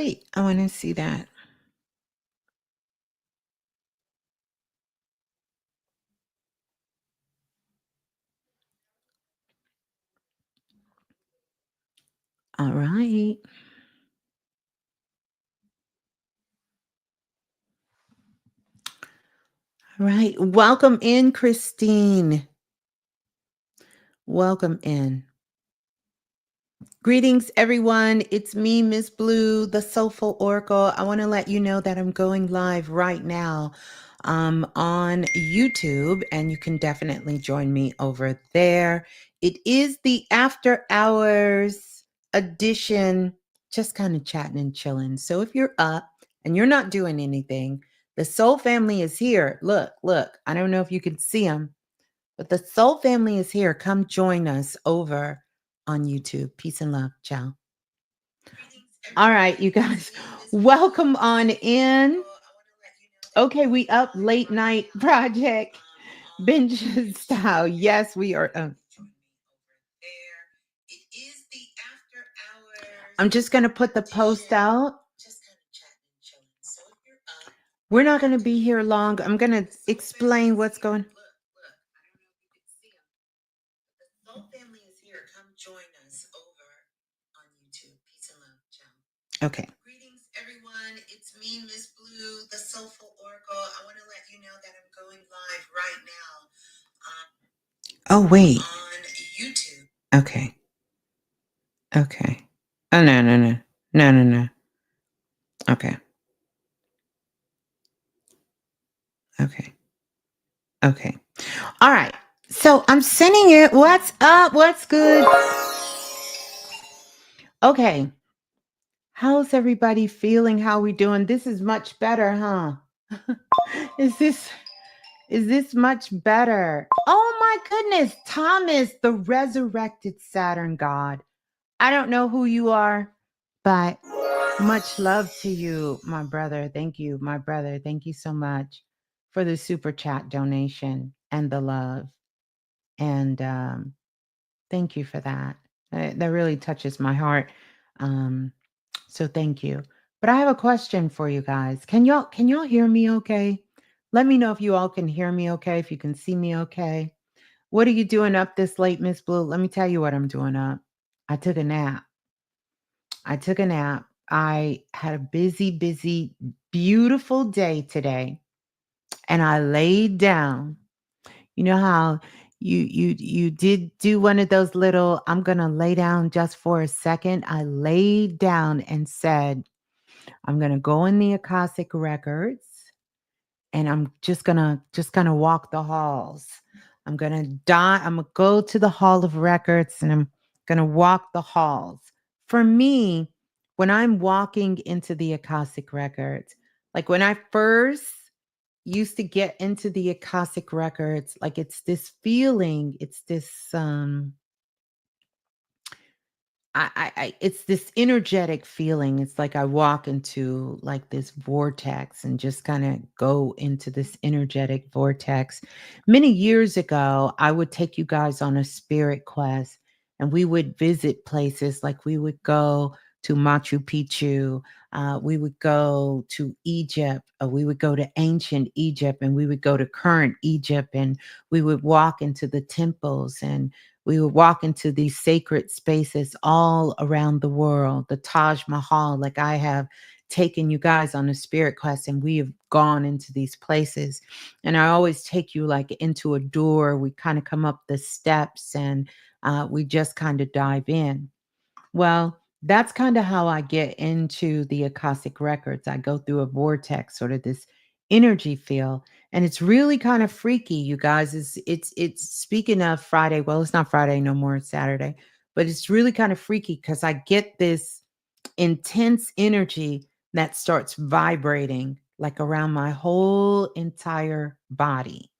wait. I want to see that. All right. All right. Welcome in, Christine. Welcome in. Greetings, everyone. It's me, Ms.Blue, the Soulful Oracle. I want to let you know that I'm going live right now on YouTube, and you can definitely join me over there. It is the after hours edition, just kind of chatting and chilling. So if you're up and you're not doing anything, the Soul Family is here. Look, look. I don't know if you can see them, but the Soul Family is here. Come join us over on YouTube. Peace and love. Ciao. All right, you guys, welcome on in. Okay, we up late night project, binge style. Yes, we are. I'm just going to put the post out. We're not going to be here long. I'm going to explain what's going on. Soul Family is here. Come join us over on YouTube. Peace and love. Ciao. Okay. Greetings, everyone. It's me, Ms.Blue, the Soulful Oracle. I want to let you know that I'm going live right now. Oh, wait. On YouTube. Okay. Okay. Oh, no, no, no. No, no, no. Okay. Okay. Okay. All right. So I'm sending it. What's up? What's good? Okay. How's everybody feeling? How we doing? This is much better, huh? Is this much better? Oh my goodness, Thomas, the resurrected Saturn god. I don't know who you are, but much love to you, my brother. Thank you, my brother. Thank you so much for the super chat donation and the love. And thank you for that. That really touches my heart. So thank you. But I have a question for you guys. Can y'all hear me okay? Let me know if you all can hear me okay, if you can see me okay. What are you doing up this late, Miss Blue? Let me tell you what I'm doing up. I took a nap. I had a busy, beautiful day today. And I laid down. You know how you did do one of those little, I'm gonna lay down just for a second. I laid down and said, I'm gonna go in the Akashic records and I'm just gonna walk the halls. I'm gonna go to the Hall of Records and I'm gonna walk the halls. For me, when I'm walking into the Akashic records, like when I first used to get into the Akashic records, like it's this feeling, it's this it's this energetic feeling. It's like I walk into like this vortex and just kind of go into this energetic vortex. Many years ago, I would take you guys on a spirit quest and we would visit places like we would go to Machu Picchu. We would go to Egypt. We would go to ancient Egypt and we would go to current Egypt and we would walk into the temples and we would walk into these sacred spaces all around the world, the Taj Mahal, like I have taken you guys on a spirit quest and we have gone into these places. And I always take you like into a door. We kind of come up the steps and we just kind of dive in. Well, that's kind of how I get into the Akashic records. I go through a vortex, sort of this energy field, and it's really kind of freaky, you guys. It's speaking of Friday. Well, it's not Friday no more, it's Saturday, but it's really kind of freaky because I get this intense energy that starts vibrating like around my whole entire body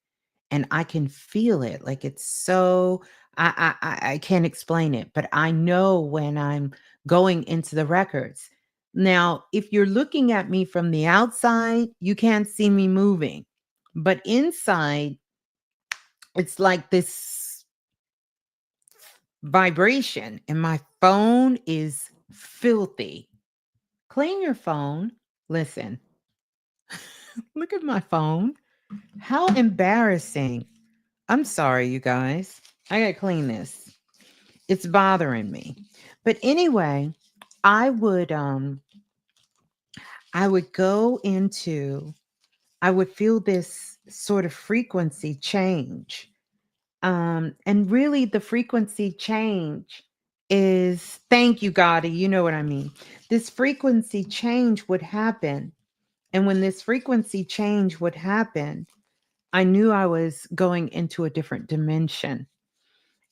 and I can feel it. Like it's so I can't explain it, but I know when I'm going into the records. Now, if you're looking at me from the outside, you can't see me moving. But inside, it's like this vibration, and my phone is filthy. Clean your phone. Listen, look at my phone. How embarrassing. I'm sorry, you guys. I gotta clean this. It's bothering me. But anyway, I would um I would go into I would feel this sort of frequency change. And really the frequency change is thank you, Gotti. You know what I mean. This frequency change would happen. And when this frequency change would happen, I knew I was going into a different dimension.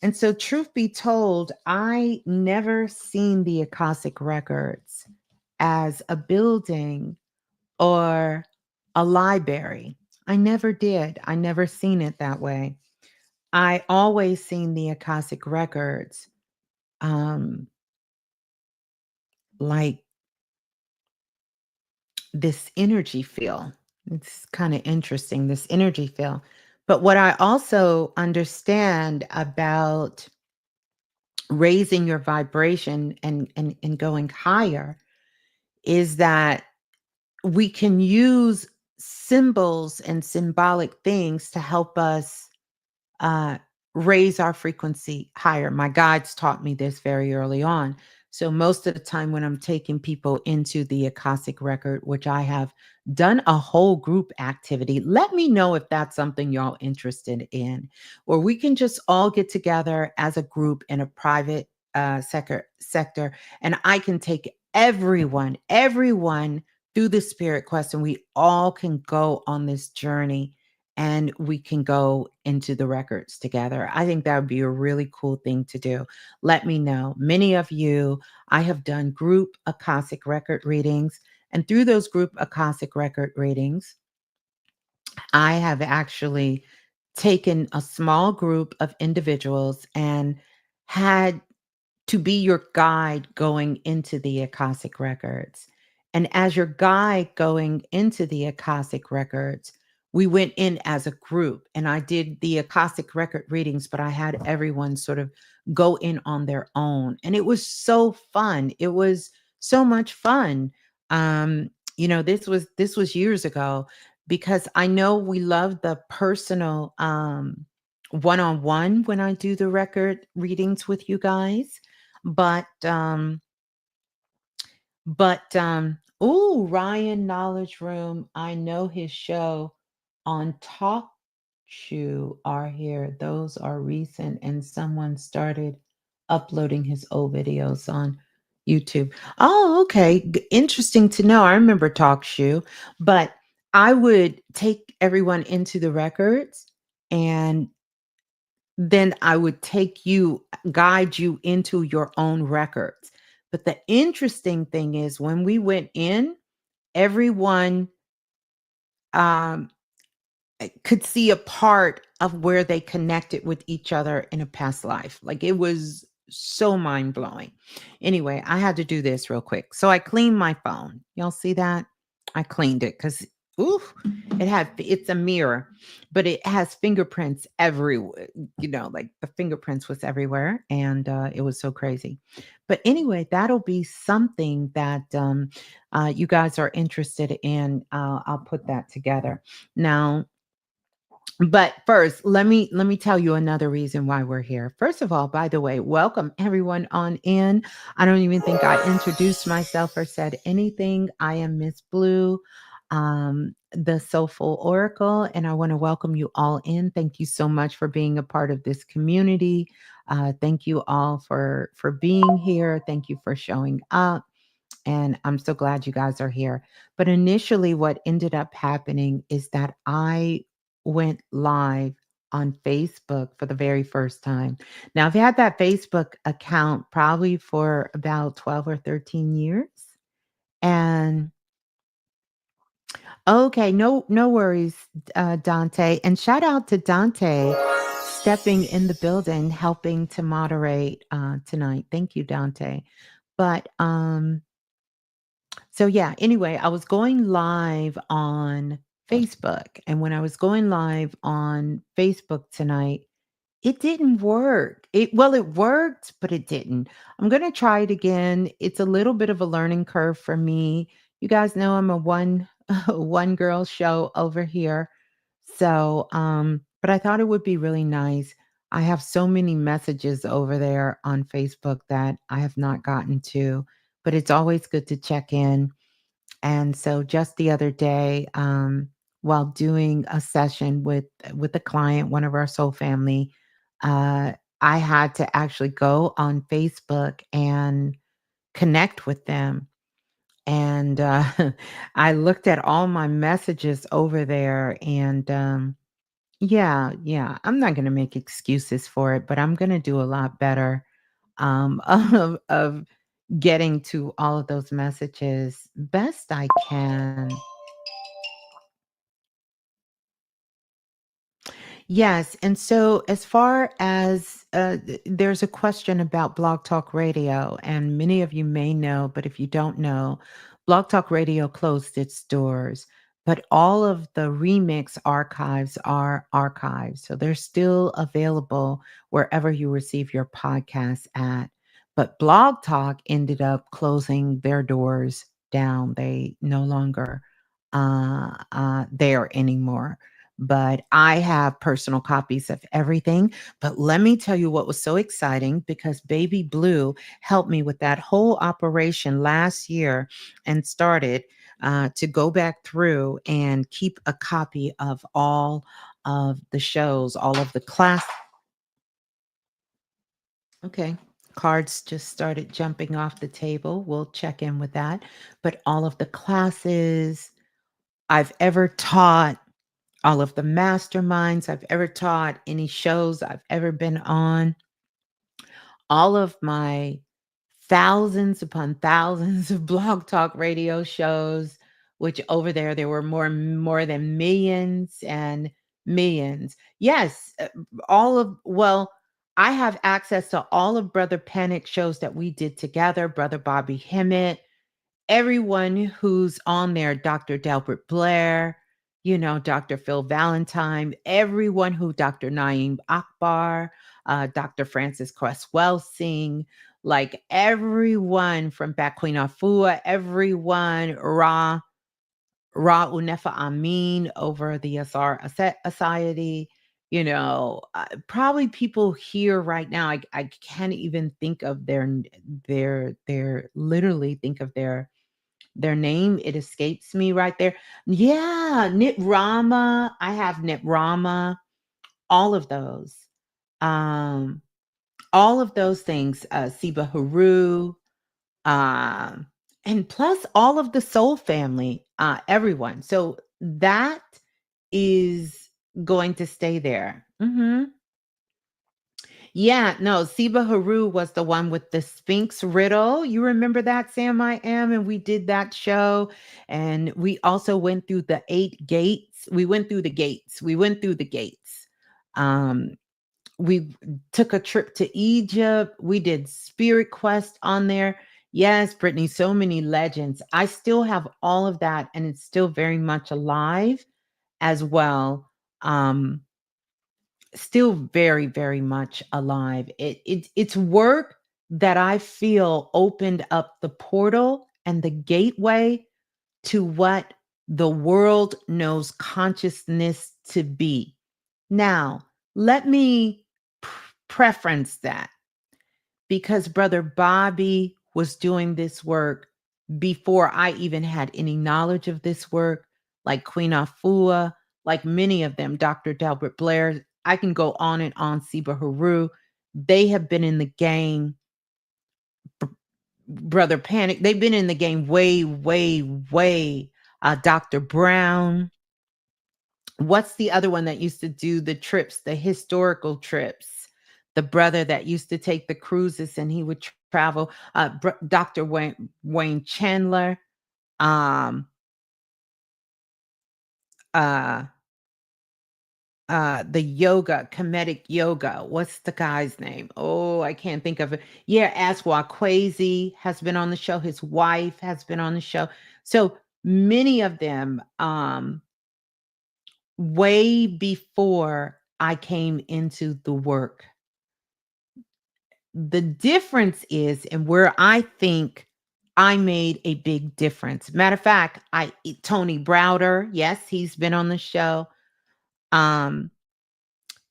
And so, truth be told, I never seen the Akashic records as a building or a library. I never did. I never seen it that way. I always seen the Akashic records um, like this energy field. It's kind of interesting, this energy field. But what I also understand about raising your vibration and going higher is that we can use symbols and symbolic things to help us uh, raise our frequency higher. My guides taught me this very early on. So, most of the time when I'm taking people into the Akashic record, which I have done a whole group activity, let me know if that's something y'all interested in, or we can just all get together as a group in a private sector, and I can take everyone through the spirit quest, and we all can go on this journey and we can go into the records together. I think that would be a really cool thing to do. Let me know. Many of you, I have done group Akashic record readings, and through those group Akashic record readings, I have actually taken a small group of individuals and had to be your guide going into the Akashic records. And as your guide going into the Akashic records, we went in as a group and I did the Akashic record readings, but I had everyone sort of go in on their own. And it was so fun. It was so much fun. Um, this was years ago because I know we love the personal one-on-one when I do the record readings with you guys. But Ryan Knowledge Room, I know his show on Talk Shoe are here. Those are recent, and someone started uploading his old videos on YouTube. Oh, okay. Interesting to know. I remember Talk Shoe, but I would take everyone into the records and then I would guide you into your own records. But the interesting thing is when we went in, everyone um, could see a part of where they connected with each other in a past life. Like it was so mind blowing. Anyway, I had to do this real quick. So I cleaned my phone. Y'all see that? I cleaned it because ooh, it's a mirror, but it has fingerprints everywhere. Like the fingerprints was everywhere, and it was so crazy. But anyway, that'll be something that you guys are interested in. I'll put that together now. But first, let me tell you another reason why we're here. First of all, by the way, welcome everyone on in. I don't even think I introduced myself or said anything. I am Ms.Blue, the Soulful Oracle, and I want to welcome you all in. Thank you so much for being a part of this community. Thank you all for being here. Thank you for showing up. And I'm so glad you guys are here. But initially, what ended up happening is that I went live on Facebook for the very first time. Now, I've had that Facebook account probably for about 12 or 13 years. And okay, no worries, Dante. And shout out to Dante stepping in the building, helping to moderate tonight. Thank you, Dante. But So yeah, anyway, I was going live on Facebook. And when I was going live on Facebook tonight, It didn't work. It worked, but it didn't. I'm gonna try it again. It's a little bit of a learning curve for me. You guys know I'm a one one girl show over here. So, but I thought it would be really nice. I have so many messages over there on Facebook that I have not gotten to, but it's always good to check in. And so just the other day, while doing a session with a client, one of our soul family, uh, I had to actually go on Facebook and connect with them. And I looked at all my messages over there, and yeah, yeah, I'm not going to make excuses for it, but I'm going to do a lot better of getting to all of those messages best I can. Yes, and so as far as there's a question about Blog Talk Radio, and many of you may know, but if you don't know, Blog Talk Radio closed its doors, but all of the remix archives are archived, so they're still available wherever you receive your podcasts at. But Blog Talk ended up closing their doors down; they no longer there anymore, but I have personal copies of everything. But let me tell you what was so exciting, because Baby Blue helped me with that whole operation last year and started to go back through and keep a copy of all of the shows, all of the class. Okay. Cards just started jumping off the table. We'll check in with that. But all of the classes I've ever taught, all of the masterminds I've ever taught, any shows I've ever been on, all of my thousands upon thousands of Blog Talk Radio shows, which over there were more than millions and millions. Yes, all of well, I have access to all of Brother Panic shows that we did together, Brother Bobby Hemmett, everyone who's on there, Dr. Delbert Blair, Dr. Phil Valentine, everyone who Dr. Naeem Akbar, Dr. Francis Cresswell Singh, like everyone from back Queen Afua, everyone, Ra Unefa Amin over the Asar Society. Probably people here right now. I can't even think of their literally think of their name. It escapes me right there. Yeah, Nit Rama. I have Nit Rama. All of those. Um, all of those things. Siba Haru. Um, and plus all of the Soul family. Everyone. So that is going to stay there. Yeah, no, Siba Haru was the one with the Sphinx riddle. You remember that, Sam I Am? And we did that show. And we also went through the 8 gates. We went through the gates. We went through the gates. Um, we took a trip to Egypt. We did Spirit Quest on there. Yes, Brittany, so many legends. I still have all of that, and it's still very much alive as well. Still very, very much alive. It's work that I feel opened up the portal and the gateway to what the world knows consciousness to be. Now, let me preference that, because Brother Bobby was doing this work before I even had any knowledge of this work, like Queen Afua, like many of them, Dr. Delbert Blair. I can go on and on, Siba Haru. They have been in the game, Brother Panic. They've been in the game way, way, way. Dr. Brown. What's the other one that used to do the trips, the historical trips? The brother that used to take the cruises and he would travel, Dr. Wayne Chandler, um, uh, the yoga, comedic yoga. What's the guy's name? Oh, I can't think of it. Yeah, Aswa Kwesi has been on the show. His wife has been on the show. So many of them, way before I came into the work. The difference is, and where I think I made a big difference. Matter of fact, Tony Browder, yes, he's been on the show. Um,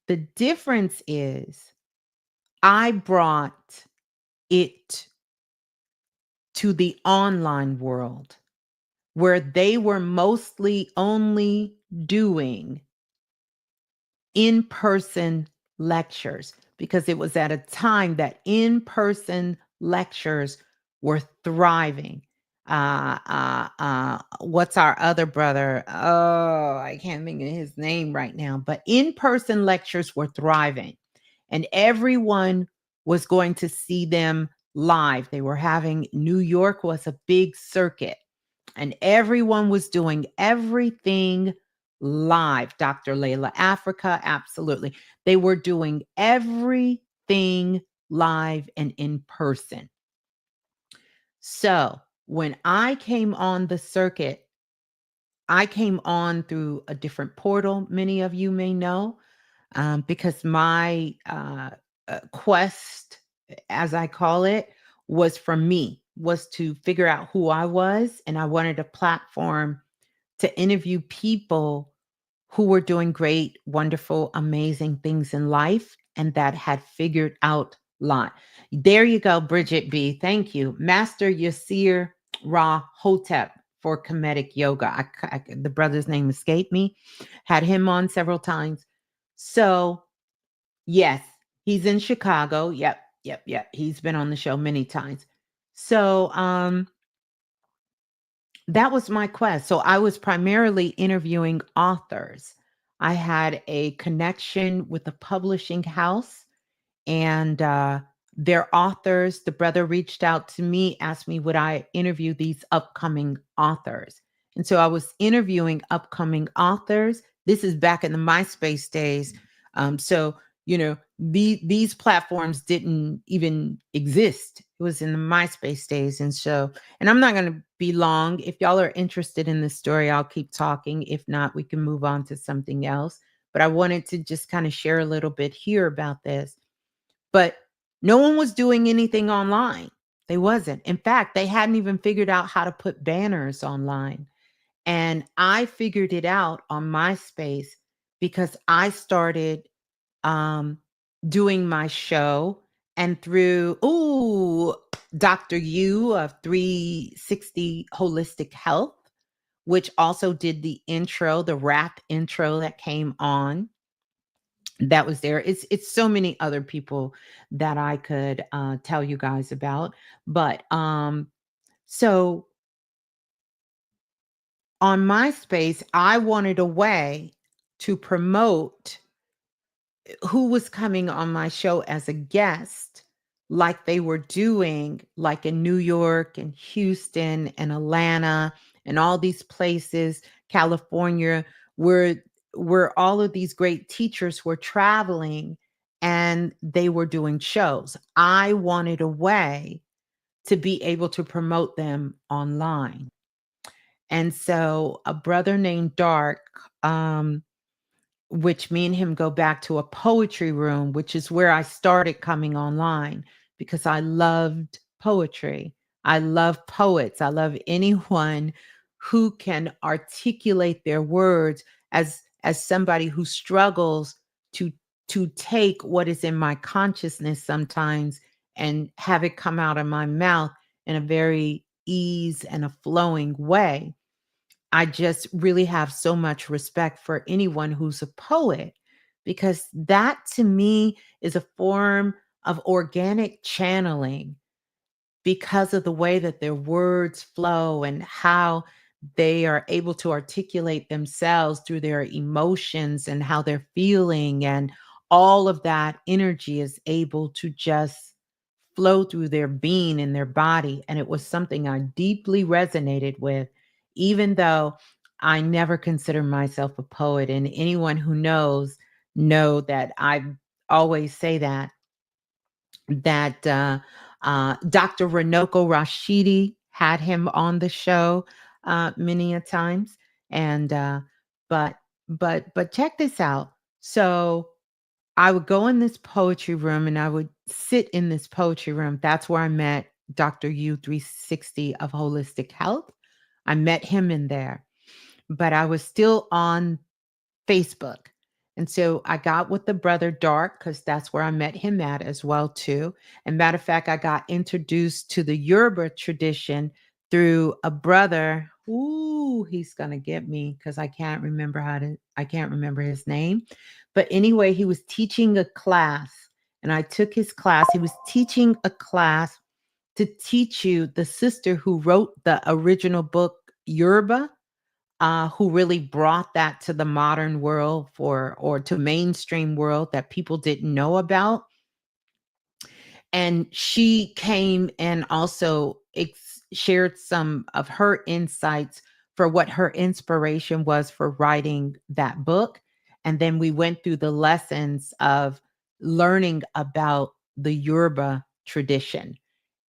the difference is I brought it to the online world where they were mostly only doing in-person lectures, because it was at a time that in-person lectures were thriving. What's our other brother? Oh, I can't think of his name right now, but in-person lectures were thriving and everyone was going to see them live. They were having, New York was a big circuit and everyone was doing everything live. Dr. Layla Africa, absolutely. They were doing everything live and in person. So when I came on the circuit, I came on through a different portal, many of you may know, because my quest, as I call it, was for me, was to figure out who I was. And I wanted a platform to interview people who were doing great, wonderful, amazing things in life and that had figured out life. There you go, Bridget B. Thank you. Master Yasir Ra Hotep for Kemetic Yoga. The brother's name escaped me. Had him on several times. So, yes, he's in Chicago. Yep. He's been on the show many times. So, that was my quest. So I was primarily interviewing authors. I had a connection with a publishing house and their authors. The brother reached out to me, asked me would I interview these upcoming authors. And so I was interviewing upcoming authors. This is back in the MySpace days. So, these platforms didn't even exist. It was in the MySpace days. And so, and I'm not going to be long. If y'all are interested in this story, I'll keep talking. If not, we can move on to something else. But I wanted to just kind of share a little bit here about this. But no one was doing anything online. They wasn't. In fact, they hadn't even figured out how to put banners online. And I figured it out on MySpace because I started doing my show and through, Dr. U of 360 Holistic Health, which also did the intro, the rap intro that came on. That was there. It's so many other people that I could tell you guys about. But so on MySpace, I wanted a way to promote who was coming on my show as a guest, like they were doing, like in New York and Houston and Atlanta and all these places, California, where all of these great teachers were traveling and they were doing shows. I wanted a way to be able to promote them online. And so a brother named Dark, which me and him go back to a poetry room, which is where I started coming online because I loved poetry. I love poets. I love anyone who can articulate their words as somebody who struggles to take what is in my consciousness sometimes and have it come out of my mouth in a very ease and a flowing way. I just really have so much respect for anyone who's a poet because that to me is a form of organic channeling because of the way that their words flow and how they are able to articulate themselves through their emotions and how they're feeling. And all of that energy is able to just flow through their being and their body. And it was something I deeply resonated with, even though I never consider myself a poet. And anyone who knows know that I always say that Dr. Ranoko Rashidi had him on the show many a times. And but check this out. So I would go in this poetry room and I would sit in this poetry room. That's where I met Dr. U360 of Holistic Health. I met him in there, but I was still on Facebook. And so I got with the brother Dark because that's where I met him at as well too. And matter of fact, I got introduced to the Yoruba tradition through a brother. Ooh, he's gonna get me because I can't remember his name. But anyway, he was teaching a class and I took his class. He was teaching a class to teach you the sister who wrote the original book Yoruba, who really brought that to the modern world for or to mainstream world that people didn't know about. And she came and also shared some of her insights for what her inspiration was for writing that book. And then we went through the lessons of learning about the Yoruba tradition,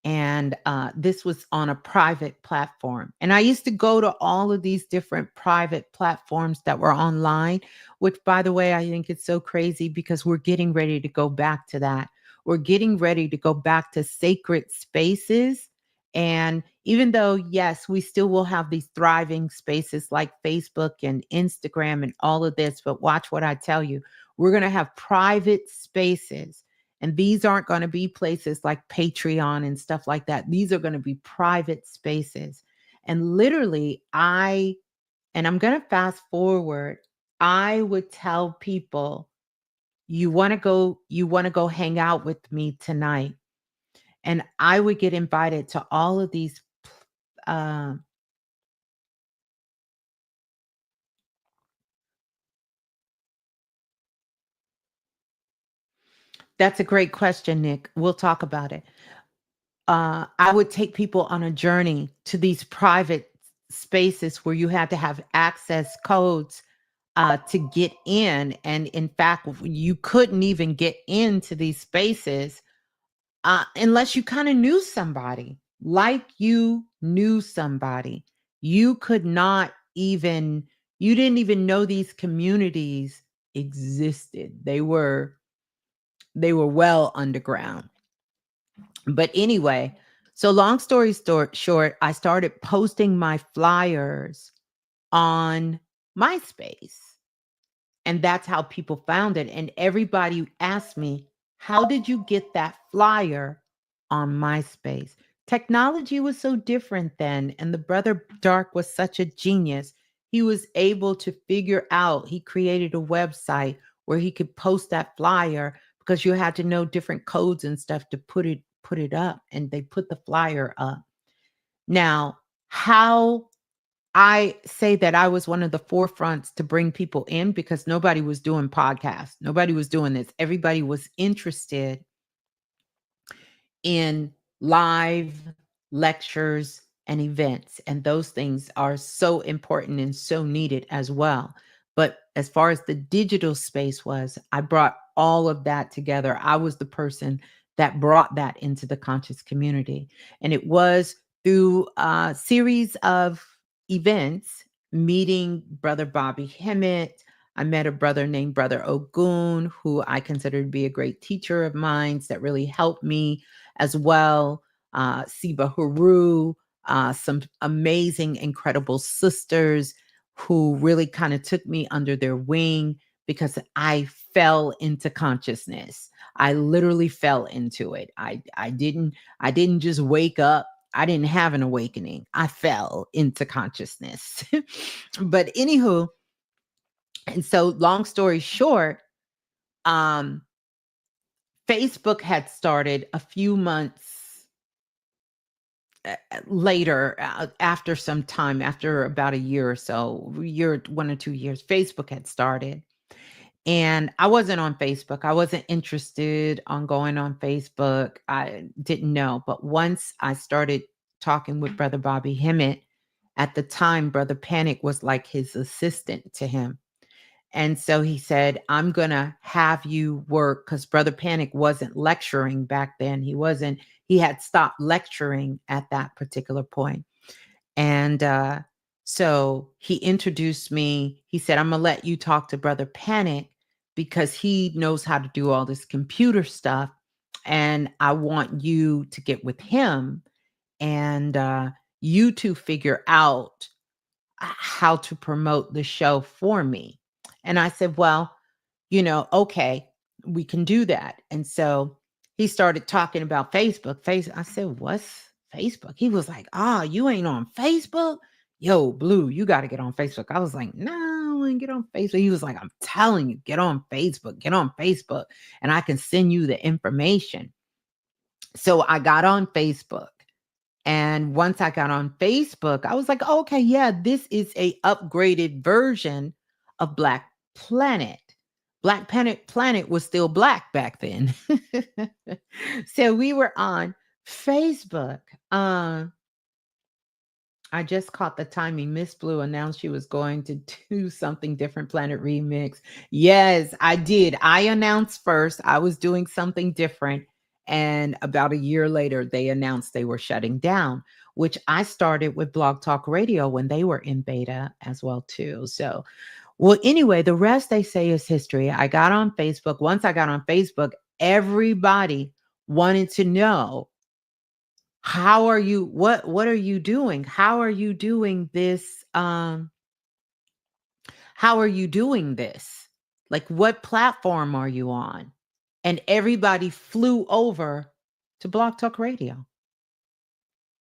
and this was on a private platform. And I used to go to all of these different private platforms that were online, which, by the way, I think it's so crazy because we're getting ready to go back to that. We're getting ready to go back to sacred spaces. And even though, yes, we still will have these thriving spaces like Facebook and Instagram and all of this, but watch what I tell you. We're going to have private spaces, and these aren't going to be places like Patreon and stuff like that. These are going to be private spaces. And literally, and I'm going to fast forward, I would tell people, you want to go hang out with me tonight. And I would get invited to all of these. Uh, that's a great question, Nick. We'll talk about it. I would take people on a journey to these private spaces where you had to have access codes to get in. And in fact, you couldn't even get into these spaces unless you kind of knew somebody, like you knew somebody. You could not even, you didn't even know these communities existed. They were well underground. But anyway, so long story short, I started posting my flyers on MySpace. And that's how people found it. And everybody asked me, how did you get that flyer on MySpace? Technology was so different then. And the brother Dark was such a genius. He was able to figure out, he created a website where he could post that flyer because you had to know different codes and stuff to put it up. And they put the flyer up. Now, how I say that I was one of the forefronts to bring people in because nobody was doing podcasts. Nobody was doing this. Everybody was interested in live lectures and events. And those things are so important and so needed as well. But as far as the digital space was, I brought all of that together. I was the person that brought that into the conscious community. And it was through a series of events, meeting Brother Bobby Hemmett. I met a brother named Brother Ogun, who I consider to be a great teacher of mine that really helped me as well. Siba Haru, some amazing, incredible sisters who really kind of took me under their wing because I fell into consciousness. I literally fell into it. I didn't just wake up. I didn't have an awakening. I fell into consciousness. But anywho, and so long story short, um, Facebook had started a few months later, after some time, after about a year or so, 1 or 2 years, Facebook had started. And I wasn't on Facebook. I wasn't interested on going on Facebook. I didn't know. But once I started talking with Brother Bobby Hemmett, at the time, Brother Panic was like his assistant to him. And so he said, I'm going to have you work because Brother Panic wasn't lecturing back then. He had stopped lecturing at that particular point. And so he introduced me. He said, I'm going to let you talk to Brother Panic because he knows how to do all this computer stuff. And I want you to get with him and you to figure out how to promote the show for me. And I said, well, okay, we can do that. And so he started talking about Facebook. I said, what's Facebook? He was like, you ain't on Facebook? Yo, Blue, you got to get on Facebook. I was like, no, I want to get on Facebook. He was like, I'm telling you, get on Facebook, get on Facebook, and I can send you the information. So I got on Facebook. And once I got on Facebook, I was like, oh, okay, yeah, this is a upgraded version of Black Planet. Planet was still black back then. So we were on Facebook. I just caught the timing. Ms.Blue announced she was going to do something different, Planet Remix. Yes, I did. I announced first I was doing something different. And about a year later, they announced they were shutting down, which I started with Blog Talk Radio when they were in beta as well, too. So, well, anyway, the rest they say is history. I got on Facebook. Once I got on Facebook, everybody wanted to know, how are you, what are you doing? How are you doing this? How are you doing this? Like, what platform are you on? And everybody flew over to Blog Talk Radio.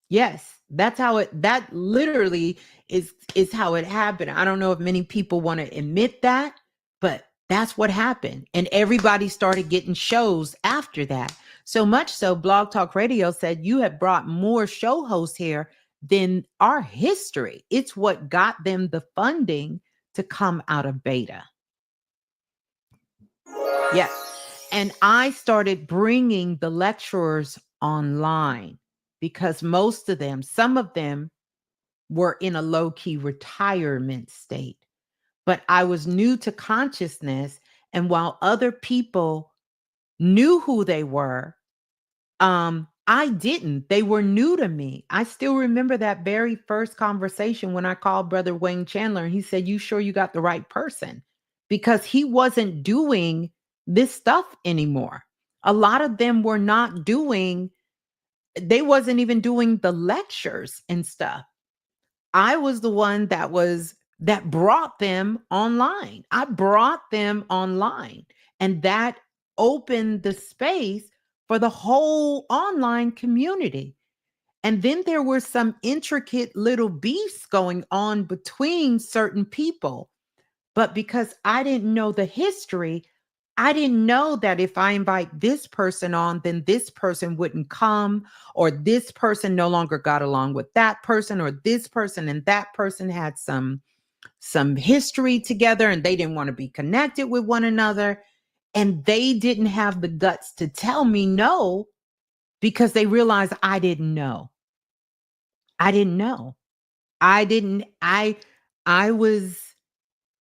Yes, that literally is how it happened. I don't know if many people want to admit that, but that's what happened. And everybody started getting shows after that. So much so, Blog Talk Radio said, you have brought more show hosts here than our history. It's what got them the funding to come out of beta. Yeah. And I started bringing the lecturers online because most of them, some of them were in a low-key retirement state. But I was new to consciousness. And while other people knew who they were, I didn't. They were new to me. I still remember that very first conversation when I called Brother Wayne Chandler and he said, you sure you got the right person? Because he wasn't doing this stuff anymore. A lot of them were not doing, they wasn't even doing the lectures and stuff. I was the one that brought them online. I brought them online, and that opened the space for the whole online community. And then there were some intricate little beefs going on between certain people. But because I didn't know the history, I didn't know that if I invite this person on, then this person wouldn't come, or this person no longer got along with that person, or this person and that person had some history together and they didn't want to be connected with one another. And they didn't have the guts to tell me no because they realized I didn't know. I didn't know. I was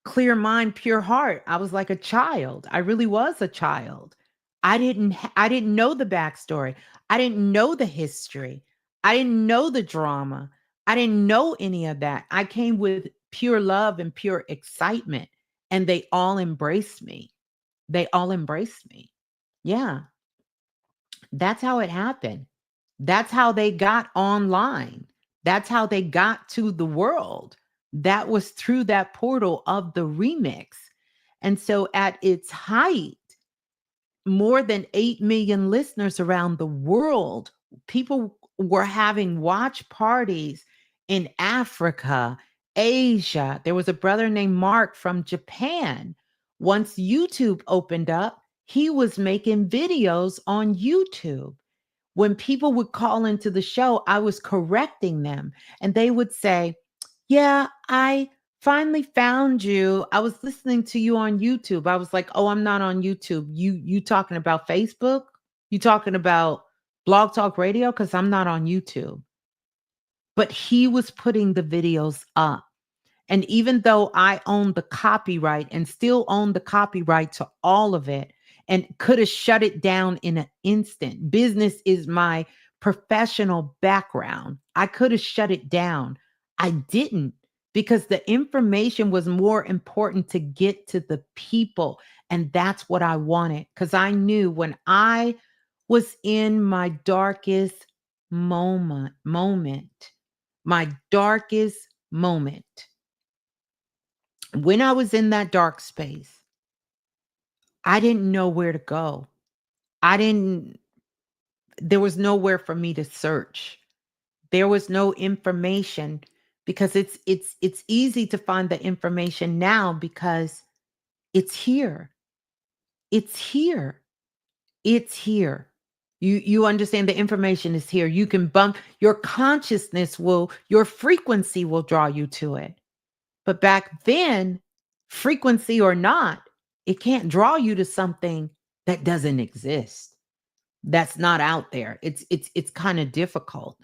clear mind, pure heart. I was like a child. I really was a child. I didn't know the backstory. I didn't know the history. I didn't know the drama. I didn't know any of that. I came with pure love and pure excitement, and they all embraced me. They all embraced me. Yeah. That's how it happened. That's how they got online. That's how they got to the world. That was through that portal of the remix. And so at its height, more than 8 million listeners around the world, people were having watch parties in Africa, Asia. There was a brother named Mark from Japan. Once YouTube opened up, he was making videos on YouTube. When people would call into the show, I was correcting them and they would say, yeah, I finally found you. I was listening to you on YouTube. I was like, oh, I'm not on YouTube. You talking about Facebook? You talking about Blog Talk Radio? Because I'm not on YouTube. But he was putting the videos up. And even though I own the copyright and still own the copyright to all of it and could have shut it down in an instant, business is my professional background. I could have shut it down. I didn't, because the information was more important to get to the people. And that's what I wanted. Because I knew when I was in my darkest moment, my darkest moment, when I was in that dark space, I didn't know where to go. I didn't, there was nowhere for me to search. There was no information because it's easy to find the information now because it's here. It's here. It's here. You understand the information is here. You can bump your consciousness will your frequency will draw you to it. But back then, frequency or not, it can't draw you to something that doesn't exist. That's not out there. It's kind of difficult.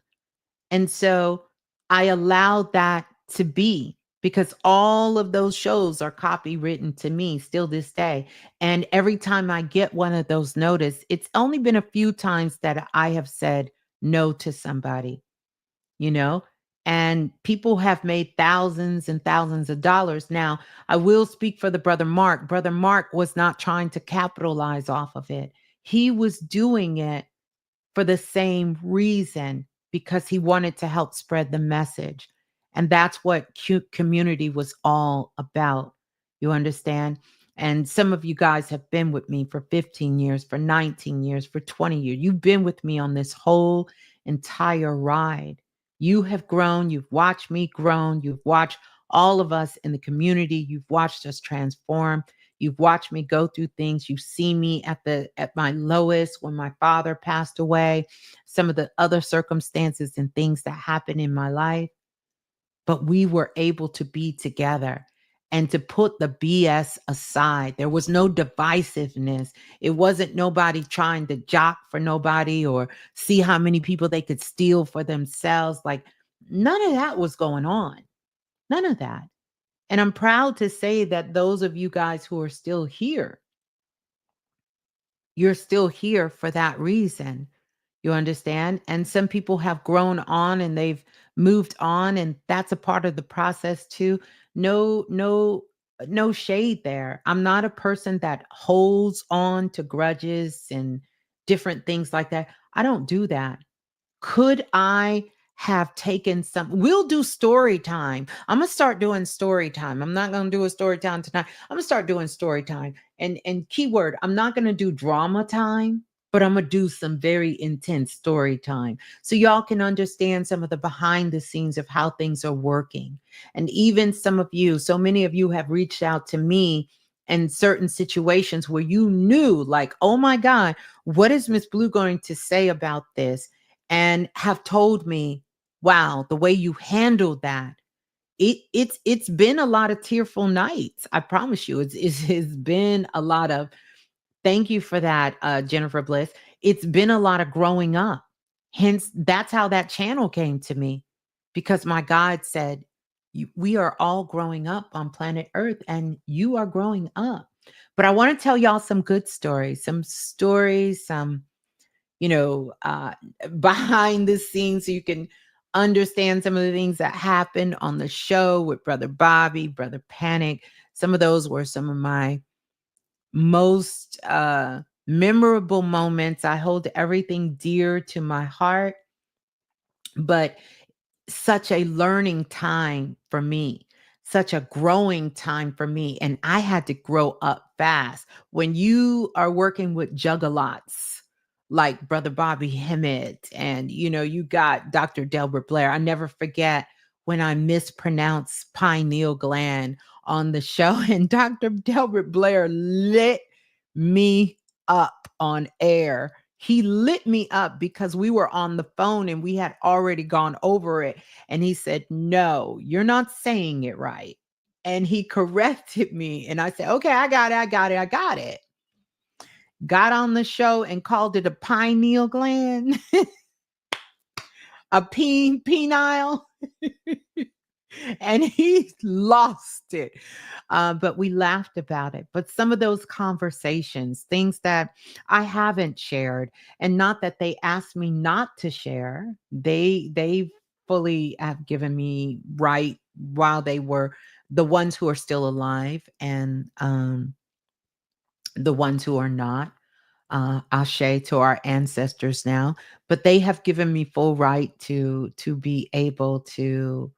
And so I allowed that to be because all of those shows are copywritten to me still this day. And every time I get one of those notice, it's only been a few times that I have said no to somebody, you know, and people have made thousands and thousands of dollars. Now, I will speak for the brother Mark. Brother Mark was not trying to capitalize off of it. He was doing it for the same reason because he wanted to help spread the message. And that's what community was all about. You understand? And some of you guys have been with me for 15 years, for 19 years, for 20 years. You've been with me on this whole entire ride. You have grown. You've watched me grow. You've watched all of us in the community. You've watched us transform. You've watched me go through things. You've seen me at my lowest when my father passed away, some of the other circumstances and things that happened in my life. But we were able to be together and to put the BS aside. There was no divisiveness. It wasn't nobody trying to jock for nobody or see how many people they could steal for themselves. Like none of that was going on. None of that. And I'm proud to say that those of you guys who are still here, you're still here for that reason. You understand? And some people have grown on and they've moved on, and that's a part of the process too. No, no, no shade there. I'm not a person that holds on to grudges and different things like that. I don't do that. Could I have taken some? We'll do story time. I'm gonna start doing story time. I'm not gonna do a story time tonight. I'm gonna start doing story time. And keyword, I'm not gonna do drama time, but I'm gonna do some very intense story time. So y'all can understand some of the behind the scenes of how things are working. And even some of you, so many of you have reached out to me in certain situations where you knew, like, oh my God, what is Miss Blue going to say about this? And have told me, wow, the way you handled that, it's been a lot of tearful nights. I promise you, it's been a lot of, thank you for that, Jennifer Bliss. It's been a lot of growing up. Hence, that's how that channel came to me, because my God said, we are all growing up on planet Earth and you are growing up. But I want to tell y'all some good stories, some you know, behind the scenes so you can understand some of the things that happened on the show with Brother Bobby, Brother Panic. Some of those were some of my most memorable moments. I hold everything dear to my heart, but such a learning time for me, such a growing time for me. And I had to grow up fast. When you are working with juggalots like Brother Bobby Hemmett, and you got Dr. Delbert Blair. I never forget when I mispronounced pineal gland on the show, and Dr. Delbert Blair lit me up on air. He lit me up because we were on the phone and we had already gone over it. And he said, no, you're not saying it right. And he corrected me. And I said, okay, I got it. Got on the show and called it a pineal gland, a penile. And he lost it. But we laughed about it. But some of those conversations, things that I haven't shared, and not that they asked me not to share, they fully have given me right while they were the ones who are still alive and the ones who are not. Ashe to our ancestors now, but they have given me full right to be able to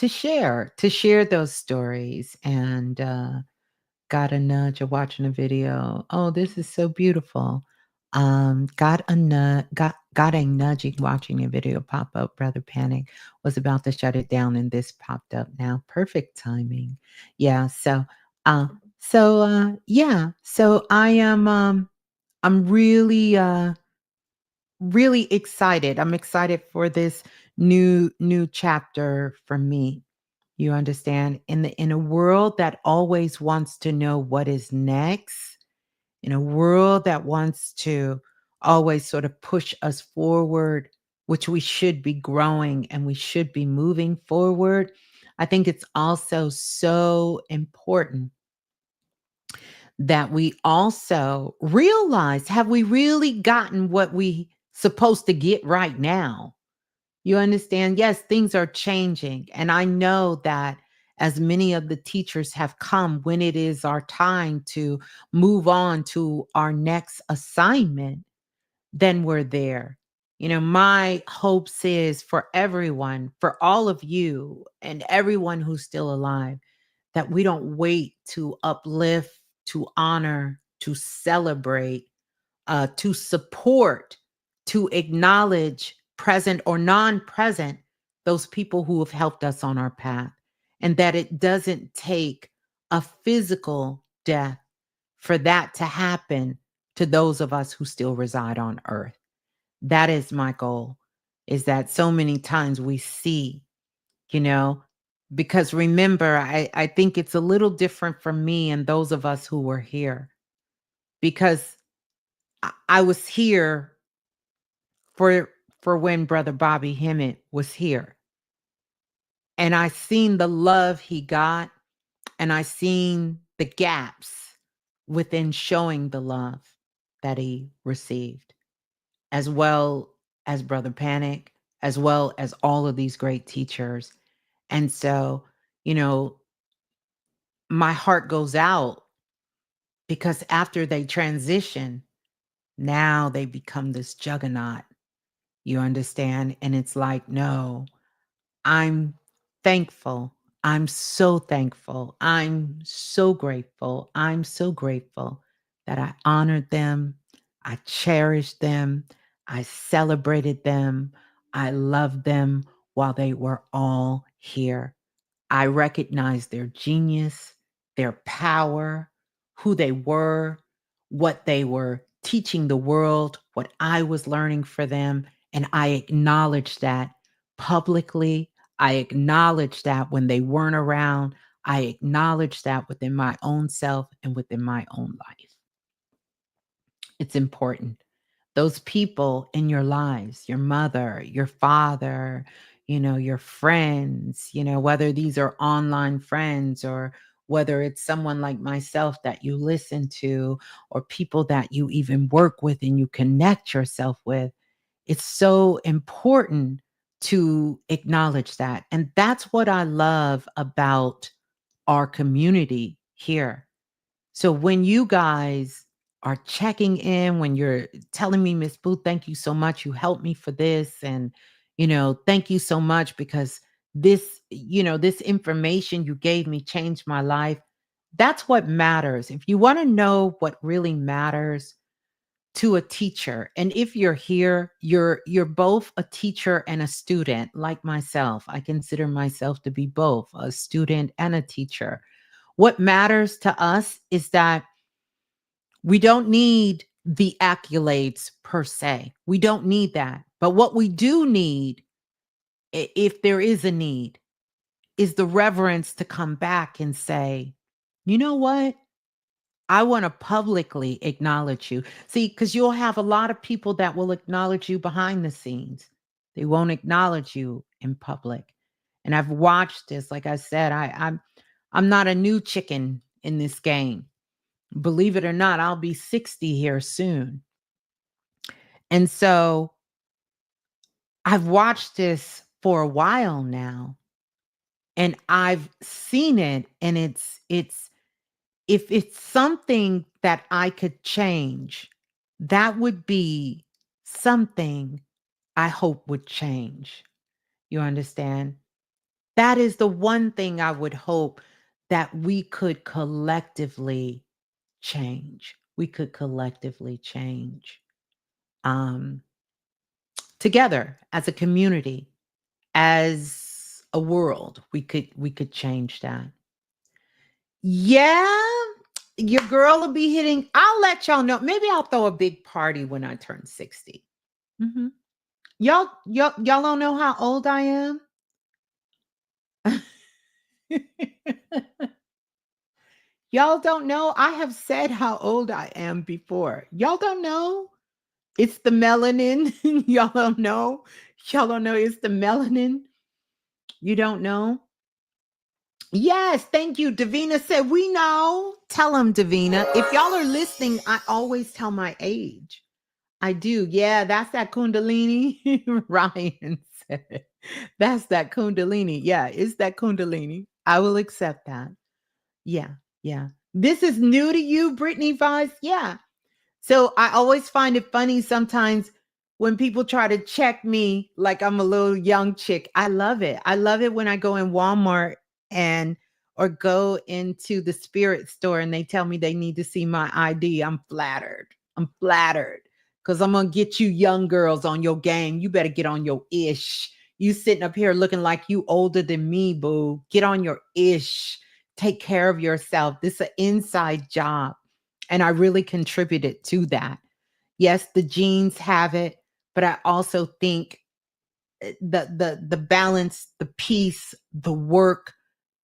share those stories and got a nudge of watching a video. Oh, this is so beautiful. Got a nudging watching a video pop up. Brother Panic was about to shut it down, and this popped up now. Perfect timing. Yeah. Uh, yeah. So I'm really excited. I'm excited for this new chapter for me. You understand? In a world that always wants to know what is next, in a world that wants to always sort of push us forward, which we should be growing and we should be moving forward, I think it's also so important that we also realize, have we really gotten what we supposed to get right now? You understand? Yes, things are changing. And I know that as many of the teachers have come, when it is our time to move on to our next assignment, then we're there. You know, my hopes is for everyone, for all of you and everyone who's still alive, that we don't wait to uplift, to honor, to celebrate, to support, to acknowledge present or non present those people who have helped us on our path. And that it doesn't take a physical death for that to happen to those of us who still reside on earth. That is my goal, is that so many times we see, you know, because remember, I think it's a little different for me and those of us who were here because I was here for for when brother Bobby Hemmett was here. And I seen the love he got and I seen the gaps within showing the love that he received, as well as brother Panic, as well as all of these great teachers. And so, you know, my heart goes out because after they transition, now they become this juggernaut. You understand? And it's like, no, I'm thankful. I'm so thankful. I'm so grateful. I'm so grateful that I honored them. I cherished them. I celebrated them. I loved them while they were all here. I recognized their genius, their power, who they were, what they were teaching the world, what I was learning for them. And I acknowledged that publicly. I acknowledged that when they weren't around. I acknowledged that within my own self and within my own life. It's important. Those people in your lives, your mother, your father, your friends, whether these are online friends or whether it's someone like myself that you listen to or people that you even work with and you connect yourself with, it's so important to acknowledge that. And that's what I love about our community here. So when you guys are checking in, when you're telling me, Ms.Blue, thank you so much. You helped me for this. And, thank you so much because this information you gave me changed my life. That's what matters. If you want to know what really matters to a teacher, and if you're here, you're both a teacher and a student, like myself. I consider myself to be both a student and a teacher. What matters to us is that we don't need the accolades per se. We don't need that. But what we do need, if there is a need, is the reverence to come back and say, you know what? I want to publicly acknowledge you. See, because you'll have a lot of people that will acknowledge you behind the scenes. They won't acknowledge you in public. And I've watched this. Like I said, I'm not a new chicken in this game. Believe it or not, I'll be 60 here soon. And so I've watched this for a while now. And I've seen it, and it's if it's something that I could change, that would be something I hope would change. You understand? That is the one thing I would hope that we could collectively change. We could collectively change um, together as a community, as a world. We could change that. Yeah, your girl will be hitting. I'll let y'all know. Maybe I'll throw a big party when I turn 60. Mhm. Y'all don't know how old I am? Y'all don't know? I have said how old I am before. Y'all don't know? It's the melanin. Y'all don't know? Y'all don't know it's the melanin? You don't know? Yes, thank you. Davina said, we know. Tell them, Davina. If y'all are listening, I always tell my age. I do. Yeah, that's that Kundalini. Ryan said, that's that Kundalini. Yeah, it's that Kundalini. I will accept that. Yeah, yeah. This is new to you, Brittany Vice. Yeah. So I always find it funny sometimes when people try to check me like I'm a little young chick. I love it. I love it when I go in Walmart and or go into the spirit store and they tell me they need to see my ID. I'm flattered. I'm flattered because I'm gonna get you young girls on your game. You better get on your ish. You sitting up here looking like you older than me, boo. Get on your ish. Take care of yourself. This is an inside job. And I really contributed to that. Yes, the genes have it, but I also think the balance, the peace, the work,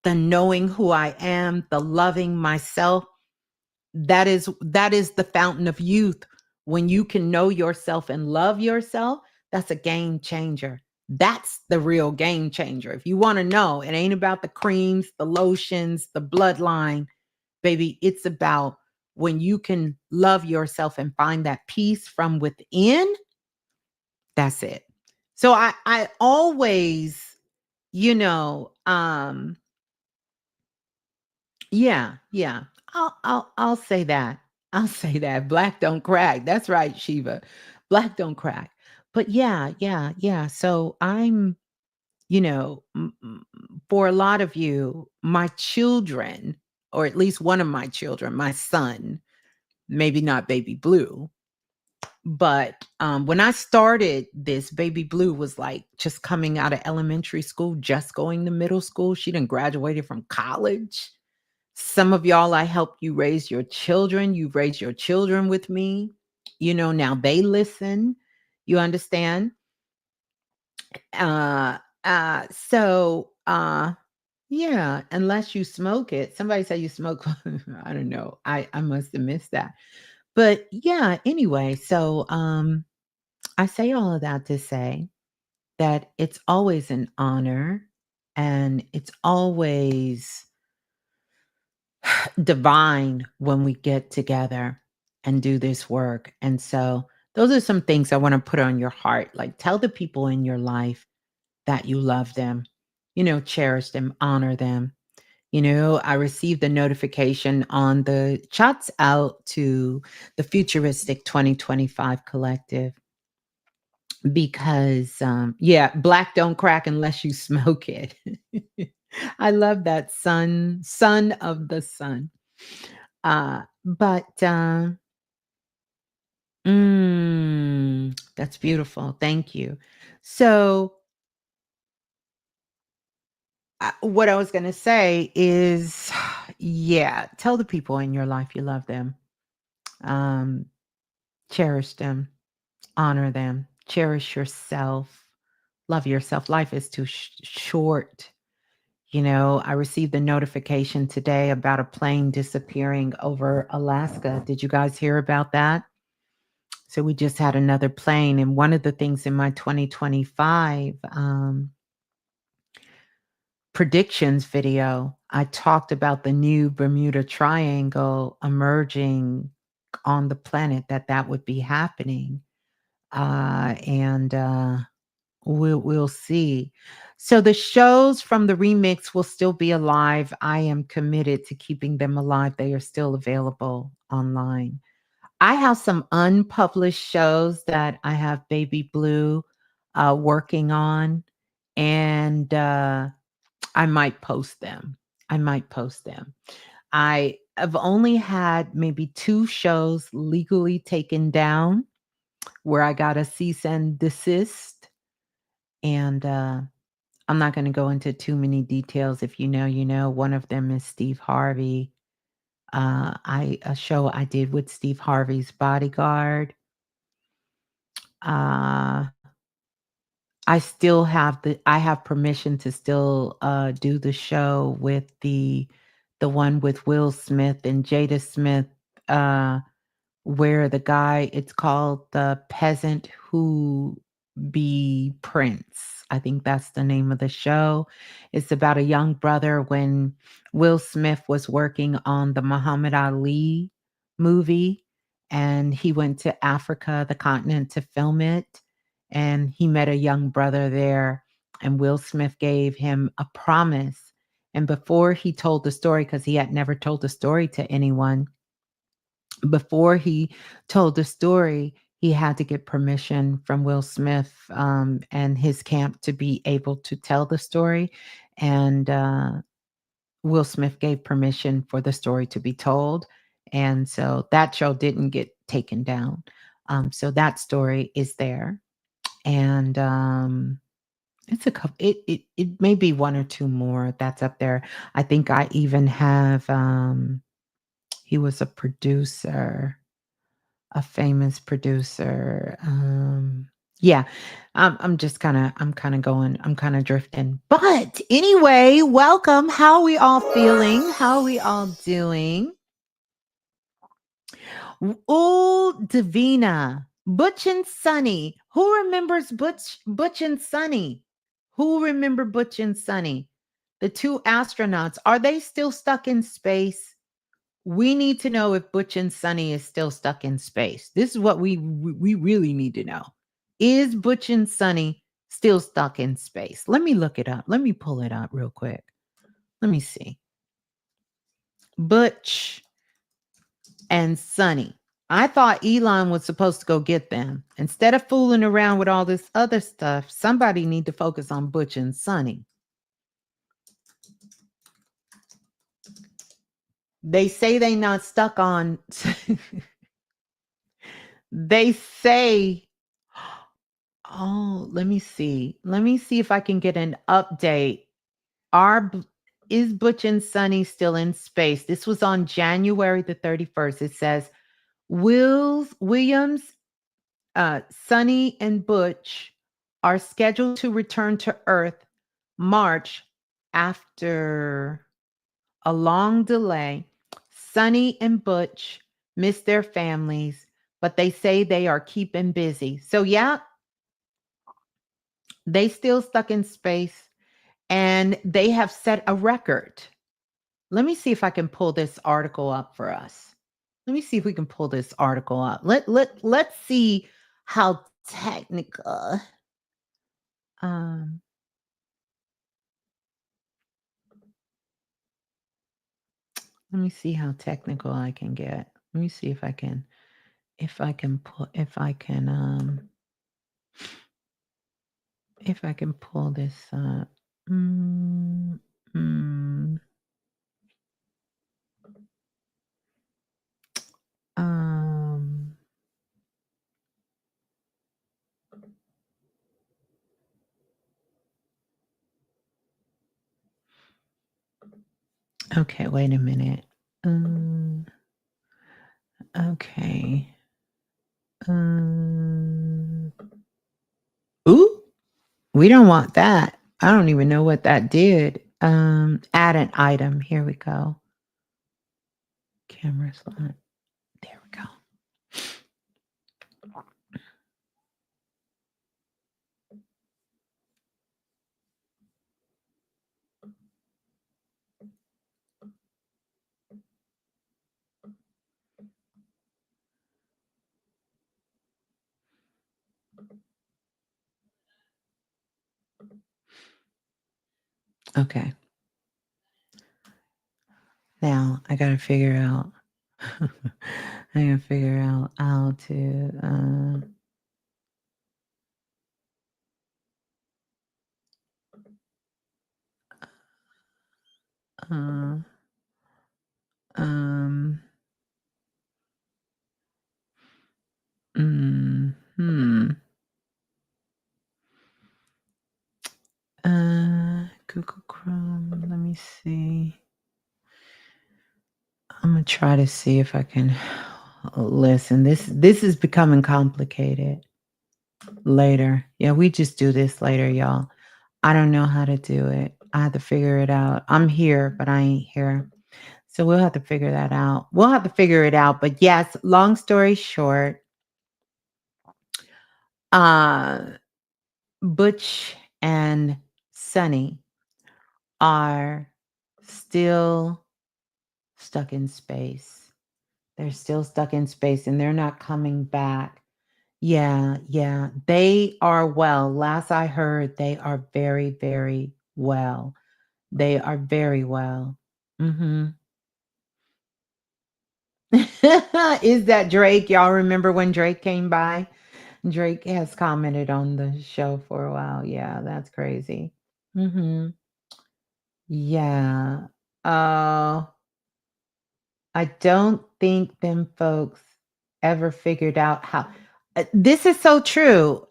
the knowing who I am, the loving myself, that is the fountain of youth. When you can know yourself and love yourself, that's a game changer. That's the real game changer. If you want to know, it ain't about the creams, the lotions, the bloodline. Baby, it's about when you can love yourself and find that peace from within, that's it. So I always, you know, yeah, yeah. I'll say that. I'll say that. Black don't crack. That's right, Shiva. Black don't crack. But yeah, yeah, yeah. So I'm, for a lot of you, my children, or at least one of my children, my son, maybe not baby blue, but when I started this, baby blue was like just coming out of elementary school, just going to middle school. She didn't graduated from college. Some of y'all, I helped you raise your children. You've raised your children with me. Now they listen. You understand? Uh so yeah, unless you smoke it. Somebody said you smoke. I don't know. I must have missed that. But yeah, anyway, so I say all of that to say that it's always an honor and it's always divine when we get together and do this work. And so those are some things I want to put on your heart. Like tell the people in your life that you love them, cherish them, honor them. I received a notification on the chats out to the Futuristic 2025 Collective because, yeah, black don't crack unless you smoke it. I love that son of the sun. But that's beautiful. Thank you. So, what I was going to say is, yeah, tell the people in your life you love them. Um, Cherish them, honor them, cherish yourself, love yourself. Life is too short. I received a notification today about a plane disappearing over Alaska. Did you guys hear about that? So we just had another plane. And one of the things in my 2025 predictions video, I talked about the new Bermuda Triangle emerging on the planet, that would be happening. And We'll see. So the shows from the remix will still be alive. I am committed to keeping them alive. They are still available online. I have some unpublished shows that I have Baby Blue working on, and I might post them. I might post them. I have only had maybe 2 shows legally taken down where I got a cease and desist, and I'm not going to go into too many details. If you know, you know. One of them is Steve Harvey. I a show I did with Steve Harvey's Bodyguard. Uh, I have permission to still do the show with the one with Will Smith and Jada Smith. Where the guy it's called The Peasant Who Be Prince. I think that's the name of the show. It's about a young brother when Will Smith was working on the Muhammad Ali movie, and he went to Africa, the continent, to film it, and he met a young brother there, and Will Smith gave him a promise. And before he told the story, because he had never told the story to anyone, before he told the story, he had to get permission from Will Smith and his camp to be able to tell the story. And Will Smith gave permission for the story to be told. And so that show didn't get taken down. So that story is there. And it's a couple, it may be 1 or 2 more that's up there. I think I even have, he was a producer, a famous producer. Yeah, I'm kind of going, I'm kind of drifting. But anyway, welcome. How we all feeling? How we all doing? Oh, Davina, Butch and Sunny. Who remembers Butch and Sunny? Who remember Butch and Sunny? The 2 astronauts. Are they still stuck in space? We need to know if Butch and Sunny is still stuck in space. This is what we really need to know. Is Butch and Sunny still stuck in space? Let me look it up. Let me pull it up real quick. Let me see. Butch and Sunny. I thought Elon was supposed to go get them. Instead of fooling around with all this other stuff, somebody need to focus on Butch and Sunny. They say they not stuck on they say, oh, let me see. Let me see if I can get an update. Are is Butch and Sunny still in space? This was on January the 31st. It says Williams, Sunny, and Butch are scheduled to return to Earth March after a long delay. Sunny and Butch miss their families, but they say they are keeping busy. So yeah, they still stuck in space and they have set a record. Let me see if I can pull this article up for us. Let me see if we can pull this article up. Let's see how technical. Um, Let me see how technical I can get. Let me see if I can pull this up. Mm, mm, um, okay, wait a minute. Okay. Um, ooh, we don't want that. I don't even know what that did. Add an item. Here we go. Camera slot. There we go. Okay. Now I gotta figure out. I gotta figure out how to. Uh, um. Hmm. Google Chrome. Let me see. I'm gonna try to see if I can listen. This is becoming complicated. Later. Yeah, we just do this later, y'all. I don't know how to do it. I have to figure it out. I'm here, but I ain't here. So we'll have to figure that out. We'll have to figure it out. But yes, long story short, uh Butch and Sunny are still stuck in space. They're still stuck in space and they're not coming back. Yeah, yeah. They are well. Last I heard, they are very, very well. They are very well. Mhm. Is that Drake? Y'all remember when Drake came by? Drake has commented on the show for a while. Yeah, that's crazy. Mhm. Yeah. Uh, I don't think them folks ever figured out how this is so true.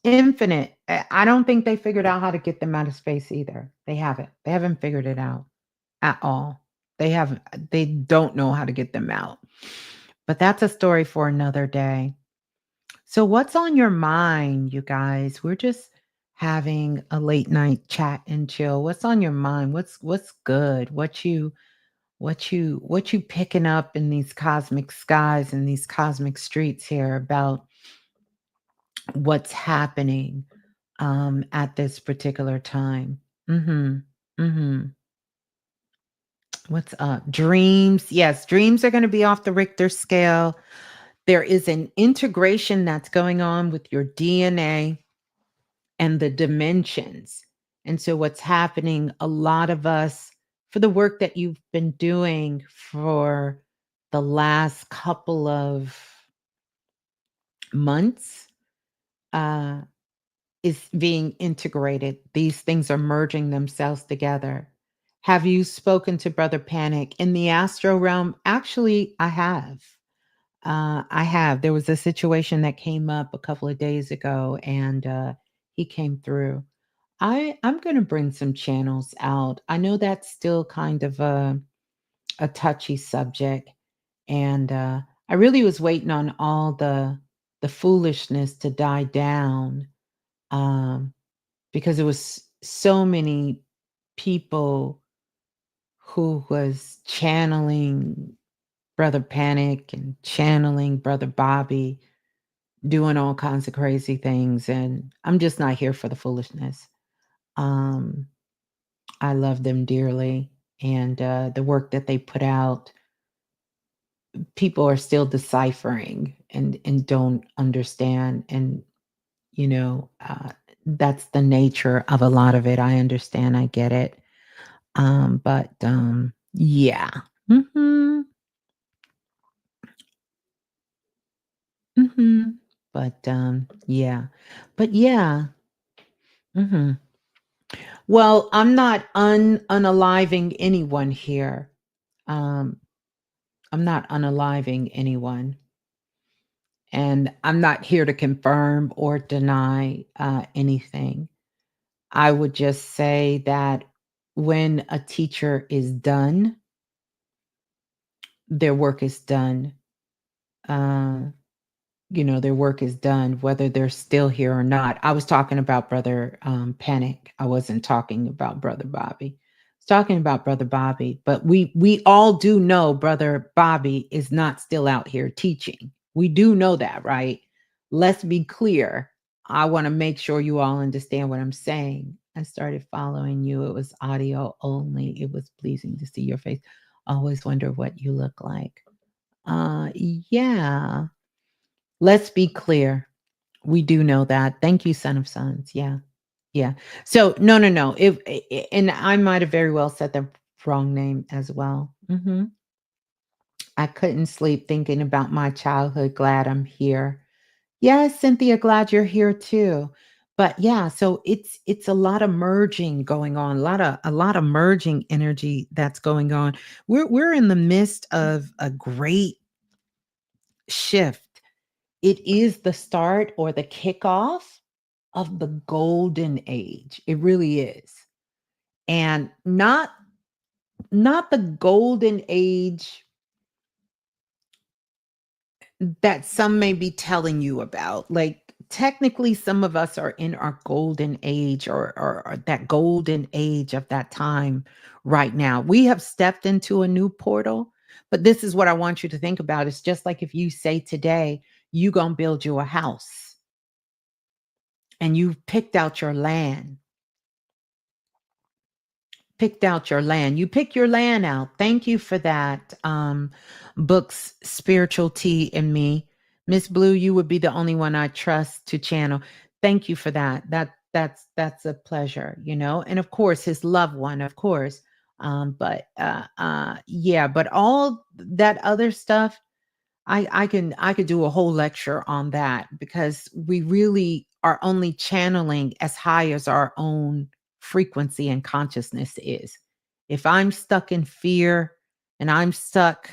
Infinite. I don't think they figured out how to get them out of space either. They haven't. They haven't figured it out at all. They haven't. They don't know how to get them out. But that's a story for another day. So what's on your mind, you guys? We're just having a late night chat and chill. What's on your mind? What's good? What you picking up in these cosmic skies and these cosmic streets here about what's happening at this particular time? Mhm. Mhm. What's up? Dreams. Yes, dreams are going to be off the Richter scale. There is an integration that's going on with your DNA and the dimensions. And so, what's happening, a lot of us, for the work that you've been doing for the last couple of months, uh, is being integrated. These things are merging themselves together. Have you spoken to Brother Panic in the astral realm? Actually, I have. I have. There was a situation that came up a couple of days ago, and he came through. I'm going to bring some channels out. I know that's still kind of a touchy subject, and I really was waiting on all the foolishness to die down, um, because there was so many people who was channeling Brother Panic and channeling Brother Bobby, doing all kinds of crazy things, and I'm just not here for the foolishness. Um, I love them dearly, and the work that they put out, people are still deciphering and don't understand, and that's the nature of a lot of it. I understand, I get it, but yeah. Hmm. Hmm. But yeah, but yeah. Hmm. Well, I'm not unaliving anyone here. Um, I'm not unaliving anyone, and I'm not here to confirm or deny anything. I would just say that when a teacher is done, their work is done. Uh, their work is done, whether they're still here or not. I was talking about Brother Panic. I wasn't talking about Brother Bobby. I was talking about Brother Bobby, but we all do know Brother Bobby is not still out here teaching. We do know that, right? Let's be clear. I want to make sure you all understand what I'm saying. I started following you. It was audio only. It was pleasing to see your face. Always wonder what you look like. Yeah. Let's be clear. We do know that. Thank you, Son of Sons. Yeah. Yeah. So no, no, no. And I might have very well said the wrong name as well. I couldn't sleep thinking about my childhood. Glad I'm here. Yes, Cynthia, glad you're here too. But yeah, so it's a lot of merging going on, a lot of merging energy that's going on. We're in the midst of a great shift. It is the start or the kickoff of the golden age. It really is. And not the golden age that some may be telling you about. Like technically some of us are in our golden age or that golden age of that time right now. We have stepped into a new portal, but this is what I want you to think about. It's just like if you say today, you going to build you a house and you picked out your land, picked out your land. You pick your land out. Thank you for that. Books, Spiritual Tea and Me. Miss Blue, you would be the only one I trust to channel. Thank you for that. That's a pleasure, you know. And of course, his loved one, of course. But yeah, but all that other stuff, I could do a whole lecture on that because we really are only channeling as high as our own frequency and consciousness is. If I'm stuck in fear and I'm stuck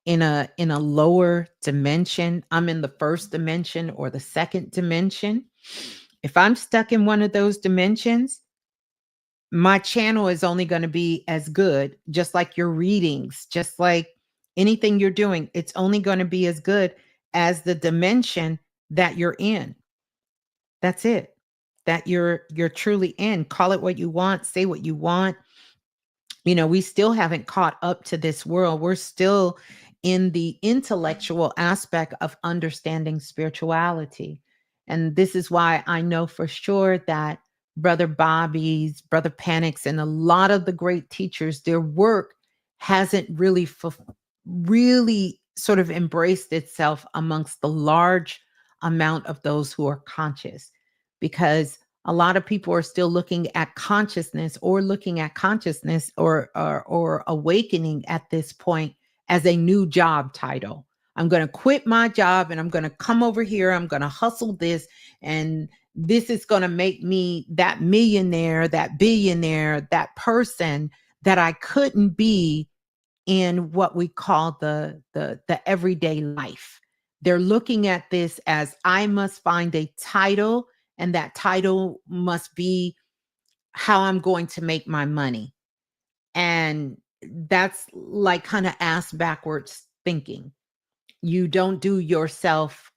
in a lower dimension, I'm in the first dimension or the second dimension. If I'm stuck in one of those dimensions, my channel is only going to be as good, just like your readings, just like anything you're doing. It's only going to be as good as the dimension that you're in. That's it. That you're truly in. Call it what you want, say what you want. You know, we still haven't caught up to this world. We're still in the intellectual aspect of understanding spirituality. And this is why I know for sure that Brother Bobby's, Brother Panic's, and a lot of the great teachers, their work hasn't really sort of embraced itself amongst the large amount of those who are conscious because a lot of people are still looking at consciousness or looking at consciousness or awakening at this point as a new job title. I'm going to quit my job and I'm going to come over here. I'm going to hustle this and this is going to make me that millionaire, that billionaire, that person that I couldn't be in what we call the everyday life. They're looking at this as I must find a title and that title must be how I'm going to make my money. And that's like kind of ass backwards thinking. You don't do yourself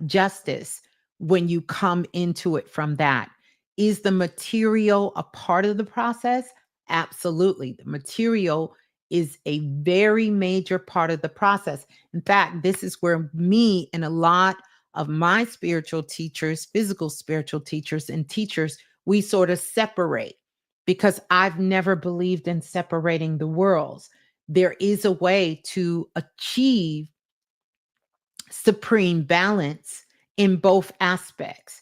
justice when you come into it from that. Is the material a part of the process? Absolutely. The material is a very major part of the process. In fact, this is where me and a lot of my spiritual teachers, physical spiritual teachers, and teachers, we sort of separate because I've never believed in separating the worlds. There is a way to achieve supreme balance in both aspects.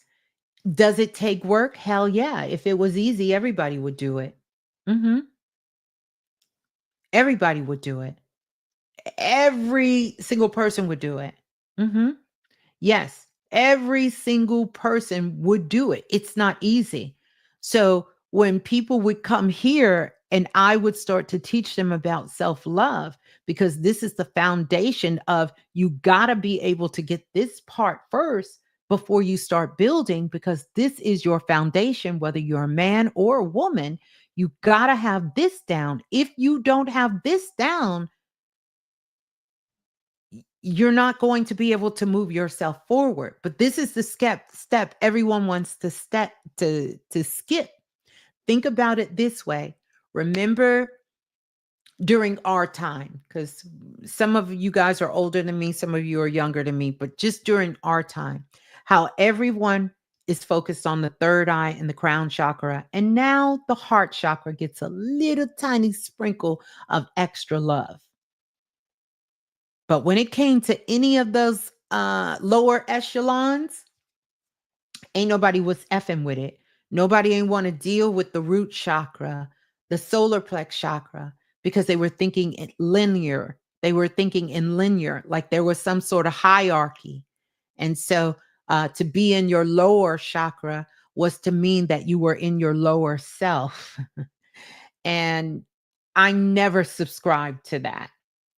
Does it take work? Hell yeah. If it was easy, everybody would do it. hmm Everybody would do it. Every single person would do it. hmm Yes, every single person would do it. It's not easy. So when people would come here and I would start to teach them about self love, because this is the foundation of you got to be able to get this part first before you start building, because this is your foundation, whether you're a man or a woman. You got to have this down. If you don't have this down, you're not going to be able to move yourself forward. But this is the step everyone wants to step to skip. Think about it this way. Remember during our time, because some of you guys are older than me, some of you are younger than me, but just during our time, how everyone is focused on the third eye and the crown chakra. And now the heart chakra gets a little tiny sprinkle of extra love. But when it came to any of those lower echelons, ain't nobody was effing with it Nobody ain't want to deal with the root chakra, the solar plex chakra, because they were thinking linear. They were thinking in linear, like there was some sort of hierarchy. And so to be in your lower chakra was to mean that you were in your lower self. And I never subscribed to that.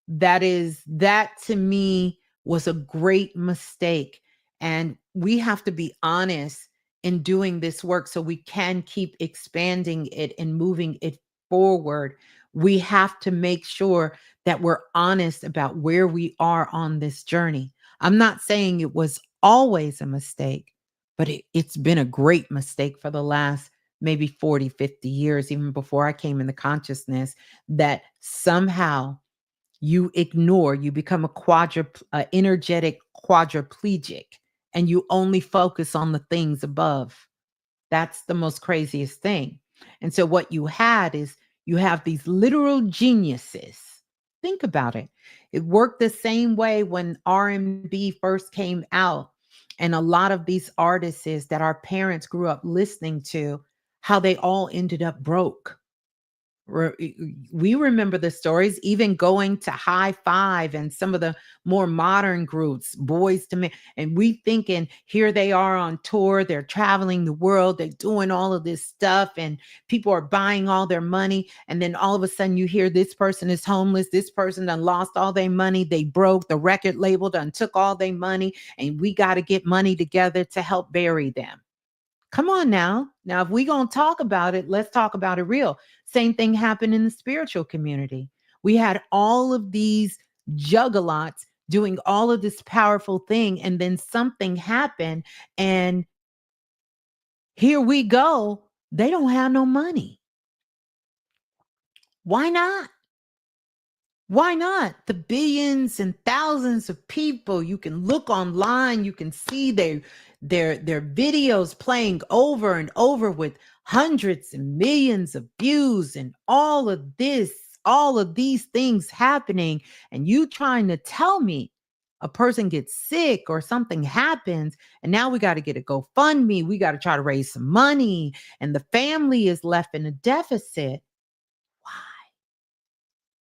That to me was a great mistake. And we have to be honest in doing this work so we can keep expanding it and moving it forward. We have to make sure that we're honest about where we are on this journey. I'm not saying it was always a mistake, but it's been a great mistake for the last maybe 40, 50 years, even before I came into consciousness, that somehow you ignore, you become a energetic quadriplegic, and you only focus on the things above. That's the most craziest thing. And so what you had is you have these literal geniuses. Think about it. It worked the same way when R&B first came out, and a lot of these artists that our parents grew up listening to, how they all ended up broke. We remember the stories, even going to High Five and some of the more modern groups, Boys to Men, and we thinking here they are on tour, they're traveling the world, they're doing all of this stuff, and people are buying all their money. And then all of a sudden you hear this person is homeless, this person done lost all their money, they broke, the record label done took all their money, and we got to get money together to help bury them. Come on now. Now, if we going to talk about it, let's talk about it real. Same thing happened in the spiritual community. We had all of these juggalots doing all of this powerful thing, and then something happened, and here we go. They don't have no money. Why not? Why not? The billions and thousands of people, you can look online, you can see their videos playing over and over with hundreds and millions of views and all of this, all of these things happening, and you trying to tell me a person gets sick or something happens, and now we got to get a GoFundMe, we got to try to raise some money, and the family is left in a deficit. Why?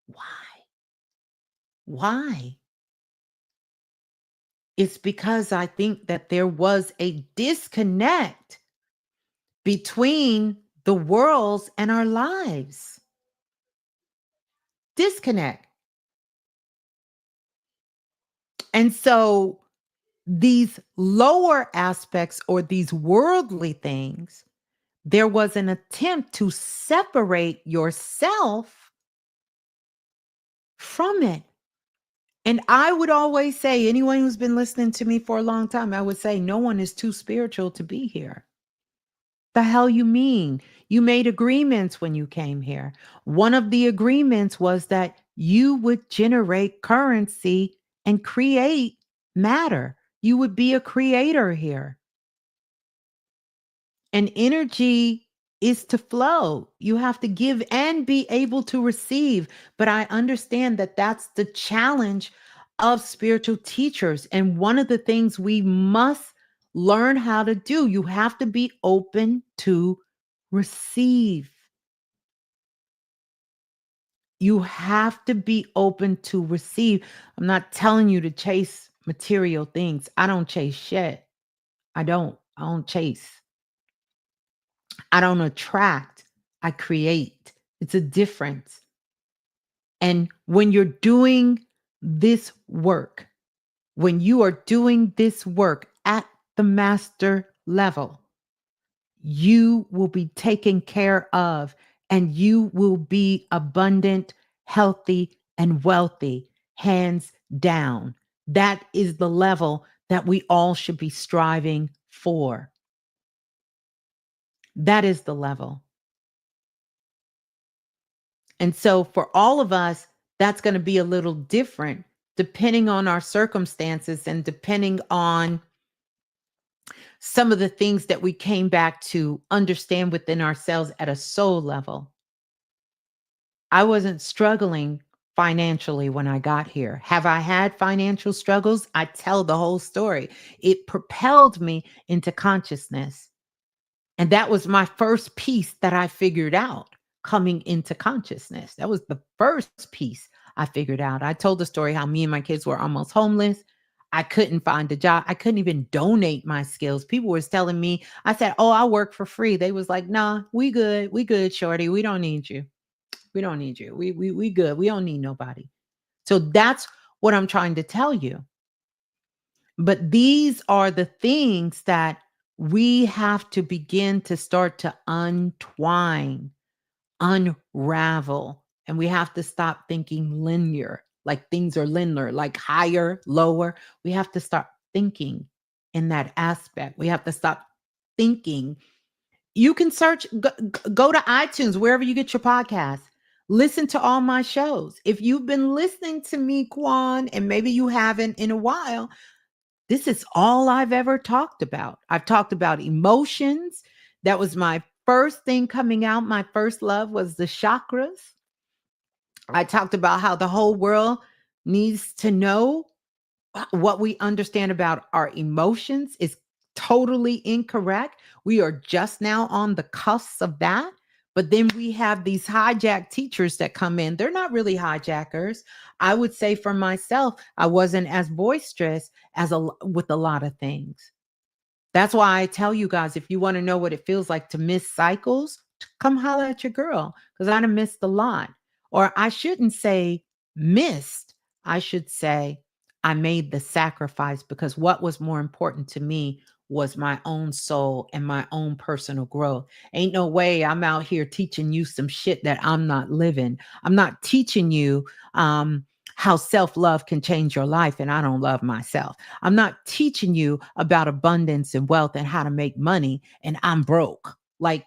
Why? Why? It's because I think that there was a disconnect between the worlds and our lives. Disconnect. And so these lower aspects or these worldly things, there was an attempt to separate yourself from it. And I would always say, anyone who's been listening to me for a long time, I would say, no one is too spiritual to be here. The hell you mean? You made agreements when you came here. One of the agreements was that you would generate currency and create matter. You would be a creator here. And energy is to flow. You have to give and be able to receive. But I understand that that's the challenge of spiritual teachers. And one of the things we must learn how to do, you have to be open to receive. You have to be open to receive. I'm not telling you to chase material things. I don't chase shit. I don't. I don't chase. I don't attract. I create. It's a difference. And when you're doing this work, when you are doing this work at the master level, you will be taken care of and you will be abundant, healthy, and wealthy, hands down. That is the level that we all should be striving for. That is the level. And so for all of us, that's going to be a little different depending on our circumstances and depending on some of the things that we came back to understand within ourselves at a soul level. I wasn't struggling financially when I got here. Have I had financial struggles? I tell the whole story. It propelled me into consciousness. And that was my first piece that I figured out coming into consciousness. That was the first piece I figured out. I told the story how me and my kids were almost homeless. I couldn't find a job. I couldn't even donate my skills. People was telling me, I said, "Oh, I work for free." They was like, "Nah, we good. We good, shorty. We don't need you. We don't need you. We good. We don't need nobody." So that's what I'm trying to tell you. But these are the things that we have to begin to start to untwine, unravel, and we have to stop thinking linear, like things are linear, like higher, lower. We have to start thinking in that aspect. We have to stop thinking. You can search, go to iTunes, wherever you get your podcasts. Listen to all my shows. If you've been listening to me, Quan, and maybe you haven't in a while, this is all I've ever talked about. I've talked about emotions. That was my first thing coming out. My first love was the chakras. I talked about how the whole world needs to know what we understand about our emotions is totally incorrect. We are just now on the cusp of that. But then we have these hijack teachers that come in. They're not really hijackers. I would say for myself, I wasn't as boisterous as with a lot of things. That's why I tell you guys, if you want to know what it feels like to miss cycles, come holler at your girl, because I done missed a lot. Or I shouldn't say missed. I should say I made the sacrifice, because what was more important to me was my own soul and my own personal growth. Ain't no way I'm out here teaching you some shit that I'm not living. I'm not teaching you how self love can change your life, and I don't love myself. I'm not teaching you about abundance and wealth and how to make money, and I'm broke. Like,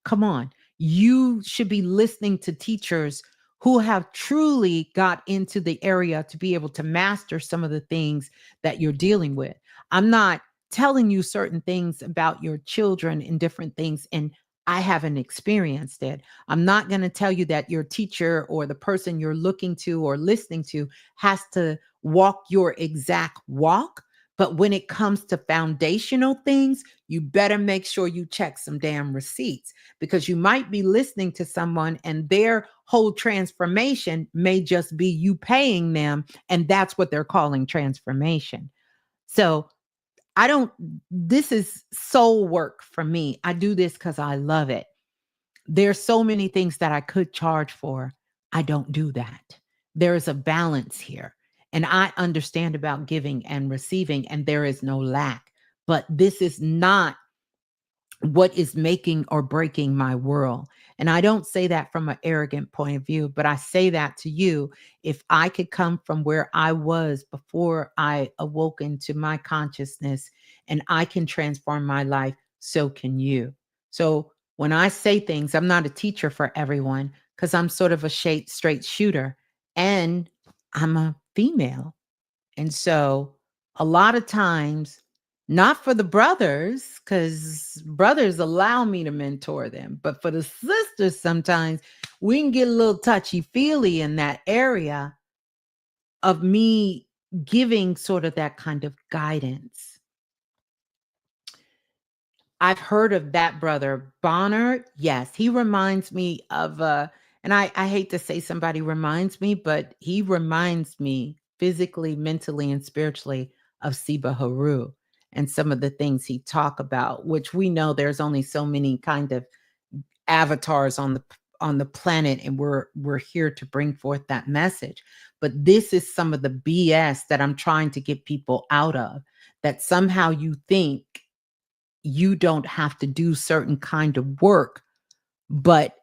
come on. You should be listening to teachers who have truly got into the area to be able to master some of the things that you're dealing with. I'm not telling you certain things about your children and different things, and I haven't experienced it. I'm not going to tell you that your teacher or the person you're looking to or listening to has to walk your exact walk. But when it comes to foundational things, you better make sure you check some damn receipts, because you might be listening to someone and their whole transformation may just be you paying them, and that's what they're calling transformation. So I don't, this is soul work for me. I do this because I love it. There's so many things that I could charge for. I don't do that. There is a balance here. And I understand about giving and receiving, and there is no lack. But this is not what is making or breaking my world. And I don't say that from an arrogant point of view, but I say that to you. If I could come from where I was before I awoke into my consciousness, and I can transform my life, so can you. So when I say things, I'm not a teacher for everyone, because I'm sort of a straight shooter, and I'm a female. And so a lot of times, not for the brothers, because brothers allow me to mentor them, but for the sisters, sometimes we can get a little touchy feely in that area of me giving sort of that kind of guidance. I've heard of that brother, Bonner. Yes, he reminds me of and I hate to say somebody reminds me, but he reminds me physically, mentally, and spiritually of Siba Haru and some of the things he talk about, which we know there's only so many kind of avatars on the planet, and we're here to bring forth that message. But this is some of the BS that I'm trying to get people out of, that somehow you think you don't have to do certain kind of work, but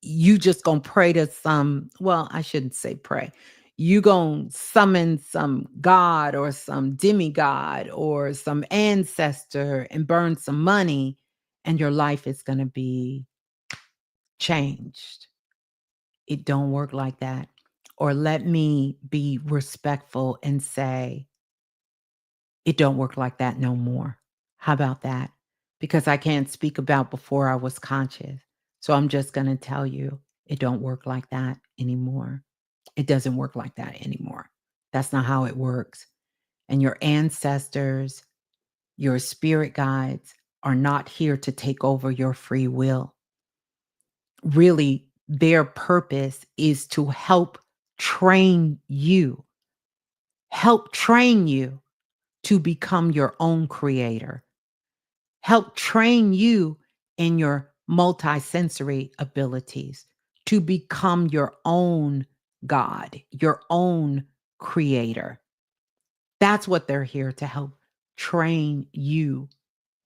you just gonna pray to some, well, I shouldn't say pray. You gonna summon some god or some demigod or some ancestor and burn some money, and your life is gonna be changed. It don't work like that. Or let me be respectful and say, it don't work like that no more. How about that? Because I can't speak about before I was conscious. So I'm just going to tell you, it don't work like that anymore. It doesn't work like that anymore. That's not how it works. And your ancestors, your spirit guides, are not here to take over your free will. Really, their purpose is to help train you to become your own creator, help train you in your multisensory abilities to become your own God, your own creator. That's what they're here to help train you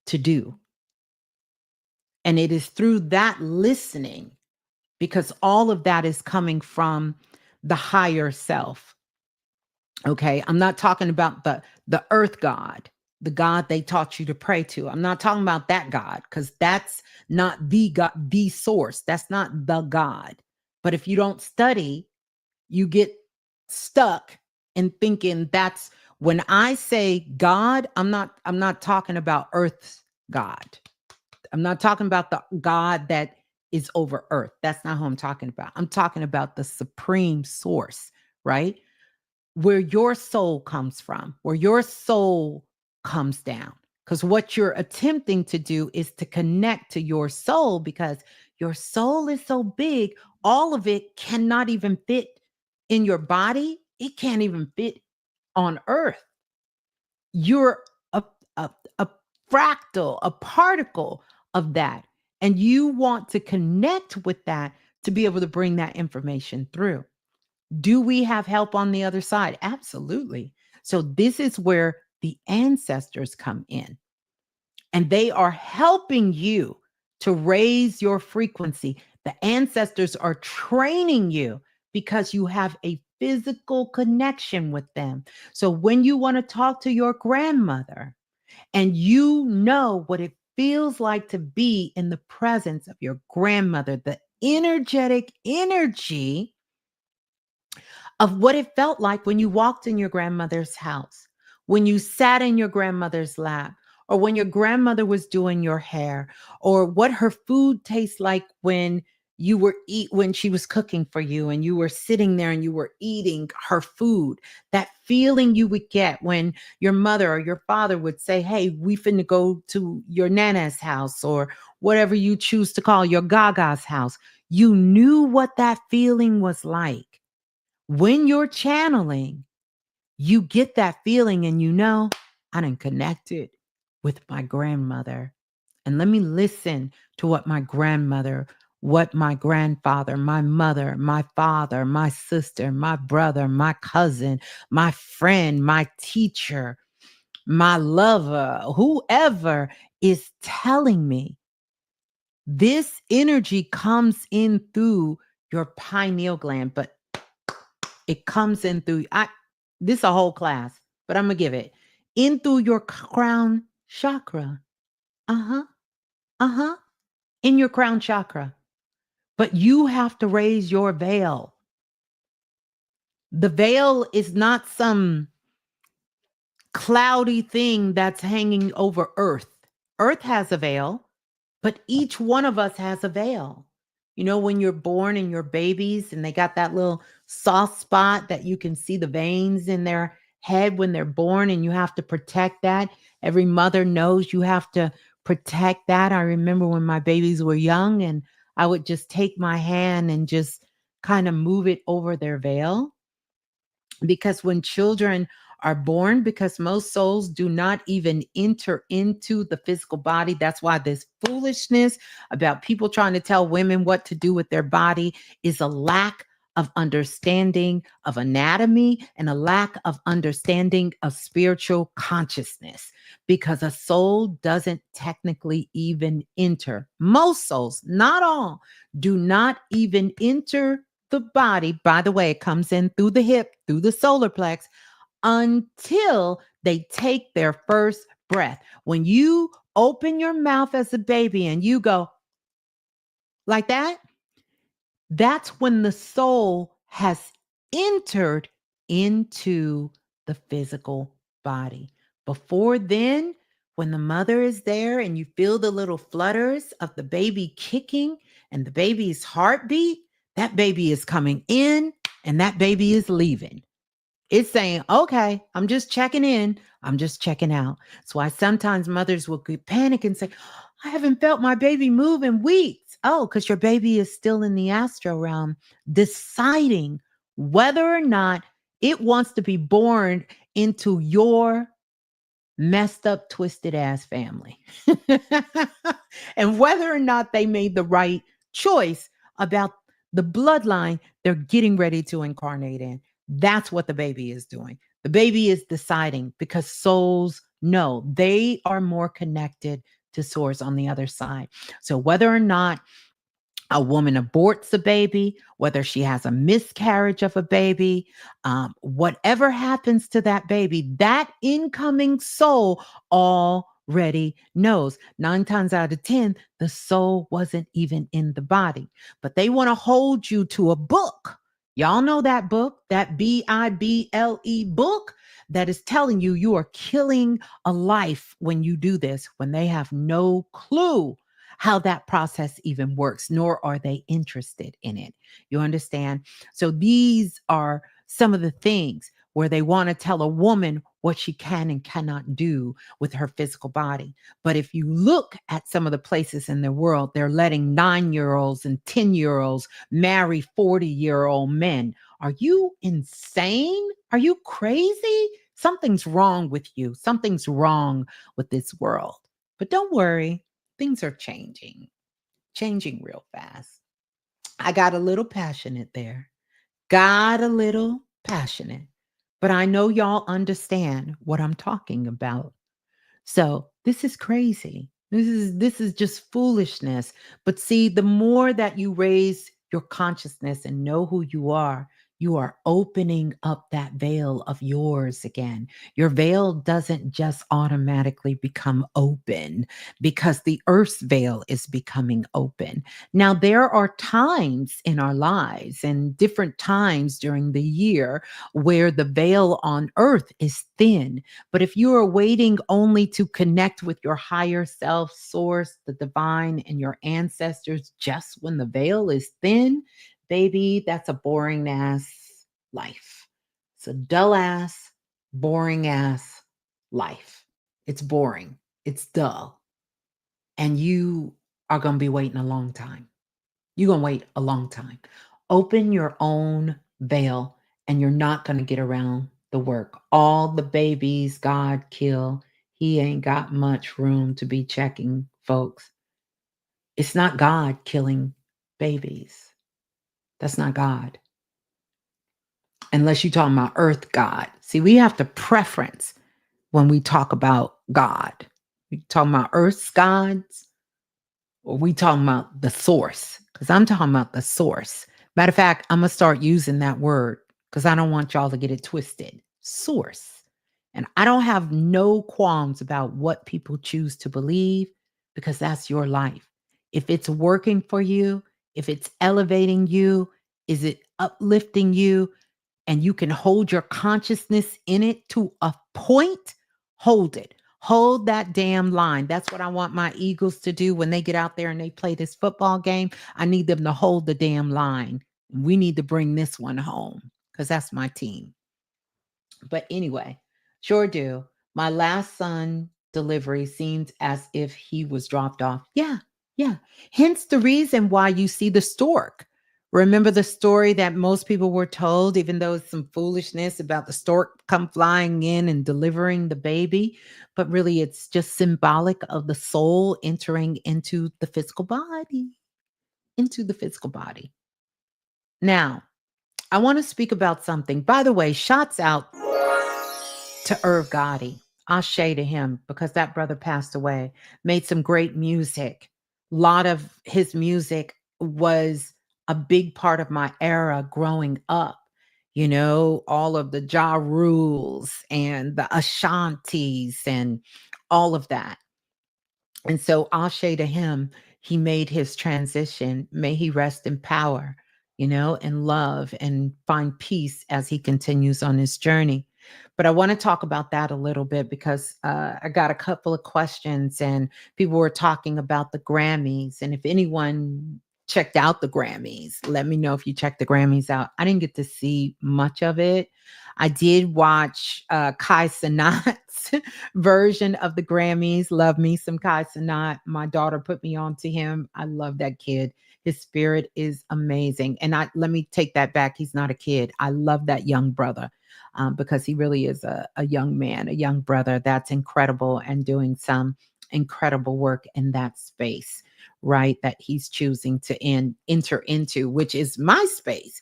to do. And it is through that listening, because all of that is coming from the higher self. Okay. I'm not talking about the earth God, the God they taught you to pray to. I'm not talking about that God, because that's not the God, the source. That's not the God. But if you don't study, you get stuck in thinking that's when I say God, I'm not talking about earth's God. I'm not talking about the God that is over earth. That's not who I'm talking about. I'm talking about the supreme source, right? Where your soul comes from, where your soul comes down. Because what you're attempting to do is to connect to your soul, because your soul is so big, all of it cannot even fit in your body. It can't even fit on earth. You're a, a fractal, a particle of that. And you want to connect with that to be able to bring that information through. Do we have help on the other side? Absolutely. So this is where the ancestors come in, and they are helping you to raise your frequency. The ancestors are training you because you have a physical connection with them. So when you want to talk to your grandmother and you know what it feels like to be in the presence of your grandmother, the energetic energy of what it felt like when you walked in your grandmother's house, when you sat in your grandmother's lap, or when your grandmother was doing your hair, or what her food tastes like when when she was cooking for you and you were sitting there and you were eating her food. That feeling you would get when your mother or your father would say, "Hey, we finna go to your nana's house," or whatever you choose to call your gaga's house. You knew what that feeling was like. When you're channeling, you get that feeling and you know, I done connected with my grandmother. And let me listen to what my grandmother, what my grandfather, my mother, my father, my sister, my brother, my cousin, my friend, my teacher, my lover, whoever is telling me. This energy comes in through your pineal gland, but it comes in through this a whole class, but I'm gonna give it in through your crown chakra. Uh-huh. Uh-huh. In your crown chakra. But you have to raise your veil. The veil is not some cloudy thing that's hanging over earth. Earth has a veil, but each one of us has a veil. You know, when you're born and you're babies and they got that little soft spot that you can see the veins in their head when they're born, and you have to protect that. Every mother knows you have to protect that. I remember when my babies were young and I would just take my hand and just kind of move it over their veil, because when children are born, because most souls do not even enter into the physical body. That's why this foolishness about people trying to tell women what to do with their body is a lack of understanding of anatomy and a lack of understanding of spiritual consciousness, because a soul doesn't technically even enter. Most souls, not all, do not even enter the body. By the way, it comes in through the hip, through the solar plex, until they take their first breath. When you open your mouth as a baby and you go like that, that's when the soul has entered into the physical body. Before then, when the mother is there and you feel the little flutters of the baby kicking and the baby's heartbeat, that baby is coming in and that baby is leaving. It's saying, okay, I'm just checking in. I'm just checking out. That's why sometimes mothers will get panic and say, I haven't felt my baby move in weeks. Oh, because your baby is still in the astral realm, deciding whether or not it wants to be born into your messed up, twisted ass family. And whether or not they made the right choice about the bloodline they're getting ready to incarnate in. That's what the baby is doing. The baby is deciding because souls know they are more connected to source on the other side. So whether or not a woman aborts a baby, whether she has a miscarriage of a baby, whatever happens to that baby, that incoming soul already knows. 9 times out of 10, the soul wasn't even in the body, but they want to hold you to a book. Y'all know that book, that Bible book that is telling you you are killing a life when you do this, when they have no clue how that process even works, nor are they interested in it. You understand? So these are some of the things where they want to tell a woman what she can and cannot do with her physical body. But if you look at some of the places in the world, they're letting 9-year olds and 10-year olds marry 40-year-old men. Are you insane? Are you crazy? Something's wrong with you. Something's wrong with this world. But don't worry, things are changing real fast. I got a little passionate there, got a little passionate, but I know y'all understand what I'm talking about. So this is crazy. This is just foolishness. But see, the more that you raise your consciousness and know who you are opening up that veil of yours again. Your veil doesn't just automatically become open because the earth's veil is becoming open. Now, there are times in our lives and different times during the year where the veil on earth is thin, but if you are waiting only to connect with your higher self, source, the divine, and your ancestors just when the veil is thin, baby, that's a boring ass life. It's a dull ass, boring ass life. It's boring, it's dull. And you are going to be waiting a long time. You're going to wait a long time. Open your own veil and you're not going to get around the work. All the babies God kill, he ain't got much room to be checking, folks. It's not God killing babies. That's not God. Unless you're talking about earth God. See, we have to preference when we talk about God. We talking about earth's gods, or we talking about the source? Because I'm talking about the source. Matter of fact, I'm going to start using that word because I don't want y'all to get it twisted. Source. And I don't have no qualms about what people choose to believe because that's your life. If it's working for you, if it's elevating you, is it uplifting you, and you can hold your consciousness in it to a point, hold it. Hold that damn line. That's what I want my Eagles to do when they get out there and they play this football game. I need them to hold the damn line. We need to bring this one home because that's my team. But anyway, sure do. My last son delivery seemed as if he was dropped off. Yeah, yeah. Hence the reason why you see the stork. Remember the story that most people were told, even though it's some foolishness about the stork come flying in and delivering the baby, but really it's just symbolic of the soul entering into the physical body, into the physical body. Now, I want to speak about something. By the way, shots out to Irv Gotti. Ashe to him because that brother passed away. Made some great music. A lot of his music was a big part of my era growing up. You know, all of the Ja Rules and the Ashantis and all of that. And so Ashe to him, he made his transition. May he rest in power, you know, and love and find peace as he continues on his journey. But I want to talk about that a little bit because I got a couple of questions and people were talking about the Grammys. And if anyone checked out the Grammys, let me know if you checked the Grammys out. I didn't get to see much of it. I did watch Kai Cenat's version of the Grammys. Love me some Kai Cenat. My daughter put me on to him. I love that kid. His spirit is amazing. And I let me take that back. He's not a kid. I love that young brother because he really is a young man, a young brother that's incredible and doing some incredible work in that space, right? That he's choosing to enter into, which is my space,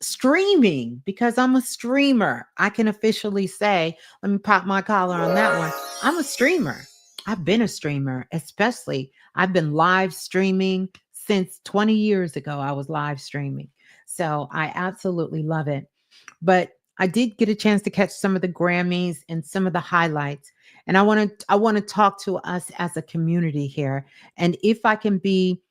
streaming, because I'm a streamer. I can officially say, let me pop my collar on that one. I'm a streamer. I've been a streamer, especially I've been live streaming since 20 years ago. I was live streaming. So I absolutely love it. But I did get a chance to catch some of the Grammys and some of the highlights. And I want to talk to us as a community here. And if I can be,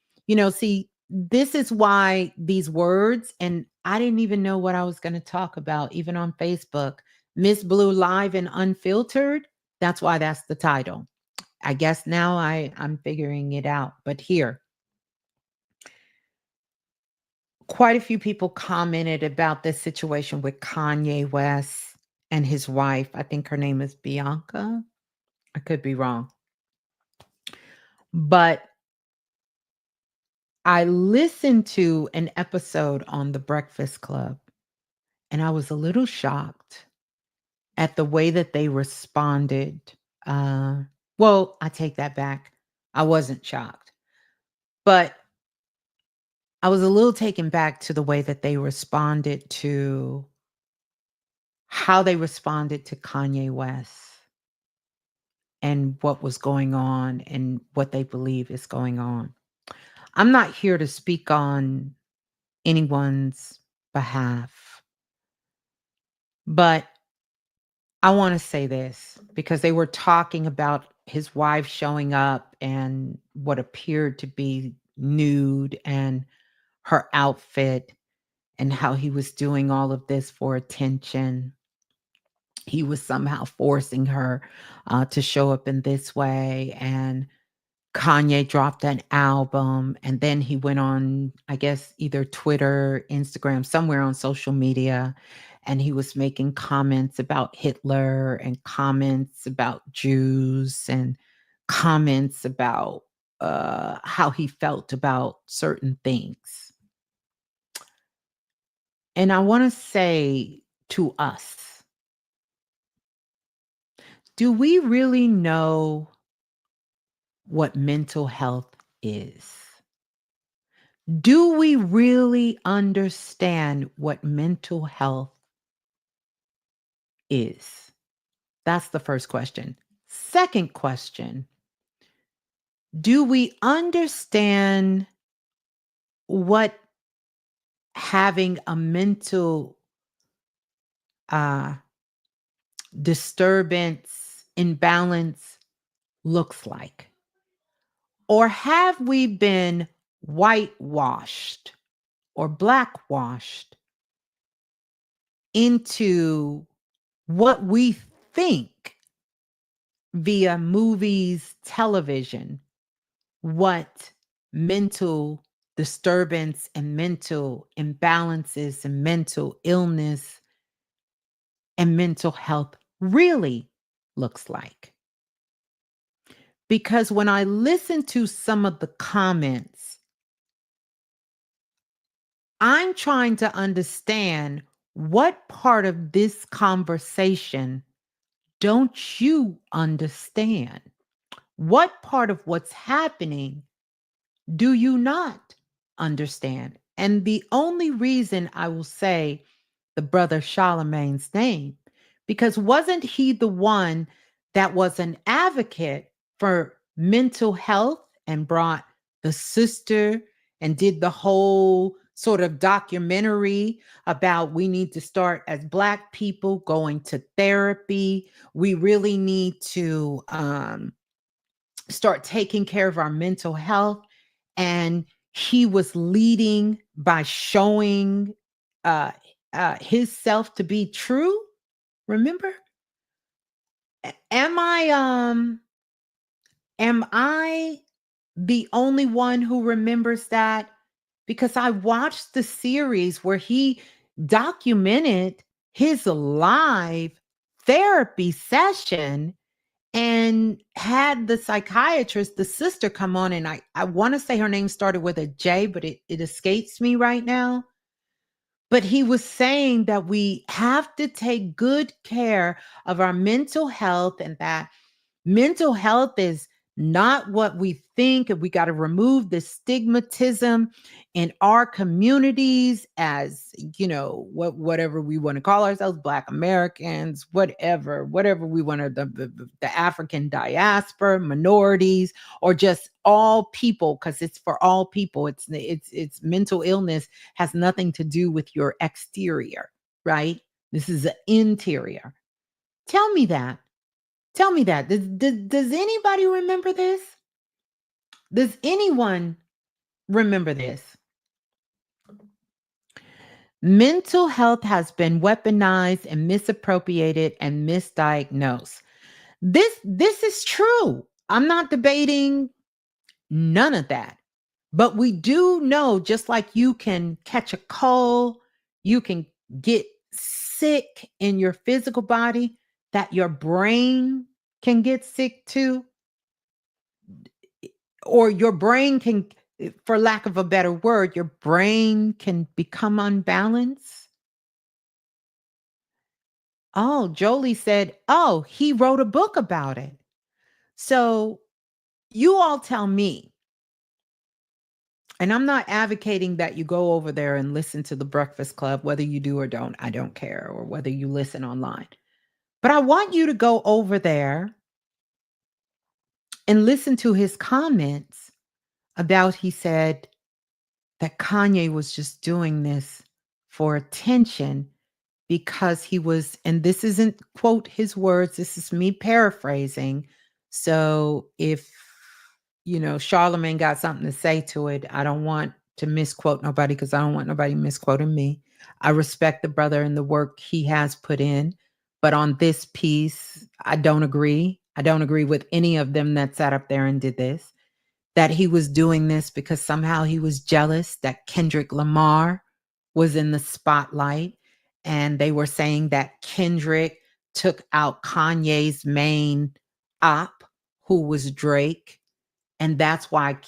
see, this is why these words, and I didn't even know what I was going to talk about, even on Facebook. Ms.Blue Live and Unfiltered. That's why that's the title. I guess now I'm figuring it out. But here, quite a few people commented about this situation with Kanye West and his wife. I think her name is Bianca. I could be wrong. But I listened to an episode on The Breakfast Club and I was a little shocked at the way that they responded. Uh, well, I take that back. I wasn't shocked, but I was a little taken back to the way that they responded to how they responded to Kanye West and what was going on and what they believe is going on. I'm not here to speak on anyone's behalf, but I want to say this because they were talking about his wife showing up and what appeared to be nude and her outfit and how he was doing all of this for attention. He was somehow forcing her to show up in this way. And Kanye dropped an album and then he went on, I guess, either Twitter, Instagram, somewhere on social media. And he was making comments about Hitler and comments about Jews and comments about how he felt about certain things. And I want to say to us, do we really know what mental health is? Do we really understand what mental health is? That's the first question. Second question, do we understand what having a mental uh, disturbance, imbalance looks like? Or have we been whitewashed or blackwashed into what we think via movies, television, what mental disturbance and mental imbalances and mental illness and mental health really looks like? Because when I listen to some of the comments, I'm trying to understand what part of this conversation don't you understand? What part of what's happening do you not understand? And the only reason I will say the brother Charlemagne's name, because wasn't he the one that was an advocate for mental health and brought the sister and did the whole sort of documentary about we need to start as Black people going to therapy. We really need to start taking care of our mental health. And he was leading by showing uh, his self to be true. Remember? Am I the only one who remembers that? Because I watched the series where he documented his live therapy session and had the psychiatrist, the sister, come on. And I want to say her name started with a J, but it escapes me right now. But he was saying that we have to take good care of our mental health, and that mental health is not what we think, and we got to remove the stigmatism in our communities as, whatever we want to call ourselves, Black Americans, whatever we want to, the African diaspora, minorities, or just all people, because it's for all people. It's mental illness has nothing to do with your exterior, right? This is an interior. Tell me that. Tell me that. Does anybody remember this? Does anyone remember this? Mental health has been weaponized and misappropriated and misdiagnosed. This is true. I'm not debating none of that. But we do know, just like you can catch a cold, you can get sick in your physical body, that your brain can get sick too, or your brain can, for lack of a better word, your brain can become unbalanced. Oh, Jolie said, oh, he wrote a book about it. So you all tell me, and I'm not advocating that you go over there and listen to the Breakfast Club, whether you do or don't, I don't care, or whether you listen online. But I want you to go over there and listen to his comments about, he said that Kanye was just doing this for attention because he was, and this isn't quote his words, this is me paraphrasing. So if, Charlemagne got something to say to it, I don't want to misquote nobody because I don't want nobody misquoting me. I respect the brother and the work he has put in. But on this piece, I don't agree. I don't agree with any of them that sat up there and did this. That he was doing this because somehow he was jealous that Kendrick Lamar was in the spotlight. And they were saying that Kendrick took out Kanye's main op, who was Drake. And that's why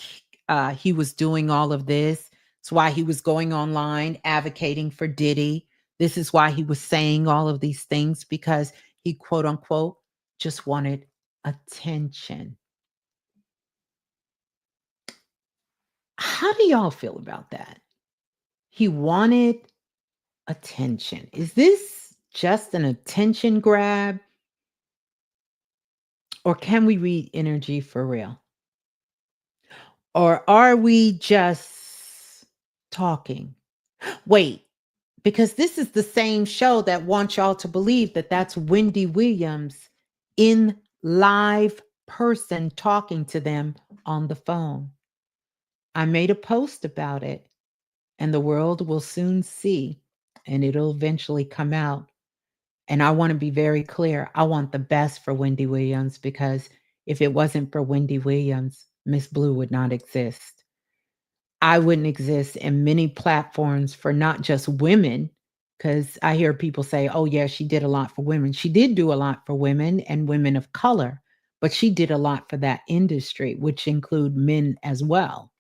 he was doing all of this. It's why he was going online advocating for Diddy. This is why he was saying all of these things, because he, quote unquote, just wanted attention. How do y'all feel about that? He wanted attention. Is this just an attention grab? Or can we read energy for real? Or are we just talking? Wait, because this is the same show that wants y'all to believe that that's Wendy Williams in live person talking to them on the phone. I made a post about it, and the world will soon see, and it'll eventually come out. And I want to be very clear. I want the best for Wendy Williams, because if it wasn't for Wendy Williams, Ms.Blue would not exist. I wouldn't exist in many platforms for not just women, because I hear people say, oh, yeah, she did a lot for women. She did do a lot for women and women of color, but she did a lot for that industry, which include men as well,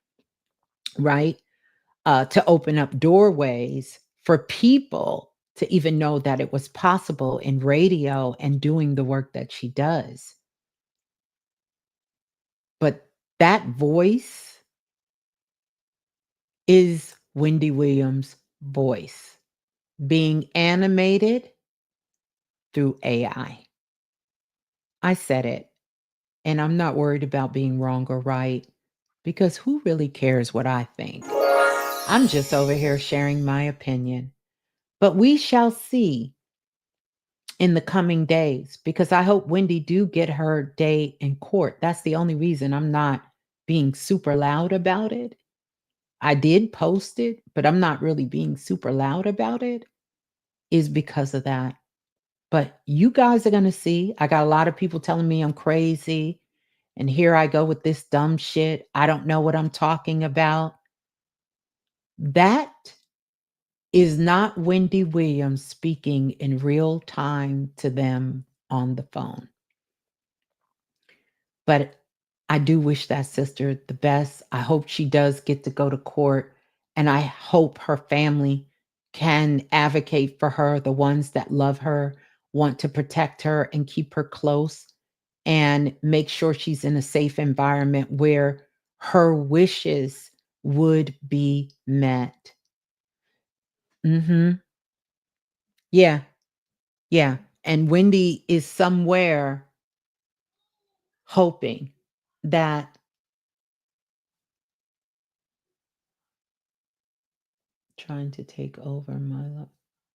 right? To open up doorways for people to even know that it was possible in radio and doing the work that she does. But that voice is Wendy Williams' voice being animated through AI. I said it, and I'm not worried about being wrong or right, because who really cares what I think? I'm just over here sharing my opinion. But we shall see in the coming days, because I hope Wendy do get her day in court. That's the only reason I'm not being super loud about it. I did post it, but I'm not really being super loud about it, is because of that. But you guys are going to see. I got a lot of people telling me I'm crazy. And here I go with this dumb shit. I don't know what I'm talking about. That is not Wendy Williams speaking in real time to them on the phone. But I do wish that sister the best. I hope she does get to go to court, and I hope her family can advocate for her. The ones that love her want to protect her and keep her close and make sure she's in a safe environment where her wishes would be met. Mhm. Yeah. Yeah. And Wendy is somewhere hoping that trying to take over my life.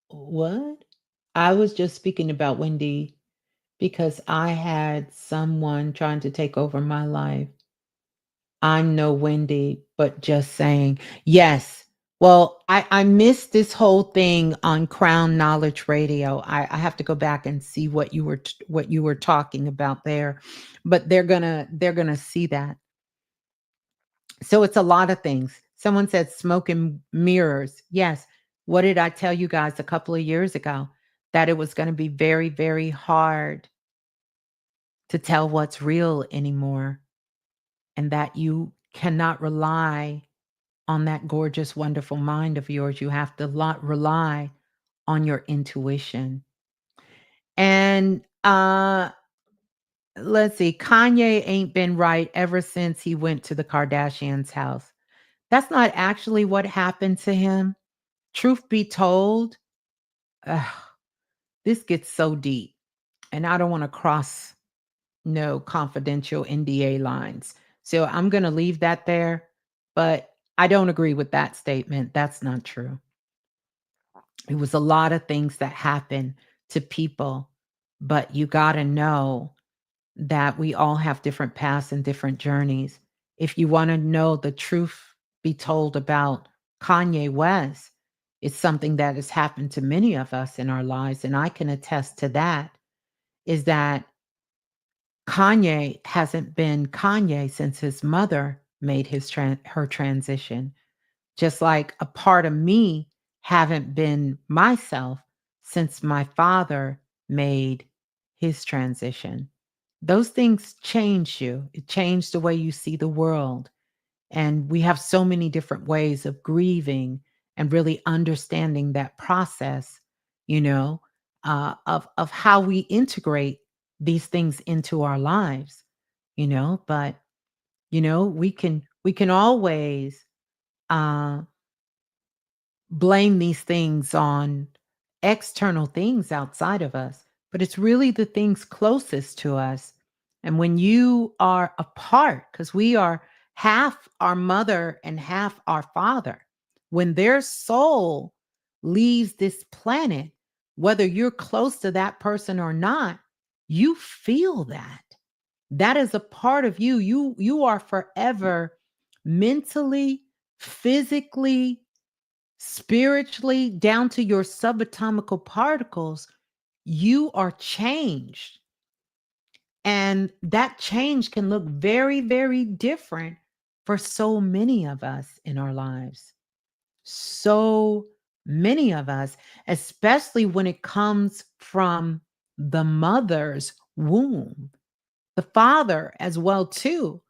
What? I was just speaking about Wendy because I had someone trying to take over my life. I'm no Wendy, but just saying, yes. Well, I missed this whole thing on Crown Knowledge Radio. I have to go back and see what what you were talking about there, but they're gonna see that. So it's a lot of things. Someone said smoke and mirrors. Yes. What did I tell you guys a couple of years ago? That it was going to be very, very hard to tell what's real anymore, and that you cannot rely on that gorgeous, wonderful mind of yours. You have to rely on your intuition. And let's see, Kanye ain't been right ever since he went to the Kardashians' house. That's not actually what happened to him. Truth be told, ugh, this gets so deep, and I don't want to cross no confidential NDA lines. So I'm going to leave that there, but I don't agree with that statement. That's not true. It was a lot of things that happened to people, but you got to know that we all have different paths and different journeys. If you want to know the truth be told about Kanye West, it's something that has happened to many of us in our lives, and I can attest to that, is that Kanye hasn't been Kanye since his mother made her transition. Just like a part of me haven't been myself since my father made his transition. Those things change you. It changed the way you see the world. And we have so many different ways of grieving and really understanding that process, you know, of how we integrate these things into our lives, but we can always uh blame these things on external things outside of us, but it's really the things closest to us. And when you are apart, because we are half our mother and half our father, when their soul leaves this planet, whether you're close to that person or not, you feel that. That is a part of you. You are forever mentally, physically, spiritually, down to your subatomical particles, you are changed. And that change can look very, very different for so many of us in our lives. So many of us, especially when it comes from the mother's womb, the father as well too,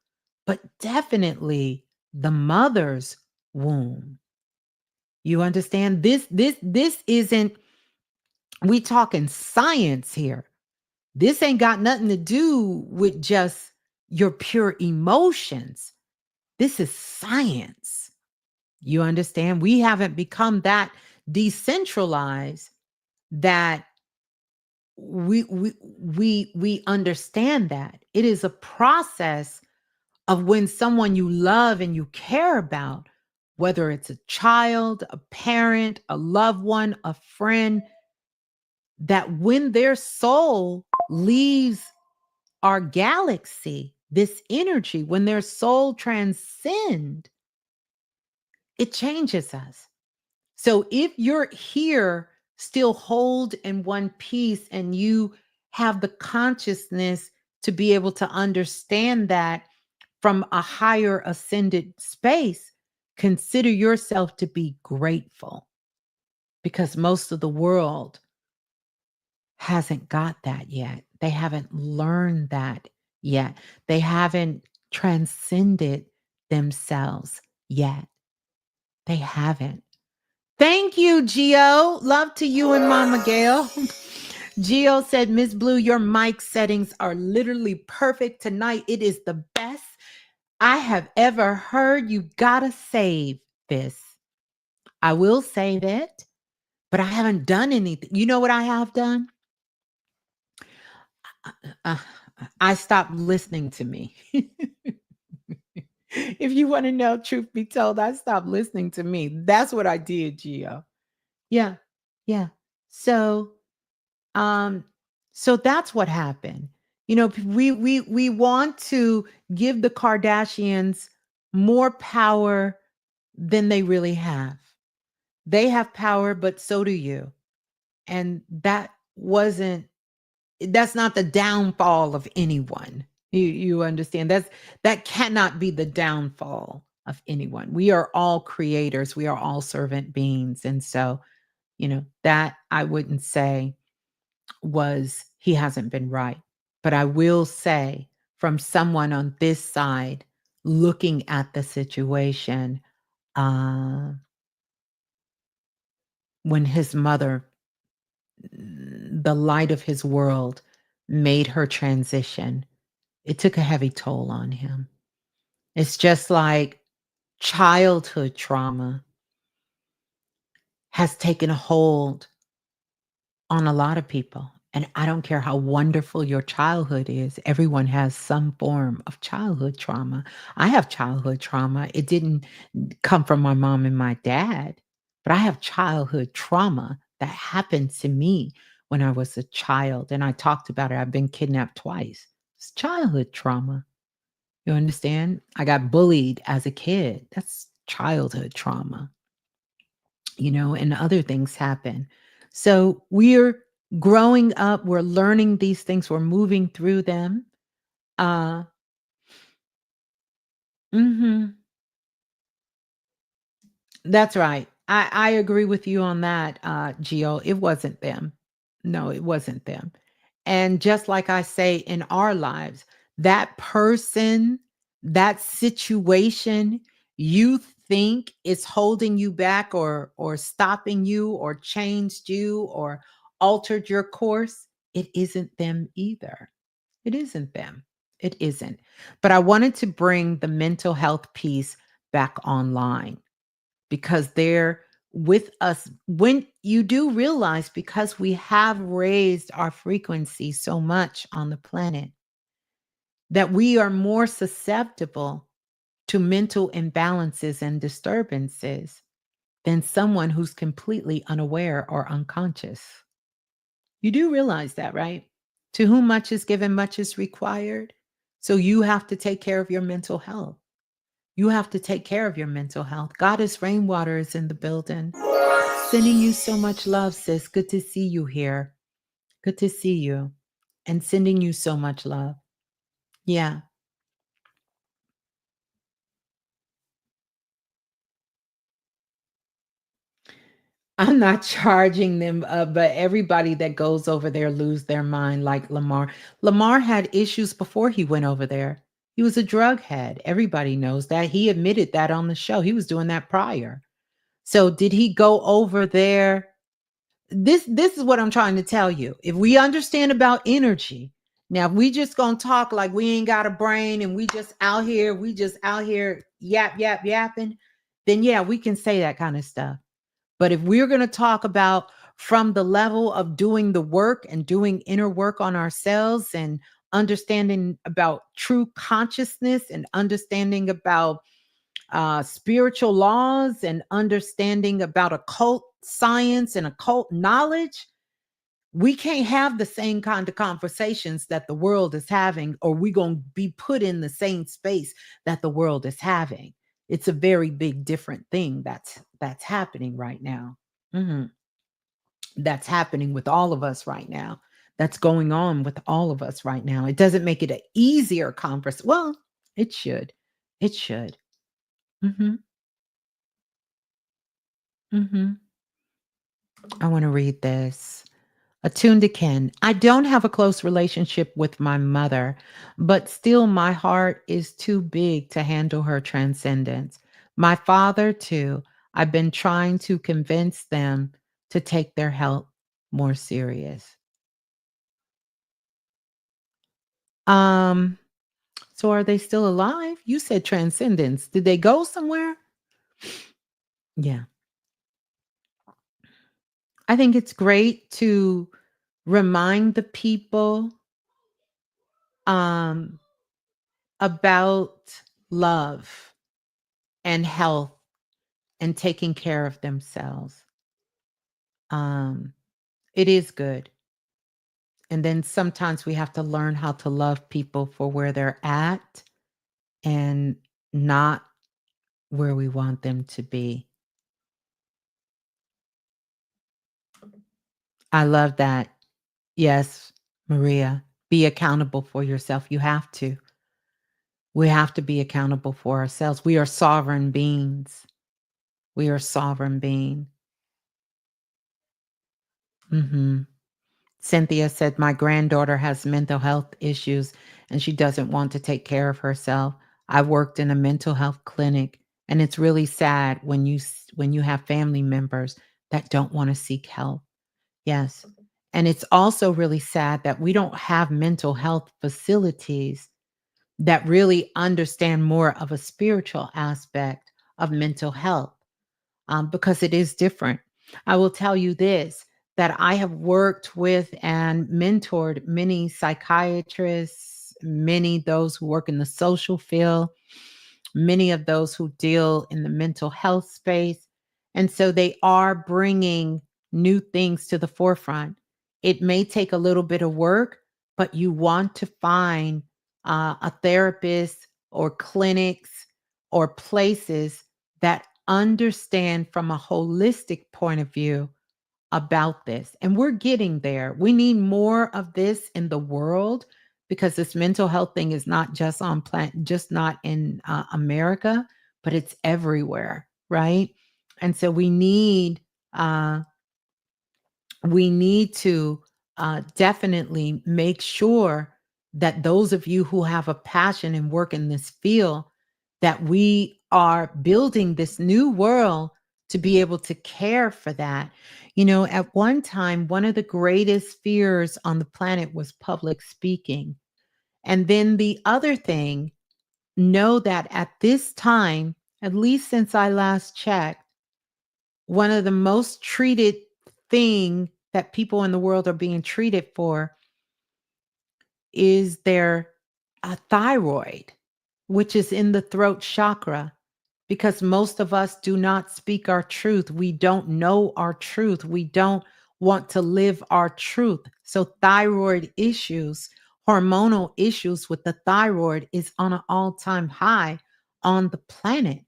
but definitely the mother's womb. You understand? This isn't, we talking science here. This ain't got nothing to do with just your pure emotions. This is science. You understand? We haven't become that decentralized that we understand that. It is a process of when someone you love and you care about, whether it's a child, a parent, a loved one, a friend, that when their soul leaves our galaxy, this energy, when their soul transcend, it changes us. So if you're here still hold in one piece and you have the consciousness to be able to understand that from a higher ascended space, consider yourself to be grateful. because most of the world hasn't got that yet. They haven't learned that yet. They haven't transcended themselves yet. They haven't. Thank you, Geo. Love to you and Mama Gail. Geo said, Miss Blue, your mic settings are literally perfect tonight. It is the best I have ever heard. You gotta save this. I will save it, but I haven't done anything. You know what I have done? Uh, I stopped listening to me. If you want to know, truth be told, I stopped listening to me. That's what I did, Gio. Yeah. Yeah. So, um, so that's what happened. We want to give the Kardashians more power than they really have. They have power, but so do you. And that's not the downfall of anyone. You understand? That cannot be the downfall of anyone. We are all creators. We are all servant beings. And so, that I wouldn't say was he hasn't been right. But I will say from someone on this side looking at the situation, uh, when his mother, the light of his world, made her transition, it took a heavy toll on him. It's just like childhood trauma has taken a hold on a lot of people. And I don't care how wonderful your childhood is, everyone has some form of childhood trauma. I have childhood trauma. It didn't come from my mom and my dad, but I have childhood trauma that happened to me when I was a child. And I talked about it. I've been kidnapped twice. It's childhood trauma. You understand? I got bullied as a kid. That's childhood trauma, and other things happen. So we're growing up, we're learning these things, we're moving through them. Uh, mhm. That's right. I agree with you on that, Gio. It wasn't them. No, it wasn't them. And just like I say in our lives, that person, that situation you think is holding you back or stopping you or changed you or altered your course, it isn't them either. It isn't them. It isn't. But I wanted to bring the mental health piece back online because they're with us when you do realize because we have raised our frequency so much on the planet that we are more susceptible to mental imbalances and disturbances than someone who's completely unaware or unconscious. You do realize that, right? To whom much is given, much is required. So you have to take care of your mental health. You have to take care of your mental health. Goddess Rainwater is in the building. Sending you so much love, sis. Good to see you here. Good to see you. And sending you so much love. Yeah. I'm not charging them, but everybody that goes over there lose their mind like Lamar. Lamar had issues before he went over there. He was a drug head. Everybody knows that. He admitted that on the show. He was doing that prior. So did he go over there? This is what I'm trying to tell you. If we understand about energy, now if we just gonna talk like we ain't got a brain and we just out here yapping, then yeah, we can say that kind of stuff. But if we're gonna talk about from the level of doing the work and doing inner work on ourselves and understanding about true consciousness and understanding about spiritual laws and understanding about occult science and occult knowledge, we can't have the same kind of conversations that the world is having, or we're going to be put in the same space that the world is having. It's a very big different thing that's happening right now. Mhm. That's happening with all of us right now. That's going on with all of us right now. It doesn't make it an easier conversation. Well, it should. It should. Hmm. Hmm. I want to read this. Attuned to kin. I don't have a close relationship with my mother, but still my heart is too big to handle her transcendence. My father, too. I've been trying to convince them to take their health more serious. Um, so are they still alive? You said transcendence. Did they go somewhere? Yeah. I think it's great to remind the people um about love and health and taking care of themselves. Um, it is good. And then sometimes we have to learn how to love people for where they're at and not where we want them to be. I love that. Yes, Maria, be accountable for yourself. You have to. We have to be accountable for ourselves. We are sovereign beings. We are sovereign being. Mhm. Cynthia said, my granddaughter has mental health issues and she doesn't want to take care of herself. I worked in a mental health clinic and it's really sad when when you have family members that don't want to seek help. Yes. And it's also really sad that we don't have mental health facilities that really understand more of a spiritual aspect of mental health because it is different. I will tell you this that I have worked with and mentored many psychiatrists, many those who work in the social field, many of those who deal in the mental health space. And so they are bringing new things to the forefront. It may take a little bit of work, but you want to find a therapist or clinics or places that understand from a holistic point of view about this. And we're getting there. We need more of this in the world because this mental health thing is not just on just not in America, but it's everywhere, right? And so uh, we need to definitely make sure that those of you who have a passion and work in this field, that we are building this new world to be able to care for that. You know, at one time, one of the greatest fears on the planet was public speaking. And then the other thing, know that at this time, at least since I last checked, one of the most treated thing that people in the world are being treated for is their thyroid, which is in the throat chakra. Because most of us do not speak our truth. We don't know our truth. We don't want to live our truth. So, thyroid issues, hormonal issues with the thyroid is on an all time high on the planet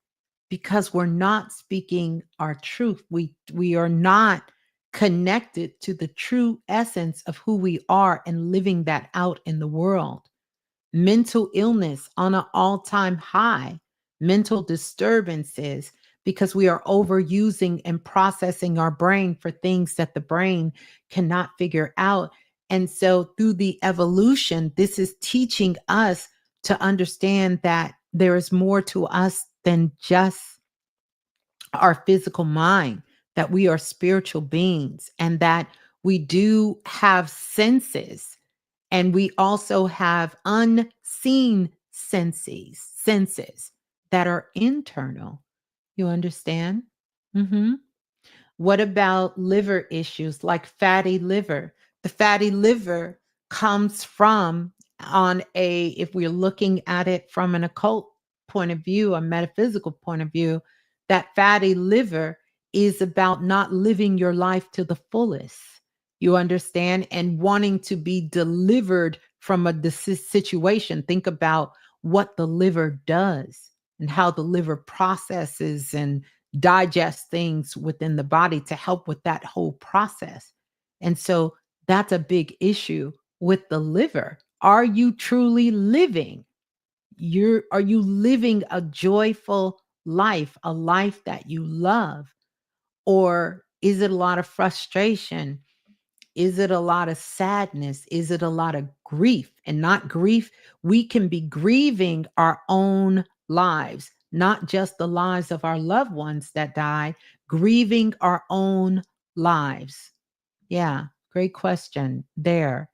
because we're not speaking our truth. We are not connected to the true essence of who we are and living that out in the world. Mental illness on an all-time high, mental disturbances because we are overusing and processing our brain for things that the brain cannot figure out. And so through the evolution, this is teaching us to understand that there is more to us than just our physical mind, that we are spiritual beings and that we do have senses and we also have unseen senses that are internal. You understand? Mhm. What about liver issues like fatty liver? The fatty liver comes from on a if we're looking at it from an occult point of view, a metaphysical point of view, that fatty liver is about not living your life to the fullest. You understand? And wanting to be delivered from a situation. Think about what the liver does and how the liver processes and digest things within the body to help with that whole process. And so that's a big issue with the liver. Are you truly living? Are you living a joyful life, a life that you love? Or Is it a lot of frustration? Is it a lot of sadness? Is it a lot of grief? And not grief, we can be grieving our own lives, not just the lives of our loved ones that die, grieving our own lives. Yeah, great question there.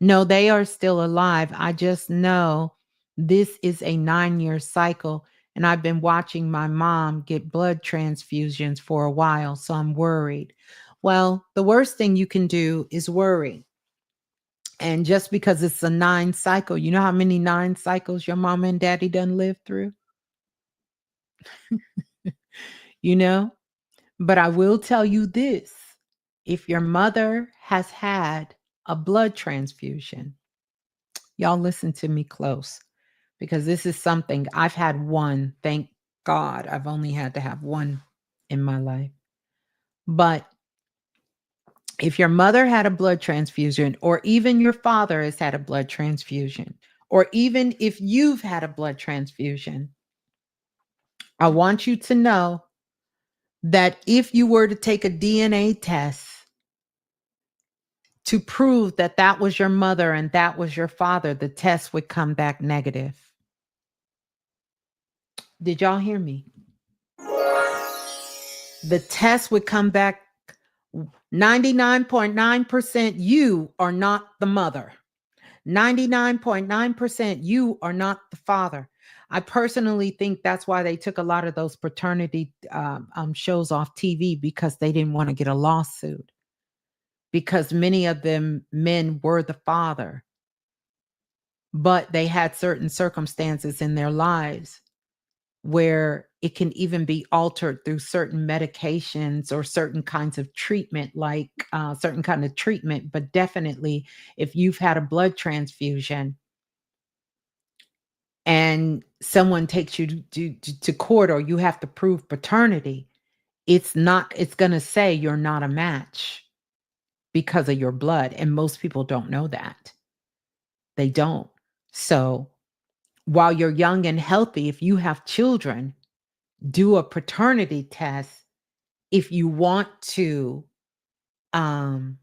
No, they are still alive. I just know this is a 9-year cycle. And I've been watching my mom get blood transfusions for a while. So I'm worried. Well, the worst thing you can do is worry. And just because it's a 9 cycle, you know how many 9 cycles your mama and daddy done lived through? You know? But I will tell you this, if your mother has had a blood transfusion, y'all listen to me close because this is something I've had one. Thank God I've only had to have one in my life. But if your mother had a blood transfusion, or even your father has had a blood transfusion, or even if you've had a blood transfusion, I want you to know that if you were to take a DNA test to prove that that was your mother and that was your father, the test would come back negative. Did y'all hear me? The test would come back 99.9% you are not the mother. 99.9% you are not the father. I personally think that's why they took a lot of those paternity shows off TV because they didn't want to get a lawsuit. Because many of them men were the father, but they had certain circumstances in their lives where it can even be altered through certain medications or certain kinds of treatment, like certain kind of treatment. But definitely, if you've had a blood transfusion and someone takes you to court or you have to prove paternity, it's going to say you're not a match because of your blood. And most people don't know that. They don't. So while you're young and healthy, if you have children, do a paternity test if you want to um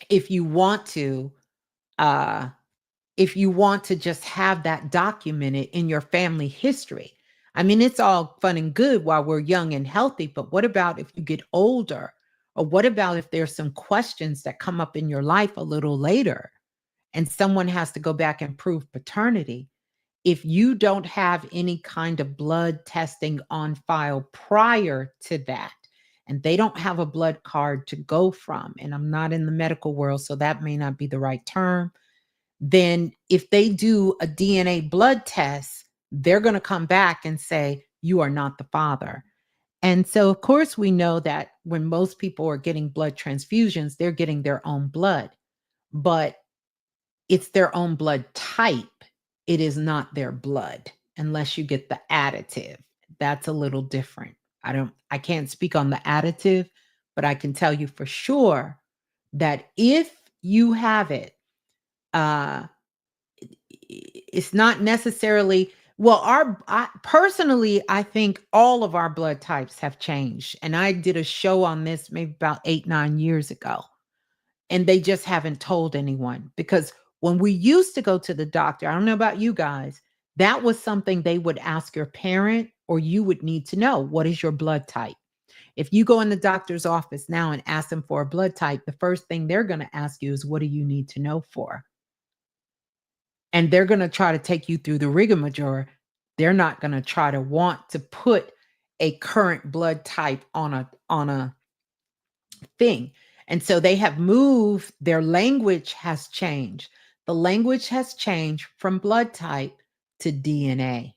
if you want to uh if you want to just have that documented in your family history. I mean, it's all fun and good while we're young and healthy, but what about if you get older? Or what about if there's some questions that come up in your life a little later and someone has to go back and prove paternity? If you don't have any kind of blood testing on file prior to that, and they don't have a blood card to go from, and I'm not in the medical world, so that may not be the right term, then if they do a DNA blood test, they're going to come back and say, you are not the father. And so, of course, we know that when most people are getting blood transfusions, they're getting their own blood, but it's their own blood type. It is not their blood unless you get the additive. That's a little different. I can't speak on the additive, but I can tell you for sure that if you have it, uh it's not necessarily well personally I think all of our blood types have changed, and I did a show on this maybe about 8-9 years ago, and they just haven't told anyone because when we used to go to the doctor, I don't know about you guys, that was something they would ask your parent or you would need to know, what is your blood type? If you go in the doctor's office now and ask them for a blood type, the first thing they're going to ask you is, what do you need to know for? And they're going to try to take you through the rigmarole. They're not going to try to want to put a current blood type on a thing. And so they have moved, their language has changed. The language has changed from blood type to DNA.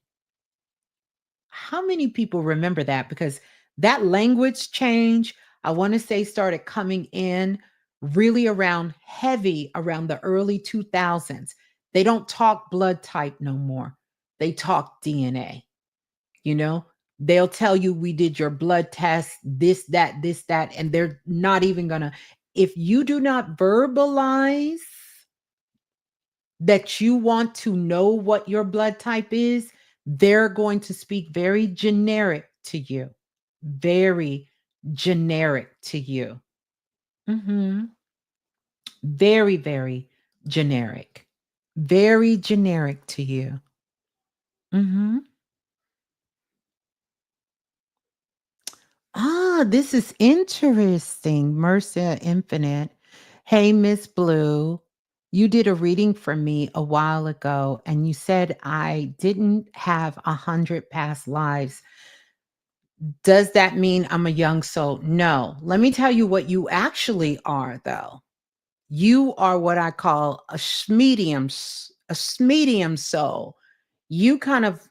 How many people remember that? Because that language change, I want to say, started coming in really around heavy around the early 2000s. They don't talk blood type no more. They talk DNA. You know, they'll tell you, we did your blood test, this, that, and they're not even gonna, if you do not verbalize that you want to know what your blood type is, they're going to speak very generic to you. Very generic to you. Mhm. Very, very generic. Very generic to you. Mhm. Ah, this is interesting. Mercia Infinite. Hey, Miss Blue, you did a reading for me a while ago, and you said I didn't have 100 past lives. Does that mean I'm a young soul? No. Let me tell you what you actually are, though. You are what I call a medium soul. You kind of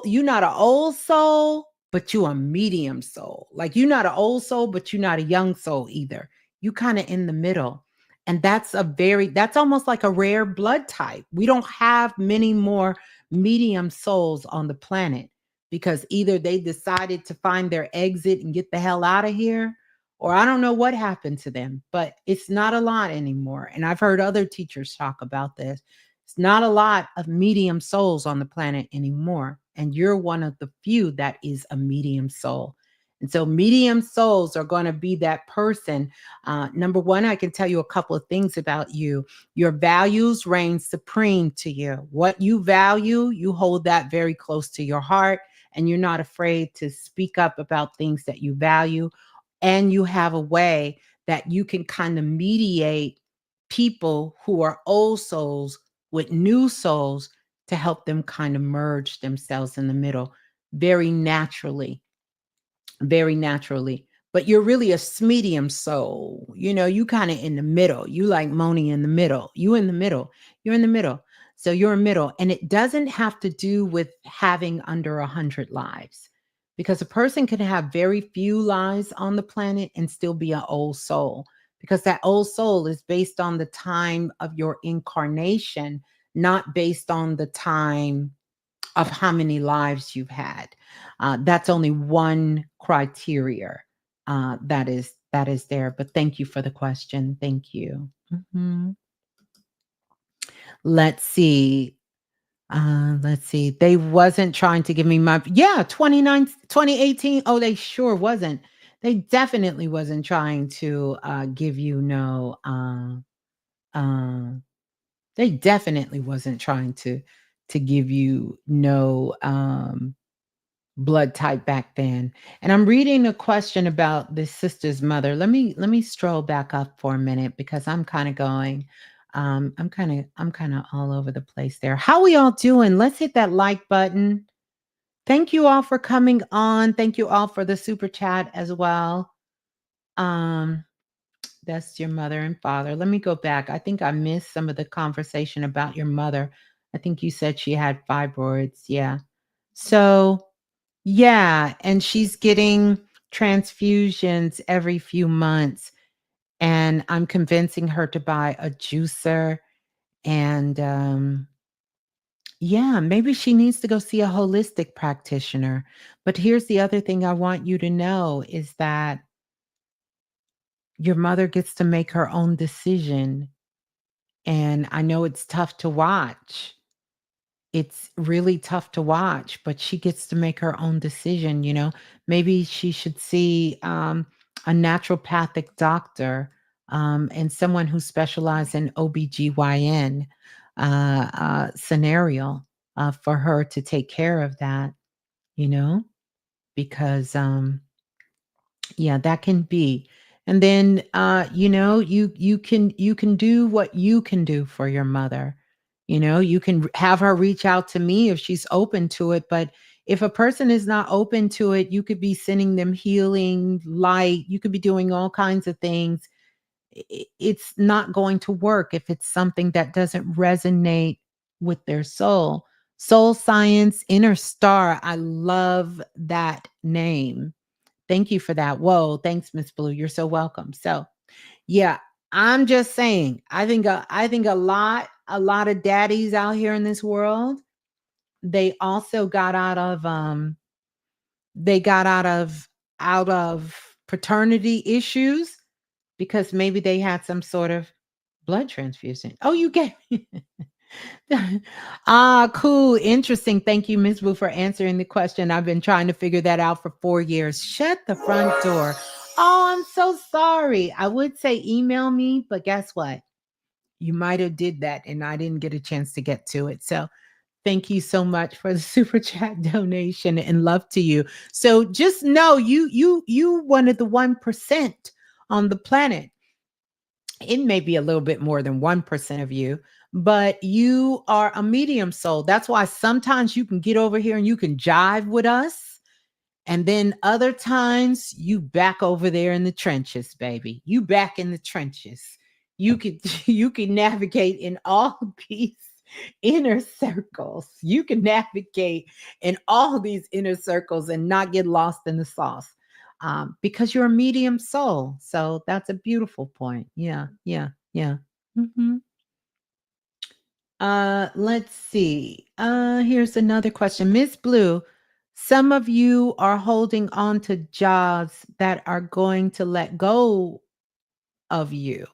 you're not an old soul, but you a medium soul. Like you're not an old soul, but you're not a young soul either. You kind of in the middle. And that's almost like a rare blood type. We don't have many more medium souls on the planet because either they decided to find their exit and get the hell out of here, or I don't know what happened to them, but it's not a lot anymore. And I've heard other teachers talk about this. It's not a lot of medium souls on the planet anymore. And you're one of the few that is a medium soul. And so, medium souls are going to be that person. Number one, I can tell you a couple of things about you. Your values reign supreme to you. What you value, you hold that very close to your heart, and you're not afraid to speak up about things that you value. And you have a way that you can kind of mediate people who are old souls with new souls to help them kind of merge themselves in the middle very naturally, very naturally. But you're really a medium soul. You kind of in the middle. You like Moni in the middle. You in the middle. You're in the middle. So you're a middle. And it doesn't have to do with having under 100 lives because a person can have very few lives on the planet and still be an old soul because that old soul is based on the time of your incarnation, not based on the time of how many lives you've had. That's only one criteria that is there. But thank you for the question. Thank you. Mhm. Let's see. Let's see. They wasn't trying to give me my 2018. Oh, they sure wasn't. They definitely wasn't trying to give you no uh they definitely wasn't trying to give you no blood type back then. And I'm reading a question about this sister's mother. Let me stroll back up for a minute because I'm kind of going I'm kind of all over the place there. How we all doing? Let's hit that like button. Thank you all for coming on. Thank you all for the super chat as well. Um that's your mother and father. Let me go back. I think I missed some of the conversation about your mother. I think you said she had fibroids. Yeah. So, yeah, and she's getting transfusions every few months, and I'm convincing her to buy a juicer, and, yeah, maybe she needs to go see a holistic practitioner. But here's the other thing I want you to know is that your mother gets to make her own decision, and I know it's tough to watch. It's really tough to watch, but she gets to make her own decision. Maybe she should see a naturopathic doctor and someone who specializes in OBGYN scenario for her to take care of that, you know, because yeah, that can be. And then you can do what you can do for your mother. You can have her reach out to me if she's open to it, but if a person is not open to it, you could be sending them healing light, you could be doing all kinds of things. It's not going to work if it's something that doesn't resonate with their soul. Soul Science Inner Star, I love that name. Thank you for that. Whoa, thanks, Miss Blue. You're so welcome. So, yeah, I'm just saying. I think a lot of daddies out here in this world, they also got out of paternity issues because maybe they had some sort of blood transfusion. Oh, you get Cool. Interesting. Thank you, Ms. Wu, for answering the question. I've been trying to figure that out for 4 years. Shut the front door. Oh, I'm so sorry. I would say email me, but guess what? You might have did that and I didn't get a chance to get to it. So thank you so much for the super chat donation and love to you. So just know you one of the 1% on the planet. It may be a little bit more than 1% of you, but you are a medium soul. That's why sometimes you can get over here and you can jive with us. And then other times you back over there in the trenches, baby. You back in the trenches. You could you can navigate in all these inner circles. You can navigate in all these inner circles and not get lost in the sauce. Because you're a medium soul. So that's a beautiful point. Yeah, yeah, yeah. Mhm. Let's see. Here's another question. Miss Blue, some of you are holding on to jobs that are going to let go of you.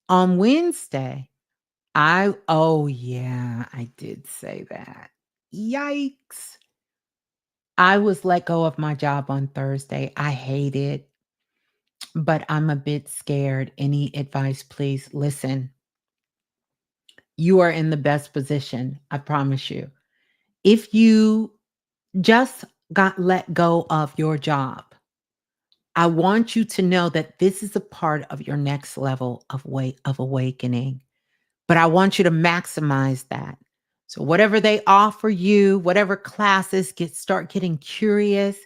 On Wednesday, oh yeah, I did say that. Yikes. I was let go of my job on Thursday. I hate it, but I'm a bit scared. Any advice, please? Listen, you are in the best position. I promise you. If you just got let go of your job, I want you to know that this is a part of your next level of awakening. But I want you to maximize that. So whatever they offer you, whatever classes, start getting curious,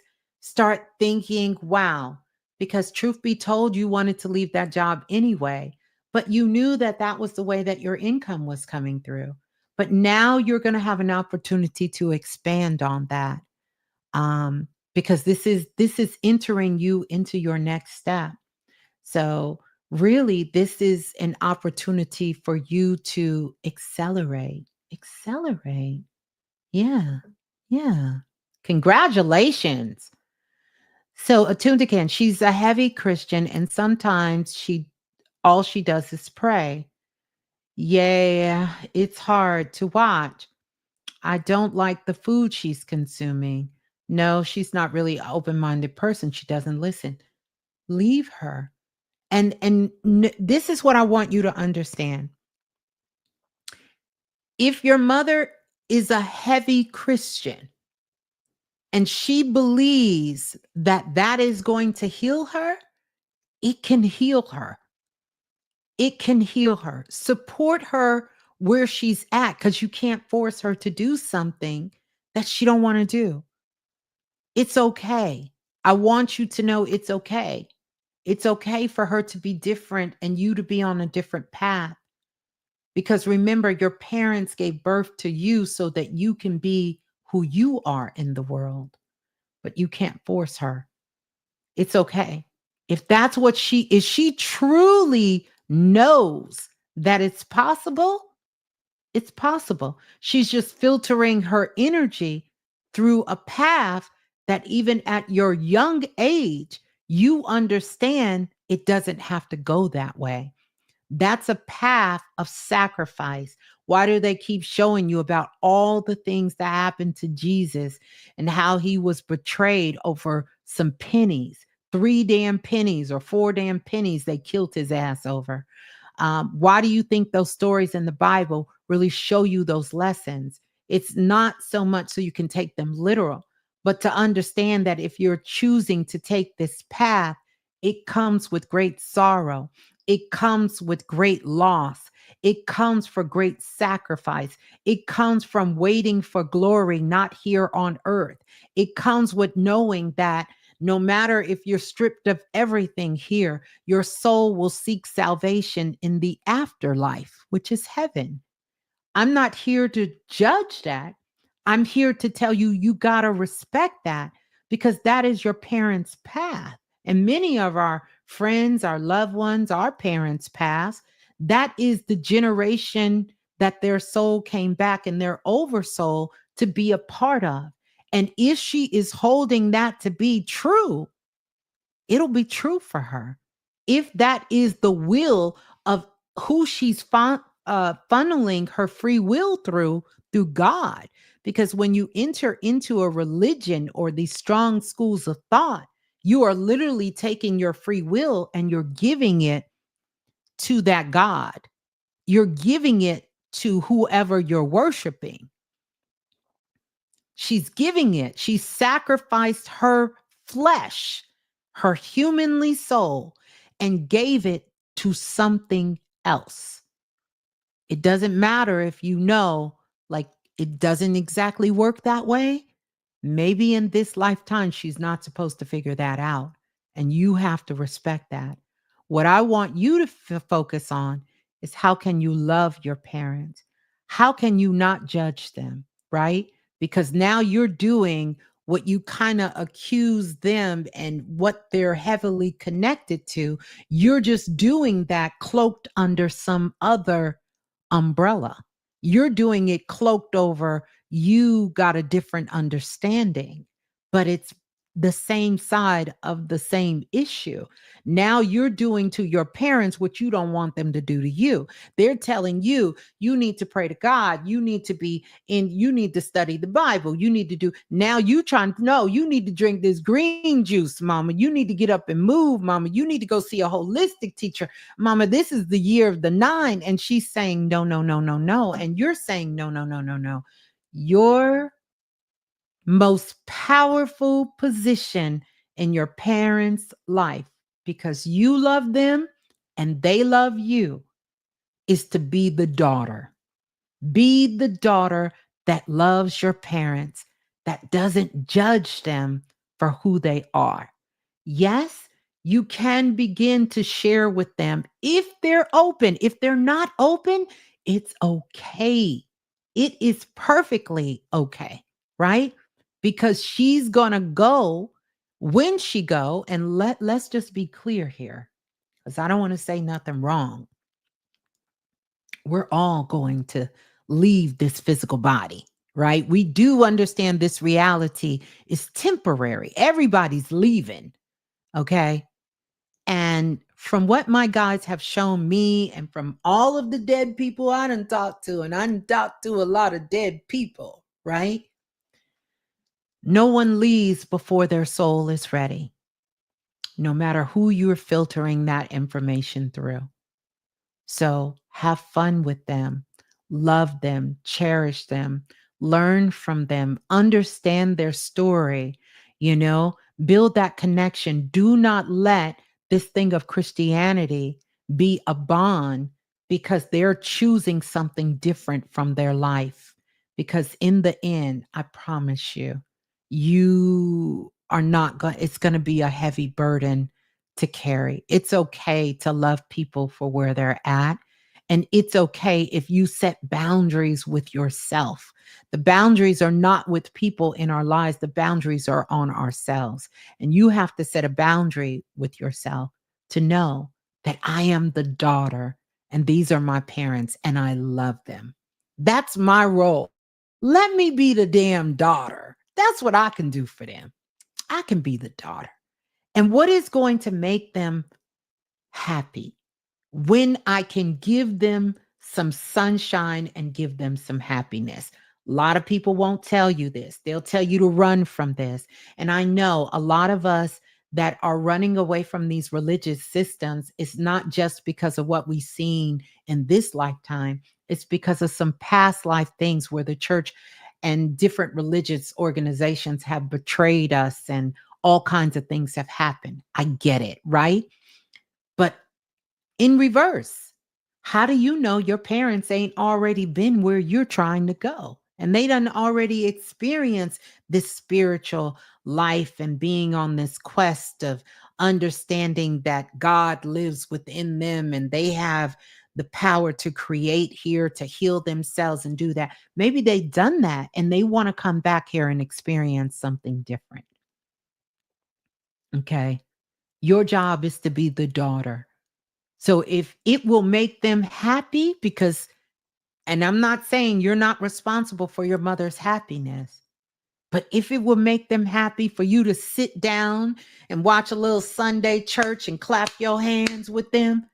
start thinking, wow, because truth be told, you wanted to leave that job anyway, but you knew that that was the way that your income was coming through. But now you're going to have an opportunity to expand on that, because this is entering you into your next step. So, really, this is an opportunity for you to accelerate. Accelerate. Yeah. Yeah. Congratulations. So, attuned again, she's a heavy Christian, and sometimes all she does is pray. Yeah, it's hard to watch. I don't like the food she's consuming. No, she's not really an open minded person. She doesn't listen. Leave her. This is what I want you to understand. If your mother is a heavy Christian and she believes that that is going to heal her, it can heal her. It can heal her. Support her where she's at, because you can't force her to do something that she don't want to do. It's okay. I want you to know it's okay. It's okay for her to be different and you to be on a different path. Because remember, your parents gave birth to you so that you can be who you are in the world, but you can't force her. It's okay. If that's what she truly knows that it's possible. She's just filtering her energy through a path that even at your young age, you understand it doesn't have to go that way. That's a path of sacrifice. Why do they keep showing you about all the things that happened to Jesus and how he was betrayed over some pennies, 3 damn pennies or 4 damn pennies they killed his ass over? Why do you think those stories in the Bible really show you those lessons? It's not so much so you can take them literal, but to understand that if you're choosing to take this path, it comes with great sorrow. It comes with great loss. It comes for great sacrifice. It comes from waiting for glory, not here on earth. It comes with knowing that no matter if you're stripped of everything here, your soul will seek salvation in the afterlife, which is heaven. I'm not here to judge that. I'm here to tell you, you got to respect that, because that is your parents' path. And many of our friends, our loved ones, our parents' paths, that is the generation that their soul came back and their oversoul to be a part of. And if she is holding that to be true, it'll be true for her. If that is the will of who she's funneling her free will through God. Because when you enter into a religion or these strong schools of thought, you are literally taking your free will and you're giving it to that God. You're giving it to whoever you're worshiping. She's giving it. She sacrificed her flesh, her humanly soul, and gave it to something else. It doesn't matter if you know, like, it doesn't exactly work that way. Maybe in this lifetime, she's not supposed to figure that out. And you have to respect that. What I want you to focus on is how can you love your parents? How can you not judge them, right? Because now you're doing what you kind of accuse them and what they're heavily connected to. You're just doing that cloaked under some other umbrella. You're doing it cloaked over, you got a different understanding, but it's the same side of the same issue. Now you're doing to your parents what you don't want them to do to you. They're telling you, you need to pray to God. You need to be in, you need to study the Bible. You need to do, now you trying to know, you need to drink this green juice, mama. You need to get up and move, mama. You need to go see a holistic teacher. Mama, this is the year of the 9. And she's saying, no, no, no, no, no. And you're saying, no, no, no, no, no. Your most powerful position in your parents' life, because you love them and they love you, is to be the daughter. Be the daughter that loves your parents, that doesn't judge them for who they are. Yes, you can begin to share with them if they're open. If they're not open, it's okay. It is perfectly okay, right? Because she's going to go when she go, and let's just be clear here, cuz I don't want to say nothing wrong. We're all going to leave this physical body, right? We do understand this reality is temporary. Everybody's leaving, okay? And from what my guides have shown me, and from all of the dead people I done talked to, and I done talked to a lot of dead people, right? No one leaves before their soul is ready, no matter who you're filtering that information through. So have fun with them, love them, cherish them, learn from them, understand their story, you know, build that connection. Do not let this thing of Christianity be a bond because they're choosing something different from their life. Because in the end, I promise you, you are not going, it's going to be a heavy burden to carry. It's okay to love people for where they're at. And it's okay if you set boundaries with yourself. The boundaries are not with people in our lives, the boundaries are on ourselves. And you have to set a boundary with yourself to know that I am the daughter and these are my parents and I love them. That's my role. Let me be the damn daughter. That's what I can do for them. I can be the daughter. And what is going to make them happy? When I can give them some sunshine and give them some happiness. A lot of people won't tell you this. They'll tell you to run from this. And I know a lot of us that are running away from these religious systems, it's not just because of what we've seen in this lifetime. It's because of some past life things where the church and different religious organizations have betrayed us and all kinds of things have happened. I get it, right? But in reverse, how do you know your parents ain't already been where you're trying to go? And they done already experienced this spiritual life and being on this quest of understanding that God lives within them and they have the power to create here, to heal themselves and do that. Maybe they've done that and they want to come back here and experience something different. Okay. Your job is to be the daughter. So if it will make them happy, because, and I'm not saying you're not responsible for your mother's happiness, but if it will make them happy for you to sit down and watch a little Sunday church and clap your hands with them,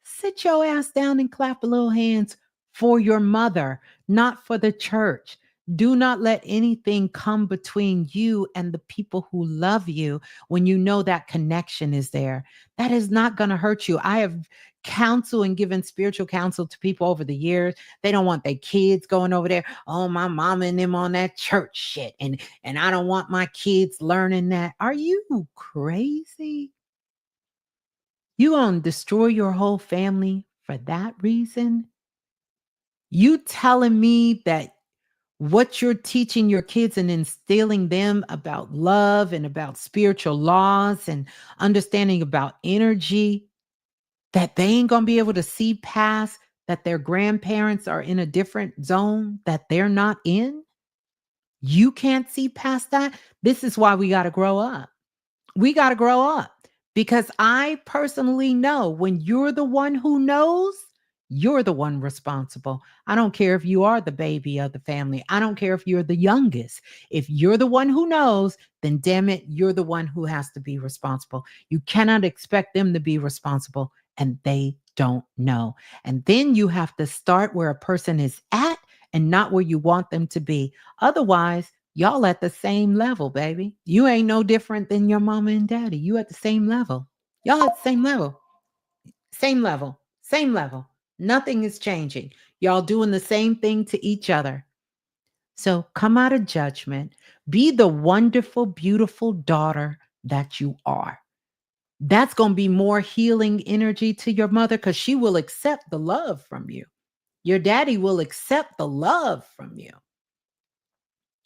sit your ass down and clap a little hands for your mother, not for the church. Do not let anything come between you and the people who love you when you know that connection is there. That is not going to hurt you. I have counseled and given spiritual counsel to people over the years. They don't want their kids going over there. Oh, my mama and them on that church shit. And I don't want my kids learning that. Are you crazy? You gonna destroy your whole family for that reason? You telling me that what you're teaching your kids and instilling them about love and about spiritual laws and understanding about energy, that they ain't gonna be able to see past that their grandparents are in a different zone that they're not in? You can't see past that? This is why we gotta grow up. We got to grow up because I personally know when you're the one who knows, you're the one responsible. I don't care if you are the baby of the family. I don't care if you're the youngest. If you're the one who knows, then damn it, you're the one who has to be responsible. You cannot expect them to be responsible and they don't know. And then you have to start where a person is at and not where you want them to be. Otherwise, y'all at the same level, baby. You ain't no different than your mama and daddy. You at the same level. Y'all at the same level. Same level. Same level. Nothing is changing. Y'all doing the same thing to each other. So come out of judgment. Be the wonderful, beautiful daughter that you are. That's going to be more healing energy to your mother because she will accept the love from you. Your daddy will accept the love from you.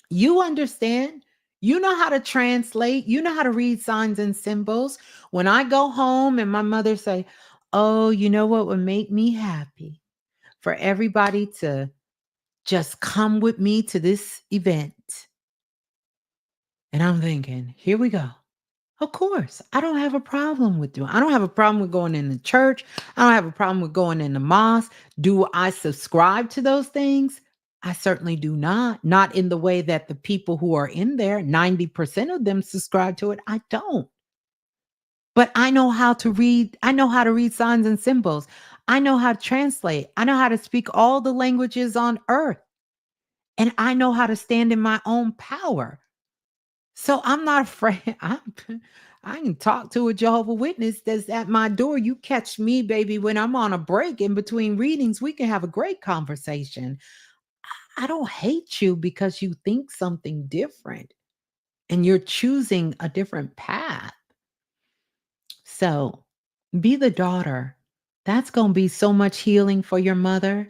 You understand? You know how to translate. You know how to read signs and symbols. When I go home and my mother say, "Oh, you know what would make me happy? For everybody to just come with me to this event." And I'm thinking, "Here we go." Of course, I don't have a problem with doing. I don't have a problem with going in the church. I don't have a problem with going in the mosque. Do I subscribe to those things? I certainly do not. Not in the way that the people who are in there, 90% of them subscribe to it. I don't. But I know how to read. I know how to read signs and symbols. I know how to translate. I know how to speak all the languages on earth. And I know how to stand in my own power. So I'm not afraid. I can talk to a Jehovah Witness that's at my door. You catch me, baby, when I'm on a break in between readings. We can have a great conversation. I don't hate you because you think something different and you're choosing a different path. So be the daughter. That's going to be so much healing for your mother.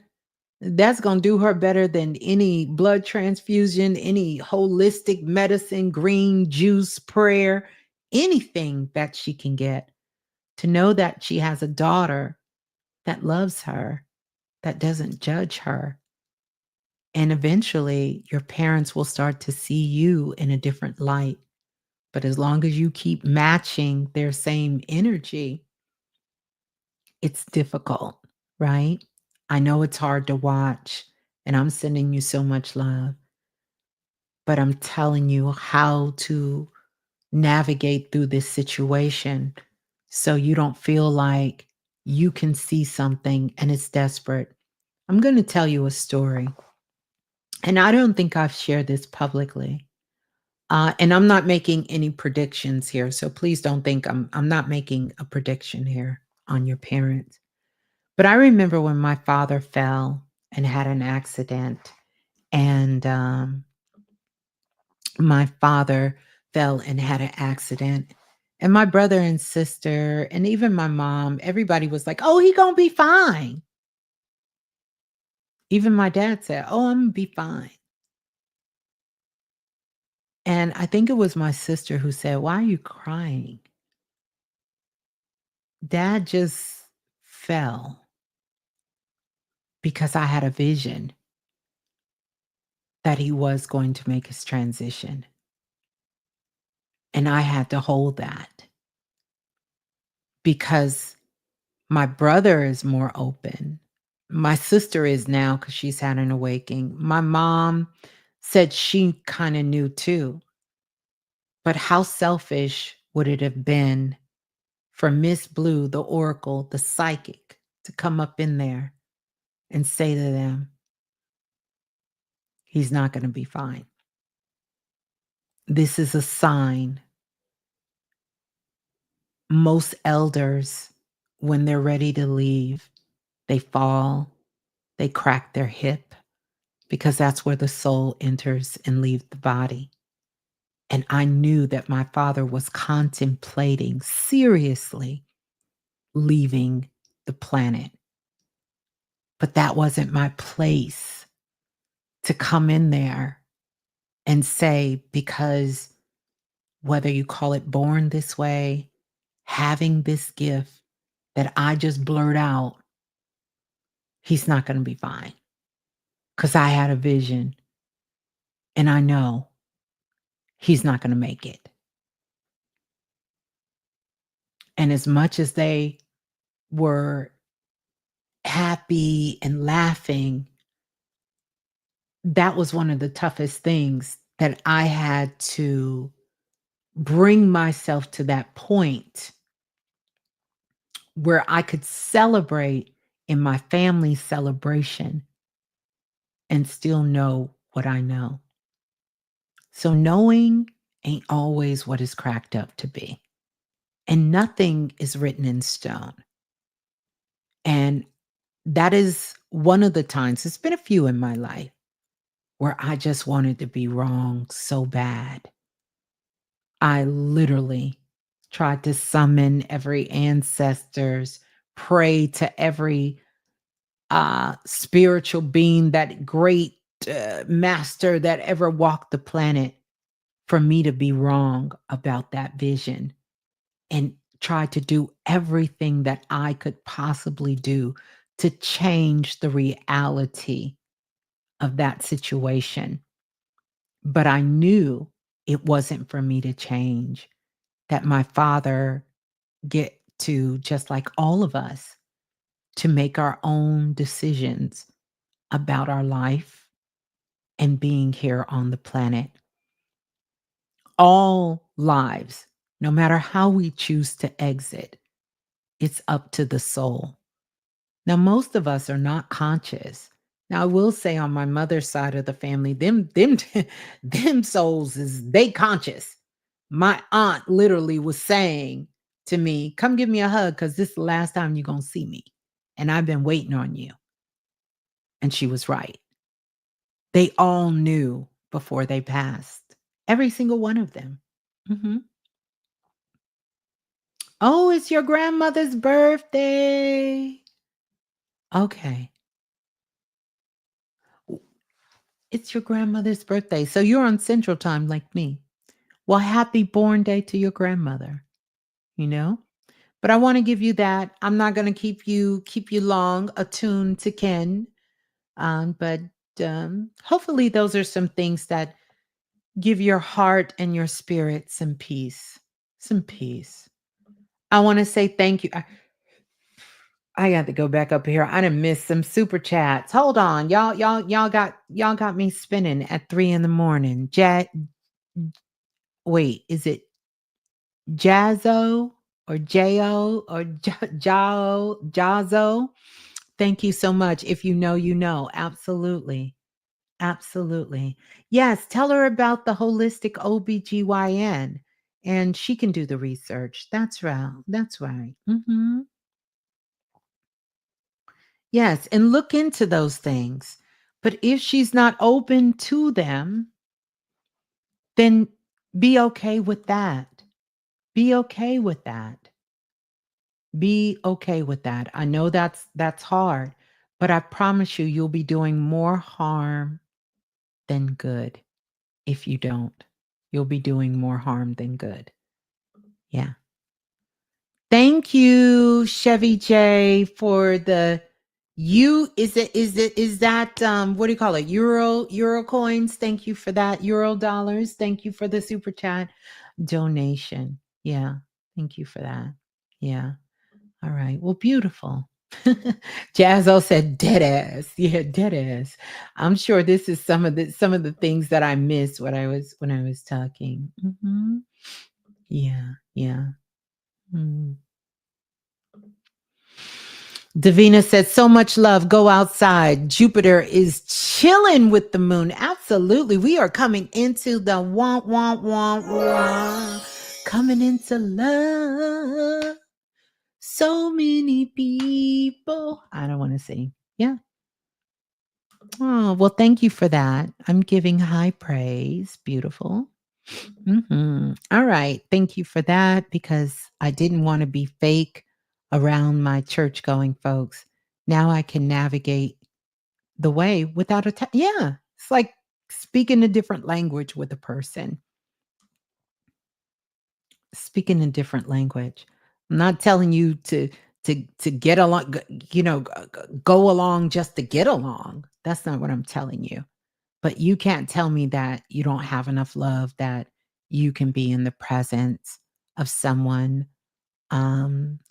That's going to do her better than any blood transfusion, any holistic medicine, green juice, prayer, anything that she can get. To know that she has a daughter that loves her, that doesn't judge her. And eventually, your parents will start to see you in a different light. But as long as you keep matching their same energy, it's difficult, right? I know it's hard to watch, and I'm sending you so much love, but I'm telling you how to navigate through this situation so you don't feel like you can see something and it's desperate. I'm going to tell you a story, and I don't think I've shared this publicly. And I'm not making any predictions here, so please don't think I'm not making a prediction here on your parents. But I remember when my father fell and had an accident, and my father fell and had an accident. And my brother and sister, and even my mom, everybody was like, "Oh, he gonna be fine." Even my dad said, "Oh, I'm gonna be fine." And I think it was my sister who said, "Why are you crying?" Dad just fell because I had a vision that he was going to make his transition. And I had to hold that because my brother is more open. My sister is now because she's had an awakening. My mom said she kind of knew too. But how selfish would it have been for Miss Blue, the oracle, the psychic, to come up in there and say to them, he's not going to be fine. This is a sign. Most elders, when they're ready to leave, they fall, they crack their hip because that's where the soul enters and leaves the body. And I knew that my father was contemplating seriously leaving the planet. But that wasn't my place to come in there and say, because whether you call it born this way, having this gift, that I just blurt out, he's not going to be fine. Because I had a vision and I know he's not going to make it. And as much as they were happy and laughing, that was one of the toughest things that I had to bring myself to that point where I could celebrate in my family celebration and still know what I know. So knowing ain't always what is cracked up to be. And nothing is written in stone. And that is one of the times, it's been a few in my life, where I just wanted to be wrong so bad. I literally tried to summon every ancestors, pray to every spiritual being, that great master that ever walked the planet, for me to be wrong about that vision, and try to do everything that I could possibly do to change the reality of that situation. But I knew it wasn't for me to change, that my father get to, just like all of us, to make our own decisions about our life and being here on the planet. All lives, no matter how we choose to exit, it's up to the soul. Now, most of us are not conscious. Now, I will say on my mother's side of the family, them them souls is they conscious. My aunt literally was saying to me, "Come give me a hug because this is the last time you're gonna see me. And I've been waiting on you." And she was right. They all knew before they passed. Every single one of them. Mhm. Oh, it's your grandmother's birthday. Okay. It's your grandmother's birthday. So you're on Central Time like me. Well, happy born day to your grandmother, you know? But I want to give you that. I'm not going to keep you long attuned to Ken. But hopefully those are some things that give your heart and your spirit some peace. Some peace. I want to say thank you. I got to go back up here. I done missed some super chats. Hold on. Y'all got me spinning at 3 in the morning. Wait, is it Jazzo or Jo or Jazzo? Thank you so much. If you know, you know. Absolutely. Absolutely. Yes, tell her about the holistic OBGYN and she can do the research. That's right. That's right. Yes, and look into those things. But if she's not open to them, then be okay with that. Be okay with that. Be okay with that. I know that's hard, but I promise you you'll be doing more harm than good if you don't. You'll be doing more harm than good. Yeah. Thank you, Chevy J, for the you is that what do you call it? Euro coins. Thank you for that. Euro dollars. Thank you for the super chat donation. Yeah. Thank you for that. Yeah. All right. Well, beautiful. Jazzo said dead ass. Yeah, dead ass. I'm sure this is some of the things that I missed when I was talking. Yeah, yeah. Mm. Davina said, so much love. Go outside. Jupiter is chilling with the moon. Absolutely. We are coming into the want, want, want, want. Coming into love. So many people. I don't want to sing. Yeah. Oh, well, thank you for that. I'm giving high praise. Beautiful. All right. Thank you for that because I didn't want to be fake around my church going folks. Now I can navigate the way without yeah. It's like speaking a different language with a person, speaking a different language. I'm not telling you to get along, go along just to get along. That's not what I'm telling you. But you can't tell me that you don't have enough love that you can be in the presence of someone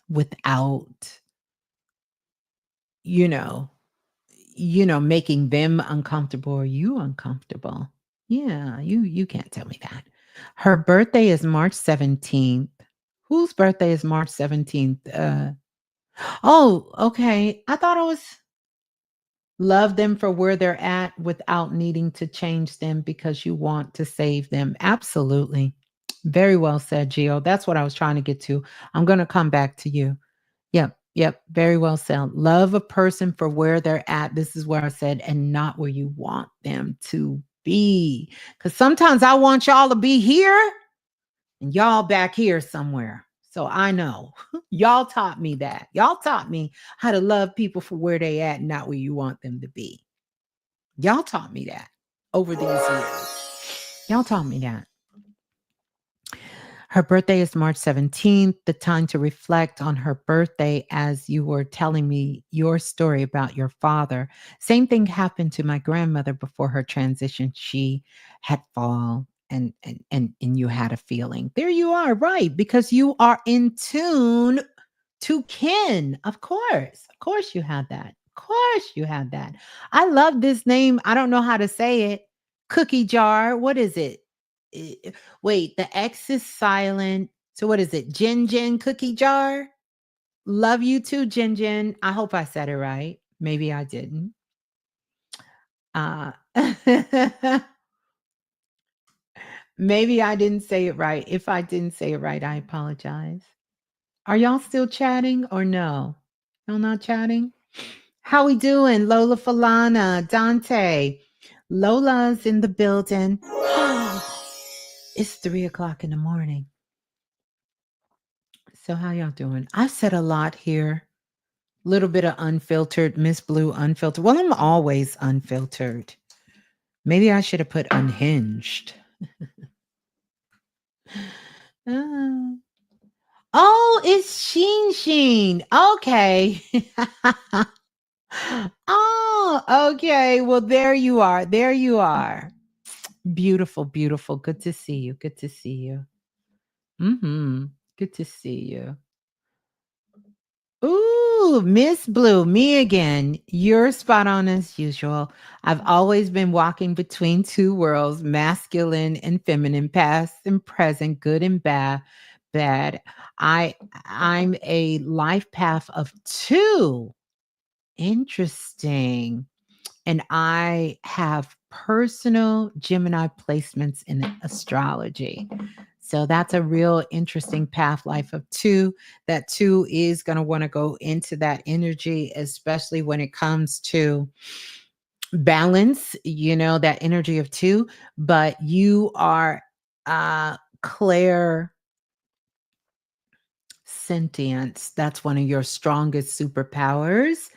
without, you know, making them uncomfortable or you uncomfortable. Yeah, you can't tell me that. Her birthday is March 17th. Whose birthday is March 17th? Oh, okay. I thought I was love them for where they're at without needing to change them because you want to save them. Absolutely. Very well said, Gio. That's what I was trying to get to. I'm going to come back to you. Yep. Yep. Very well said. Love a person for where they're at. This is where I said, and not where you want them to be. Because sometimes I want y'all to be here and y'all back here somewhere. So I know y'all taught me that. Y'all taught me how to love people for where they at, not where you want them to be. Y'all taught me that over these years. Y'all taught me that. Her birthday is March 17th, the time to reflect on her birthday as you were telling me your story about your father. Same thing happened to my grandmother before her transition. She had fall and you had a feeling. There you are, right? Because you are in tune to kin. Of course. Of course you had that. Of course you had that. I love this name. I don't know how to say it. Cookie jar. What is it? Wait, the X is silent. So what is it? Jin Jin cookie jar? Love you too, Jin Jin. I hope I said it right. Maybe I didn't. Uh maybe I didn't say it right. If I didn't say it right, I apologize. Are y'all still chatting or no? No, not chatting? How we doing? Lola Falana, Dante. Lola's in the building. It's 3 o'clock in the morning. So how y'all doing? I've said a lot here. Little bit of unfiltered, Ms.Blue unfiltered. Well, I'm always unfiltered. Maybe I should have put unhinged. Ah. Oh, it's Sheen Sheen. Okay. Oh, okay. Well, there you are. There you are. Beautiful, beautiful. Good to see you. Good to see you. Good to see you. Ooh, Miss Blue, me again. You're spot on as usual. I've always been walking between two worlds, masculine and feminine, past and present, good and bad. Bad. I I'm a life path of two. Interesting. And I have personal Gemini placements in astrology. So that's a real interesting path life of two. That two is going to want to go into that energy, especially when it comes to balance, that energy of two. But you are Claire sentience. That's one of your strongest superpowers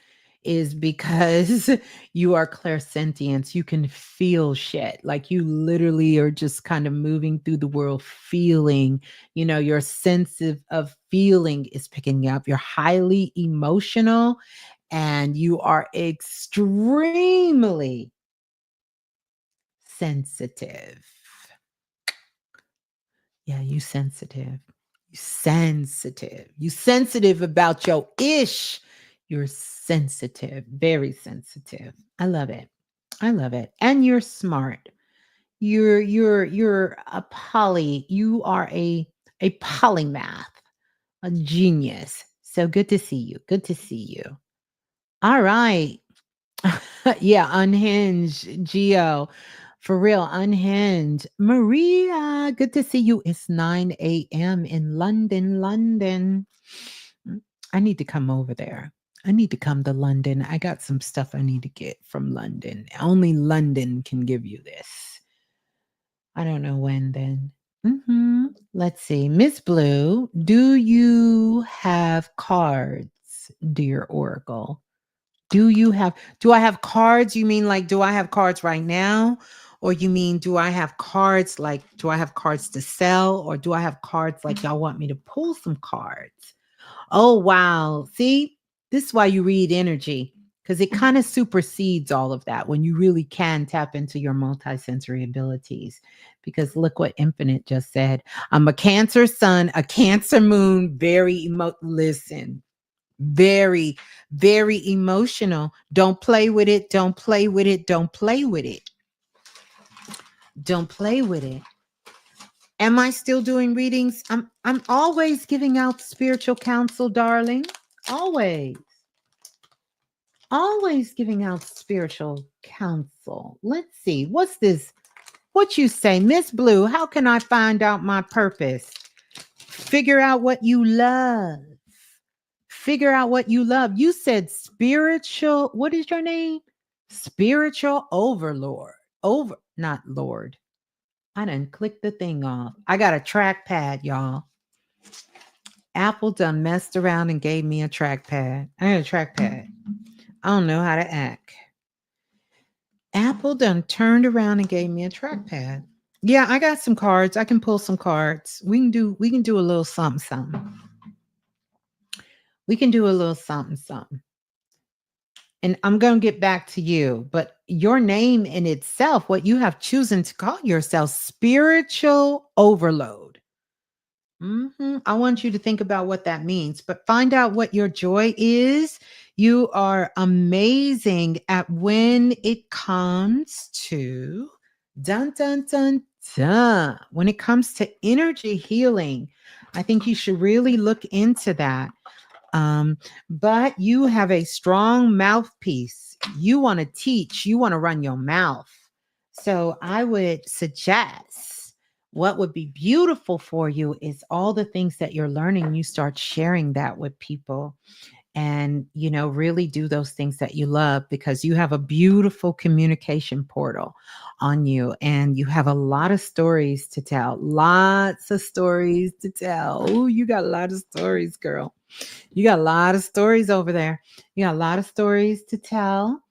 is because you are clairsentience. You can feel shit. Like you literally are just kind of moving through the world feeling, your sense of feeling is picking up. You're highly emotional and you are extremely sensitive. Yeah, you sensitive. You sensitive. You sensitive about your ish. You're sensitive, very sensitive. I love it. I love it. And you're smart. You're a poly. You are a polymath, a genius. So good to see you. Good to see you. All right. Yeah, unhinged, Geo. For real, unhinged. Maria, good to see you. It's 9 a.m. in London, London. Mm, I need to come over there. I need to come to London. I got some stuff I need to get from London. Only London can give you this. I don't know when then. Let's see. Miss Blue, do you have cards, dear Oracle? Do I have cards? You mean like, do I have cards right now? Or you mean, do I have cards like, do I have cards to sell? Or do I have cards like y'all want me to pull some cards? Oh, wow. See, this is why you read energy because it kind of supersedes all of that when you really can tap into your multisensory abilities. Because look what Infinite just said. I'm a Cancer sun, a Cancer moon, listen, very, very emotional. Don't play with it. Don't play with it. Don't play with it. Don't play with it. Am I still doing readings? I'm always giving out spiritual counsel, darling. Always. Always giving out spiritual counsel. Let's see. What's this? What you say, Miss Blue? How can I find out my purpose? Figure out what you love. Figure out what you love. You said spiritual. What is your name? Spiritual overlord. Not Lord. I didn't click the thing off. I got a trackpad, y'all. Apple done messed around and gave me a trackpad. I got a trackpad. I don't know how to act. Apple done turned around and gave me a trackpad. Yeah, I got some cards. I can pull some cards. We can do a little something something. We can do a little something something. And I'm going to get back to you, but your name in itself, what you have chosen to call yourself, spiritual overload. I want you to think about what that means, but find out what your joy is. You are amazing at when it comes to dun dun dun dun. When it comes to energy healing, I think you should really look into that. But you have a strong mouthpiece. You want to teach, you want to run your mouth. So I would suggest what would be beautiful for you is all the things that you're learning, you start sharing that with people and really do those things that you love because you have a beautiful communication portal on you and you have a lot of stories to tell. Lots of stories to tell. Oh, you got a lot of stories, girl. You got a lot of stories over there. You got a lot of stories to tell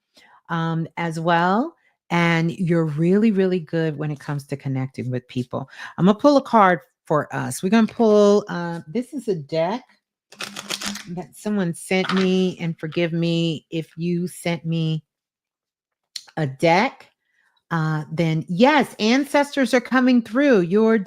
as well. And you're really, really good when it comes to connecting with people. I'm going to pull a card for us. We're going to pull, this is a deck that someone sent me. And forgive me if you sent me a deck. Then yes, ancestors are coming through. Your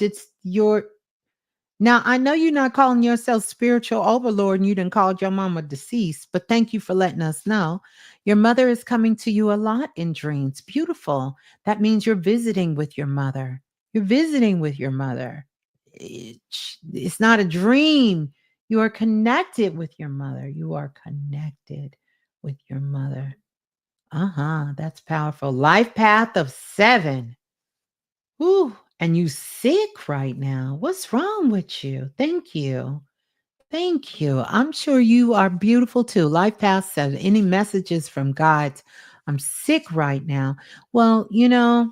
Now, I know you're not calling yourself spiritual overlord and you didn't call your mama deceased, but thank you for letting us know. Your mother is coming to you a lot in dreams. Beautiful. That means you're visiting with your mother. You're visiting with your mother. It's not a dream. You are connected with your mother. You are connected with your mother. That's powerful. Life path of 7. Ooh, and you sick right now. What's wrong with you? Thank you. Thank you. I'm sure you are beautiful too. Life past 7. Any messages from God? I'm sick right now. Well, mm,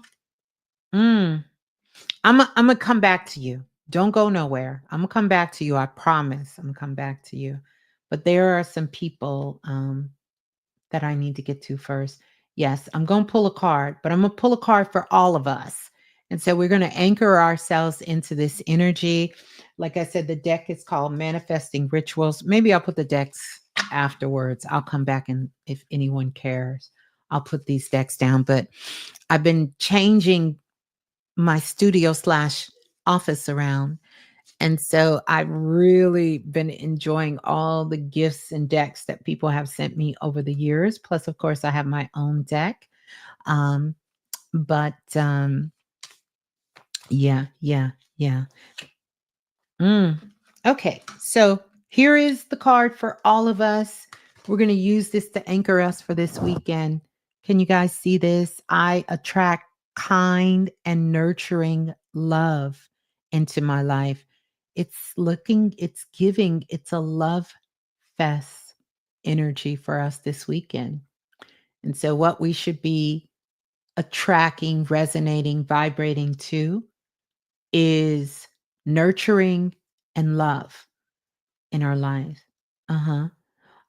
I'm gonna come back to you. Don't go nowhere. I'm gonna come back to you. I promise. I'm gonna come back to you. But there are some people that I need to get to first. Yes, I'm going to pull a card, but I'm going to pull a card for all of us. And so we're going to anchor ourselves into this energy. Like I said, the deck is called Manifesting Rituals. Maybe I'll put the decks afterwards. I'll come back and if anyone cares, I'll put these decks down. But I've been changing my studio slash office around. And so I've really been enjoying all the gifts and decks that people have sent me over the years. Plus, of course, I have my own deck. Um, but yeah, yeah, yeah. Mm. Okay, so here is the card for all of us. We're going to use this to anchor us for this weekend. Can you guys see this? I attract kind and nurturing love into my life. It's looking, it's giving, it's a love fest energy for us this weekend. And so, what we should be attracting, resonating, vibrating to is nurturing and love in our lives. Uh huh.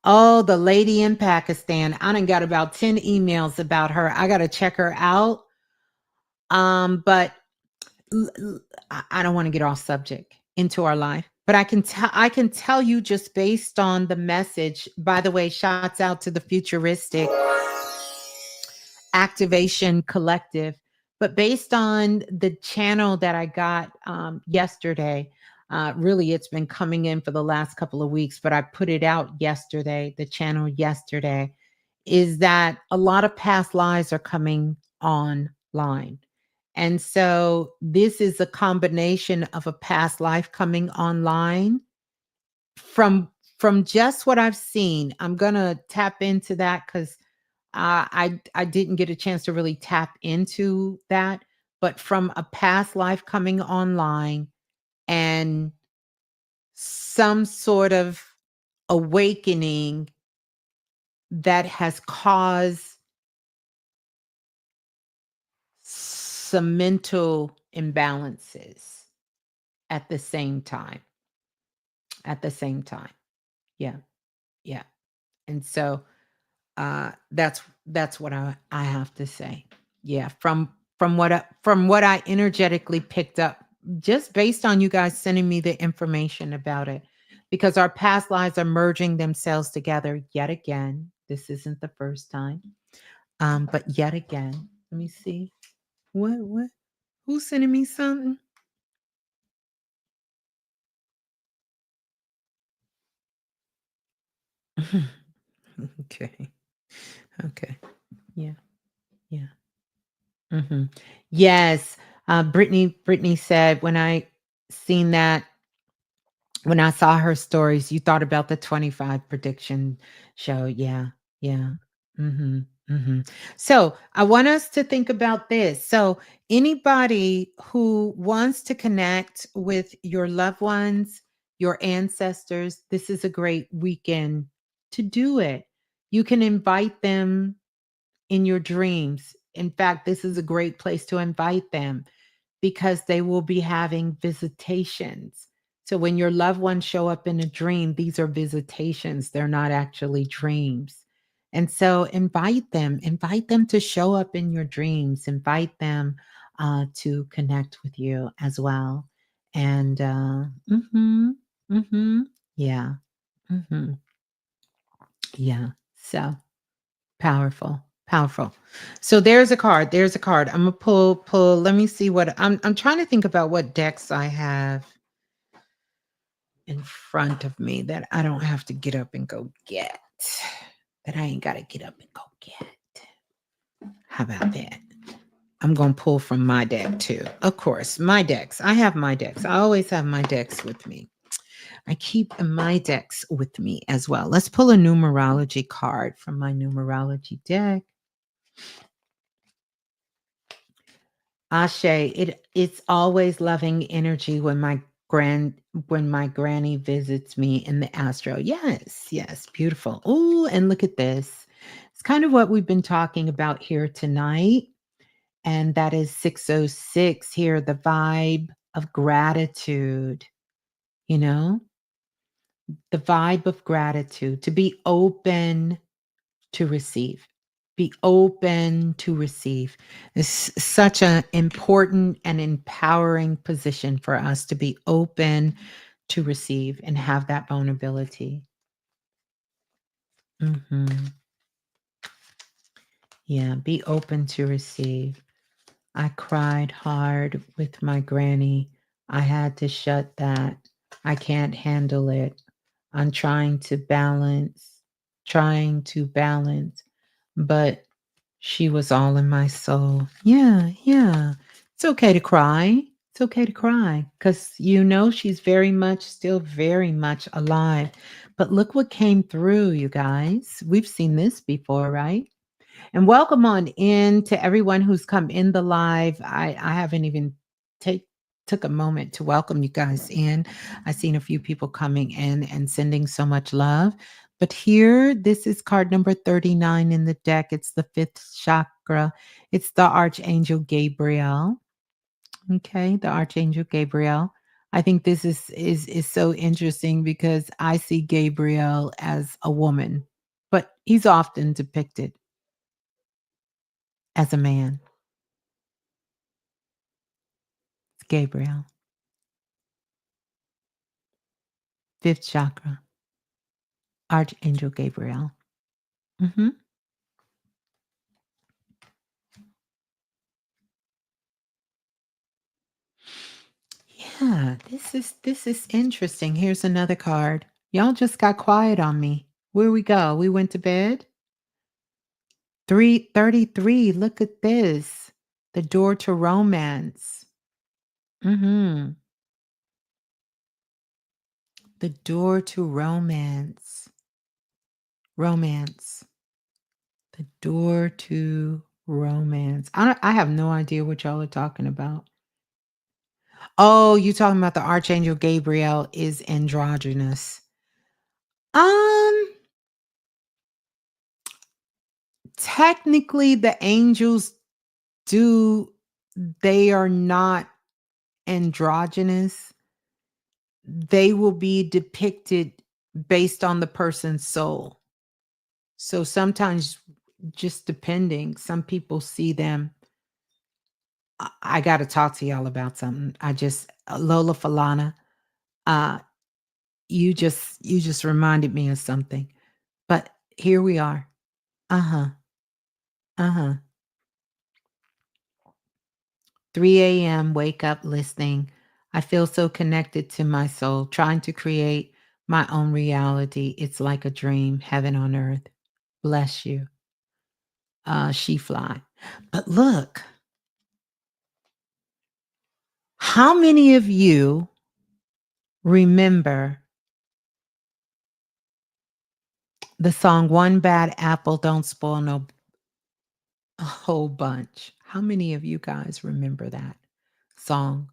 Oh, the lady in Pakistan. I done got about 10 emails about her. I got to check her out. But I don't want to get off subject into our life. But I can tell you just based on the message. By the way, shouts out to the futuristic activation collective. But based on the channel that I got yesterday, really it's been coming in for the last couple of weeks, but I put it out yesterday, the channel yesterday, is that a lot of past lives are coming online. And so this is a combination of a past life coming online from from just what I've seen. I'm gonna tap into that because I didn't get a chance to really tap into that, but from a past life coming online and some sort of awakening that has caused some mental imbalances at the same time. At the same time. Yeah. Yeah. And so that's what I have to say. Yeah, from what I energetically picked up just based on you guys sending me the information about it, because our past lives are merging themselves together yet again. This isn't the first time, but yet again. Let me see. What? Who's sending me something? Okay. Okay. Yeah. Yeah. Hmm. Yes. Brittany said when I seen that, when I saw her stories, you thought about the 25 prediction show. Yeah. Yeah. Mhm. Mhm. So, I want us to think about this. So, anybody who wants to connect with your loved ones, your ancestors, this is a great weekend to do it. You can invite them in your dreams. In fact, this is a great place to invite them because they will be having visitations. So when your loved ones show up in a dream, these are visitations. They're not actually dreams. And so invite them to show up in your dreams, invite them to connect with you as well. And yeah, hmm yeah. So powerful, powerful. So there's a card. There's a card. I'm gonna pull. Let me see what I'm trying to think about what decks I have in front of me that I don't have to get up and go get. That I ain't gotta get up and go get. How about that? I'm gonna pull from my deck too. Of course, my decks. I have my decks. I always have my decks with me. I keep my decks with me as well. Let's pull a numerology card from my numerology deck. Ashe, it's always loving energy grand when my granny visits me in the astral. Yes, yes, beautiful. Oh, and look at this. It's kind of what we've been talking about here tonight. And that is 606 here, the vibe of gratitude, you know, the vibe of gratitude, to be open to receive. Be open to receive. It's such an important and empowering position for us to be open to receive and have that vulnerability. Mhm. Yeah, be open to receive. I cried hard with my granny. I had to shut that. I can't handle it. I'm trying to balance, but she was all in my soul. Yeah, yeah. It's okay to cry. It's okay to cry because you know she's very much, still very much alive. But look what came through, you guys. We've seen this before, right? And welcome on in to everyone who's come in the live. I haven't even take took a moment to welcome you guys in. I've seen a few people coming in and sending so much love. But here, this is card number 39 in the deck. It's the fifth chakra. It's the Archangel Gabriel. Okay, the Archangel Gabriel. I think this is so interesting because I see Gabriel as a woman, but he's often depicted as a man. It's Gabriel, fifth chakra, Archangel Gabriel. Mhm. Yeah, this is interesting. Here's another card. Y'all just got quiet on me. Where we go? We went to bed. 333. Look at this. The door to romance. Mhm. The door to romance. Romance. The door to romance. I have no idea what y'all are talking about. Oh, you talking about the Archangel Gabriel is androgynous. Um, Technically the angels do they are not androgynous. They will be depicted based on the person's soul. So sometimes just depending, some people see them. I got to talk to y'all about something. Lola Falana, uh you just reminded me of something. But here we are. Uh-huh. Uh-huh. 3 a.m. wake up listening. I feel so connected to my soul, trying to create my own reality. It's like a dream, heaven on earth. Bless you. She fly. But look, how many of you remember the song One Bad Apple Don't Spoil No a Whole Bunch? How many of you guys remember that song?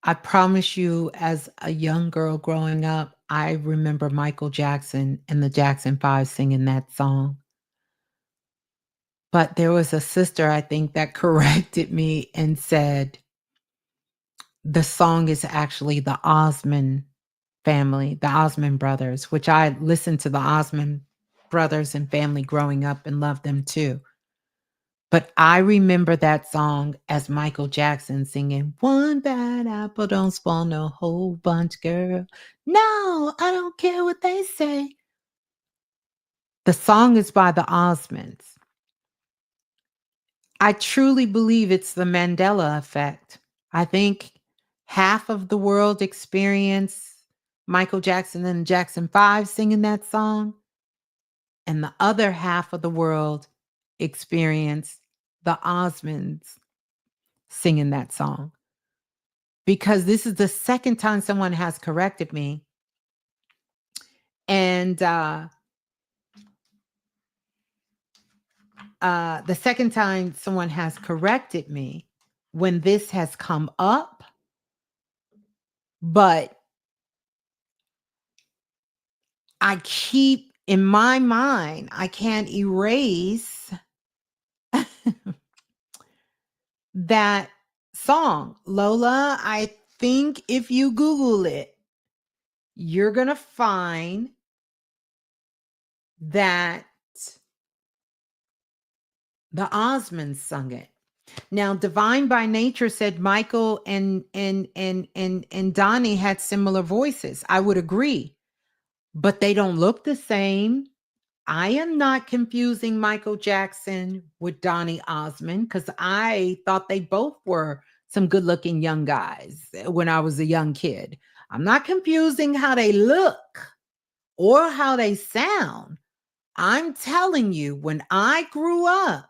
I promise you, as a young girl growing up, I remember Michael Jackson and the Jackson 5 singing that song. But there was a sister, I think, that corrected me and said the song is actually the Osmond family, the Osmond brothers, which I listened to the Osmond brothers and family growing up and loved them too. But I remember that song as Michael Jackson singing, "One bad apple don't spoil no whole bunch, girl. No, I don't care what they say." The song is by the Osmonds. I truly believe it's the Mandela effect. I think half of the world experienced Michael Jackson and Jackson 5 singing that song, and the other half of the world experienced the Osmonds singing that song. Because this is the second time someone has corrected me. And the second time someone has corrected me when this has come up, but I keep in my mind, I can't erase that song. Lola, I think if you Google it, you're going to find that the Osmonds sung it. Now, Divine by Nature said Michael and Donnie had similar voices. I would agree, but they don't look the same. I am not confusing Michael Jackson with Donny Osmond because I thought they both were some good looking young guys when I was a young kid. I'm not confusing how they look or how they sound. I'm telling you, when I grew up,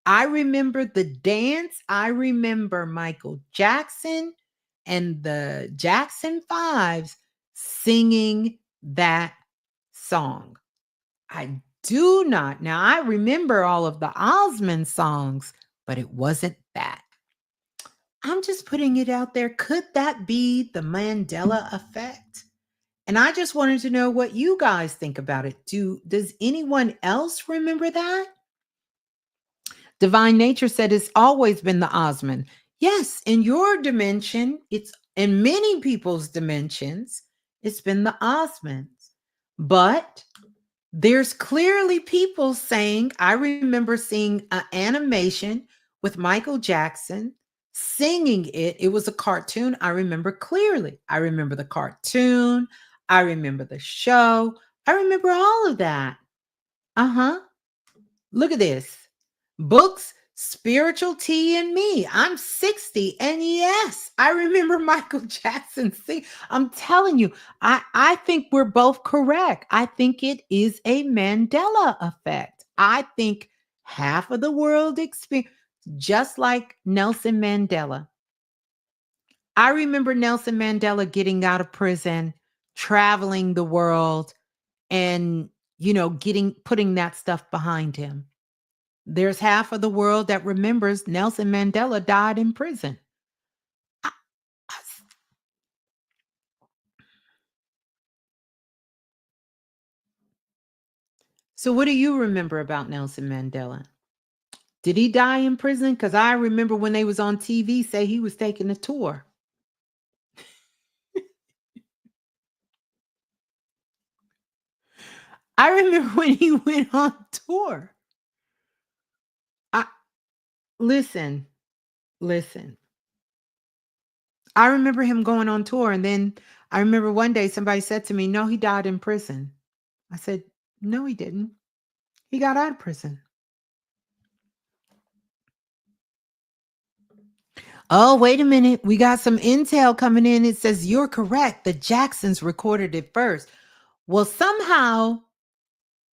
I remember the dance. I remember Michael Jackson and the Jackson Fives singing that song. I do not. Now, I remember all of the Osmond songs, but it wasn't that. I'm just putting it out there. Could that be the Mandela effect? And I just wanted to know what you guys think about it. Does anyone else remember that? Divine Nature said it's always been the Osmond. Yes, in your dimension, it's in many people's dimensions, it's been the Osmonds. But there's clearly people saying, I remember seeing an animation with Michael Jackson singing it. It was a cartoon. I remember clearly. I remember the cartoon. I remember the show. I remember all of that. Uh huh. Look at this. Books, spiritual tea, and me. I'm 60. And yes, I remember Michael Jackson sing. I'm telling you, I think we're both correct. I think it is a Mandela effect. I think half of the world experience, just like Nelson Mandela. I remember Nelson Mandela getting out of prison, traveling the world, and getting putting that stuff behind him. There's half of the world that remembers Nelson Mandela died in prison. I- I- So, what do you remember about Nelson Mandela? Did he die in prison? Because I remember when they was on TV say he was taking a tour. I remember when he went on tour. I listen, listen. I remember him going on tour, and then I remember one day somebody said to me, "No, he died in prison." I said, "No, he didn't. He got out of prison." Oh, wait a minute. We got some intel coming in. It says you're correct. The Jacksons recorded it first. Well, somehow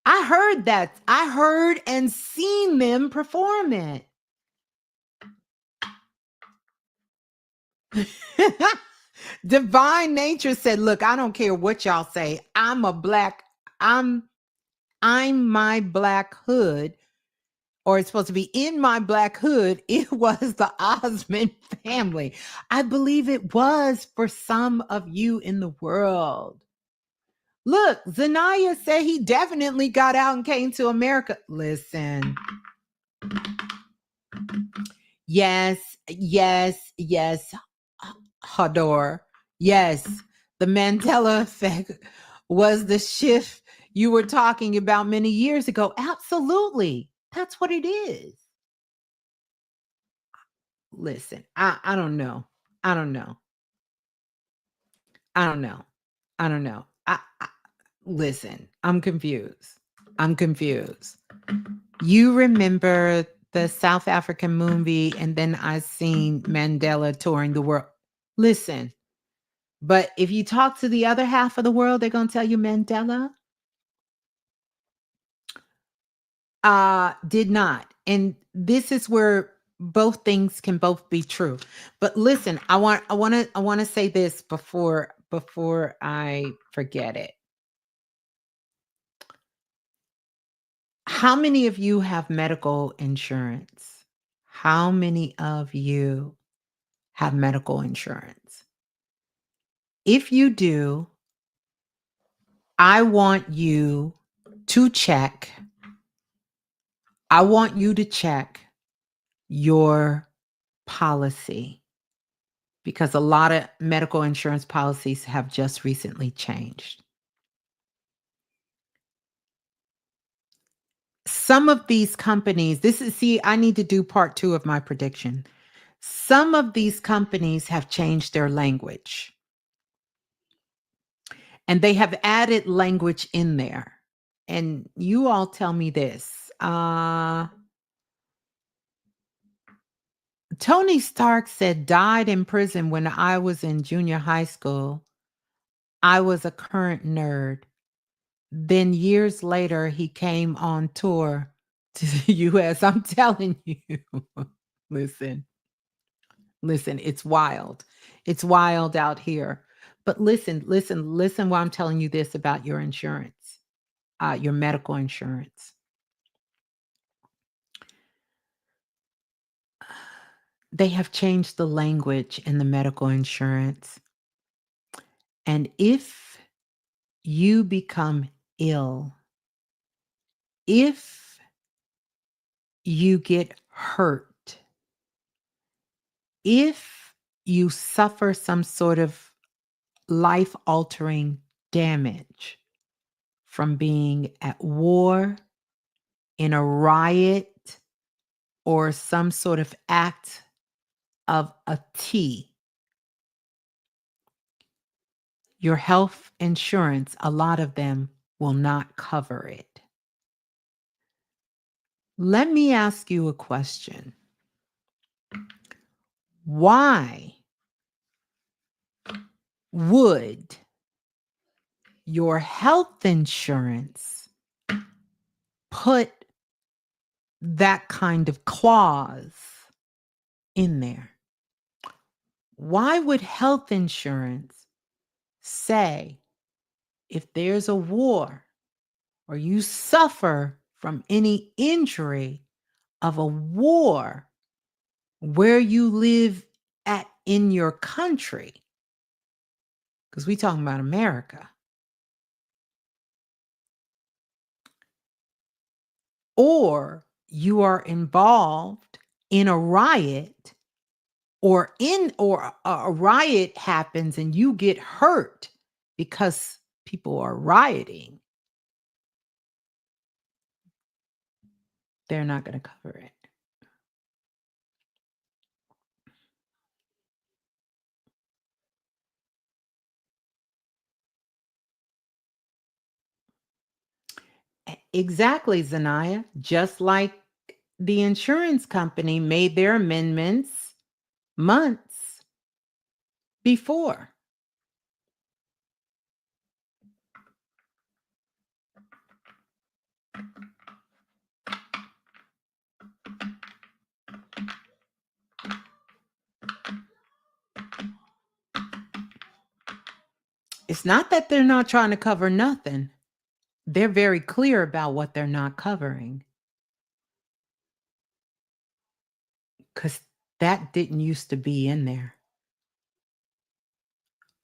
I heard that. I heard and seen them perform it. Divine Nature said, "Look, I don't care what y'all say. I'm I'm my black hood, or it's supposed to be in my black hood." It was the Osmond family. I believe it was for some of you in the world. Look, Zanaya said he definitely got out and came to America. Listen, yes, yes, yes, Hador. Yes, the Mandela effect was the shift you were talking about many years ago. Absolutely. That's what it is. Listen, I don't know. I don't know. I don't know. I don't know. Listen, I'm confused. I'm confused. You remember the South African movie, and then I seen Mandela touring the world. Listen, but if you talk to the other half of the world, they're gonna tell you Mandela did not. And this is where both things can both be true. But listen, I want to say this before I forget it. How many of you have medical insurance? How many of you have medical insurance? If you do, I want you to check. I want you to check your policy because a lot of medical insurance policies have just recently changed. Some of these companies, I need to do part two of my prediction. Some of these companies have changed their language and they have added language in there. And you all tell me this. Tony Stark said, died in prison when I was in junior high school. I was a current nerd. Then years later, he came on tour to the US. I'm telling you. Listen, listen, it's wild. It's wild out here. But listen while I'm telling you this about your insurance, your medical insurance. They have changed the language in the medical insurance. And if you become ill, if you get hurt, if you suffer some sort of life altering damage from being at war, in a riot, or some sort of act of a T, your health insurance, a lot of them will not cover it. Let me ask you a question. Why would your health insurance put that kind of clause in there? Why would health insurance say if there's a war or you suffer from any injury of a war where you live at in your country, because we talking about America, or you are involved in a riot or a riot happens and you get hurt because people are rioting, they're not going to cover it. Exactly, Zanaya. Just like the insurance company made their amendments months before. It's not that they're not trying to cover nothing. They're very clear about what they're not covering. Because that didn't used to be in there.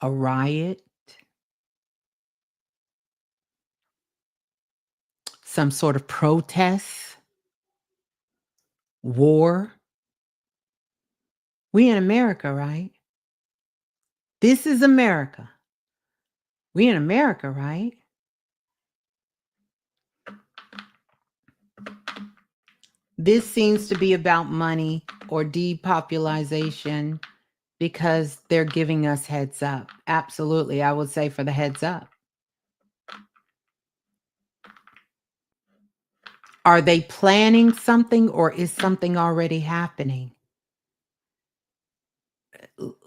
A riot, some sort of protest, war. We in America, right? This is America. We in America, right? This seems to be about money or depopulation because they're giving us heads up. Absolutely. I would say for the heads up. Are they planning something or is something already happening?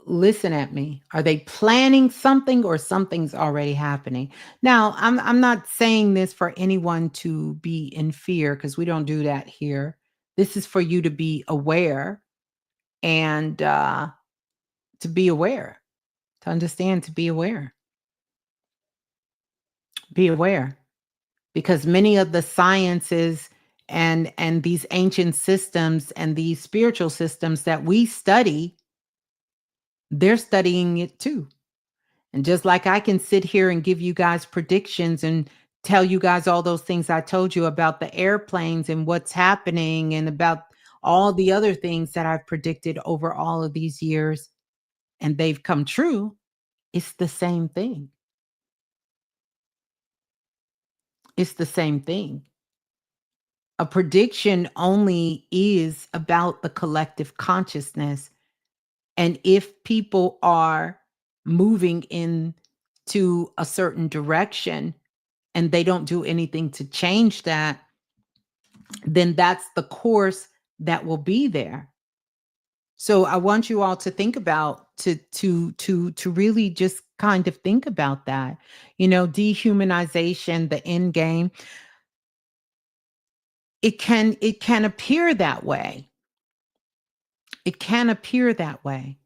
Listen at me. Are they planning something or something's already happening? Now, I'm not saying this for anyone to be in fear because we don't do that here. This is for you to be aware and to be aware, to understand, to be aware. Be aware because many of the sciences and these ancient systems and these spiritual systems that we study, they're studying it too. And just like I can sit here and give you guys predictions and tell you guys all those things I told you about the airplanes and what's happening and about all the other things that I've predicted over all of these years and they've come true, it's the same thing. It's the same thing. A prediction only is about the collective consciousness. And if people are moving into a certain direction and they don't do anything to change that, then that's the course that will be there. So I want you all to think about to really just kind of think about that. You know, dehumanization, the end game. it can appear that way. It can appear that way.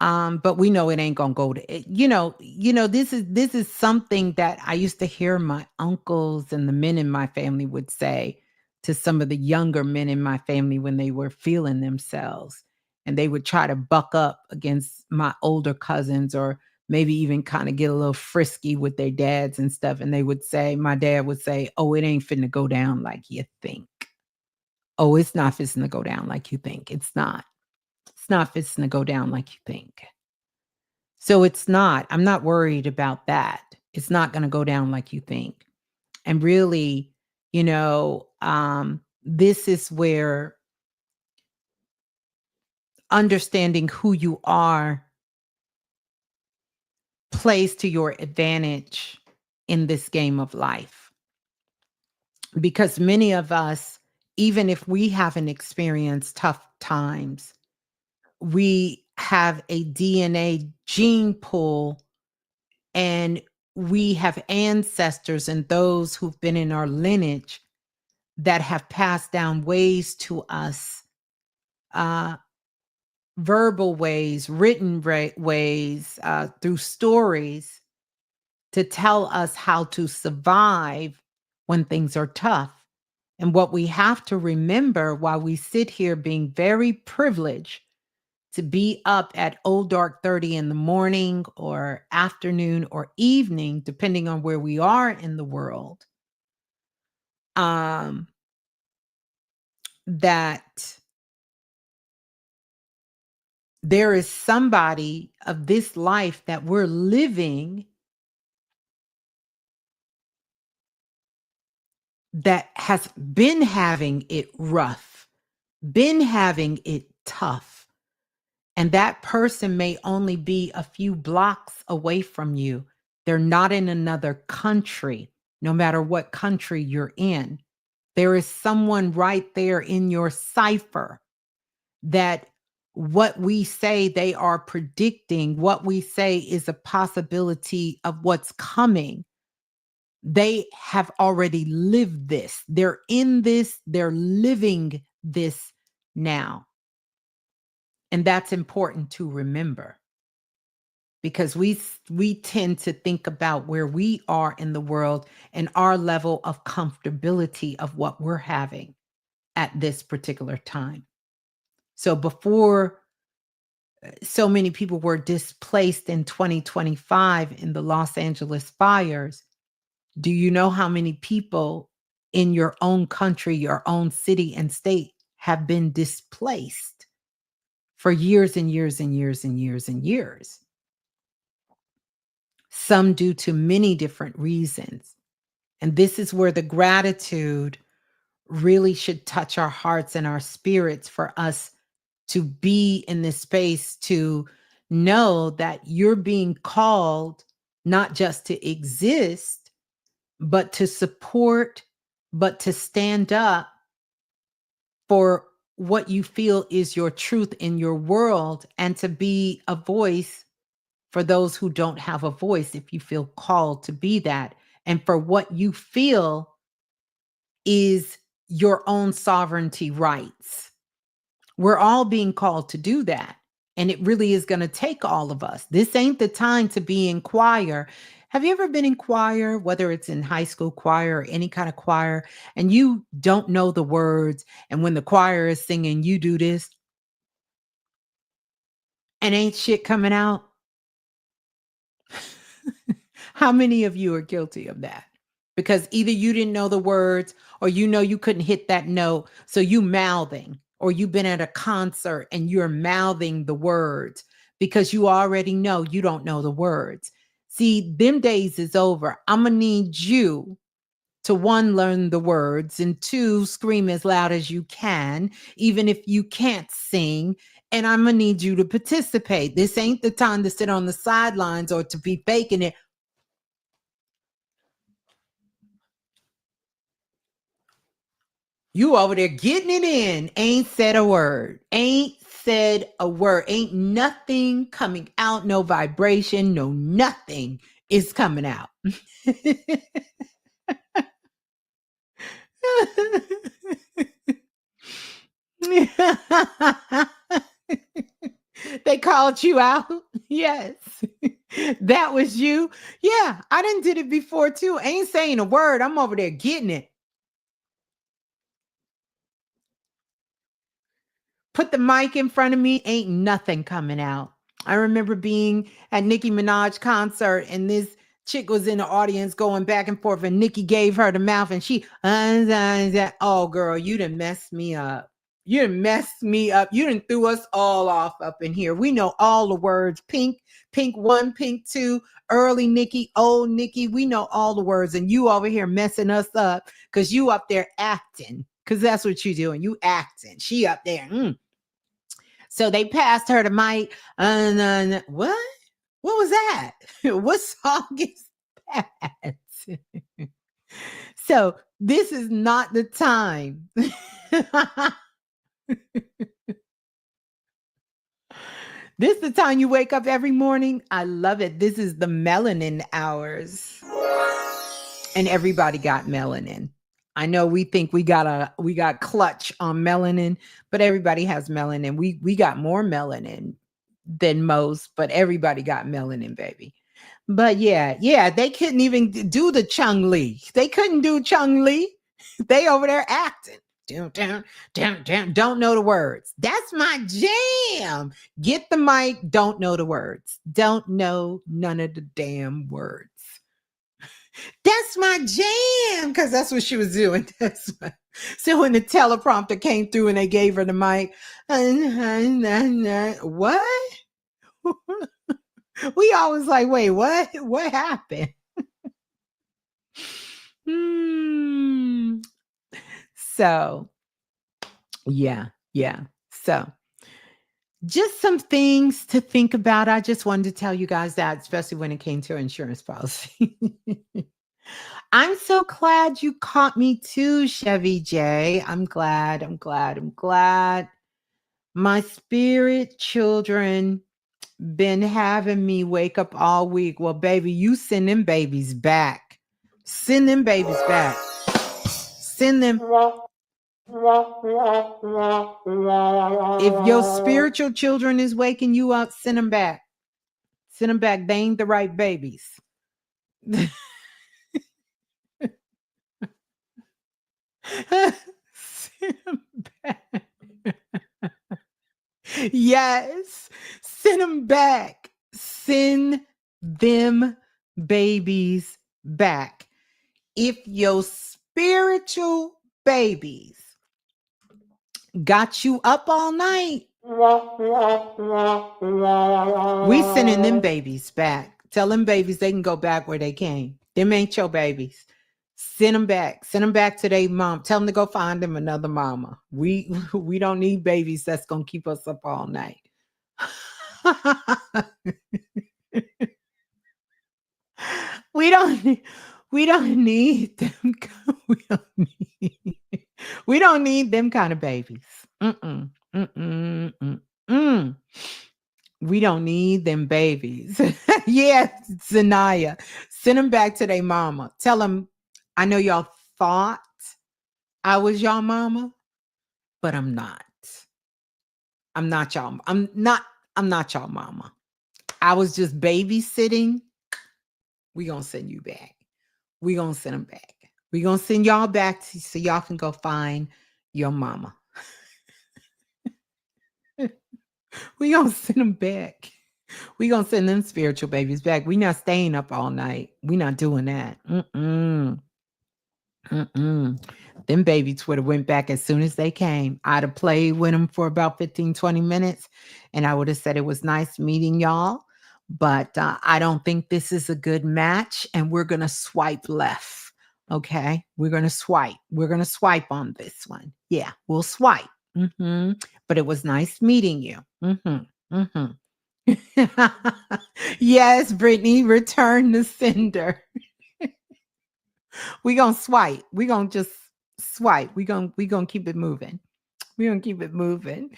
But we know it ain't gonna go to it, this is something that I used to hear my uncles and the men in my family would say to some of the younger men in my family when they were feeling themselves. And they would try to buck up against my older cousins or maybe even kind of get a little frisky with their dads and stuff. And they would say, my dad would say, "Oh, it ain't finna go down like you think. Oh, it's not finna go down like you think. It's not. It's not finna go down like you think." So it's not. I'm not worried about that. It's not going to go down like you think. And really, this is where understanding who you are plays to your advantage in this game of life. Because many of us, even if we haven't experienced tough times, we have a DNA gene pool and we have ancestors and those who've been in our lineage that have passed down ways to us, uh, verbal ways, written ways, through stories to tell us how to survive when things are tough. And what we have to remember while we sit here being very privileged to be up at old dark 30 in the morning or afternoon or evening, depending on where we are in the world, um, that there is somebody of this life that we're living that has been having it rough, been having it tough. And that person may only be a few blocks away from you. They're not in another country, no matter what country you're in. There is someone right there in your cipher that what we say they are predicting, what we say is a possibility of what's coming. They have already lived this. They're in this, they're living this now. And that's important to remember because we tend to think about where we are in the world and our level of comfortability of what we're having at this particular time. So before so many people were displaced in 2025 in the Los Angeles fires, do you know how many people in your own country, your own city and state have been displaced for years and years and years and years and years? Some due to many different reasons. And this is where the gratitude really should touch our hearts and our spirits for us to be in this space to know that you're being called not just to exist, but to support, but to stand up for what you feel is your truth in your world and to be a voice for those who don't have a voice if you feel called to be that. And for what you feel is your own sovereignty rights. We're all being called to do that. And it really is going to take all of us. This ain't the time to be in choir. Have you ever been in choir, whether it's in high school choir or any kind of choir, and you don't know the words? And when the choir is singing, you do this and ain't shit coming out? How many of you are guilty of that? Because either you didn't know the words or you couldn't hit that note. So you mouthing, or you've been at a concert and you're mouthing the words because you already know you don't know the words. See, them days is over. I'm going to need you to one, learn the words, and two, scream as loud as you can, even if you can't sing. And I'm going to need you to participate. This ain't the time to sit on the sidelines or to be faking it. You over there getting it in, ain't said a word, ain't said a word, ain't nothing coming out, no vibration, no nothing is coming out. They called you out? Yes. That was you? Yeah, I done did it before too. Ain't saying a word. I'm over there getting it. Put the mic in front of me, ain't nothing coming out. I remember being at Nicki Minaj concert and this chick was in the audience going back and forth and Nicki gave her the mouth and she, oh girl, you done messed me up. You done messed me up. You done threw us all off up in here. We know all the words. Pink, pink one, pink two, early Nicki, old Nicki. We know all the words. And you over here messing us up because you up there acting. Because that's what you doing. You acting. She up there. So they passed her the mic. And what? What was that? What song is that? So this is not the time. This is the time you wake up every morning. I love it. This is the melanin hours. And everybody got melanin. I know we think we got clutch on melanin, but everybody has melanin. We got more melanin than most, but everybody got melanin, baby. But yeah, they couldn't even do the Chung Lee. They couldn't do Chung Lee. They over there acting. Don't know the words. That's my jam. Get the mic, don't know the words. Don't know none of the damn words. That's my jam, because that's what she was doing. So when the teleprompter came through and they gave her the mic, what? We always like, wait, what? What happened? So, yeah. So, just some things to think about. I just wanted to tell you guys that, especially when it came to insurance policy. I'm so glad you caught me too, Chevy J. I'm glad. My spirit children been having me wake up all week. Well, baby, you send them babies back. Send them babies back. Send them. If your spiritual children is waking you up, send them back. Send them back. They ain't the right babies. Send them back. Yes. Send them back. Send them babies back. If your spiritual babies got you up all night, we sending them babies back. Tell them babies they can go back where they came. Them ain't your babies. Send them back. Send them back to their mom. Tell them to go find them another mama. We don't need babies that's gonna keep us up all night. we don't need them. We don't need them kind of babies. We don't need them babies. Yeah, Zanaya. Send them back to their mama. Tell them, I know y'all thought I was y'all mama, but I'm not. I'm not y'all. I'm not y'all mama. I was just babysitting. We gonna send you back. We gonna send them back. We gonna send y'all back so y'all can go find your mama. We gonna send them back. We gonna send them spiritual babies back. We not staying up all night. We not doing that. Them babies would have went back as soon as they came. I'd have played with them for about 15, 20 minutes. And I would have said it was nice meeting y'all. But I don't think this is a good match. And we're going to swipe left. Okay. We're going to swipe. We're going to swipe on this one. Yeah, we'll swipe. But it was nice meeting you. Yes, Brittany, return the sender. We gonna swipe. We gonna just swipe. We gonna keep it moving. We gonna keep it moving.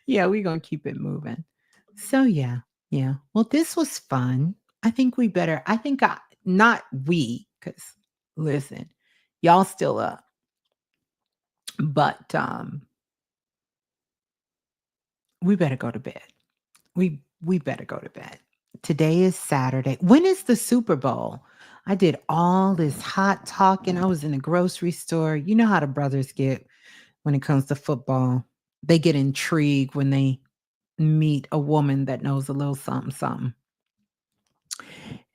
Yeah, we gonna keep it moving. So yeah. Well, this was fun. I think not we, because listen, Y'all still up, but we better go to bed. We better go to bed. Today is Saturday. When is the Super Bowl? I did all this hot talking. I was in a grocery store. You know how the brothers get when it comes to football. They get intrigued when they meet a woman that knows a little something something.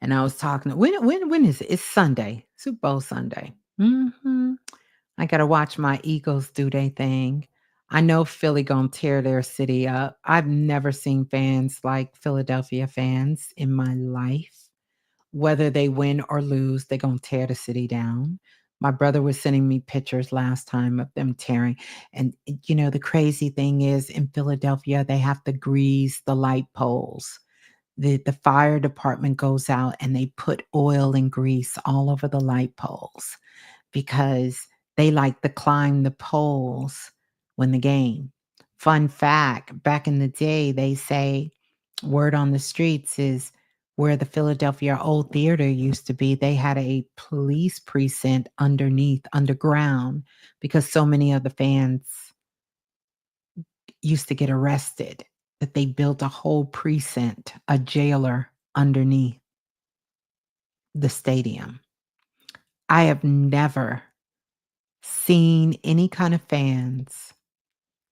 And I was talking when is it? It's Sunday. Super Bowl Sunday. I gotta watch my Eagles do their thing. I know Philly gonna tear their city up. I've never seen fans like Philadelphia fans in my life. Whether they win or lose, they gonna tear the city down. My brother was sending me pictures last time of them tearing. And the crazy thing is in Philadelphia, they have to grease the light poles. The fire department goes out and they put oil and grease all over the light poles because they like to climb the poles when the game. Fun fact, back in the day, they say word on the streets is where the Philadelphia Old Theater used to be, they had a police precinct underground, because so many of the fans used to get arrested that they built a whole precinct, a jailer underneath the stadium. I have never seen any kind of fans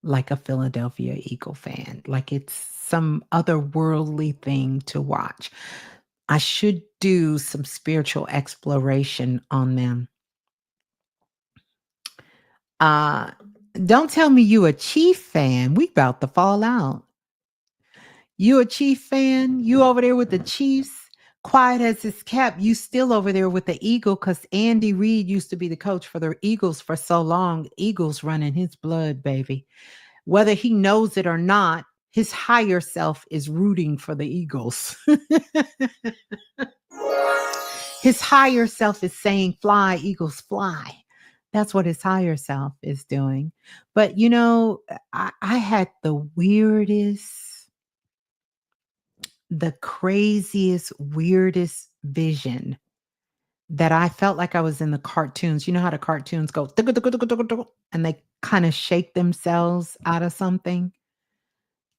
like a Philadelphia Eagle fan. Like it's some otherworldly thing to watch. I should do some spiritual exploration on them. Uh don't tell me you a Chief fan. We about to fall out. You a Chief fan? You over there with the Chiefs? Quiet as it's kept. You still over there with the Eagle because Andy Reid used to be the coach for the Eagles for so long. Eagles running his blood, baby. Whether he knows it or not, his higher self is rooting for the Eagles. His higher self is saying, fly, Eagles, fly. That's what his higher self is doing. But I had the craziest, weirdest vision that I felt like I was in the cartoons. You know how the cartoons go, and they kind of shake themselves out of something?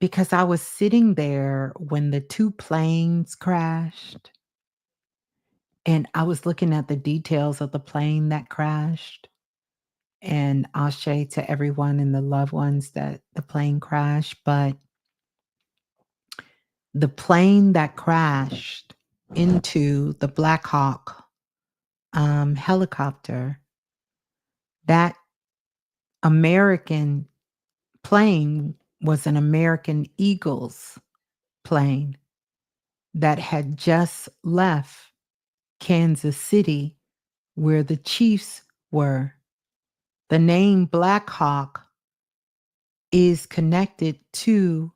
Because I was sitting there when the 2 planes crashed, and I was looking at the details of the plane that crashed, and ashe to everyone and the loved ones that the plane crashed, but the plane that crashed into the Black Hawk, helicopter, that American plane was an American Eagles plane that had just left Kansas City, where the Chiefs were. The name Black Hawk is connected to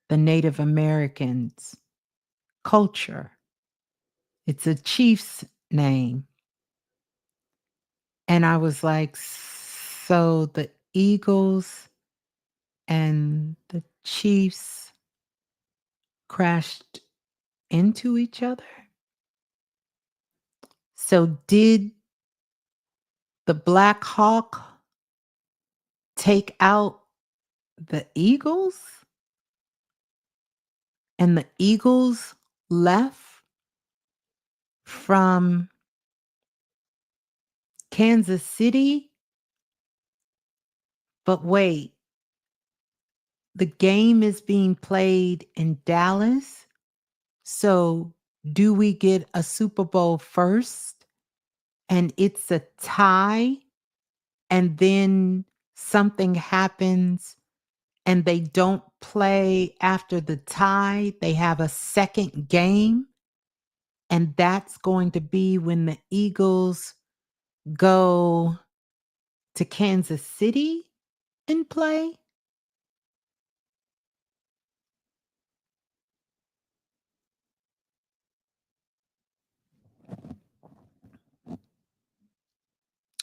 the Native Americans' culture. It's a chief's name. And I was like, so the Eagles and the Chiefs crashed into each other? So did the Black Hawk take out the Eagles? And the Eagles left from Kansas City? But wait, the game is being played in Dallas. So do we get a Super Bowl first and it's a tie, and then something happens and they don't play after the tie? They have a second game, and that's going to be when the Eagles go to Kansas City and play?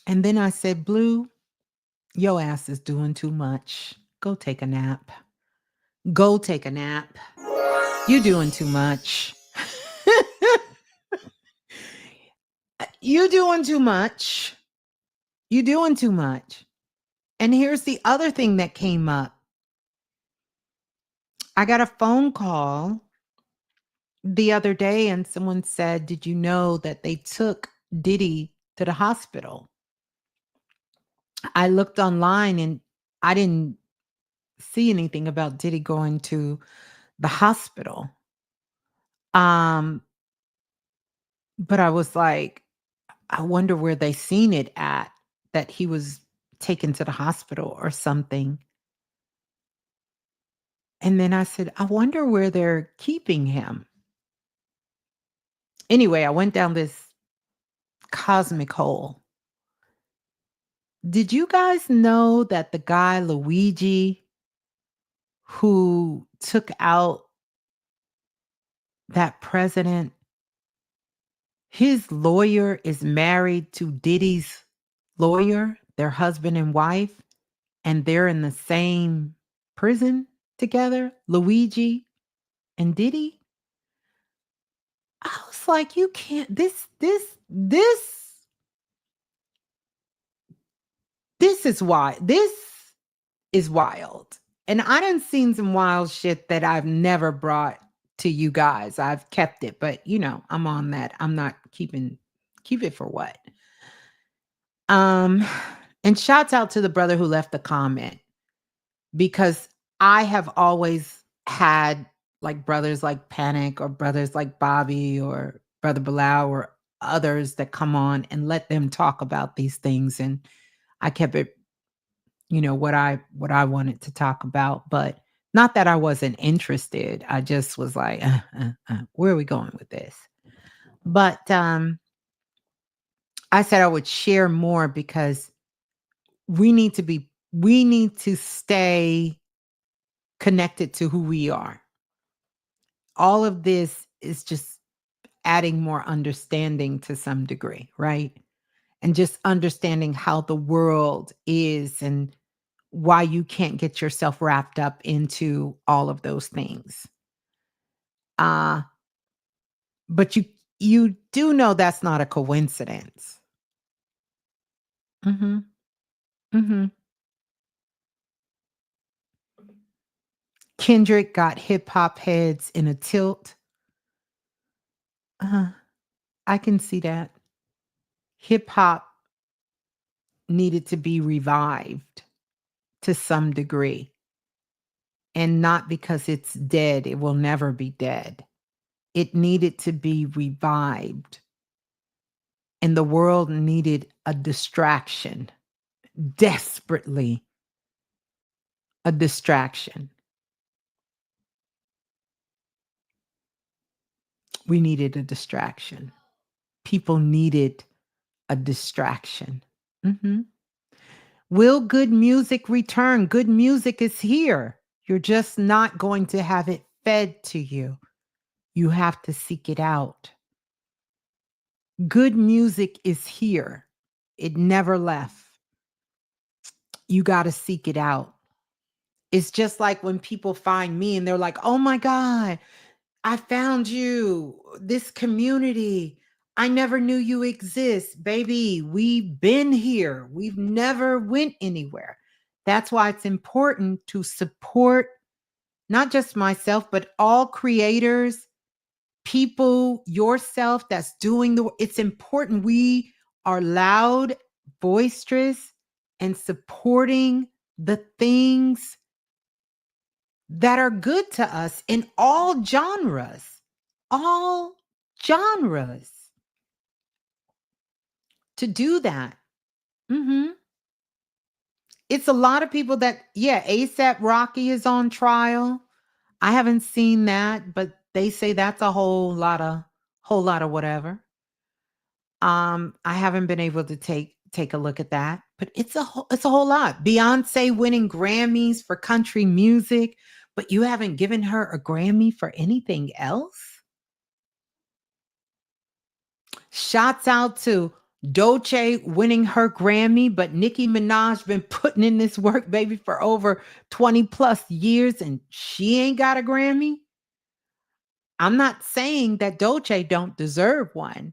And then I said, Blue, your ass is doing too much. Go take a nap. Go take a nap. You're doing too much. You're doing too much. You doing too much. And here's the other thing that came up. I got a phone call the other day and someone said, "Did you know that they took Diddy to the hospital?" I looked online and I didn't see anything about Diddy going to the hospital. Um, but I was like, I wonder where they seen it at that he was taken to the hospital or something. And then I said, I wonder where they're keeping him. Anyway, I went down this cosmic hole. Did you guys know that the guy Luigi who took out that president, his lawyer is married to Diddy's lawyer, their husband and wife, and they're in the same prison together, Luigi and Diddy? I was like, you can't this is why this is wild. And I done seen some wild shit that I've never brought to you guys. I've kept it, but I'm on that. I'm not keep it for what? Um, and shouts out to the brother who left the comment because I have always had like brothers like Panic or brothers like Bobby or Brother Bilal or others that come on and let them talk about these things. And I kept it, what I wanted to talk about, but not that I wasn't interested. I just was like, where are we going with this? But I said I would share more because we need to stay connected to who we are. All of this is just adding more understanding to some degree, right? And just understanding how the world is and why you can't get yourself wrapped up into all of those things. Uh, but you do know that's not a coincidence. Mhm. Mhm. Kendrick got hip hop heads in a tilt. Uh, I can see that. Hip hop needed to be revived to some degree, and not because it's dead, it will never be dead. It needed to be revived, and the world needed a distraction, desperately a distraction. We needed a distraction. People needed a distraction. Mhm. Will good music return? Good music is here. You're just not going to have it fed to you. You have to seek it out. Good music is here. It never left. You got to seek it out. It's just like when people find me and they're like, "Oh my God, I found you, this community. I never knew you exist." Baby, we've been here. We've never went anywhere. That's why it's important to support not just myself, but all creators, people, yourself that's doing it's important we are loud, boisterous, and supporting the things that are good to us in all genres. All genres. To do that. Mhm. It's a lot of people that yeah, ASAP Rocky is on trial. I haven't seen that, but they say that's a whole lot of whatever. I haven't been able to take a look at that, but it's a whole lot. Beyonce winning Grammys for country music, but you haven't given her a Grammy for anything else? Shouts out to Dolce winning her Grammy, but Nicki Minaj been putting in this work, baby, for over 20 plus years, and she ain't got a Grammy. I'm not saying that Dolce don't deserve one,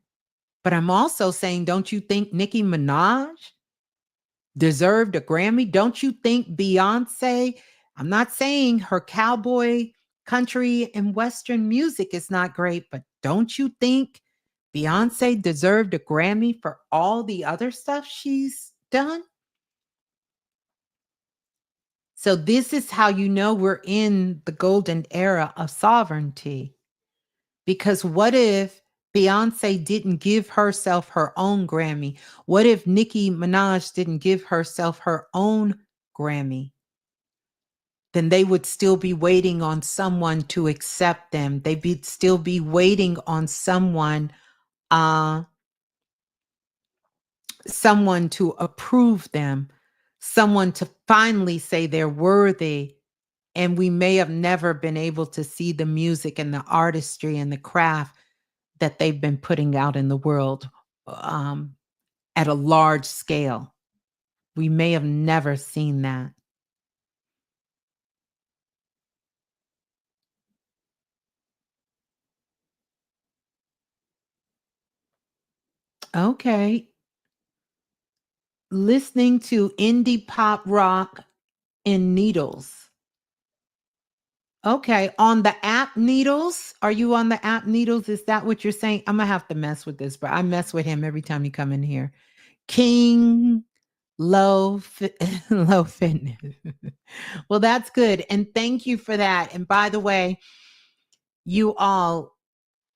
but I'm also saying, don't you think Nicki Minaj deserved a Grammy? Don't you think Beyonce, I'm not saying her cowboy country and western music is not great, but don't you think Beyonce deserved a Grammy for all the other stuff she's done? So this is how you know we're in the golden era of sovereignty. Because what if Beyonce didn't give herself her own Grammy? What if Nicki Minaj didn't give herself her own Grammy? Then they would still be waiting on someone to accept them. They'd still be waiting on uh, someone to approve them, someone to finally say they're worthy. And we may have never been able to see the music and the artistry and the craft that they've been putting out in the world um, at a large scale. We may have never seen that. Okay. Listening to indie pop rock in Needles. Okay. On the app Needles? Are you on the app Needles? Is that what you're saying? I'm going to have to mess with this, but I mess with him every time you come in here. King Low Fitness. Well, that's good. And thank you for that. And by the way, you all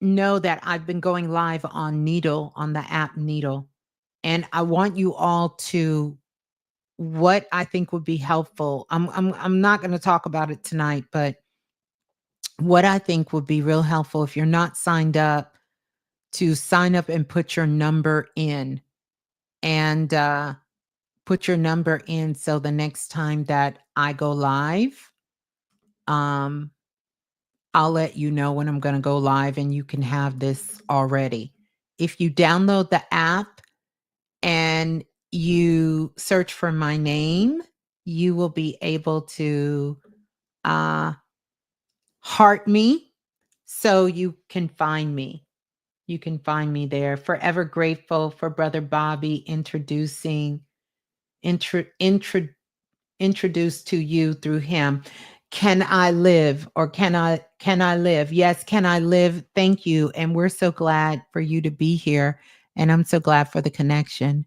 know that I've been going live on Needle, on the app Needle. And I want you all to what I think would be helpful. I'm not going to talk about it tonight, but what I think would be real helpful if you're not signed up, to sign up and put your number in, and put your number in so the next time that I go live, um I'll let you know when I'm going to go live and you can have this already. If you download the app and you search for my name, you will be able to uh, heart me so you can find me. You can find me there. Forever grateful for Brother Bobby intro, intro, introduced to you through him. Can I live, or can I live? Yes, can I live? Thank you. And we're so glad for you to be here. And I'm so glad for the connection.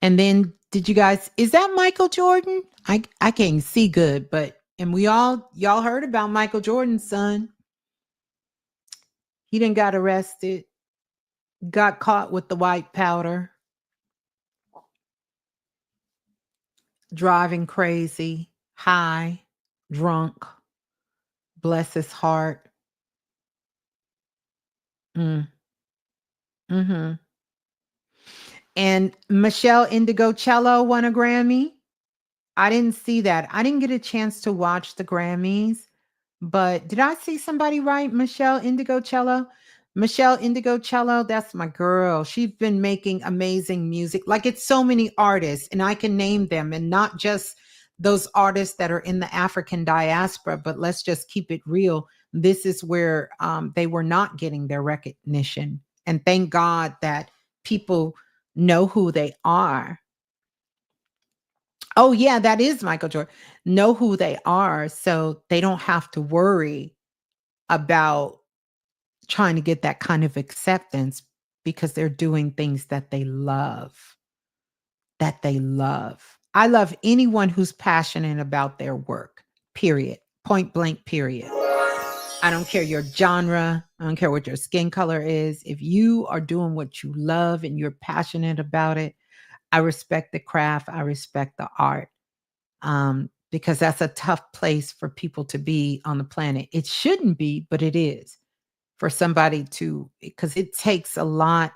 And then did you guys, is that Michael Jordan? I can't see good, but and y'all heard about Michael Jordan's son. He didn't got arrested, got caught with the white powder, driving crazy, high, drunk, bless his heart. Mm, mhm. And Michelle Indigo won a Grammy. I didn't see that. I didn't get a chance to watch the Grammys, but did I see somebody write Michelle Indigo? Michelle Indigo, that's my girl. She's been making amazing music. Like, it's so many artists, and I can name them, and not just those artists that are in the African diaspora, but let's just keep it real. This is where they were not getting their recognition. And thank God that people know who they are. Oh, yeah, that is Michael Jordan. Know who they are so they don't have to worry about trying to get that kind of acceptance, because they're doing things that they love, that they love. I love anyone who's passionate about their work, period. Point blank, period. I don't care your genre. I don't care what your skin color is. If you are doing what you love and you're passionate about it, I respect the craft. I respect the art. Because that's a tough place for people to be on the planet. It shouldn't be, but it is, for somebody to, because it takes a lot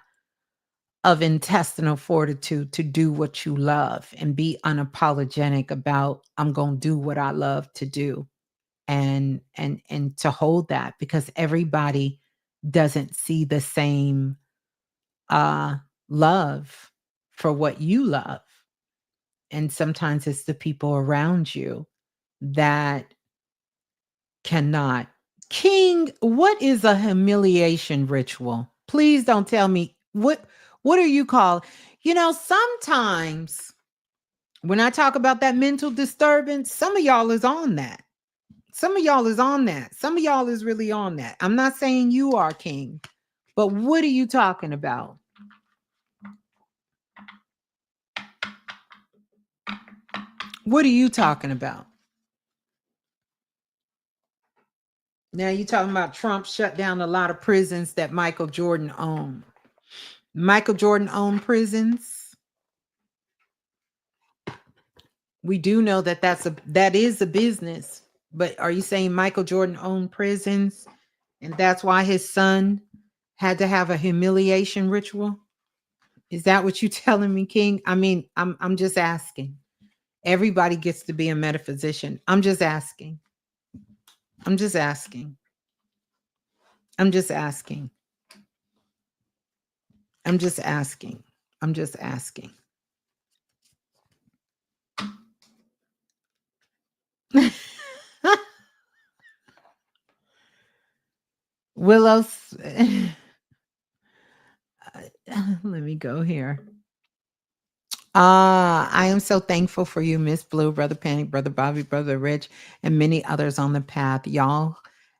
of intestinal fortitude to do what you love and be unapologetic about, I'm going to do what I love to do, and to hold that, because everybody doesn't see the same uh love for what you love. And sometimes it's the people around you that cannot. King, what is a humiliation ritual? Please don't tell me what are you called? Sometimes When I talk about that mental disturbance, some of y'all is on that. Some of y'all is on that. Some of y'all is really on that. I'm not saying you are, King, but what are you talking about? What are you talking about? Now you're talking about Trump shut down a lot of prisons that Michael Jordan owned. Michael Jordan owned prisons. We do know that that is a business. But are you saying Michael Jordan owned prisons and that's why his son had to have a humiliation ritual? Is that what you're telling me, King? I mean, I'm just asking. Everybody gets to be a metaphysician. I'm just asking. I'm just asking. I'm just asking. I'm just asking. I'm just asking. Willow's. Let me go here. I am so thankful for you, Ms.Blue, Brother Panic, Brother Bobby, Brother Rich, and many others on the path. Y'all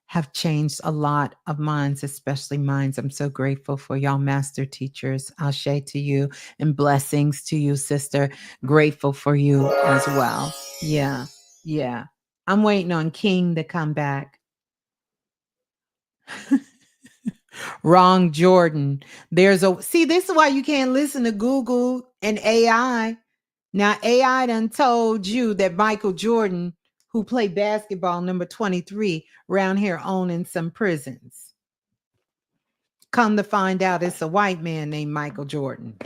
have changed a lot of minds, especially minds. I'm so grateful for y'all master teachers. Ashe to you and blessings to you, sister. Grateful for you as well. Yeah, yeah. I'm waiting on King to come back. Wrong, Jordan. This is why you can't listen to Google and AI. Now, AI done told you that Michael Jordan, who played basketball number 23, around here owning some prisons. Come to find out it's a white man named Michael Jordan.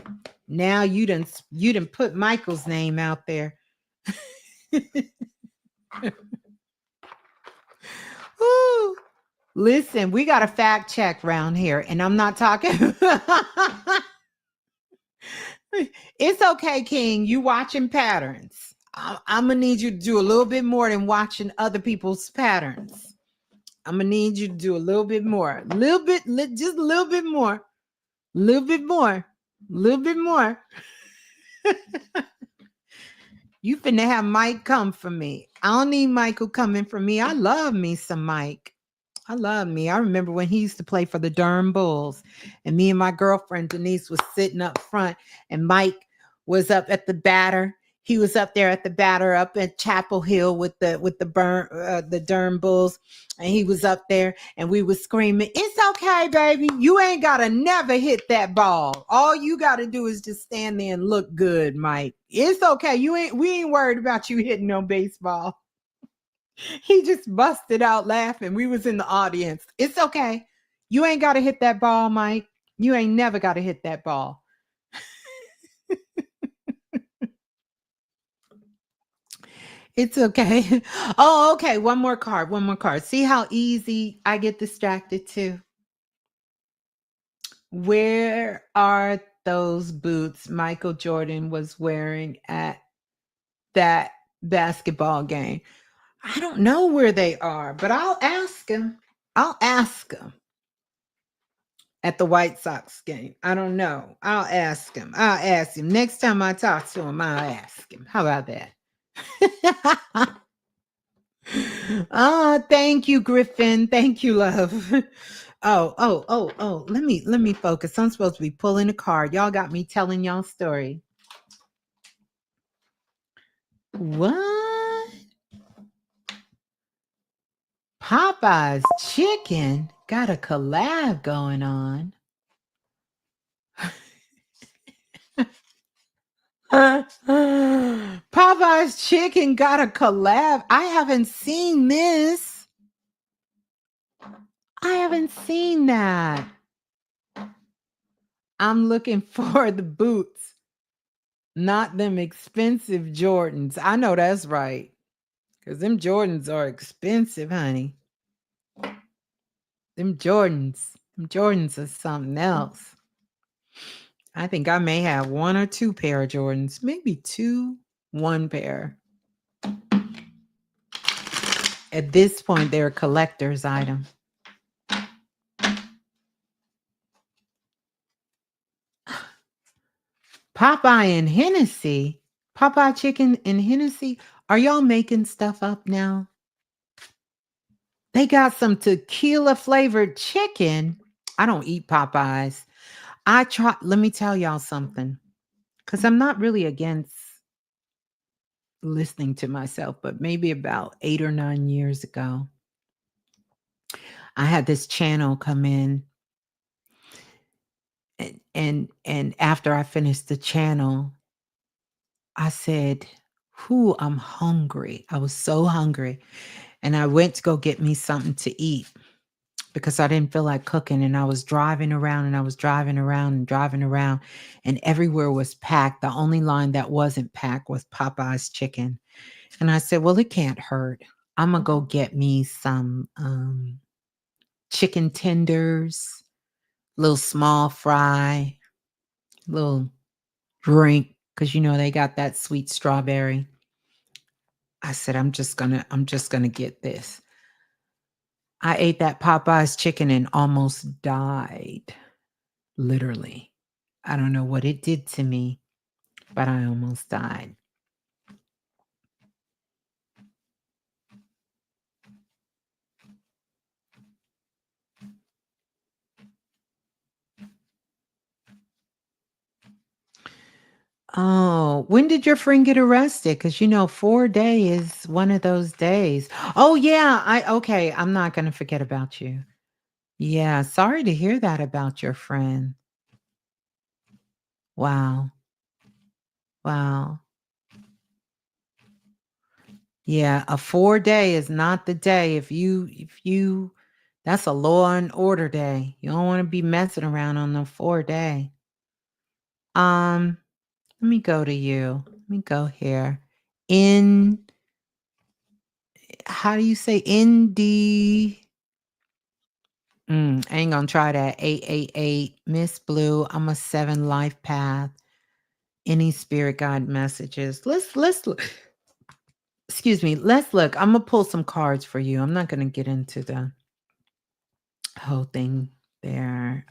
Now you done put Michael's name out there. Ooh. Listen, we got a fact check around here, and I'm not talking. It's okay, King. You watching patterns. I'm gonna need you to do a little bit more than watching other people's patterns. I'm gonna need you to do a little bit more, a little bit, just a little bit more, a little bit more, a little bit more. You finna have Mike come for me. I don't need Michael coming for me. I love me some Mike. I love me. I remember when he used to play for the Durham Bulls, and me and my girlfriend Denise was sitting up front, and Mike was up at the batter. He was up there at the batter up at Chapel Hill with the Durham Bulls, and he was up there, and we was screaming, "It's okay, baby. You ain't gotta never hit that ball. All you gotta do is just stand there and look good, Mike. It's okay. We ain't worried about you hitting no baseball." He just busted out laughing. We was in the audience. It's okay. You ain't got to hit that ball, Mike. You ain't never got to hit that ball. It's okay. Oh, okay. One more card. One more card. See how easy I get distracted too? Where are those boots Michael Jordan was wearing at that basketball game? I don't know where they are, but I'll ask him. I'll ask him. At the White Sox game. I don't know. I'll ask him. I'll ask him. Next time I talk to him, I'll ask him. How about that? Thank you, Griffin. Thank you, love. Oh. Let me focus. I'm supposed to be pulling a card. Y'all got me telling y'all story. What? Popeye's chicken got a collab going on. Popeye's chicken got a collab. I haven't seen this. I haven't seen that. I'm looking for the boots, not them expensive Jordans. I know that's right. Because them Jordans are expensive, honey. Them Jordans are something else. I think I may have one or two pair of Jordans, maybe one pair. At this point, they're a collector's item. Popeye and Hennessy. Popeye chicken and Hennessy. Are y'all making stuff up now? They got some tequila flavored chicken. I don't eat Popeyes. I try, let me tell y'all something, because I'm not really against listening to myself, but maybe about 8 or 9 years ago, I had this channel come in, and after I finished the channel, I said, "Whoo, I'm hungry." I was so hungry. And I went to go get me something to eat because I didn't feel like cooking. And I was driving around and I was driving around and driving around, and everywhere was packed. The only line that wasn't packed was Popeye's chicken. And I said, well, it can't hurt. I'm going to go get me some chicken tenders, little small fry, little drink, because they got that sweet strawberry. I said, I'm just gonna get this. I ate that Popeye's chicken and almost died. Literally. I don't know what it did to me, but I almost died. Oh, when did your friend get arrested? Because 4 day is one of those days. Oh yeah, okay. I'm not gonna forget about you. Yeah, sorry to hear that about your friend. Wow. Wow. Yeah, a 4 day is not the day. If you that's a law and order day. You don't want to be messing around on the 4 day. Um, let me go to you. Let me go here. In How do you say I ain't gonna try that. 888 Miss Blue. I'm a 7 life path. Any spirit guide messages? Let's look. Excuse me. Let's look. I'm gonna pull some cards for you. I'm not gonna get into the whole thing there.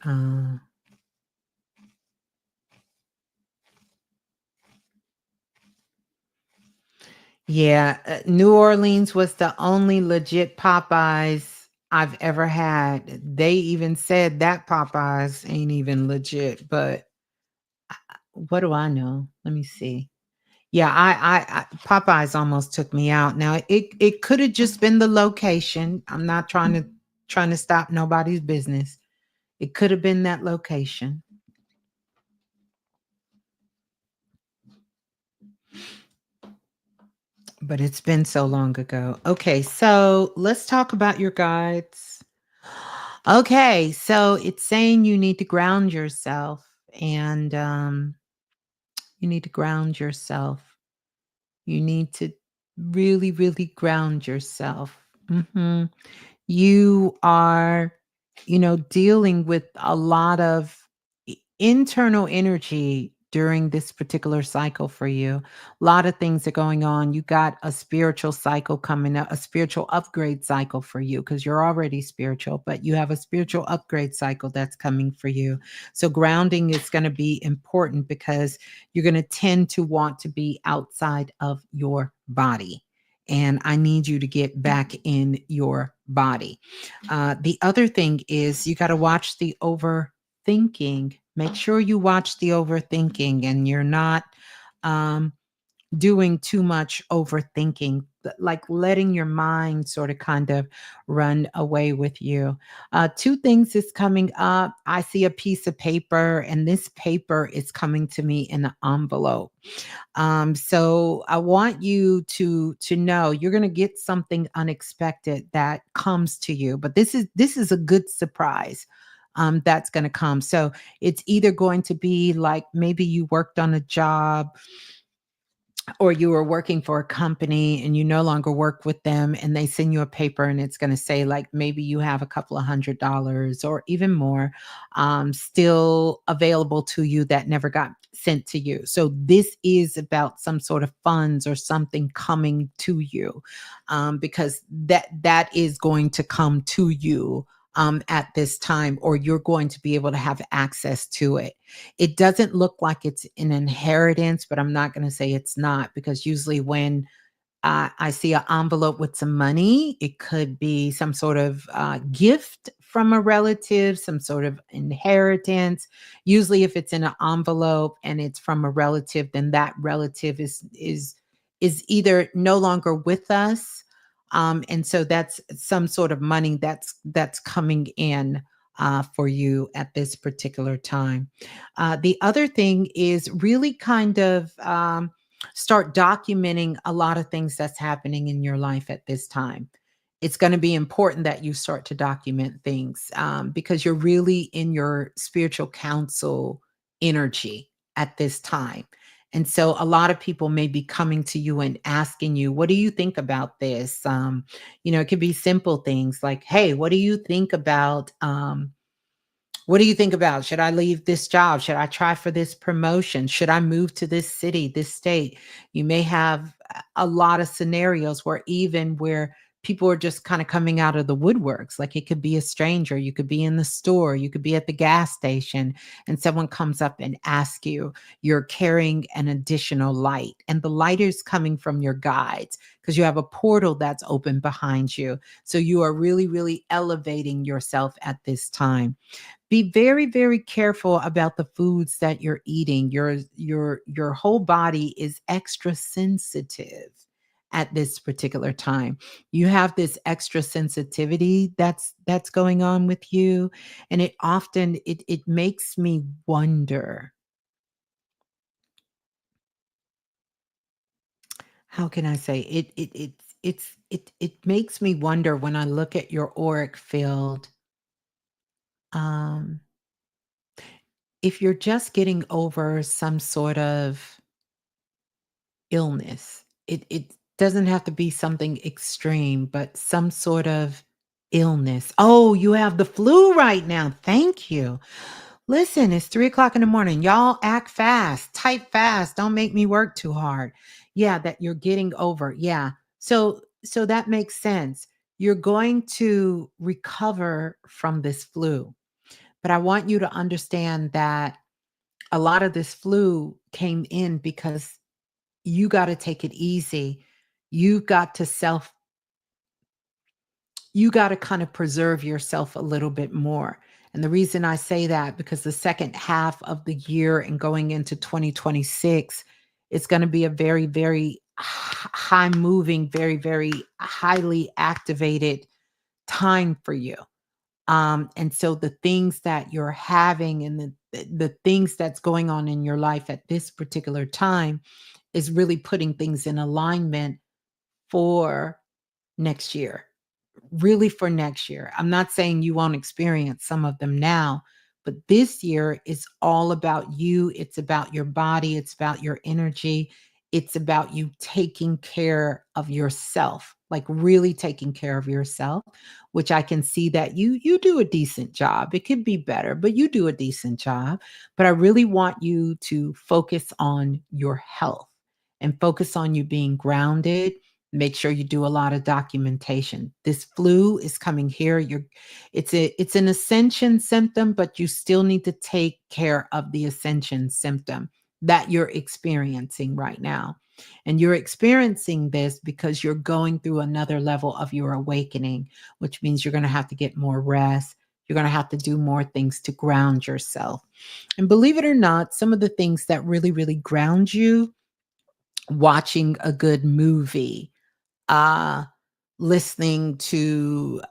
Yeah, New Orleans was the only legit Popeyes I've ever had. They even said that Popeyes ain't even legit, but what do I know? Let me see. Yeah, I Popeyes almost took me out. Now it could have just been the location. I'm not trying to stop nobody's business. It could have been that location. But it's been so long ago. Okay, so let's talk about your guides. Okay, so it's saying you need to ground yourself, and you need to ground yourself. You need to really, really ground yourself. You are, dealing with a lot of internal energy during this particular cycle for you. A lot of things are going on. You got a spiritual cycle coming up, a spiritual upgrade cycle for you because you're already spiritual, but you have a spiritual upgrade cycle that's coming for you. So grounding is going to be important because you're going to tend to want to be outside of your body. And I need you to get back in your body. The other thing is you got to watch the overthinking. Make sure you watch the overthinking and you're not um, doing too much overthinking, like letting your mind sort of kind of run away with you. Two things is coming up. I see a piece of paper, and this paper is coming to me in an envelope. So I want you to know you're going to get something unexpected that comes to you, but this is a good surprise. That's going to come. So it's either going to be like maybe you worked on a job or you were working for a company and you no longer work with them and they send you a paper and it's going to say like maybe you have a couple of $100 or even more still available to you that never got sent to you. So this is about some sort of funds or something coming to you because that is going to come to you at this time, or you're going to be able to have access to it. It doesn't look like it's an inheritance, but I'm not going to say it's not, because usually when I see an envelope with some money. It could be some sort of gift from a relative, some sort of inheritance. Usually, if it's in an envelope and it's from a relative, then that relative is either no longer with us, and so that's some sort of money that's coming in for you at this particular time. The other thing is really kind of start documenting a lot of things that's happening in your life at this time. It's going to be important that you start to document things, because you're really in your spiritual counsel energy at this time. And so a lot of people may be coming to you and asking you, what do you think about this? It could be simple things like, hey, what do you think about? Should I leave this job? Should I try for this promotion? Should I move to this city, this state? You may have a lot of scenarios where people are just kind of coming out of the woodworks. Like it could be a stranger, you could be in the store, you could be at the gas station, and someone comes up and asks you, you're carrying an additional light. And the light is coming from your guides because you have a portal that's open behind you. So you are really, really elevating yourself at this time. Be very, very careful about the foods that you're eating. Your whole body is extra sensitive at this particular time. You have this extra sensitivity that's going on with you, and it makes me wonder, how can I say it makes me wonder when I look at your auric field, um if you're just getting over some sort of illness. It doesn't have to be something extreme, but some sort of illness. Oh, you have the flu right now. Thank you. Listen, it's 3 o'clock in the morning. Y'all act fast, type fast. Don't make me work too hard. Yeah, that you're getting over. Yeah. So that makes sense. You're going to recover from this flu. But I want you to understand that a lot of this flu came in because you gotta take it easy. You got to self you gotta kind of preserve yourself a little bit more. And the reason I say that, because the second half of the year and going into 2026, it's gonna be a very, very high moving, very, very highly activated time for you. And so the things that you're having and the things that's going on in your life at this particular time is really putting things in alignment for next year, really for next year. I'm not saying you won't experience some of them now, but this year is all about you. It's about your body, it's about your energy, it's about you taking care of yourself, like really taking care of yourself, which I can see that you do a decent job. It could be better, but you do a decent job. But I really want you to focus on your health and focus on you being grounded. Make sure you do a lot of documentation. This flu is coming here. It's an ascension symptom, but you still need to take care of the ascension symptom that you're experiencing right now. And you're experiencing this because you're going through another level of your awakening, which means you're going to have to get more rest. You're going to have to do more things to ground yourself. And believe it or not, some of the things that really, really ground you: watching a good movie, uh, listening to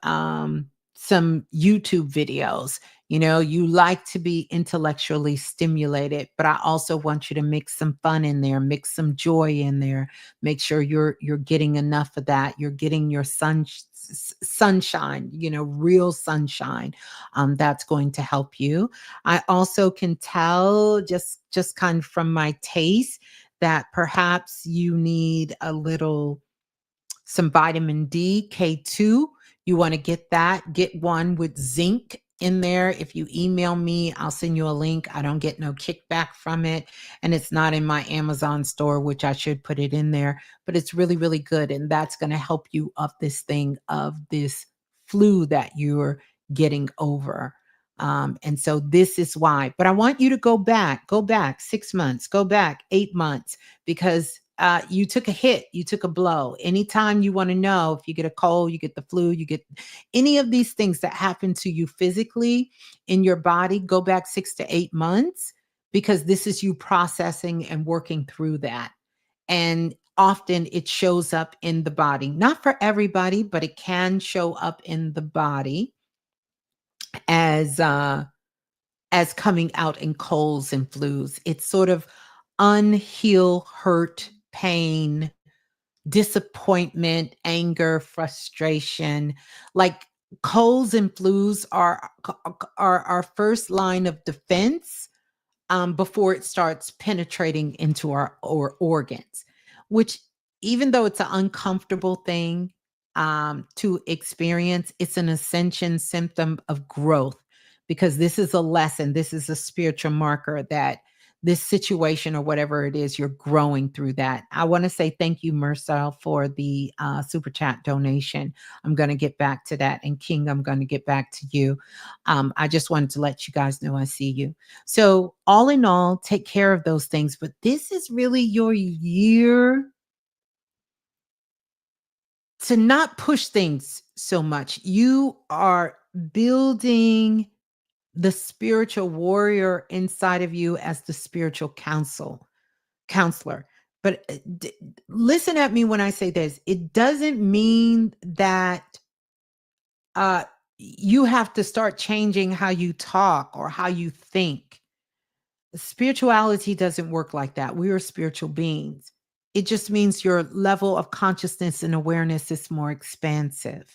some YouTube videos. You like to be intellectually stimulated, but I also want you to mix some fun in there, mix some joy in there. Make sure you're getting enough of that. You're getting your sunshine, real sunshine. That's going to help you. I also can tell just kind of from my taste that perhaps you need a little some vitamin D, K2. You want to get that. Get one with zinc in there. If you email me, I'll send you a link. I don't get no kickback from it. And it's not in my Amazon store, which I should put it in there. But it's really, really good. And that's going to help you up this thing of this flu that you're getting over. And so this is why. But I want you to go back 6 months, go back 8 months, because you took a hit, you took a blow. Anytime you want to know, if you get a cold, you get the flu, you get any of these things that happen to you physically in your body, go back 6 to 8 months, because this is you processing and working through that. And often it shows up in the body, not for everybody, but it can show up in the body as coming out in colds and flus. It's sort of unhealed hurt, pain, disappointment, anger, frustration. Like colds and flus are our first line of defense, before it starts penetrating into our organs, which, even though it's an uncomfortable thing to experience, it's an ascension symptom of growth, because this is a lesson. This is a spiritual marker that this situation or whatever it is, you're growing through that. I want to say thank you, Marcel, for the super chat donation. I'm going to get back to that. And King, I'm going to get back to you. I just wanted to let you guys know I see you. So, all in all, take care of those things. But this is really your year to not push things so much. You are building the spiritual warrior inside of you as the spiritual counselor. But listen at me when I say this. It doesn't mean that uh, you have to start changing how you talk or how you think. Spirituality doesn't work like that. We are spiritual beings. It just means your level of consciousness and awareness is more expansive.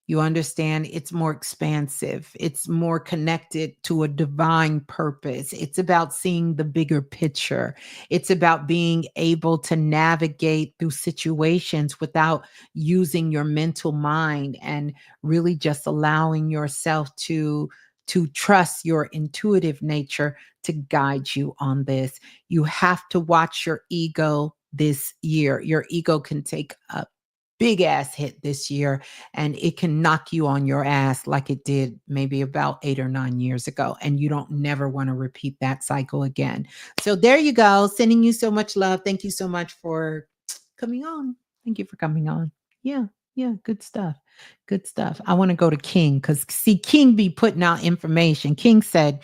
You understand? It's more expansive. It's more connected to a divine purpose. It's about seeing the bigger picture. It's about being able to navigate through situations without using your mental mind, and really just allowing yourself to trust your intuitive nature to guide you on this. You have to watch your ego this year. Your ego can take a big ass hit this year, and it can knock you on your ass like it did maybe about 8 or 9 years ago. And you don't never want to repeat that cycle again. So there you go. Sending you so much love. Thank you so much for coming on. Thank you for coming on. Yeah. Yeah. Good stuff. Good stuff. I want to go to King, because see, King be putting out information. King said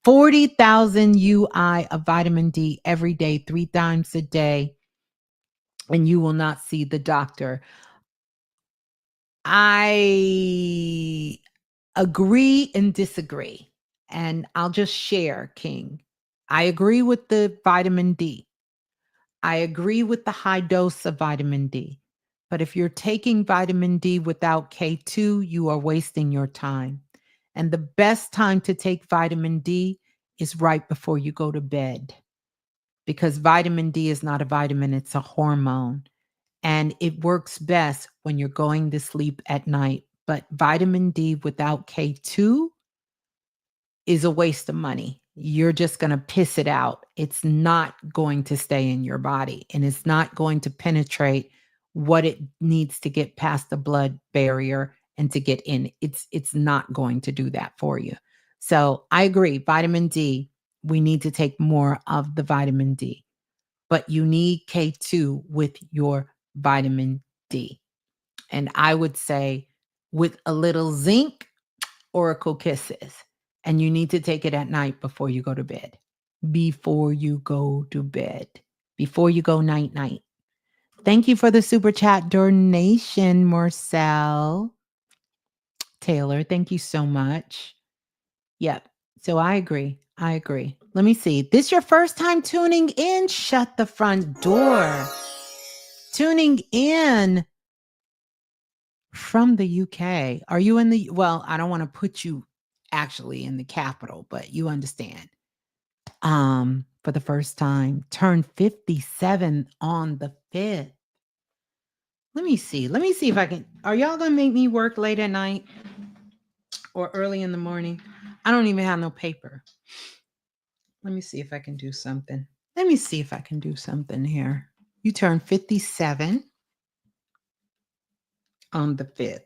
40,000 UI of vitamin D every day, 3 times a day, and you will not see the doctor. I agree and disagree. And I'll just share, King. I agree with the vitamin D. I agree with the high dose of vitamin D. But if you're taking vitamin D without K2, you are wasting your time. And the best time to take vitamin D is right before you go to bed, because vitamin D is not a vitamin, it's a hormone. And it works best when you're going to sleep at night. But vitamin D without K2 is a waste of money. You're just going to piss it out. It's not going to stay in your body, and it's not going to penetrate what it needs to get past the blood barrier and to get in. It's not going to do that for you. So I agree. Vitamin D, we need to take more of the vitamin D, but you need K2 with your vitamin D. And I would say with a little zinc, Oracle Kisses. And you need to take it at night before you go to bed. Before you go to bed. Before you go night night. Thank you for the super chat donation, Marcel Taylor. Thank you so much. Yep. So I agree. I agree. Let me see. This your first time tuning in? Shut the front door. Tuning in from the UK. Are you in the, well, I don't want to put you actually in the capital, but you understand. For the first time, turned 57 on the 5th. Let me see. Let me see if I can. Are y'all gonna make me work late at night or early in the morning? I don't even have no paper. Let me see if I can do something. Let me see if I can do something here. You turned 57 on the 5th.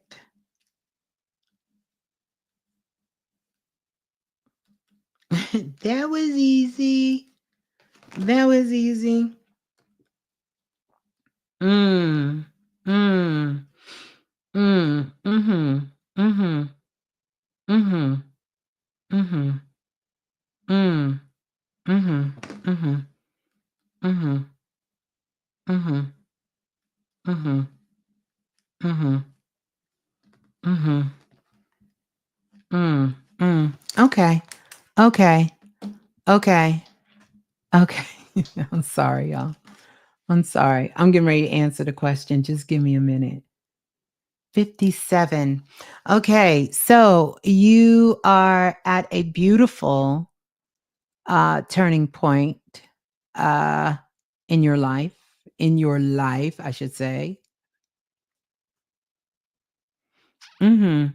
That was easy. That was easy. Mm. Mm. Mm. Mhm. Mhm. Mhm. Mhm. Mm. Mhm. Mhm. Mhm. Mhm. Mhm. Mhm. Mhm. Mm. Mm. Okay. Okay. Okay. Okay. I'm sorry, y'all. I'm sorry. I'm getting ready to answer the question. Just give me a minute. 57. Okay. So you are at a beautiful turning point uh, in your life. In your life, I should say. Hmm.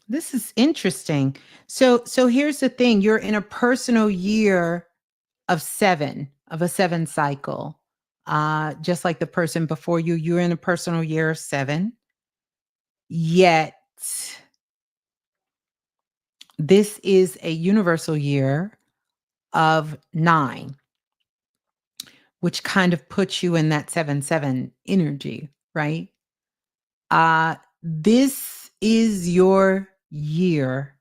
This is interesting. So here's the thing. You're in a personal year of 7, of a 7 cycle. Just like the person before you, you're in a personal year of 7. Yet this is a universal year of 9, which kind of puts you in that 7-7 energy, right? This is your year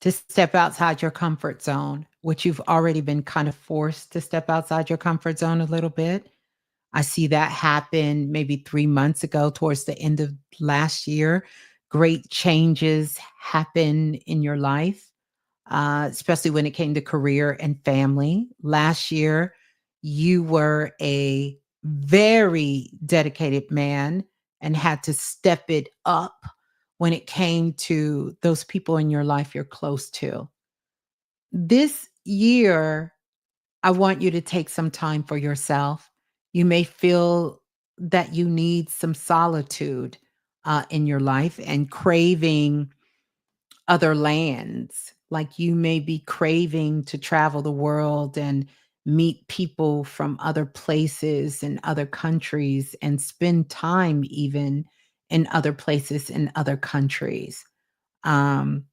to step outside your comfort zone, which you've already been kind of forced to step outside your comfort zone a little bit. I see that happen maybe 3 months ago towards the end of last year. Great changes happen in your life, especially when it came to career and family. Last year, you were a very dedicated man and had to step it up when it came to those people in your life you're close to. This year, I want you to take some time for yourself. You may feel that you need some solitude in your life and craving other lands. Like you may be craving to travel the world and meet people from other places and other countries and spend time even in other places in other countries. Um,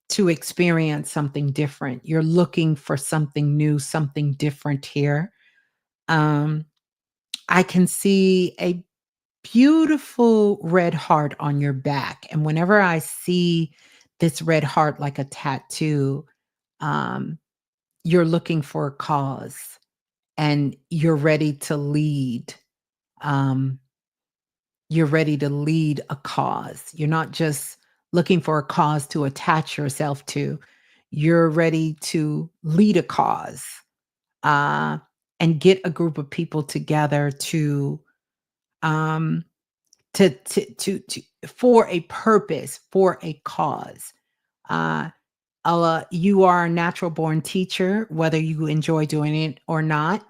to experience something different. You're looking for something new, something different here. Um, I can see a beautiful red heart on your back. And whenever I see this red heart like a tattoo, um, you're looking for a cause and you're ready to lead. Um, you're ready to lead a cause. You're not just looking for a cause to attach yourself to. You're ready to lead a cause uh, and get a group of people together um, to for a purpose, for a cause. Uh, you are a natural born teacher, whether you enjoy doing it or not,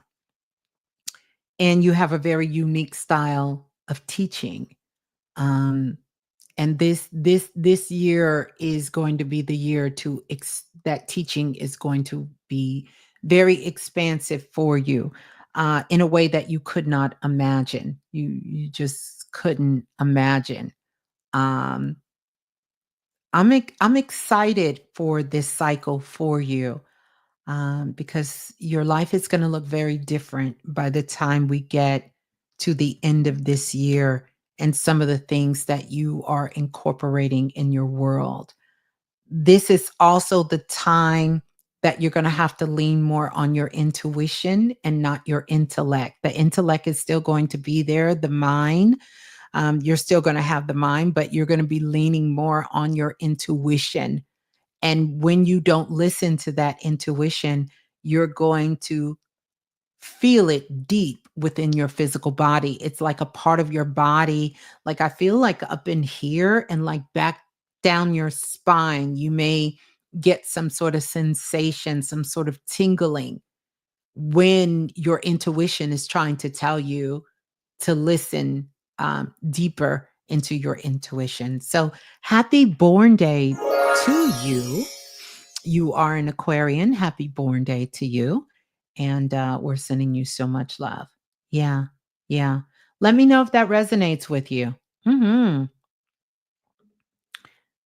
and you have a very unique style of teaching. Um, and this year is going to be the year that teaching is going to be very expansive for you in a way that you could not imagine. You just couldn't imagine. Um, I'm excited for this cycle for you because your life is going to look very different by the time we get to the end of this year and some of the things that you are incorporating in your world. This is also the time that you're going to have to lean more on your intuition and not your intellect. The intellect is still going to be there, the mind. You're still going to have the mind, but you're going to be leaning more on your intuition. And when you don't listen to that intuition, you're going to feel it deep within your physical body. It's like a part of your body. Like I feel like up in here and like back down your spine, you may get some sort of sensation, some sort of tingling when your intuition is trying to tell you to listen deeper into your intuition. So happy born day to you. You are an Aquarian. Happy born day to you. And we're sending you so much love. Yeah. Yeah. Let me know if that resonates with you. Hmm.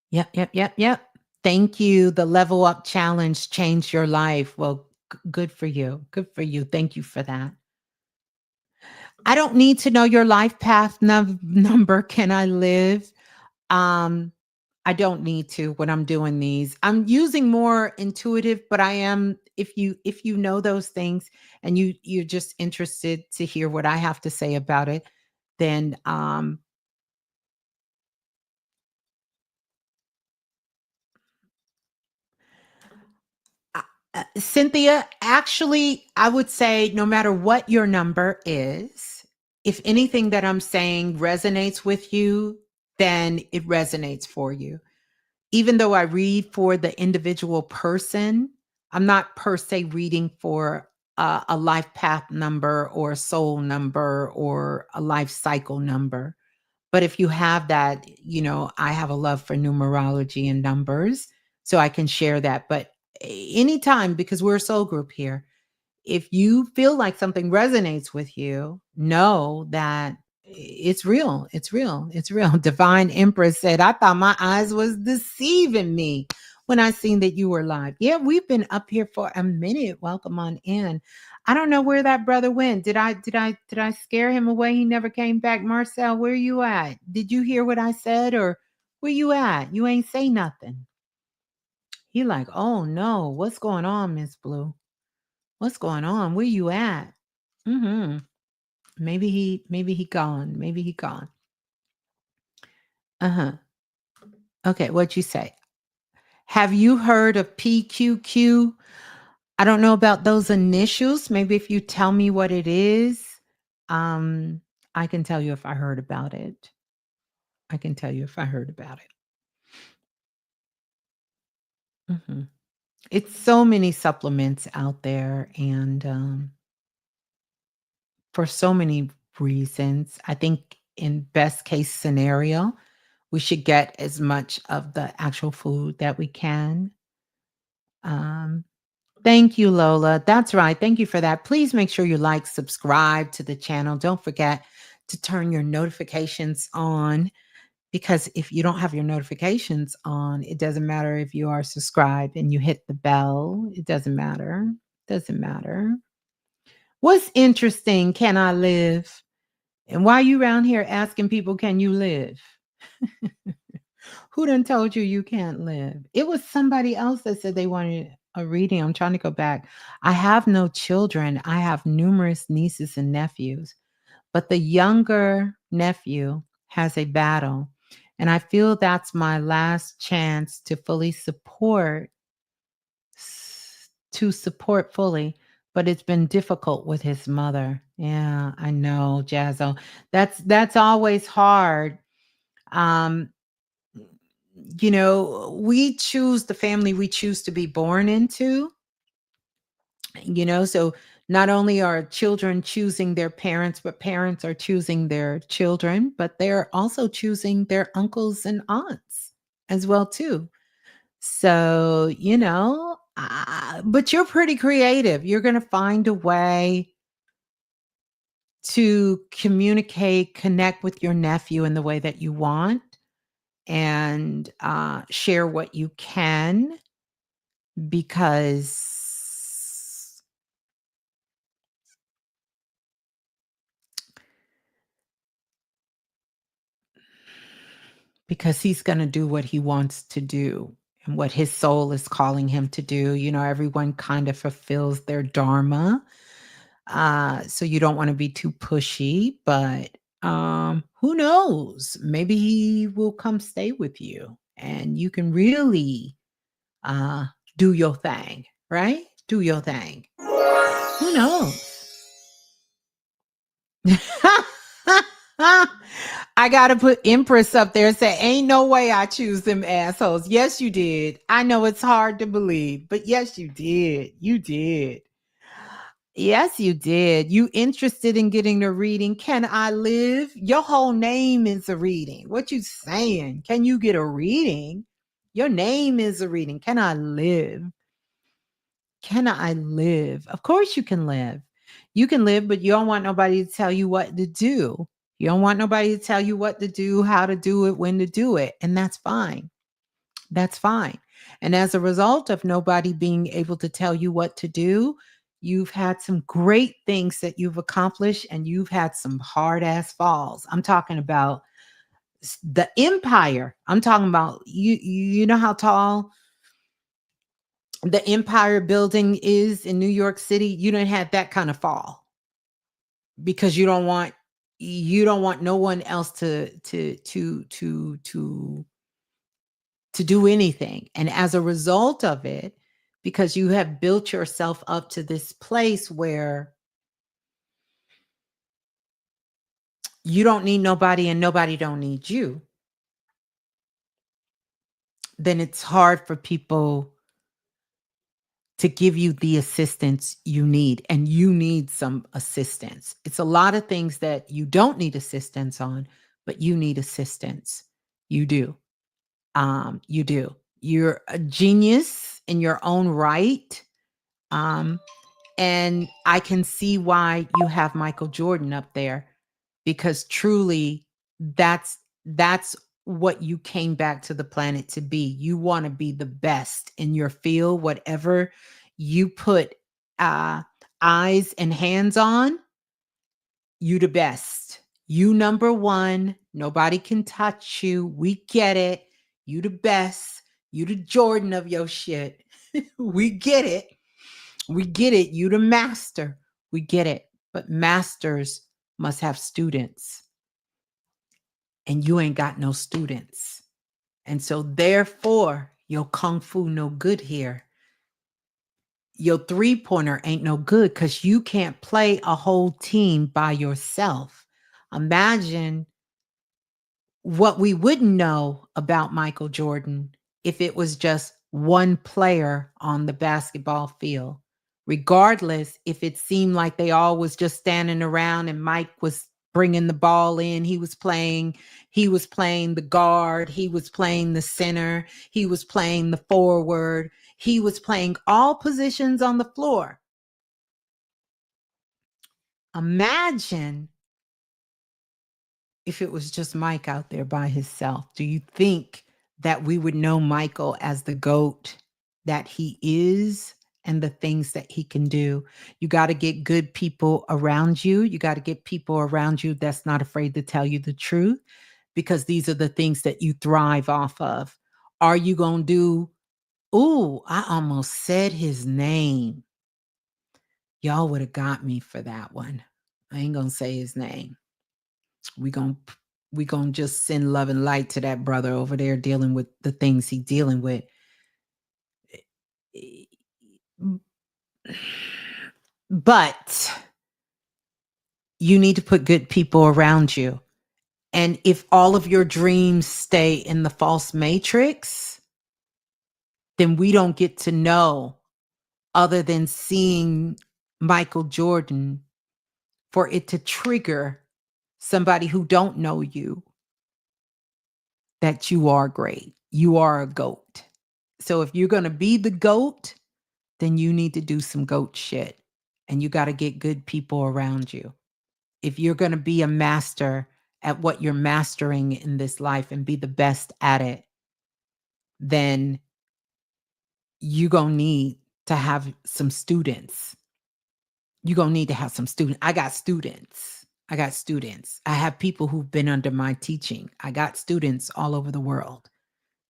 Yep. Yep. Yep. Yep. Thank you. The level up challenge changed your life. Well, good for you. Good for you. Thank you for that. I don't need to know your life path number. Can I live? Um, I don't need to when I'm doing these. I'm using more intuitive, but I am if you know those things and you're just interested to hear what I have to say about it, then uh, Cynthia, actually, I would say no matter what your number is, if anything that I'm saying resonates with you, then it resonates for you. Even though I read for the individual person, I'm not per se reading for a life path number or a soul number or a life cycle number. But if you have that, I have a love for numerology and numbers, so I can share that. But anytime, because we're a soul group here, if you feel like something resonates with you, know that it's real. It's real. It's real. Divine Empress said, I thought my eyes was deceiving me when I seen that you were live. Yeah, we've been up here for a minute. Welcome on in. I don't know where that brother went. Did I scare him away? He never came back. Marcel, where you at? Did you hear what I said or where you at? You ain't say nothing. He like, oh no, what's going on, Miss Blue? What's going on? Where you at? Mhm. Maybe he gone. Maybe he gone. Uh-huh. Okay, what'd you say? Have you heard of PQQ? I don't know about those initials. Maybe if you tell me what it is, um, I can tell you if I heard about it. I can tell you if I heard about it. Mhm. It's so many supplements out there, and for so many reasons. I think in best case scenario, we should get as much of the actual food that we can. Um, Thank you, Lola. That's right. Thank you for that. Please make sure you like, subscribe to the channel. Don't forget to turn your notifications on because if you don't have your notifications on, it doesn't matter if you are subscribed and you hit the bell. It doesn't matter. Doesn't matter. What's interesting? Can I live? And why you around here asking people, can you live? Who done told you you can't live? It was somebody else that said they wanted a reading. I'm trying to go back. I have no children. I have numerous nieces and nephews, but the younger nephew has a battle. And I feel that's my last chance to fully support fully, but it's been difficult with his mother. Yeah, I know, Jazzo. That's always hard. Um, we choose the family we choose to be born into, so not only are children choosing their parents, but parents are choosing their children, but they're also choosing their uncles and aunts as well too. So, but you're pretty creative. You're going to find a way to communicate, connect with your nephew in the way that you want and share what you can because he's going to do what he wants to do and what his soul is calling him to do. Everyone kind of fulfills their dharma. So you don't want to be too pushy, but who knows? Maybe he will come stay with you and you can really uh, do your thing, right? Do your thing. Who knows? I gotta put Empress up there and say, ain't no way I choose them assholes. Yes, you did. I know it's hard to believe, but yes, you did. You did. Yes, you did. You interested in getting a reading? Can I live? Your whole name is a reading. What you saying? Can you get a reading? Your name is a reading. Can I live? Can I live? Of course you can live. You can live, but you don't want nobody to tell you what to do. You don't want nobody to tell you what to do, how to do it, when to do it. And that's fine. That's fine. And as a result of nobody being able to tell you what to do, you've had some great things that you've accomplished and you've had some hard ass falls. I'm talking about the empire. I'm talking about you know how tall the Empire building is in New York City. You don't have that kind of fall because you don't want no one else to do anything. And as a result of it, because you have built yourself up to this place where you don't need nobody and nobody don't need you, then it's hard for people to give you the assistance you need, and you need some assistance. It's a lot of things that you don't need assistance on, but you need assistance. You do. You do. You're a genius in your own right. Um, and I can see why you have Michael Jordan up there, because truly that's what you came back to the planet to be. You want to be the best in your field, whatever you put uh eyes and hands on, you the best. You number one. Nobody can touch you. We get it. You the best. You the Jordan of your shit. We get it. We get it. You the master. We get it. But masters must have students, and you ain't got no students. And so therefore, your kung fu no good here. Your three-pointer ain't no good because you can't play a whole team by yourself. Imagine what we wouldn't know about Michael Jordan if it was just one player on the basketball field. Regardless, if it seemed like they all was just standing around and Mike was bringing the ball in, he was playing the guard, he was playing the center, he was playing the forward, he was playing all positions on the floor. Imagine if it was just Mike out there by himself. Do you think that we would know Michael as the GOAT that he is and the things that he can do? You got to get good people around you. You got to get people around you that's not afraid to tell you the truth, because these are the things that you thrive off of. Are you going to do, ooh, I almost said his name. Y'all would have got me for that one. I ain't going to say his name. We gonna just send love and light to that brother over there dealing with the things he dealing with. But you need to put good people around you. And if all of your dreams stay in the false matrix, then we don't get to know, other than seeing Michael Jordan, for it to trigger somebody who don't know you that you are great. You are a GOAT. So if you're going to be the GOAT, then you need to do some GOAT shit. And you got to get good people around you. If you're going to be a master at what you're mastering in this life and be the best at it, then you're going to need to have some students. You're going to need to have some students. I got students. I have people who've been under my teaching. I got students all over the world.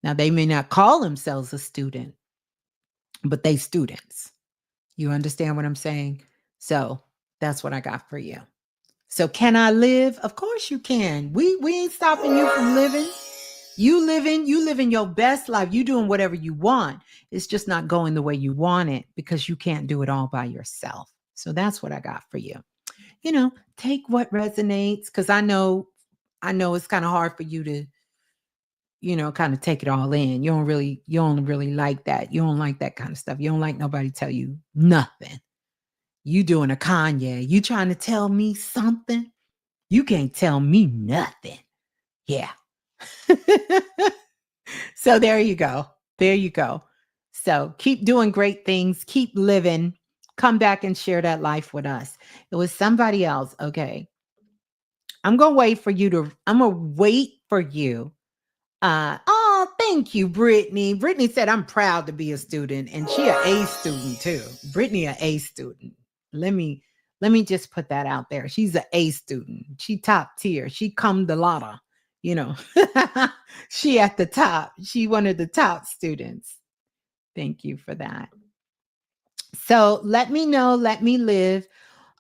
Now, they may not call themselves a student, but they students. You understand what I'm saying? So that's what I got for you. So can I live? Of course you can. We ain't stopping you from living. You living your best life. You doing whatever you want. It's just not going the way you want it, because you can't do it all by yourself. So that's what I got for you. Take what resonates, because I know it's kind of hard for you to, kind of take it all in. You don't really like that. You don't like that kind of stuff. You don't like nobody tell you nothing. You doing a Kanye. You trying to tell me something? You can't tell me nothing. Yeah. So there you go. There you go. So keep doing great things. Keep living. Come back and share that life with us. It was somebody else. Okay. I'm going to wait for you. Oh, thank Thank you, Brittany. Brittany said, I'm proud to be a student, and she an A student too. Brittany, an A student. Let me let me just put that out there. She's an A student. She top tier. She come the lotta, you know. She at the top. She one of the top students. Thank you for that. So let me know, let me live.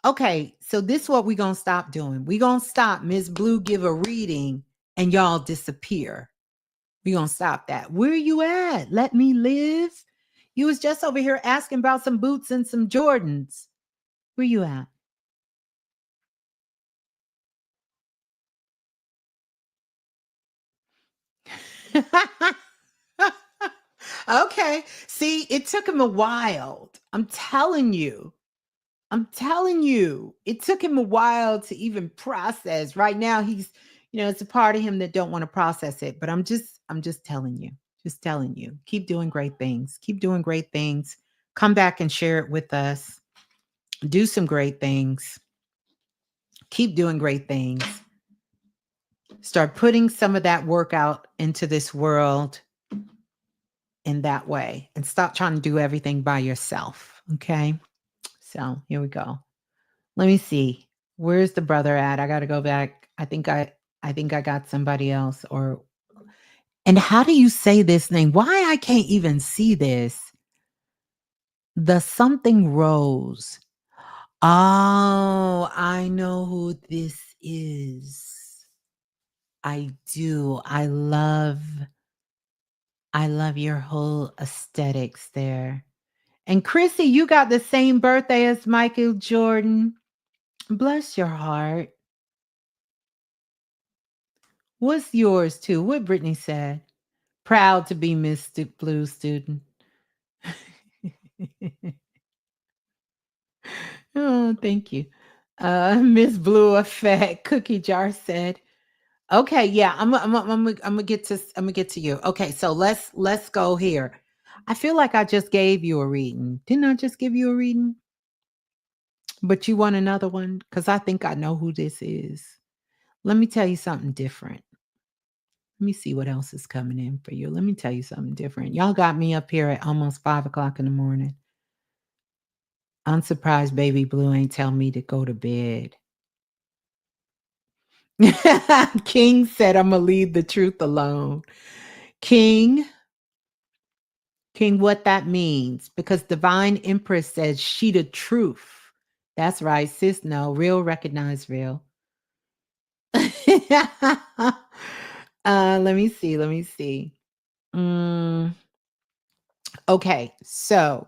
Okay, so this is what we're gonna stop doing. We're gonna stop Ms. Blue give a reading and y'all disappear. We're gonna stop that. Where you at? Let me live. You was just over here asking about some boots and some Jordans. Where you at? Okay. See, it took him a while. I'm telling you. I'm telling you. It took him a while to even process. Right now, he's, it's a part of him that don't want to process it. But I'm just telling you. Just telling you. Keep doing great things. Keep doing great things. Come back and share it with us. Do some great things. Keep doing great things. Start putting some of that work out into this world in that way and stop trying to do everything by yourself. Okay. So here we go. Let me see. Where's the brother at? I got to go back. I think I got somebody else or and how do you say this name? Why I can't even see this? The something rose. Oh, I know who this is. I do. I love your whole aesthetics there. And Chrissy, you got the same birthday as Michael Jordan. Bless your heart. What's yours too? What Brittany said. Proud to be Ms. Blue student. Oh, thank you. Miss Blue effect. Cookie Jar said. Okay, yeah, I'm gonna get to you. Okay, so let's go here. I feel like I just gave you a reading. Didn't I just give you a reading? But you want another one? Because I think I know who this is. Let me tell you something different. Let me see what else is coming in for you. Let me tell you something different. Y'all got me up here at almost 5 o'clock in the morning. I'm surprised baby Blue ain't tell me to go to bed. King said, I'm gonna leave the truth alone. King, King, what that means? Because Divine Empress says she the truth. That's right, sis. No, real recognize real. Let me see. Let me see. Mm, okay, so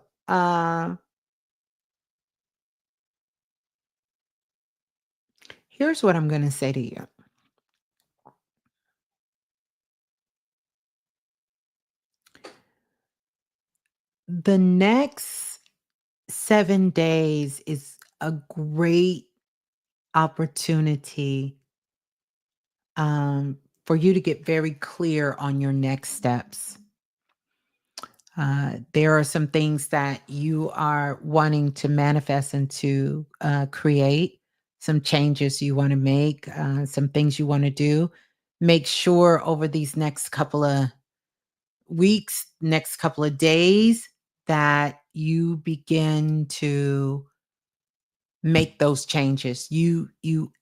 here's what I'm gonna say to you. The next 7 days is a great opportunity for you to get very clear on your next steps. There are some things that you are wanting to manifest and to create, some changes you want to make, some things you want to do. Make sure over these next couple of weeks, next couple of days, that you begin to make those changes. You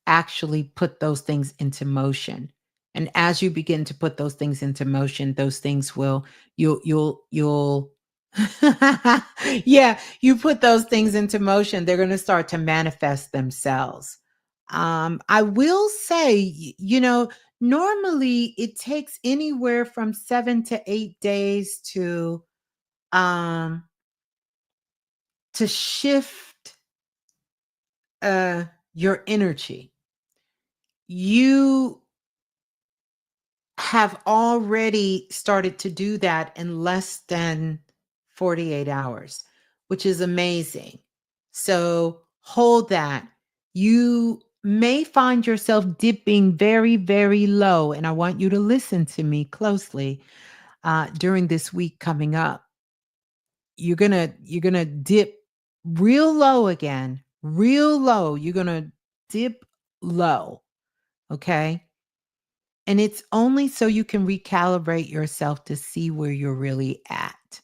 actually put those things into motion. And as you begin to put those things into motion, those things will you'll yeah, you put those things into motion, they're going to start to manifest themselves. I will say, normally it takes anywhere from 7 to 8 days um to shift your energy. You have already started to do that in less than 48 hours, which is amazing. So hold that. You may find yourself dipping very, very low. And I want you to listen to me closely during this week coming up. You're gonna dip real low again, real low. You're gonna dip low. Okay. And it's only so you can recalibrate yourself to see where you're really at.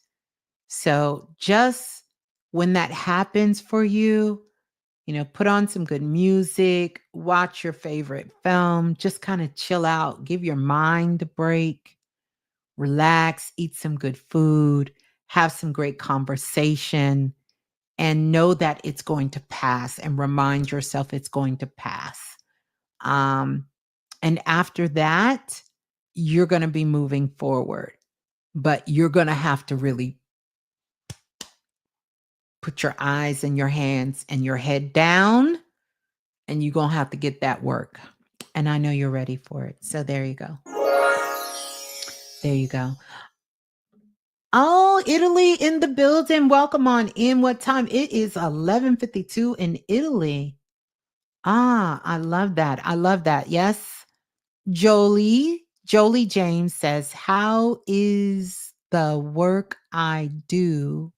So just when that happens for you, put on some good music, watch your favorite film, just kind of chill out, give your mind a break, relax, eat some good food, have some great conversation, and know that it's going to pass and remind yourself it's going to pass. And after that, you're going to be moving forward, but you're going to have to really put your eyes and your hands and your head down, and you're going to have to get that work. And I know you're ready for it. So there you go. There you go. Oh, Italy in the building. Welcome on in. What time? It is 11:52 in Italy. I love that. I love that. Yes. Jolie James says, how is the work I do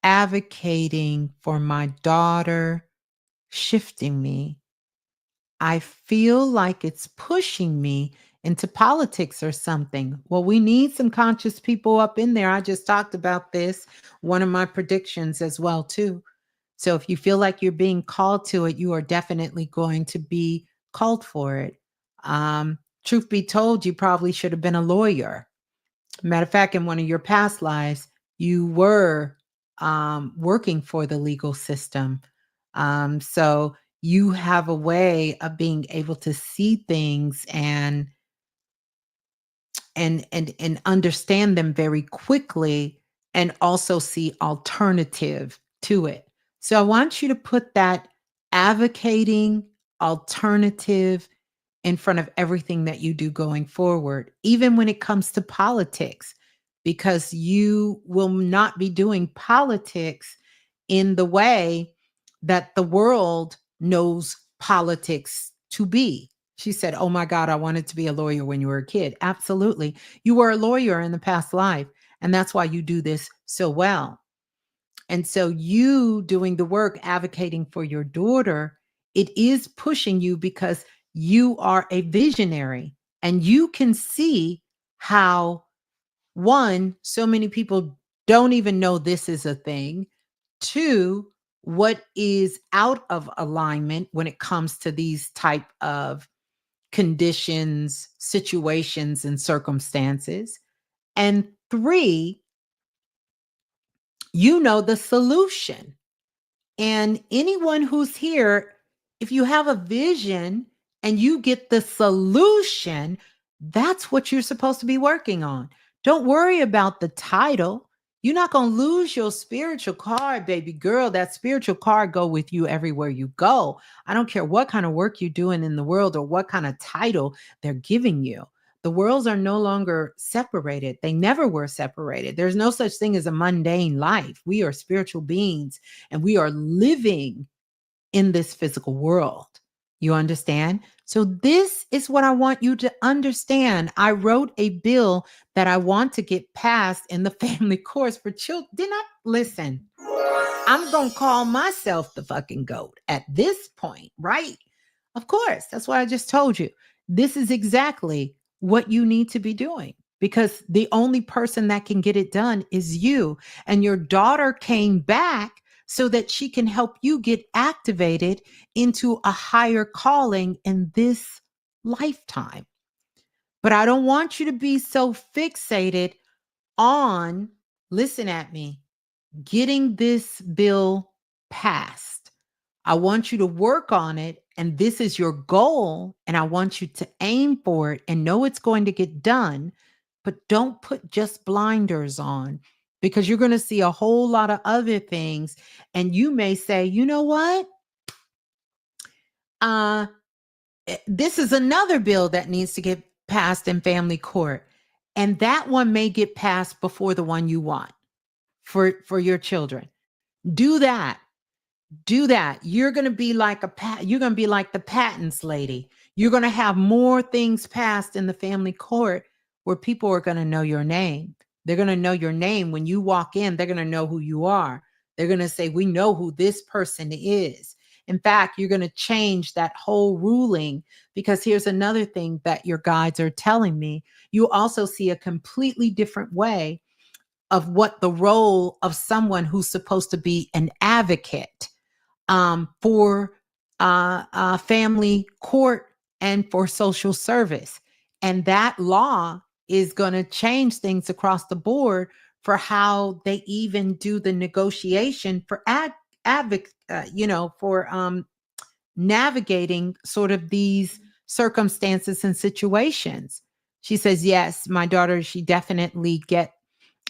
advocating for my daughter shifting me? I feel like it's pushing me into politics or something. Well, we need some conscious people up in there. I just talked about this, one of my predictions as well too. So if you feel like you're being called to it, you are definitely going to be called for it. Truth be told, you probably should have been a lawyer. Matter of fact, in one of your past lives, you were working for the legal system. So you have a way of being able to see things and understand them very quickly, and also see alternative to it. So I want you to put that advocating alternative in front of everything that you do going forward, even when it comes to politics, because you will not be doing politics in the way that the world knows politics to be. She said, oh my God, I wanted to be a lawyer when you were a kid. Absolutely. You were a lawyer in the past life, and that's why you do this so well. And so you doing the work advocating for your daughter, it is pushing you because you are a visionary and you can see how, one, so many people don't even know this is a thing. Two, what is out of alignment when it comes to these type of conditions, situations, and circumstances. And three, you know the solution. And anyone who's here, if you have a vision and you get the solution, that's what you're supposed to be working on. Don't worry about the title. You're not going to lose your spiritual card, baby girl. That spiritual card go with you everywhere you go. I don't care what kind of work you're doing in the world or what kind of title they're giving you. The worlds are no longer separated. They never were separated. There's no such thing as a mundane life. We are spiritual beings and we are living in this physical world. You understand? So this is what I want you to understand. I wrote a bill that I want to get passed in the family courts for children. Did not listen. I'm going to call myself the fucking goat at this point, right? Of course. That's what I just told you. This is exactly what you need to be doing, because the only person that can get it done is you. And your daughter came back so that she can help you get activated into a higher calling in this lifetime. But I don't want you to be so fixated on, listen at me, getting this bill passed. I want you to work on it, and this is your goal, and I want you to aim for it and know it's going to get done, but don't put just blinders on, because you're going to see a whole lot of other things, and you may say, you know what? This is another bill that needs to get passed in family court, and that one may get passed before the one you want for your children. Do that. Do that. You're going to be like you're going to be like the patents lady. You're going to have more things passed in the family court where people are going to know your name. They're going to know your name. When you walk in, they're going to know who you are. They're going to say, we know who this person is. In fact, you're going to change that whole ruling because here's another thing that your guides are telling me. You also see a completely different way of what the role of someone who's supposed to be an advocate for family court and for social service. And that law is going to change things across the board for how they even do the negotiation for for navigating sort of these circumstances and situations. She says, yes, my daughter, she definitely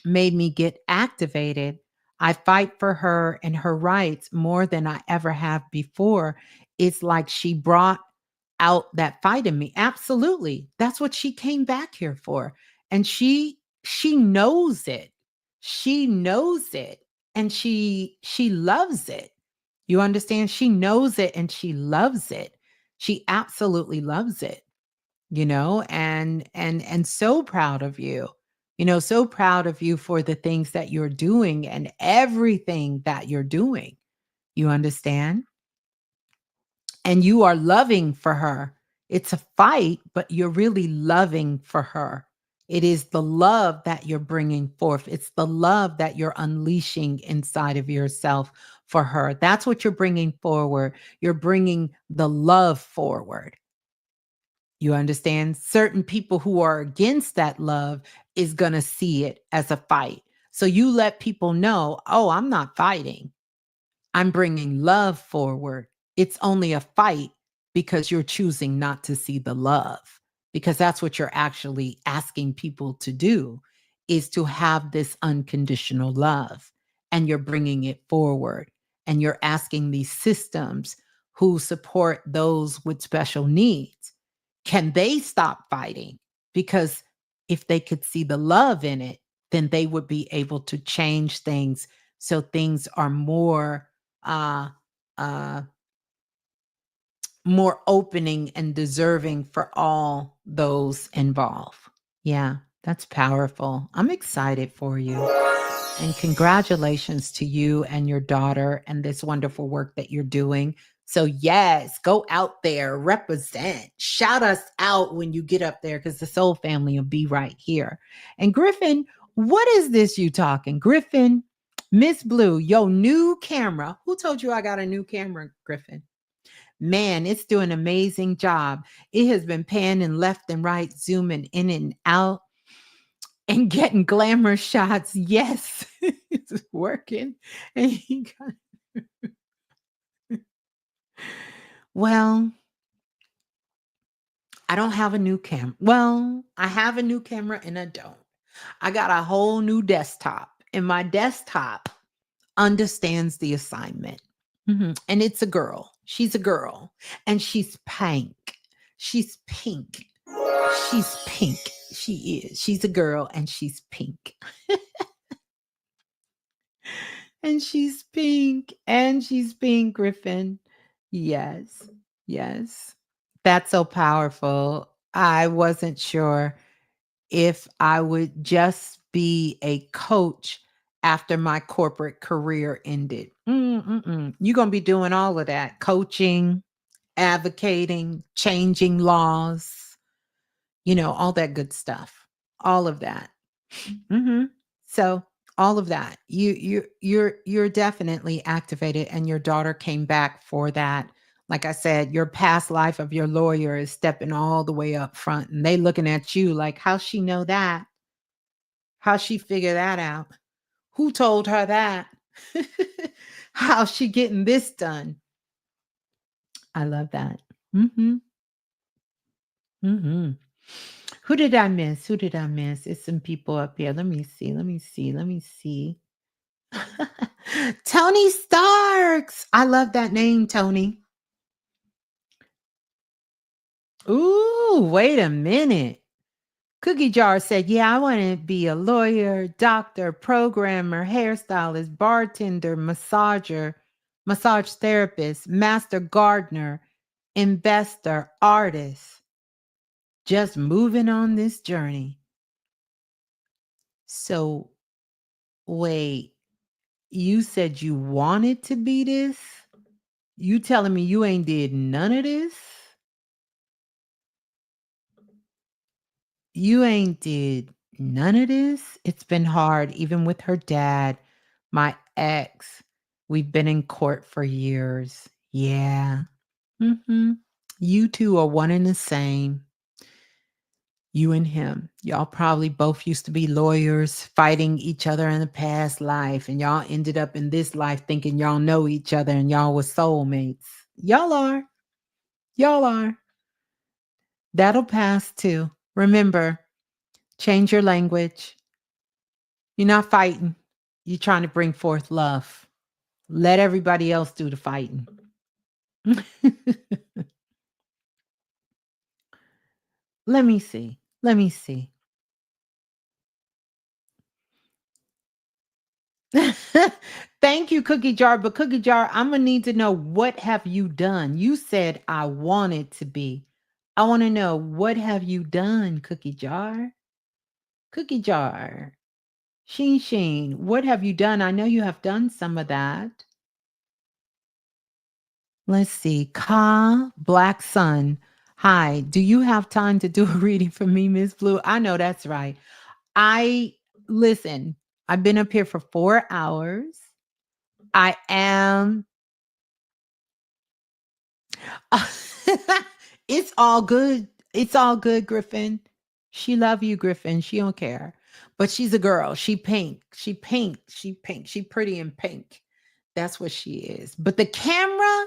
made me get activated. I fight for her and her rights more than I ever have before. It's like she brought out that fight in me. Absolutely. That's what she came back here for. And she knows it. She knows it and she loves it. You understand? She knows it and she loves it. She absolutely loves it, and so proud of you. So proud of you for the things that you're doing and everything that you're doing. You understand? And you are loving for her. It's a fight, but you're really loving for her. It is the love that you're bringing forth. It's the love that you're unleashing inside of yourself for her. That's what you're bringing forward. You're bringing the love forward. You understand? Certain people who are against that love is going to see it as a fight. So you let people know, oh, I'm not fighting. I'm bringing love forward. It's only a fight because you're choosing not to see the love, because that's what you're actually asking people to do, is to have this unconditional love. And you're bringing it forward. And you're asking these systems who support those with special needs, can they stop fighting? Because if they could see the love in it, then they would be able to change things so things are uh, uh, more opening and deserving for all those involved. Yeah, that's powerful. I'm excited for you. And congratulations to you and your daughter and this wonderful work that you're doing. So, yes, go out there, represent, shout us out when you get up there because the soul family will be right here. And Griffin, what is this you talking? Griffin, Ms.Blue, your new camera. Who told you I got a new camera, Griffin? Man, it's doing an amazing job. It has been panning left and right, zooming in and out and getting glamour shots. Yes, it's working. And well, I don't have a new camera. Well, I have a new camera and I don't. I got a whole new desktop, and my desktop understands the assignment. And it's a girl. She's a girl, and she's pink. She's pink. She's pink. She is. She's a girl, and she's pink. And she's pink. And she's pink, Griffin. Yes. Yes. That's so powerful. I wasn't sure if I would just be a coach after my corporate career ended. You're going to be doing all of that coaching, advocating, changing laws, all that good stuff, all of that. So all of that, you're definitely activated, and your daughter came back for that. Like I said, your past life of your lawyer is stepping all the way up front, and they looking at you like, how she know that? How she figure that out? Who told her that? How's she getting this done? I love that. Hmm. Hmm. Who did I miss? Who did I miss? It's some people up here. Let me see. Let me see. Let me see. Tony Starks. I love that name, Tony. Ooh, wait a minute. Cookie Jar said, yeah, I want to be a lawyer, doctor, programmer, hairstylist, bartender, massager, massage therapist, master gardener, investor, artist. Just moving on this journey. So, wait, you said you wanted to be this? You telling me you ain't did none of this? You ain't did none of this? It's been hard, even with her dad, my ex. We've been in court for years. Yeah. Mhm. You 2 are one and the same. You and him. Y'all probably both used to be lawyers fighting each other in the past life, and y'all ended up in this life thinking y'all know each other and y'all was soulmates. Y'all are. Y'all are. That'll pass too. Remember, change your language. You're not fighting. You're trying to bring forth love. Let everybody else do the fighting. Let me see. Let me see. Thank you, Cookie Jar. But Cookie Jar, I'm gonna need to know, what have you done? You said I wanted to be. I want to know, what have you done, Cookie Jar? Cookie Jar. Sheen Sheen. What have you done? I know you have done some of that. Let's see. Ka Black Sun. Hi. Do you have time to do a reading for me, Miss Blue? I know that's right. I listen. I've been up here for 4 hours. I am it's all good. It's all good, Griffin. She love you, Griffin. She don't care. But she's a girl. She pink. She pink. She pink. She pretty and pink. That's what she is. But the camera,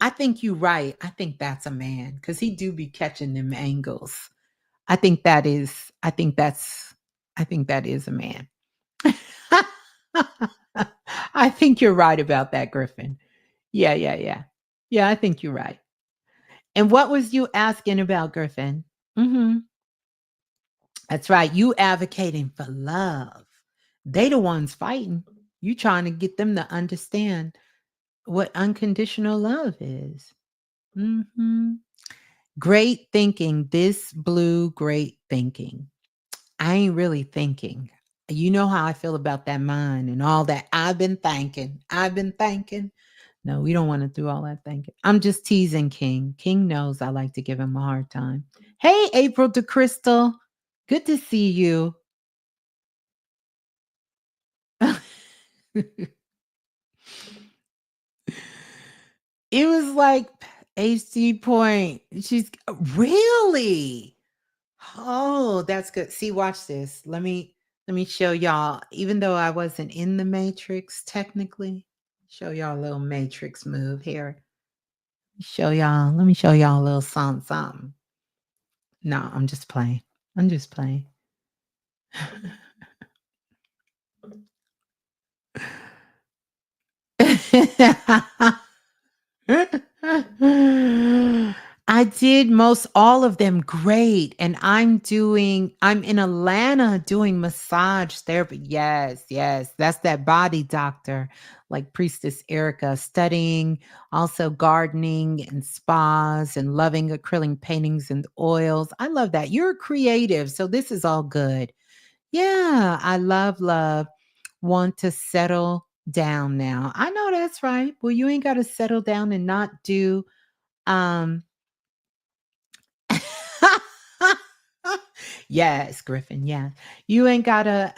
I think you right. I think that's a man, because he do be catching them angles. I think that is, I think that is a man. I think you're right about that, Griffin. Yeah, yeah, yeah. Yeah, I think you're right. And what was you asking about, Griffin? Mhm. That's right. You advocating for love. They the ones fighting. You trying to get them to understand what unconditional love is. Mhm. Great thinking. This blue, great thinking. I ain't really thinking. You know how I feel about that mind and all that. I've been thinking. I've been thinking. No, we don't want to do all that thinking. I'm just teasing King. King knows I like to give him a hard time. Hey, April to Crystal. Good to see you. It was like HC point. She's really. Oh, that's good. See, watch this. Let me show y'all. Even though I wasn't in the matrix technically, show y'all a little matrix move here. Show y'all. Let me show y'all a little something, something. No, I'm just playing. I'm just playing. I did most all of them great, and I'm in Atlanta doing massage therapy. Yes, yes, that's that body doctor, like Priestess Erica, studying also gardening and spas and loving acrylic paintings and oils. I love that. You're creative, so this is all good. Yeah, I love love. Want to settle down now. I know that's right. Well, you ain't got to settle down and not do um Yes, Griffin, yeah. You ain't gotta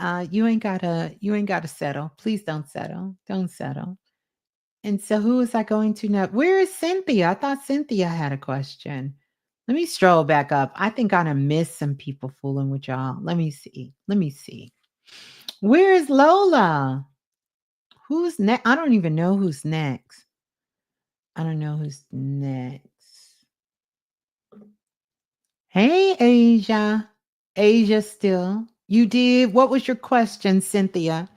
settle. Please don't settle. Don't settle. And so who is I going to now? Where is Cynthia? I thought Cynthia had a question. Let me stroll back up. I think I done missed some people fooling with y'all. Let me see. Let me see. Where is Lola? Who's next? I don't even know who's next. I don't know who's next. Hey, Asia. Asia still. You did. What was your question, Cynthia?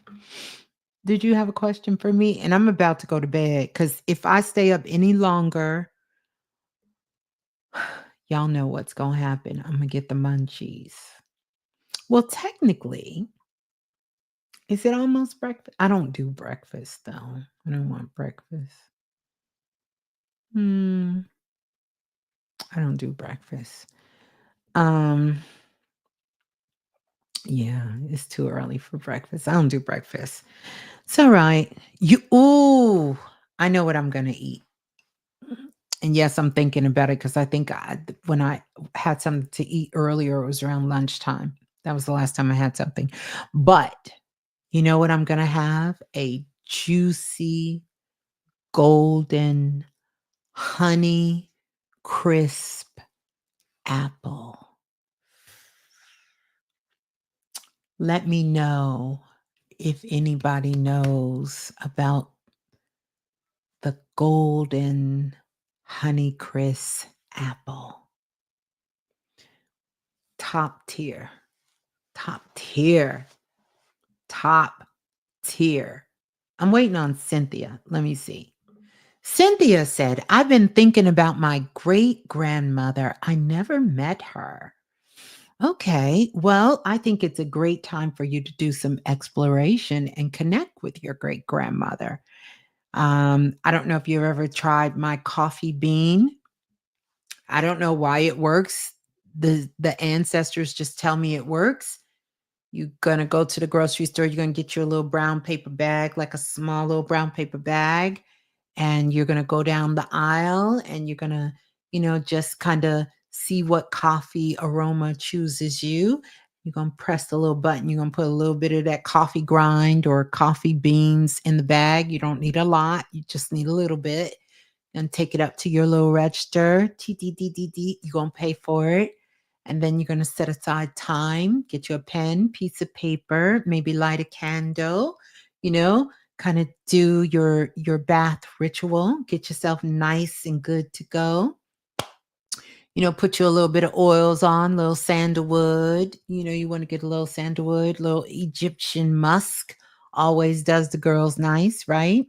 Did you have a question for me? And I'm about to go to bed because if I stay up any longer, y'all know what's going to happen. I'm going to get the munchies. Well, technically, is it almost breakfast? I don't do breakfast, though. I don't want breakfast. Hmm. I don't do breakfast. Um, yeah, it's too early for breakfast. I don't do breakfast. It's all right. You ooh, I know what I'm gonna eat. And yes, I'm thinking about it because I think when I had something to eat earlier, it was around lunchtime. That was the last time I had something. But you know what I'm going to have? A juicy, golden, honey crisp apple. Let me know if anybody knows about the golden honey crisp apple. Top tier, top tier, top tier. I'm waiting on Cynthia. Let me see. Cynthia said, I've been thinking about my great grandmother. I never met her. Okay, well, I think it's a great time for you to do some exploration and connect with your great grandmother. I don't know if you've ever tried my coffee bean. I don't know why it works. The ancestors just tell me it works. You're gonna go to the grocery store, you're gonna get your little brown paper bag, like a small little brown paper bag, and you're gonna go down the aisle and you're gonna, just kinda see what coffee aroma chooses you. You're gonna press the little button, you're gonna put a little bit of that coffee grind or coffee beans in the bag. You don't need a lot, you just need a little bit. And take it up to your little register. T-D-D-D-D. You're going to pay for it. And then you're going to set aside time, get you a pen, piece of paper, maybe light a candle, kind of do your bath ritual, get yourself nice and good to go. Put you a little bit of oils on, little sandalwood. You want to get a little sandalwood, little Egyptian musk. Always does the girls nice, right?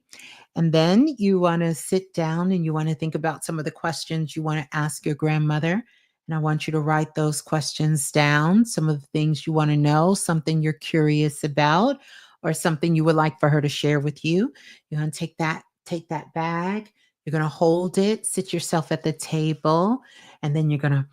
And then you want to sit down and you want to think about some of the questions you want to ask your grandmother. And I want you to write those questions down, some of the things you want to know, something you're curious about, or something you would like for her to share with you. You're going to take that bag, you're going to hold it, sit yourself at the table, and then you're going to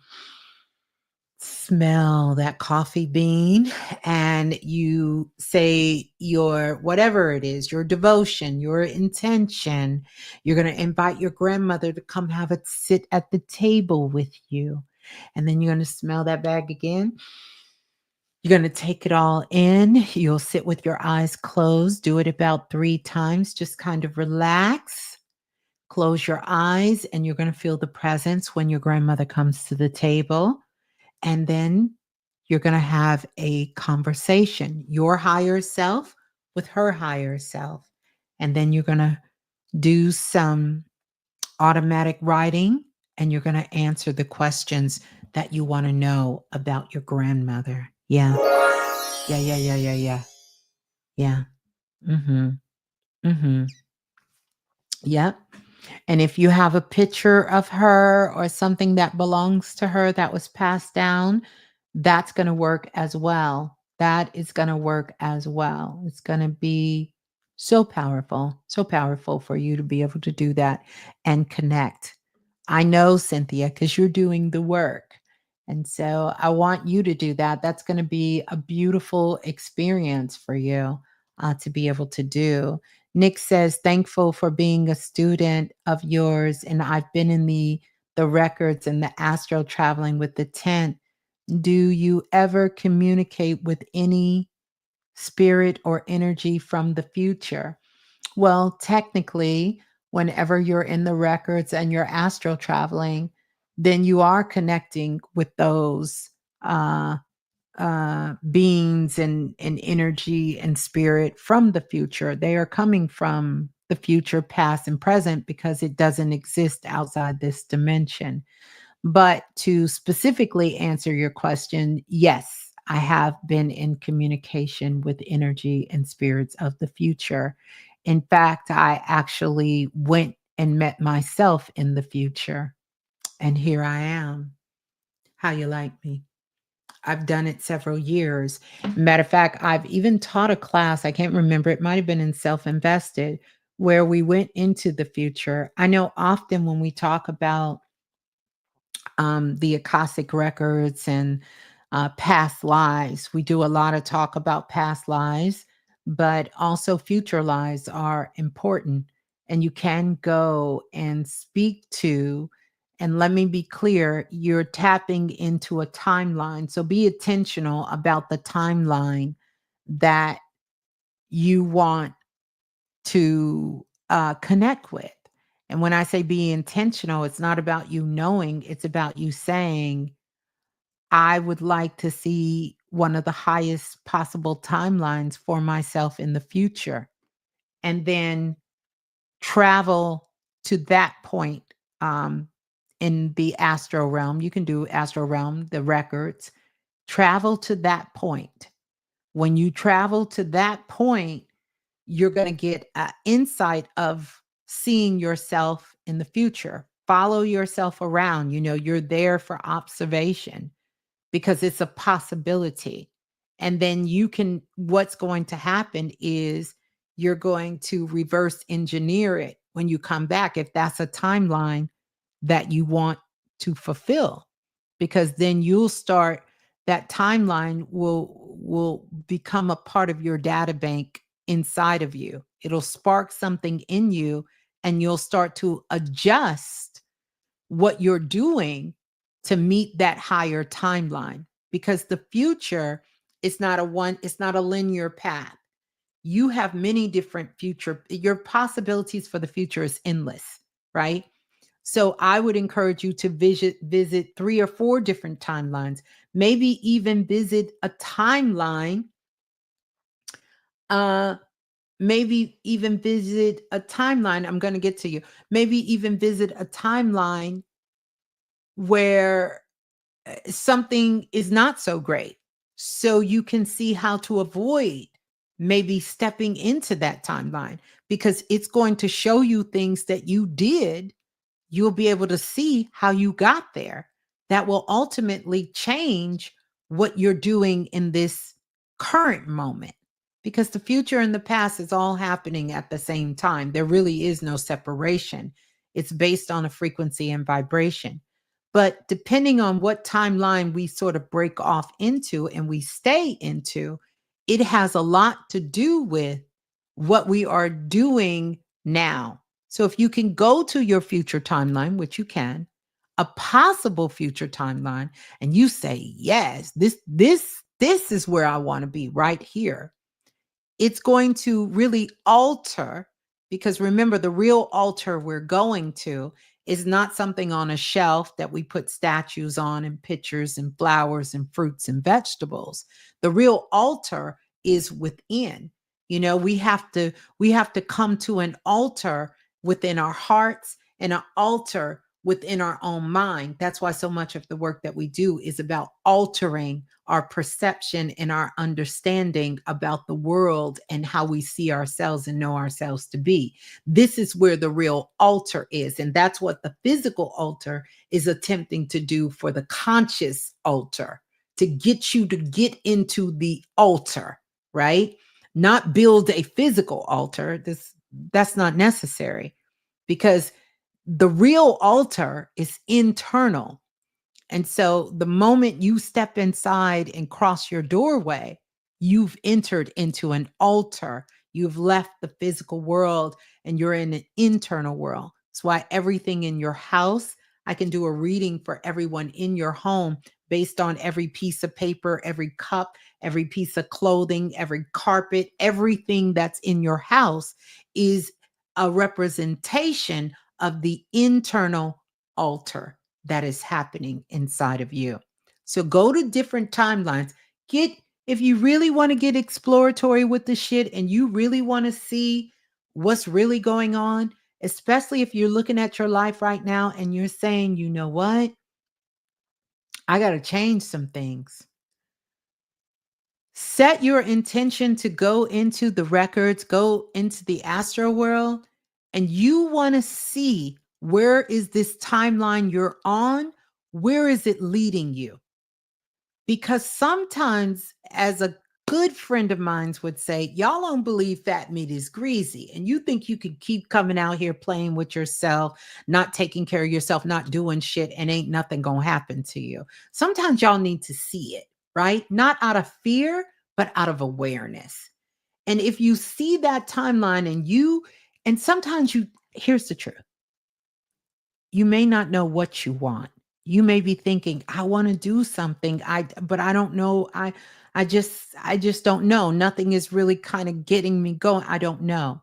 smell that coffee bean and you say your whatever it is, your devotion, your intention. You're going to invite your grandmother to come have a sit at the table with you. And then you're going to smell that bag again. You're going to take it all in. You'll sit with your eyes closed. Do it about 3 times. Just kind of relax. Close your eyes and you're going to feel the presence when your grandmother comes to the table. And then you're going to have a conversation, your higher self with her higher self. And then you're going to do some automatic writing and you're going to answer the questions that you want to know about your grandmother. Yeah. Yeah, yeah, yeah, yeah, yeah. Yeah. Mhm. Mhm. Yep. And if you have a picture of her or something that belongs to her that was passed down, that's going to work as well. That is going to work as well. It's going to be so powerful for you to be able to do that and connect. I know, Cynthia, because you're doing the work. And so I want you to do that. That's going to be a beautiful experience for you to be able to do. Nick says, thankful for being a student of yours. And I've been in the records and the astral traveling with the tent. Do you ever communicate with any spirit or energy from the future? Well, technically, whenever you're in the records and you're astral traveling, then you are connecting with those uh, beings and energy and spirit from the future. They are coming from the future, past, and present because it doesn't exist outside this dimension. But to specifically answer your question, yes, I have been in communication with energy and spirits of the future. In fact, I actually went and met myself in the future. And here I am. How you like me? I've done it several years. Matter of fact, I've even taught a class. I can't remember. It might have been in Self Invested, where we went into the future. I know often when we talk about the Akashic records and past lives. We do a lot of talk about past lives, but also future lives are important, and you can go and speak to. And let me be clear, you're tapping into a timeline. So be intentional about the timeline that you want to connect with. And when I say be intentional, it's not about you knowing, it's about you saying, I would like to see one of the highest possible timelines for myself in the future. And then travel to that point in the astral realm. You can do astral realm, the records, travel to that point. When you travel to that point, you're going to get an insight of seeing yourself in the future. Follow yourself around. You're there for observation because it's a possibility. And then what's going to happen is you're going to reverse engineer it when you come back, if that's a timeline that you want to fulfill, because then that timeline will become a part of your data bank inside of you. It'll spark something in you, and you'll start to adjust what you're doing to meet that higher timeline, because the future is it's not a linear path. You have many different your possibilities for the future is endless, right? So I would encourage you to visit 3 or 4 different timelines, maybe even visit a timeline, uh maybe even visit a timeline. I'm going to get to you. Maybe even visit a timeline where something is not so great, so you can see how to avoid maybe stepping into that timeline, because it's going to show you things that you did. You'll be able to see how you got there. That will ultimately change what you're doing in this current moment, because the future and the past is all happening at the same time. There really is no separation. It's based on a frequency and vibration. But depending on what timeline we sort of break off into and we stay into, it has a lot to do with what we are doing now. So if you can go to your future timeline, which you can, a possible future timeline, and you say, yes, this is where I want to be, right here, it's going to really alter, because remember, the real altar we're going to is not something on a shelf that we put statues on and pictures and flowers and fruits and vegetables. The real altar is within. We have to come to an altar within our hearts and an altar within our own mind. That's why so much of the work that we do is about altering our perception and our understanding about the world and how we see ourselves and know ourselves to be. This is where the real altar is. And that's what the physical altar is attempting to do for the conscious altar, to get you to get into the altar, right? Not build a physical altar. That's not necessary, because the real altar is internal. And so the moment you step inside and cross your doorway, you've entered into an altar. You've left the physical world and you're in an internal world. That's why everything in your house, I can do a reading for everyone in your home based on every piece of paper, every cup, every piece of clothing, every carpet, everything that's in your house is a representation of the internal altar that is happening inside of you. So go to different timelines. If you really want to get exploratory with the shit and you really want to see what's really going on, especially if you're looking at your life right now and you're saying, you know what? I got to change some things. Set your intention to go into the records, go into the astral world, and you want to see, where is this timeline you're on? Where is it leading you? Because sometimes, as a good friend of mine would say, y'all don't believe fat meat is greasy. And you think you could keep coming out here playing with yourself, not taking care of yourself, not doing shit, and ain't nothing going to happen to you. Sometimes y'all need to see it, right? Not out of fear, but out of awareness. And if you see that timeline and sometimes Here's the truth. You may not know what you want. You may be thinking, I want to do something. But I don't know. I just don't know. Nothing is really kind of getting me going. I don't know.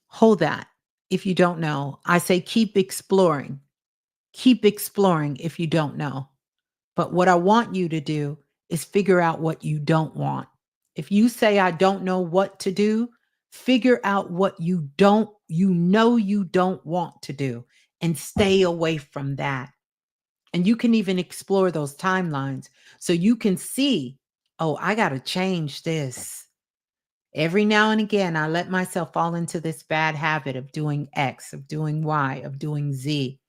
Hold that. If you don't know, I say keep exploring. Keep exploring if you don't know. But what I want you to do is figure out what you don't want. If you say, I don't know what to do, figure out what you don't want to do and stay away from that. And you can even explore those timelines so you can see, oh, I got to change this. Every now and again, I let myself fall into this bad habit of doing X, of doing Y, of doing Z.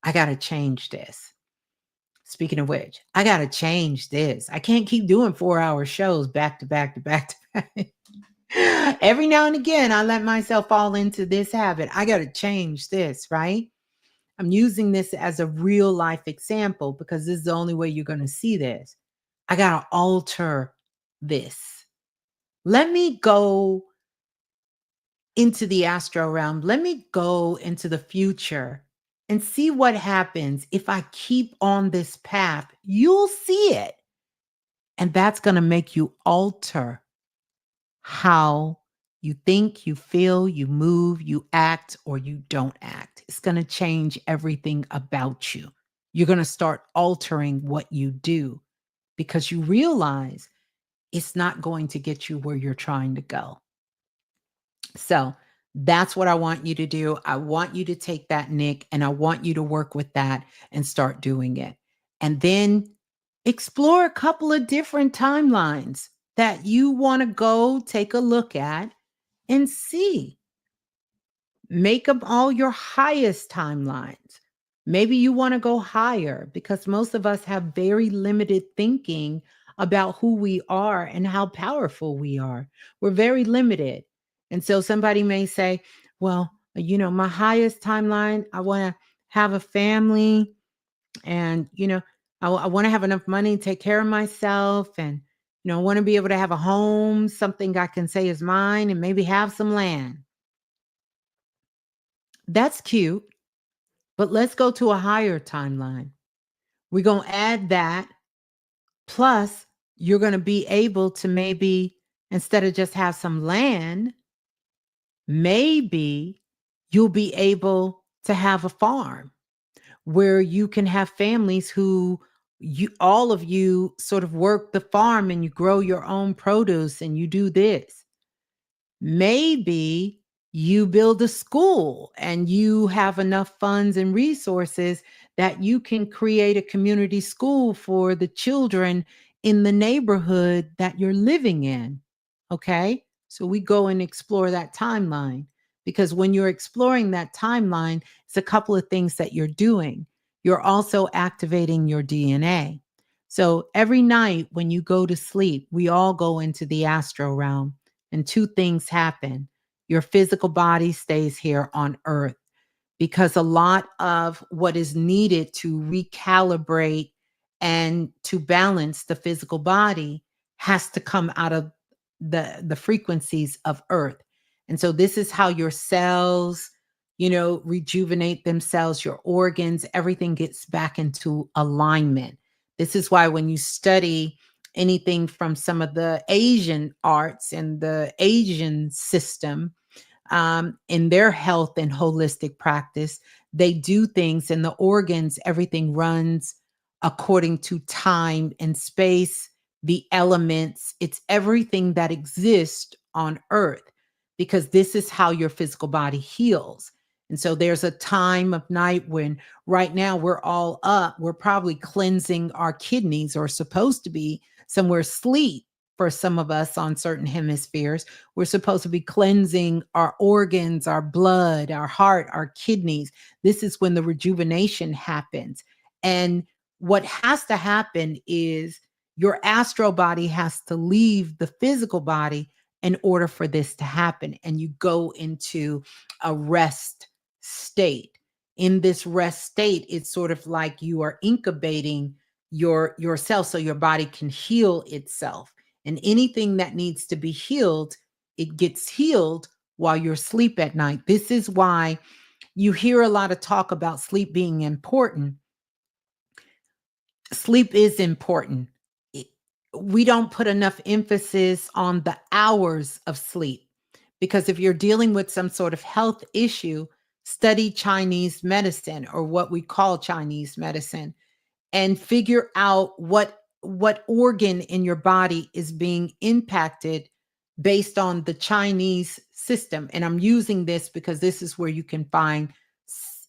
I got to change this. Speaking of which, I got to change this. I can't keep doing 4-hour shows back to back to back to back. Every now and again, I let myself fall into this habit. I got to change this, right? I'm using this as a real life example because this is the only way you're going to see this. I got to alter this. Let me go into the astral realm. Let me go into the future and see what happens if I keep on this path. You'll see it. And that's going to make you alter how you think, you feel, you move, you act, or you don't act. It's going to change everything about you. You're going to start altering what you do because you realize it's not going to get you where you're trying to go. So that's what I want you to do. I want you to take that, Nick, and I want you to work with that and start doing it. And then explore a couple of different timelines that you want to go take a look at and see. Make up all your highest timelines. Maybe you want to go higher because most of us have very limited thinking about who we are and how powerful we are. We're very limited. And so somebody may say, well, my highest timeline, I want to have a family and, I want to have enough money to take care of myself and, I want to be able to have a home, something I can say is mine and maybe have some land. That's cute. But let's go to a higher timeline. We're going to add that. Plus, you're going to be able to maybe, instead of just have some land, maybe you'll be able to have a farm where you can have families who all of you sort of work the farm and you grow your own produce and you do this. Maybe you build a school and you have enough funds and resources that you can create a community school for the children in the neighborhood that you're living in. Okay. So we go and explore that timeline because when you're exploring that timeline, it's a couple of things that you're doing. You're also activating your DNA. So every night when you go to sleep, we all go into the astral realm and two things happen. Your physical body stays here on earth because a lot of what is needed to recalibrate and to balance the physical body has to come out of the frequencies of earth. And so this is how your cells, rejuvenate themselves, your organs, everything gets back into alignment. This is why when you study anything from some of the Asian arts and the Asian system, in their health and holistic practice, they do things in the organs, everything runs according to time and space, the elements, it's everything that exists on earth because this is how your physical body heals. And so there's a time of night when right now we're all up, we're probably cleansing our kidneys or supposed to be somewhere asleep for some of us on certain hemispheres. We're supposed to be cleansing our organs, our blood, our heart, our kidneys. This is when the rejuvenation happens. And what has to happen is your astral body has to leave the physical body in order for this to happen. And you go into a rest state. In this rest state, it's sort of like you are incubating yourself so your body can heal itself. And anything that needs to be healed, it gets healed while you're asleep at night. This is why you hear a lot of talk about sleep being important. Sleep is important. It- We don't put enough emphasis on the hours of sleep, because if you're dealing with some sort of health issue, study Chinese medicine, or what we call Chinese medicine, and figure out what organ in your body is being impacted based on the Chinese system. And I'm using this because this is where you can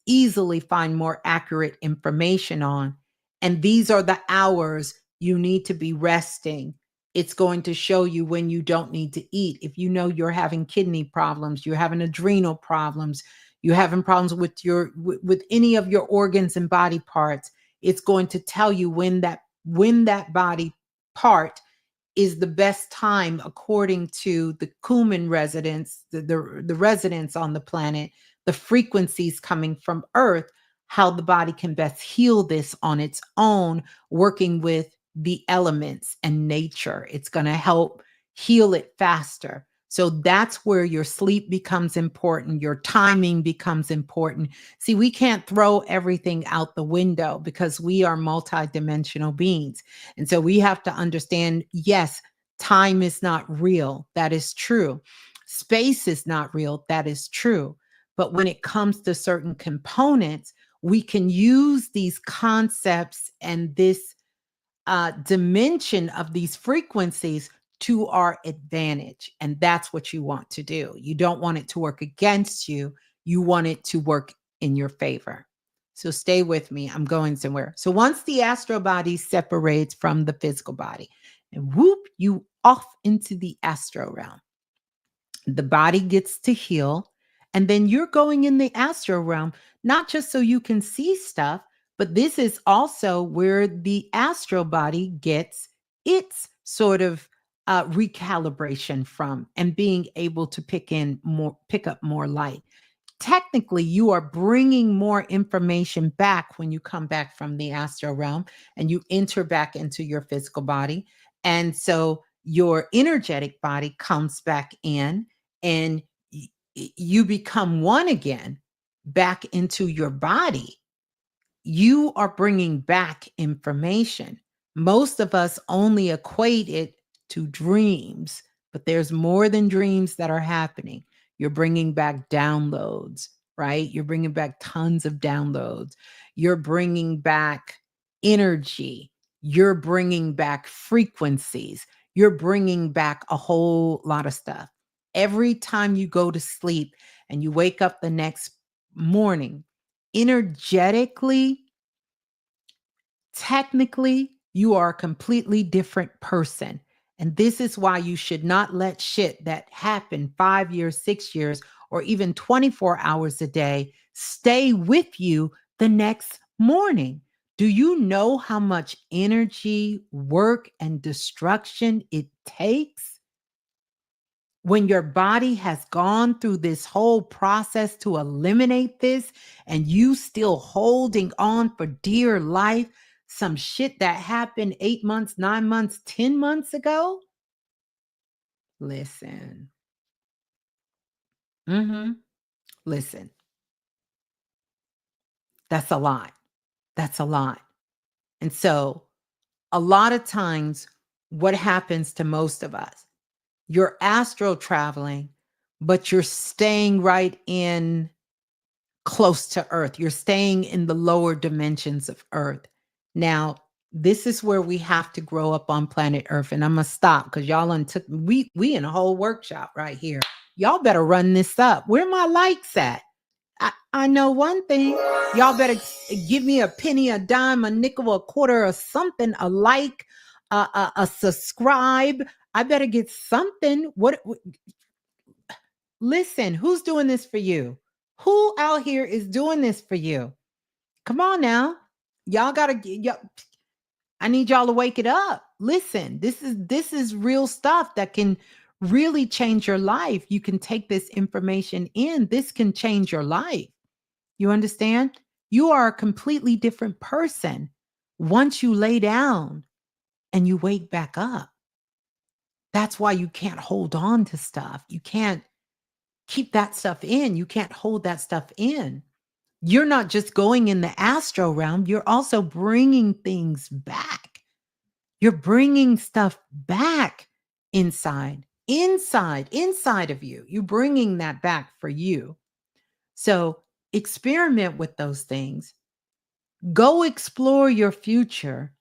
easily find more accurate information on. And these are the hours you need to be resting. It's going to show you when you don't need to eat. If you know you're having kidney problems, you're having adrenal problems, you're having problems with with any of your organs and body parts, it's going to tell you when that body part is the best time, according to the Kuman residents, the residents on the planet, the frequencies coming from Earth, how the body can best heal this on its own, working with the elements and nature. It's going to help heal it faster. So that's where your sleep becomes important, your timing becomes important. See, we can't throw everything out the window because we are multidimensional beings. And so we have to understand, yes, time is not real. That is true. Space is not real. That is true. But when it comes to certain components, we can use these concepts and this dimension of these frequencies to our advantage. And that's what you want to do. You don't want it to work against you, you want it to work in your favor. So stay with me. I'm going somewhere. So once the astral body separates from the physical body, and whoop, you off into the astral realm. The body gets to heal, and then you're going in the astral realm, not just so you can see stuff, but this is also where the astral body gets its sort of recalibration from, and being able to pick up more light. Technically, you are bringing more information back when you come back from the astral realm and you enter back into your physical body. And so your energetic body comes back in, and you become one again back into your body. You are bringing back information. Most of us only equate it to dreams, but there's more than dreams that are happening. You're bringing back downloads, right? You're bringing back tons of downloads. You're bringing back energy. You're bringing back frequencies. You're bringing back a whole lot of stuff. Every time you go to sleep and you wake up the next morning, energetically, technically, you are a completely different person. And this is why you should not let shit that happened 5 years, 6 years, or even 24 hours a day stay with you the next morning. Do you know how much energy, work, and destruction it takes when your body has gone through this whole process to eliminate this, and you still holding on for dear life some shit that happened 8 months, 9 months, 10 months ago? Listen. Mhm. Listen. That's a lot. That's a lot. And so, a lot of times, what happens to most of us, you're astral traveling, but you're staying right in close to Earth. You're staying in the lower dimensions of Earth. Now, this is where we have to grow up on planet Earth. And I'm gonna stop because y'all untook we in a whole workshop right here. Y'all better run this up. Where my likes at? I know one thing. Y'all better give me a penny, a dime, a nickel, a quarter, or something, a like, a subscribe. I better get something. Listen, who's doing this for you? Who out here is doing this for you? Come on now. Y'all got to I need y'all to wake it up. Listen, this is real stuff that can really change your life. You can take this information in. This can change your life. You understand? You are a completely different person once you lay down and you wake back up. That's why you can't hold on to stuff. You can't keep that stuff in. You can't hold that stuff in. You're not just going in the astral realm, you're also bringing things back. You're bringing stuff back inside of you. You're bringing that back for you. So experiment with those things. Go explore your future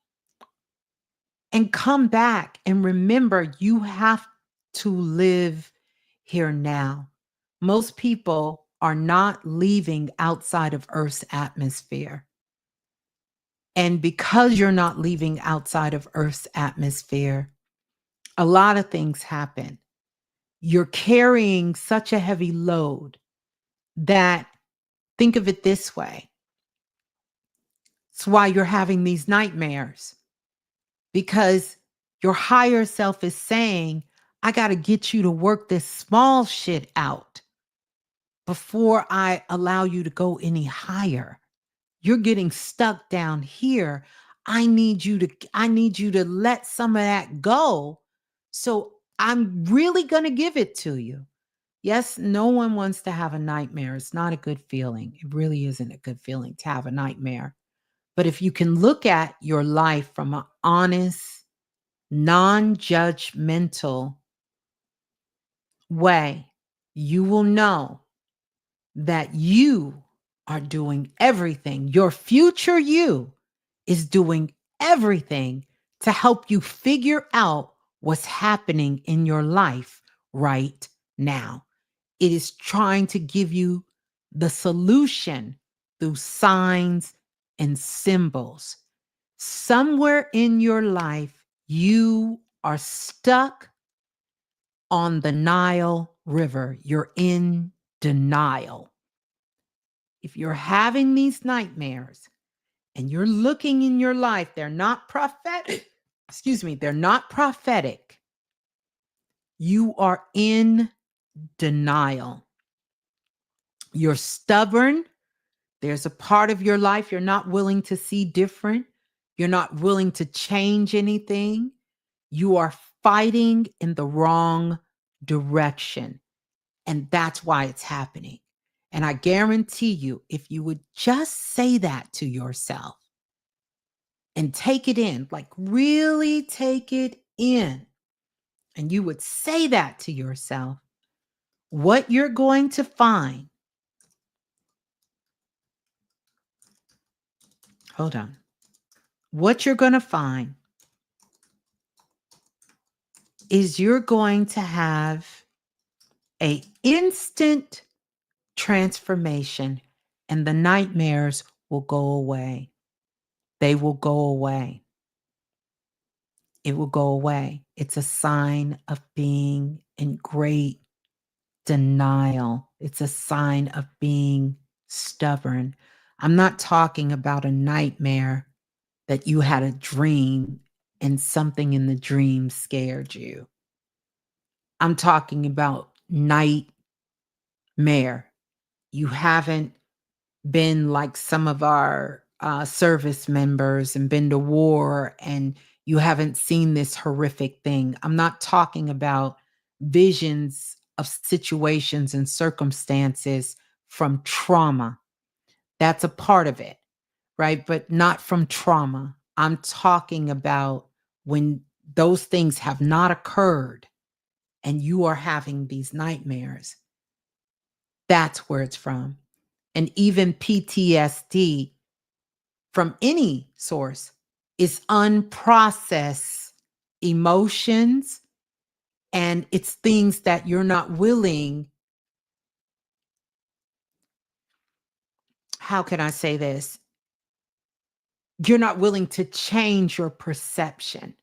and come back and remember you have to live here now. Most people are not leaving outside of Earth's atmosphere. And because you're not leaving outside of Earth's atmosphere, a lot of things happen. You're carrying such a heavy load that, think of it this way. It's why you're having these nightmares, because your higher self is saying, I got to get you to work this small shit out before I allow you to go any higher. You're getting stuck down here. I need you to let some of that go. So I'm really going to give it to you. Yes, no one wants to have a nightmare. It's not a good feeling. It really isn't a good feeling to have a nightmare. But if you can look at your life from an honest, non-judgmental way, you will know that you are doing everything. Your future you is doing everything to help you figure out what's happening in your life right now. It is trying to give you the solution through signs and symbols. Somewhere in your life, you are stuck on the Nile River. You're in denial. If you're having these nightmares and you're looking in your life, they're not prophetic. Excuse me, they're not prophetic. You are in denial. You're stubborn. There's a part of your life you're not willing to see different. You're not willing to change anything. You are fighting in the wrong direction. And that's why it's happening. And I guarantee you, if you would just say that to yourself and take it in, like really take it in, and you would say that to yourself, what you're going to find, hold on, what you're going to find is you're going to have a instant transformation, and the nightmares will go away. They will go away. It will go away. It's a sign of being in great denial. It's a sign of being stubborn. I'm not talking about a nightmare that you had a dream and something in the dream scared you. I'm talking about nightmare. You haven't been like some of our service members and been to war and you haven't seen this horrific thing. I'm not talking about visions of situations and circumstances from trauma. That's a part of it, right? But not from trauma. I'm talking about when those things have not occurred and you are having these nightmares. That's where it's from. And even PTSD from any source is unprocessed emotions, and it's things that you're not willing. How can I say this? You're not willing to change your perception.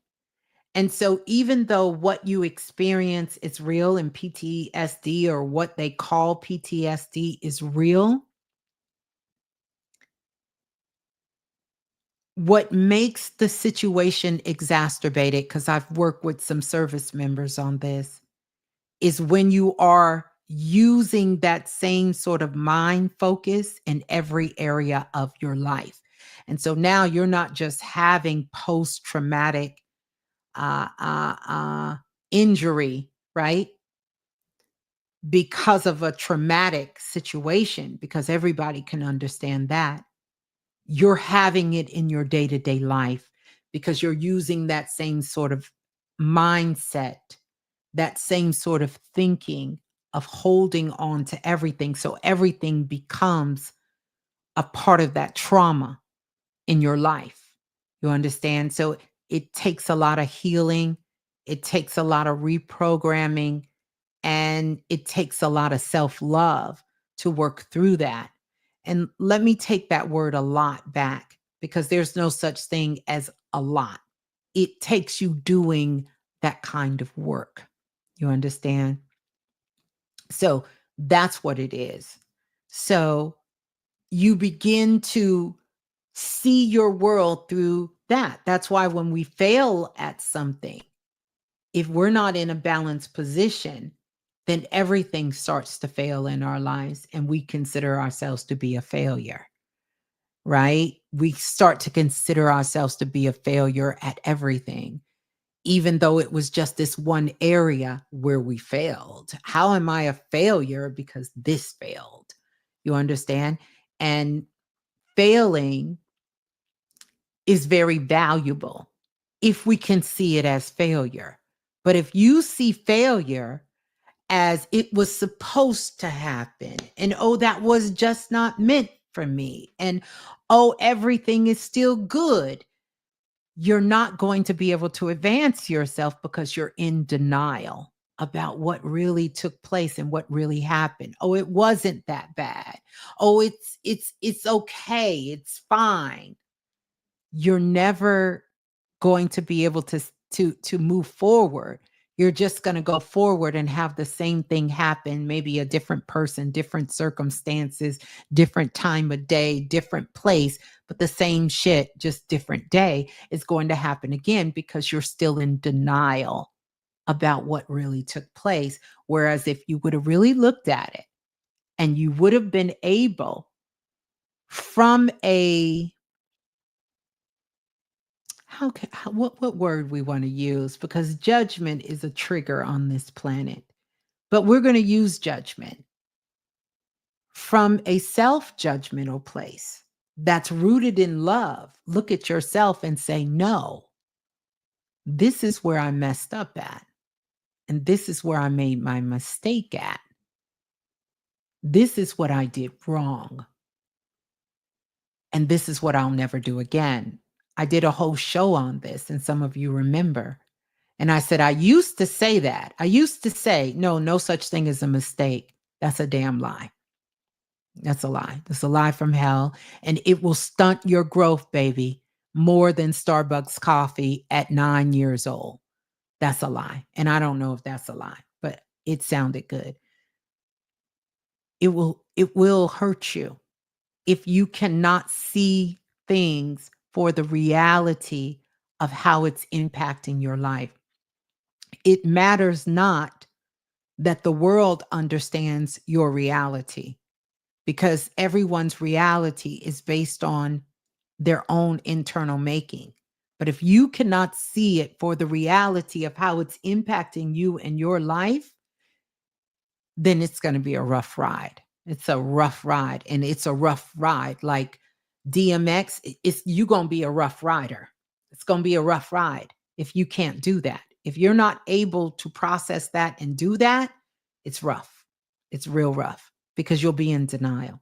And so even though what you experience is real in PTSD, or what they call PTSD is real, what makes the situation exacerbated, because I've worked with some service members on this, is when you are using that same sort of mind focus in every area of your life. And so now you're not just having post-traumatic uh, uh, uh, injury, right? because of a traumatic situation, because everybody can understand that. You're having it in your day-to-day life because you're using that same sort of mindset, that same sort of thinking of holding on to everything. So everything becomes a part of that trauma in your life. You understand? So it takes a lot of healing, it takes a lot of reprogramming, and it takes a lot of self-love to work through that. And let me take that word a lot back because there's no such thing as a lot. It takes you doing that kind of work. You understand? So that's what it is. So you begin to see your world through that. That's why when we fail at something, if we're not in a balanced position, then everything starts to fail in our lives and we consider ourselves to be a failure, right? We start to consider ourselves to be a failure at everything, even though it was just this one area where we failed. How am I a failure because this failed? You understand? And failing is very valuable if we can see it as failure. But if you see failure as it was supposed to happen, and oh, that was just not meant for me, and oh, everything is still good, you're not going to be able to advance yourself because you're in denial about what really took place and what really happened. Oh, it wasn't that bad. Oh, it's okay. It's fine. You're never going to be able to move forward. You're just going to go forward and have the same thing happen, maybe a different person, different circumstances, different time of day, different place, but the same shit, just different day is going to happen again because you're still in denial about what really took place. Whereas if you would have really looked at it and you would have been able from a what word we want to use, because judgment is a trigger on this planet, but we're going to use judgment from a self-judgmental place that's rooted in love. Look at yourself and say, no, this is where I messed up at, and this is where I made my mistake at. This is what I did wrong, and this is what I'll never do again. I did a whole show on this, and some of you remember. And I said, I used to say that. I used to say, no, no such thing as a mistake. That's a damn lie. That's a lie. That's a lie from hell. And it will stunt your growth, baby, more than Starbucks coffee at 9 years old. That's a lie. And I don't know if that's a lie, but it sounded good. It will hurt you if you cannot see things for the reality of how it's impacting your life. It matters not that the world understands your reality, because everyone's reality is based on their own internal making. But if you cannot see it for the reality of how it's impacting you and your life, then it's going to be a rough ride. It's a rough ride, and it's a rough ride. Like DMX, it's you going to be a rough rider. It's going to be a rough ride if you can't do that. If you're not able to process that and do that, it's rough. It's real rough because you'll be in denial.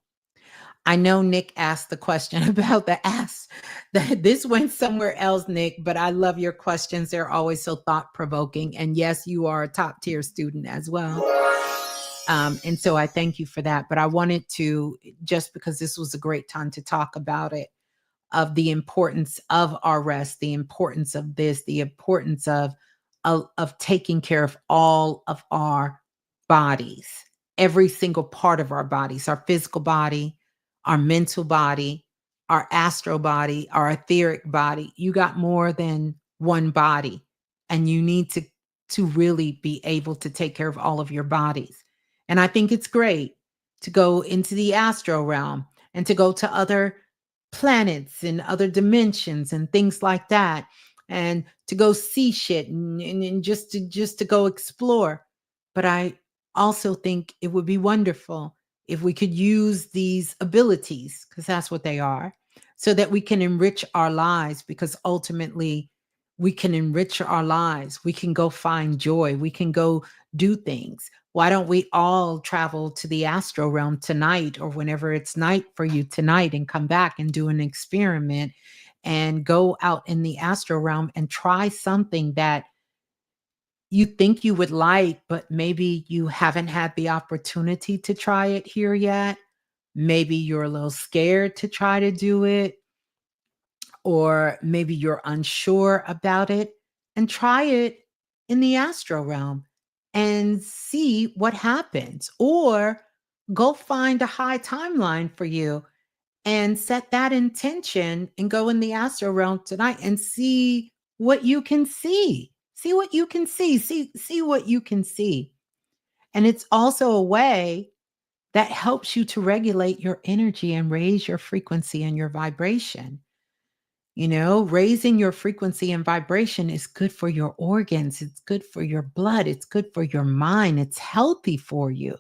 I know Nick asked the question about the ass. This went somewhere else, Nick, but I love your questions. They're always so thought provoking. And yes, you are a top tier student as well. And so I thank you for that. But I wanted to, just because this was a great time to talk about it, of the importance of our rest, the importance of this, the importance of taking care of all of our bodies, every single part of our bodies, our physical body, our mental body, our astral body, our etheric body. You got more than one body, and you need to really be able to take care of all of your bodies. And I think it's great to go into the astral realm and to go to other planets and other dimensions and things like that, and to go see shit and just to go explore. But also think it would be wonderful if we could use these abilities, because that's what they are, so that we can enrich our lives, because ultimately we can enrich our lives. We can go find joy. We can go do things. Why don't we all travel to the astral realm tonight, or whenever it's night for you tonight, and come back and do an experiment and go out in the astral realm and try something that you think you would like, but maybe you haven't had the opportunity to try it here yet. Maybe you're a little scared to try to do it, or maybe you're unsure about it, and try it in the astral realm and see what happens. Or go find a high timeline for you and set that intention and go in the astral realm tonight and see what you can see. See what you can see. See what you can see. And it's also a way that helps you to regulate your energy and raise your frequency and your vibration. You know, raising your frequency and vibration is good for your organs, it's good for your blood, it's good for your mind, it's healthy for you.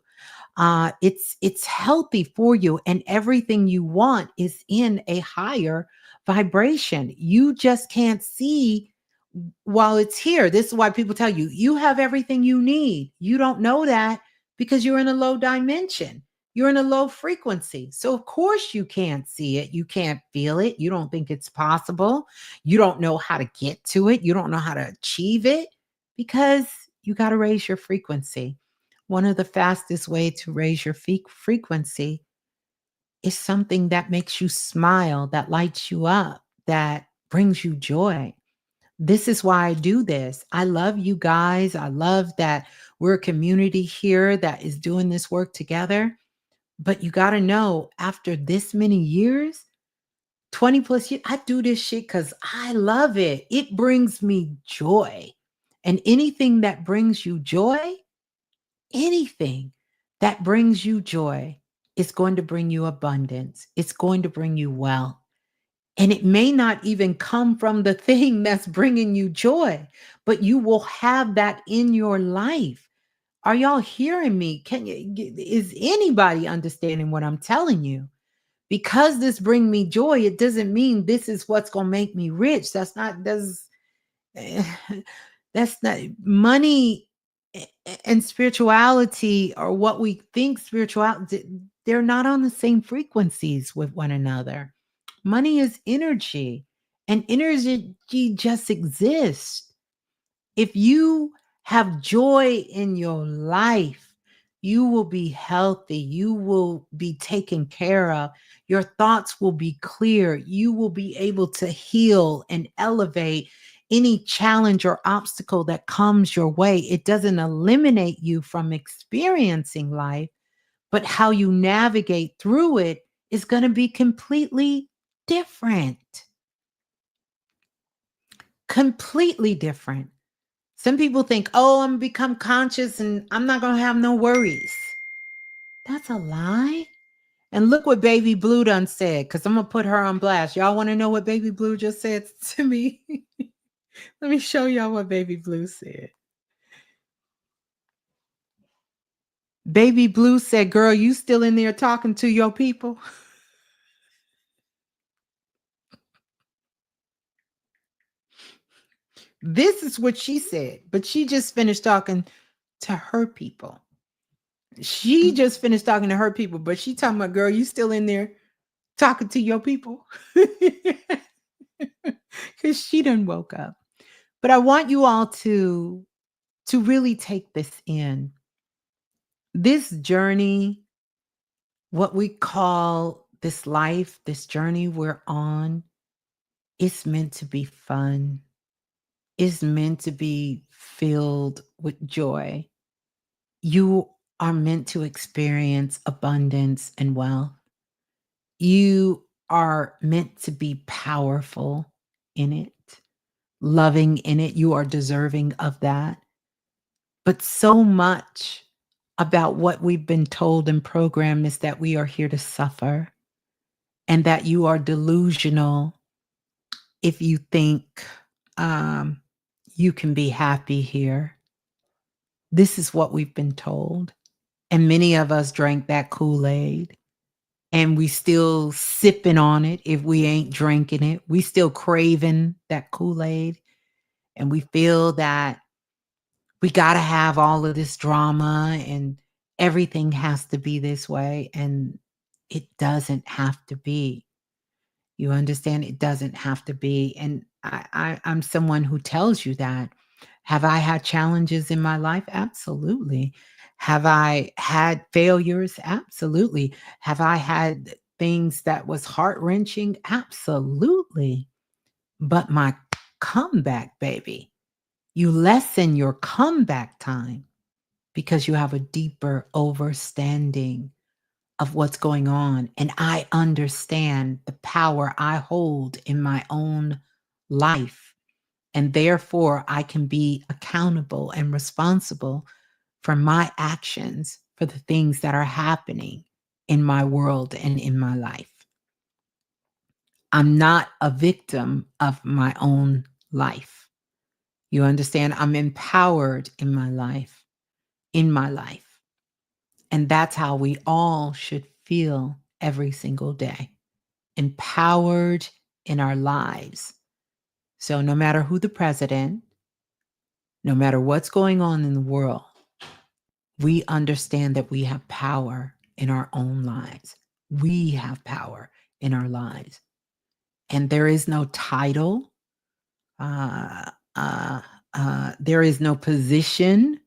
It's healthy for you, and everything you want is in a higher vibration. You just can't see while it's here. This is why people tell you you have everything you need. You don't know that because you're in a low dimension. You're in a low frequency. So of course you can't see it. You can't feel it. You don't think it's possible. You don't know how to get to it. You don't know how to achieve it because you got to raise your frequency. One of the fastest way to raise your frequency is something that makes you smile, that lights you up, that brings you joy. This is why I do this. I love you guys. I love that we're a community here that is doing this work together. But you got to know, after this many years, 20 plus years, I do this shit because I love it. It brings me joy. And anything that brings you joy, anything that brings you joy is going to bring you abundance. It's going to bring you wealth. And it may not even come from the thing that's bringing you joy, but you will have that in your life. Are y'all hearing me? Is anybody understanding what I'm telling you? Because this bring me joy, it doesn't mean this is what's going to make me rich. That's not money, and spirituality, or what we think spirituality, they're not on the same frequencies with one another. Money is energy, and energy just exists. If you have joy in your life, you will be healthy. You will be taken care of. Your thoughts will be clear. You will be able to heal and elevate any challenge or obstacle that comes your way. It doesn't eliminate you from experiencing life, but how you navigate through it is going to be completely different. Completely different. Some people think, oh, I'm gonna become conscious and I'm not gonna have no worries. That's a lie. And look what Baby Blue done said, because I'm gonna put her on blast. Y'all want to know what Baby Blue just said to me? Let me show y'all what Baby Blue said. Baby Blue said, girl, you still in there talking to your people? This is what she said, but she just finished talking to her people. She just finished talking to her people, but she talking about, girl, you still in there talking to your people? Because she done woke up. But I want you all to really take this in. This journey, what we call this life, this journey we're on, is meant to be fun. Is meant to be filled with joy. You are meant to experience abundance and wealth. You are meant to be powerful in it, loving in it. You are deserving of that. But so much about what we've been told and programmed is that we are here to suffer, and that you are delusional if you think um, you can be happy here. This is what we've been told. And many of us drank that Kool-Aid, and we still sipping on it if we ain't drinking it. We still craving that Kool-Aid, and we feel that we gotta have all of this drama and everything has to be this way, and it doesn't have to be. You understand? It doesn't have to be, and I'm someone who tells you that. Have I had challenges in my life? Absolutely. Have I had failures? Absolutely. Have I had things that was heart-wrenching? Absolutely. But my comeback, baby, you lessen your comeback time because you have a deeper overstanding of what's going on. And I understand the power I hold in my own life. And therefore, I can be accountable and responsible for my actions, for the things that are happening in my world and in my life. I'm not a victim of my own life. You understand? I'm empowered in my life, in my life. And that's how we all should feel every single day, empowered in our lives. So, no matter who the president, no matter what's going on in the world, we understand that we have power in our own lives. We have power in our lives. And there is no title, uh, uh, there is no position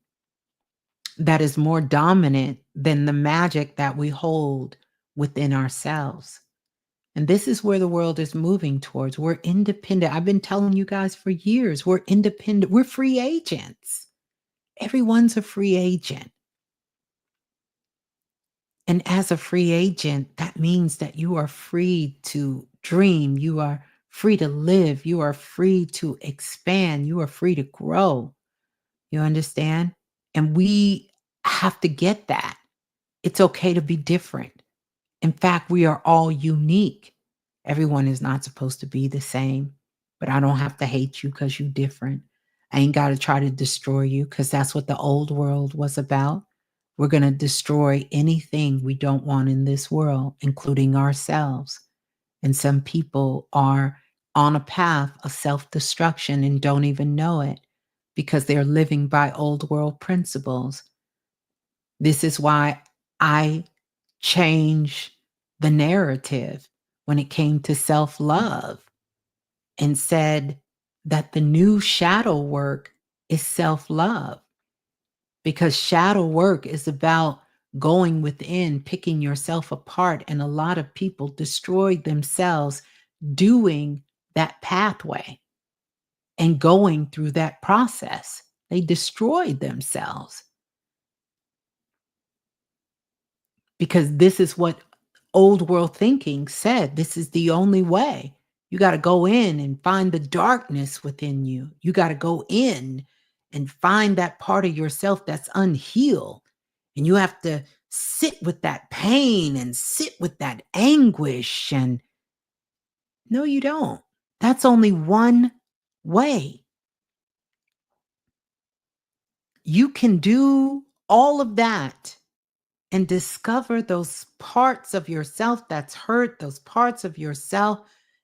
that is more dominant than the magic that we hold within ourselves. And this is where the world is moving towards. We're independent. I've been telling you guys for years, we're independent. We're free agents. Everyone's a free agent. And as a free agent, that means that you are free to dream. You are free to live. You are free to expand. You are free to grow. You understand? And we have to get that. It's okay to be different. In fact, we are all unique. Everyone is not supposed to be the same, but I don't have to hate you because you're different. I ain't got to try to destroy you because that's what the old world was about. We're going to destroy anything we don't want in this world, including ourselves. And some people are on a path of self destruction and don't even know it because they're living by old world principles. This is why I change the narrative when it came to self love and said that the new shadow work is self love because shadow work is about going within, picking yourself apart. And a lot of people destroyed themselves doing that pathway and going through that process. They destroyed themselves because this is what old world thinking said. This is the only way. You got to go in and find the darkness within you. You got to go in and find that part of yourself that's unhealed. And you have to sit with that pain and sit with that anguish. And no, you don't. That's only one way. You can do all of that and discover those parts of yourself that's hurt, those parts of yourself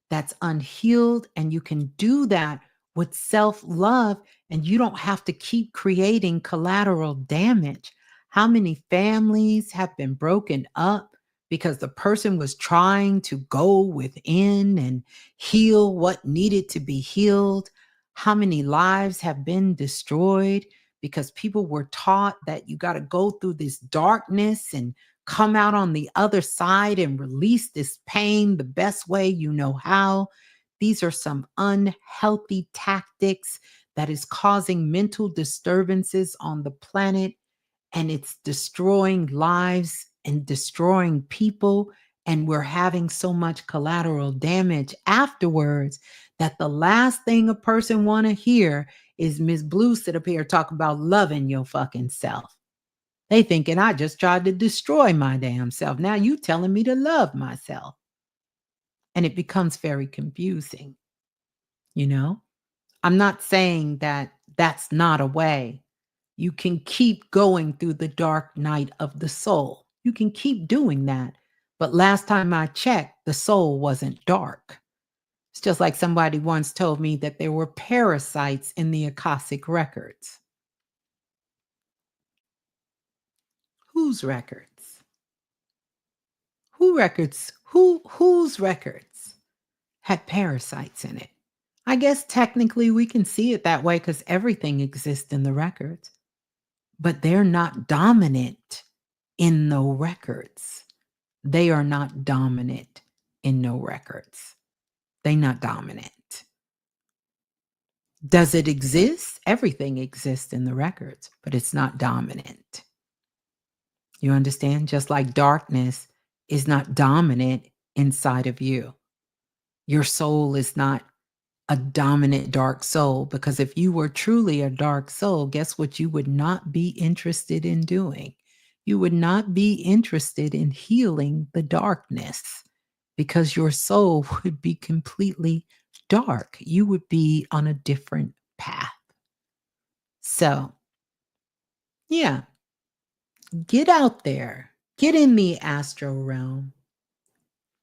that's unhealed. And you can do that with self love, and you don't have to keep creating collateral damage. How many families have been broken up because the person was trying to go within and heal what needed to be healed? How many lives have been destroyed because people were taught that you got to go through this darkness and come out on the other side and release this pain the best way you know how. These are some unhealthy tactics that is causing mental disturbances on the planet, and it's destroying lives and destroying people. And we're having so much collateral damage afterwards that the last thing a person want to hear is Ms.Blue sit up here talk about loving your fucking self. They thinking I just tried to destroy my damn self. Now you telling me to love myself. And it becomes very confusing, you know? I'm not saying that that's not a way. You can keep going through the dark night of the soul. You can keep doing that. But last time I checked, the soul wasn't dark. It's just like somebody once told me that there were parasites in the Akashic records. Whose records? Who records? Whose records had parasites in it? I guess technically we can see it that way because everything exists in the records, but they're not dominant in no records. They are not dominant in no records. They not dominant. Does it exist? Everything exists in the records, but it's not dominant. You understand? Just like darkness is not dominant inside of you. Your soul is not a dominant dark soul, because if you were truly a dark soul, guess what you would not be interested in doing? You would not be interested in healing the darkness, because your soul would be completely dark. You would be on a different path. So, yeah, get out there, get in the astral realm,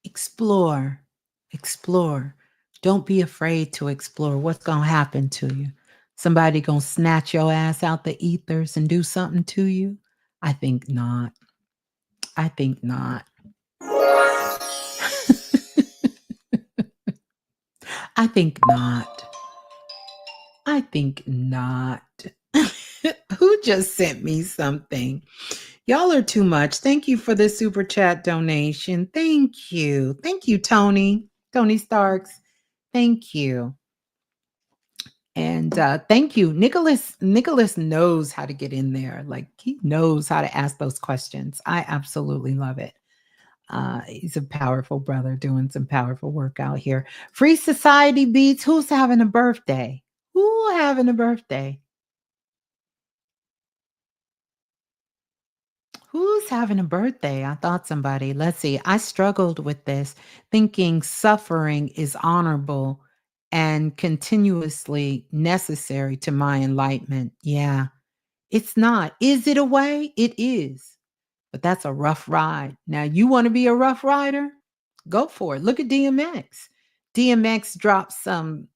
explore, explore. Don't be afraid to explore. What's going to happen to you? Somebody going to snatch your ass out the ethers and do something to you? I think not. I think not. I think not. I think not. Who just sent me something? Y'all are too much. Thank you for the super chat donation. Thank you. Thank you, Tony. Tony Starks. Thank you. And thank you. Nicholas knows how to get in there. Like, he knows how to ask those questions. I absolutely love it. He's a powerful brother doing some powerful work out here. Free Society Beats. Who's having a birthday? Who having a birthday? Who's having a birthday? I thought somebody. Let's see. I struggled with this, thinking suffering is honorable and continuously necessary to my enlightenment. Yeah, it's not. Is it a way? It is. But that's a rough ride. Now, you want to be a rough rider? Go for it. Look at DMX. DMX dropped some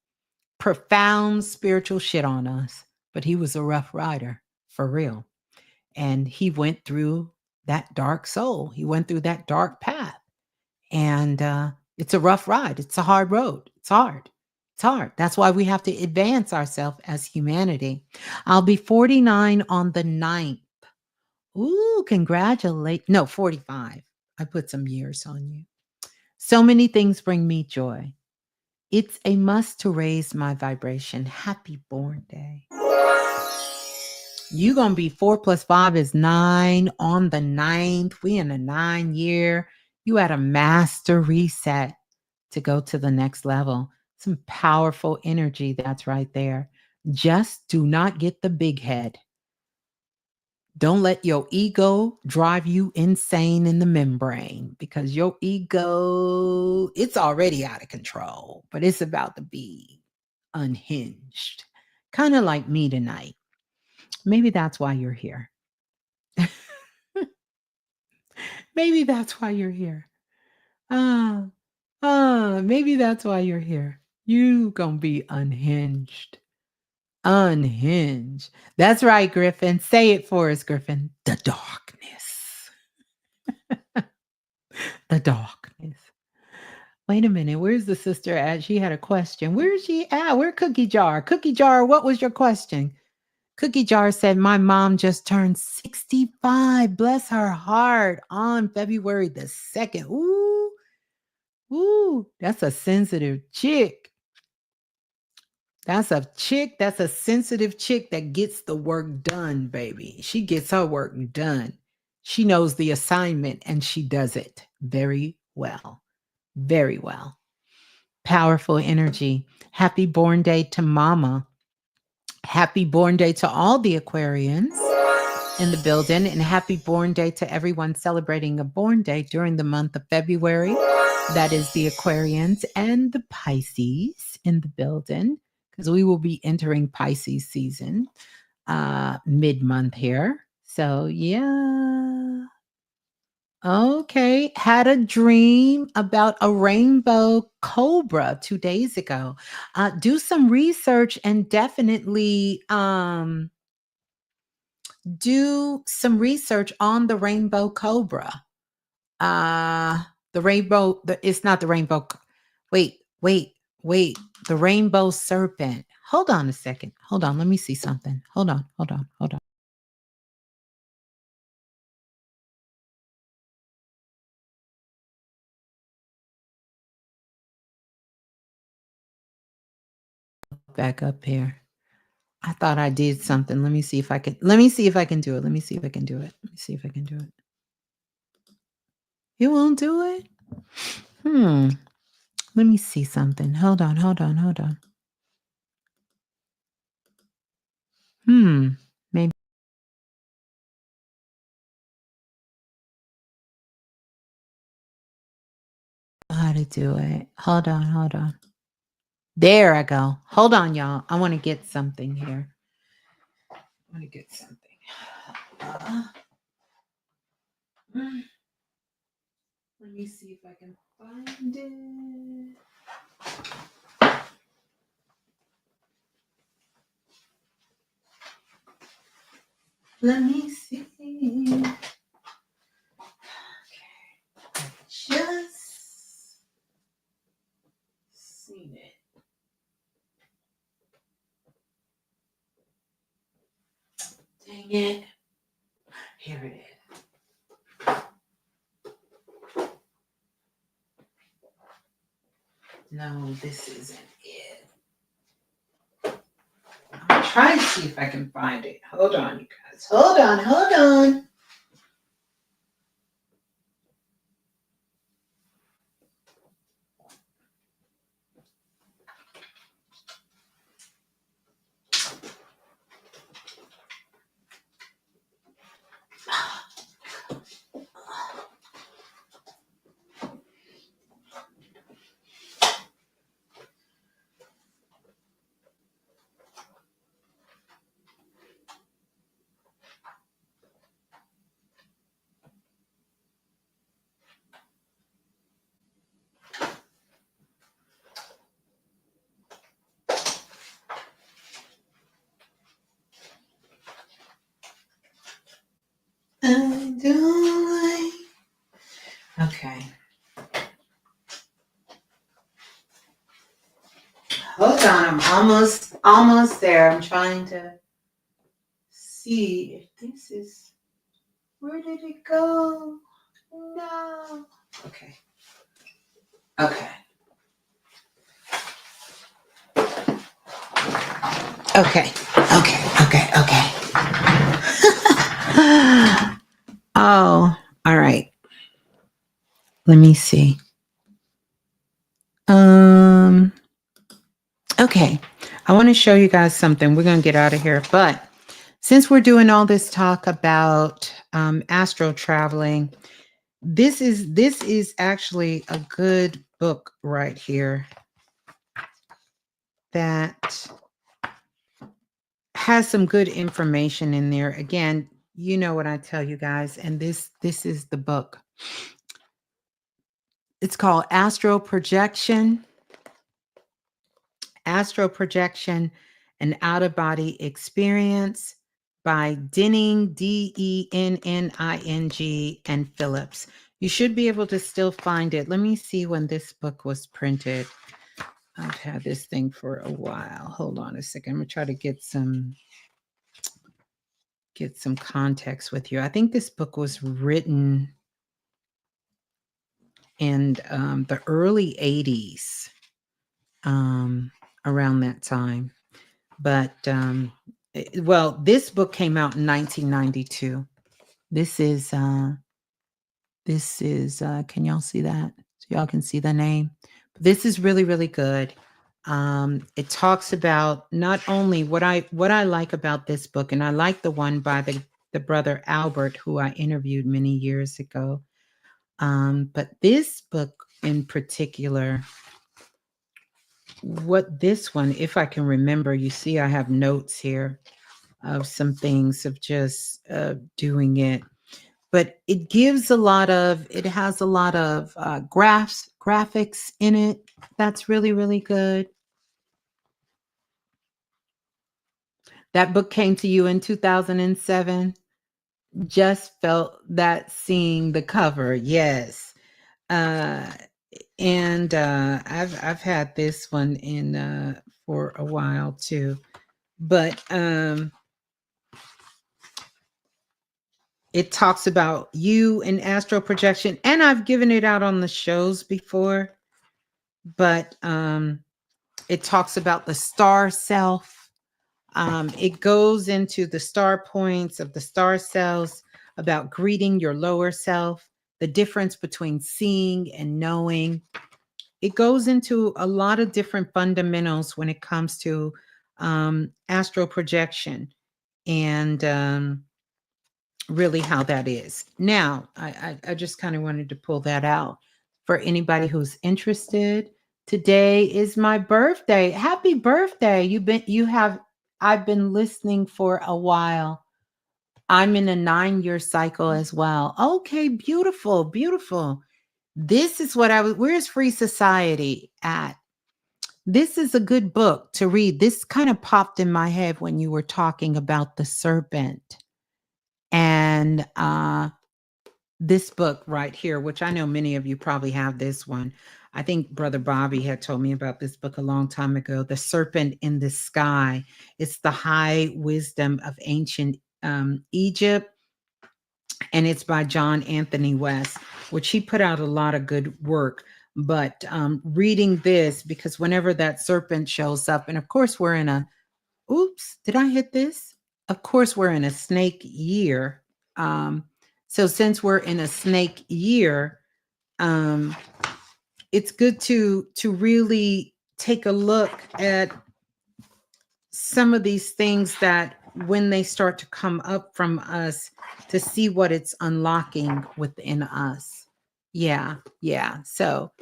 profound spiritual shit on us, but he was a rough rider for real. And he went through that dark soul. He went through that dark path. And it's a rough ride. It's a hard road. It's hard. It's hard. That's why we have to advance ourselves as humanity. I'll be 49 on the 9th. Ooh, congratulate. No, 45. I put some years on you. So many things bring me joy. It's a must to raise my vibration. Happy born day. You gonna be 4 plus 5 is 9 on the 9th. We in a 9-year. You had a master reset to go to the next level. Some powerful energy that's right there. Just do not get the big head. Don't let your ego drive you insane in the membrane, because your ego, it's already out of control, but it's about to be unhinged. Kind of like me tonight. Maybe that's why you're here. Maybe that's why you're here. Maybe that's why you're here. You gonna be unhinged. Unhinged. That's right, Griffin. Say it for us, Griffin. The darkness. The darkness. Wait a minute. Where's the sister at? She had a question. Where's she at? Where Cookie Jar? Cookie Jar, what was your question? Cookie Jar said, my mom just turned 65. Bless her heart, on February the 2nd. Ooh, ooh, that's a sensitive chick. That's a chick. That's a sensitive chick that gets the work done, baby. She gets her work done. She knows the assignment and she does it very well. Very well. Powerful energy. Happy born day to Mama. Happy born day to all the Aquarians in the building, and happy born day to everyone celebrating a born day during the month of February. That is the Aquarians and the Pisces in the building, because we will be entering Pisces season. mid-month here. So yeah. Okay. Had a dream about a rainbow cobra 2 days ago. Do some research and definitely do some research on the rainbow cobra. Uh it's not the wait, wait, wait. The rainbow serpent. Hold on a second. Hold on. Let me see something. Hold on. Hold on. Hold on. Back up here. I thought I did something. Let me see if I can do it. Let me see if I can do it. Let me see if I can do it. You won't do it? Let me see something. Hold on, hold on, hold on. Maybe how to do it. Hold on, hold on. There I go. Hold on, y'all. I want to get something here. I want to get something. Mm, Let me see if I can find it. Let me see. Okay. Just seen it. Dang it. Here it is. No, this isn't it. I'm trying to see if I can find it. Hold on, you guys. Hold on, hold on. I don't like. Okay. Hold on, I'm almost there. I'm trying to see if this is. Where did it go? No. Okay. Okay. Okay. Okay. Okay. Okay. Oh, all right. Let me see. Um. Okay. I want to show you guys something. We're gonna get out of here, but since we're doing all this talk about astral traveling, this is actually a good book right here that has some good information in there. Again, you know what I tell you guys, and this is the book. It's called Astral Projection, an Out of Body Experience by Denning, Denning, and Phillips. You should be able to still find it. Let me see when this book was printed. I've had this thing for a while. Hold on a second. I'm gonna try to get some context with you. I think this book was written in the early 80s, around that time. But well, this book came out in 1992. This is can y'all see that? So y'all can see the name. This is really, really good. It talks about not only what I like about this book, and I like the one by the brother Albert, who I interviewed many years ago. But this book in particular, what this one, if I can remember, you see I have notes here. of some things of just doing it. But it gives a lot of, it has a lot of graphics in it. That's really, really good. That book came to you in 2007. Just felt that seeing the cover. Yes. Uh, and I've had this one in for a while too. But it talks about you and astral projection, and I've given it out on the shows before. But it talks about the star self. It goes into the star points of the star cells, about greeting your lower self, the difference between seeing and knowing. It goes into a lot of different fundamentals when it comes to astral projection and really how that is. Now, I just kind of wanted to pull that out for anybody who's interested. Today is my birthday. Happy birthday. I've been listening for a while. I'm in a 9-year cycle as well. Okay, beautiful, beautiful. This is what where's Free Society at? This is a good book to read. This kind of popped in my head when you were talking about the serpent. And this book right here, which I know many of you probably have this one. I think Brother Bobby had told me about this book a long time ago, The Serpent in the Sky. It's the high wisdom of ancient Egypt. And it's by John Anthony West, which he put out a lot of good work. But reading this, because whenever that serpent shows up, and of course we're in a, oops, did I hit this? Of course we're in a snake year. So since we're in a snake year, it's good to really take a look at some of these things that when they start to come up from us, to see what it's unlocking within us. Yeah, yeah. So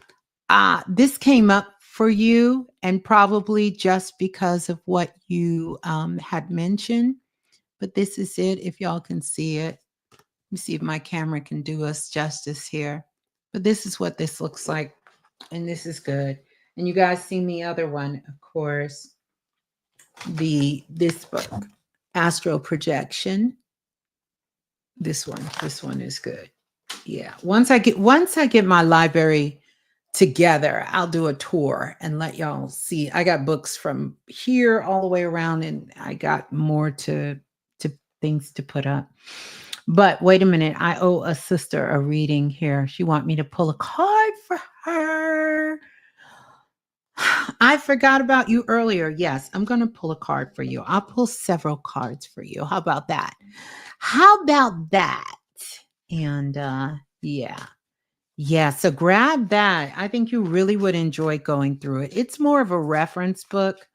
this came up for you, and probably just because of what you had mentioned. But this is it, if y'all can see it. Let me see if my camera can do us justice here. But this is what this looks like. And this is good. And you guys seen the other one, of course. This book, Astral Projection. This one is good. Yeah. Once I get my library together, I'll do a tour and let y'all see. I got books from here all the way around, and I got more to things to put up. But wait a minute, I owe a sister a reading here. She want me to pull a card for her. I forgot about you earlier. Yes, I'm going to pull a card for you. I'll pull several cards for you. How about that? How about that? And yeah. Yeah, so grab that. I think you really would enjoy going through it. It's more of a reference book.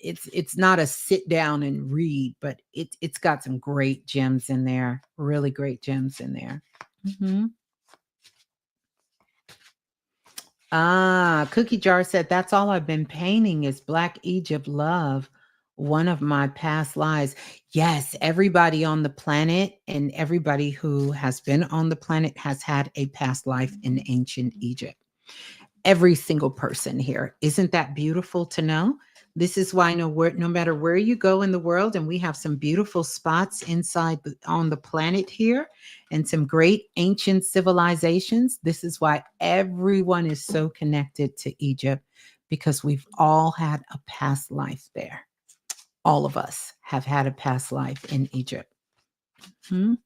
It's not a sit down and read, but it's got some great gems in there. Really great gems in there. Mm-hmm. Cookie Jar said, that's all I've been painting is Black Egypt love, one of my past lives. Yes, everybody on the planet and everybody who has been on the planet has had a past life in ancient Egypt. Every single person here. Isn't that beautiful to know? This is why no matter where you go in the world, and we have some beautiful spots on the planet here, and some great ancient civilizations. This is why everyone is so connected to Egypt, because we've all had a past life there. All of us have had a past life in Egypt. In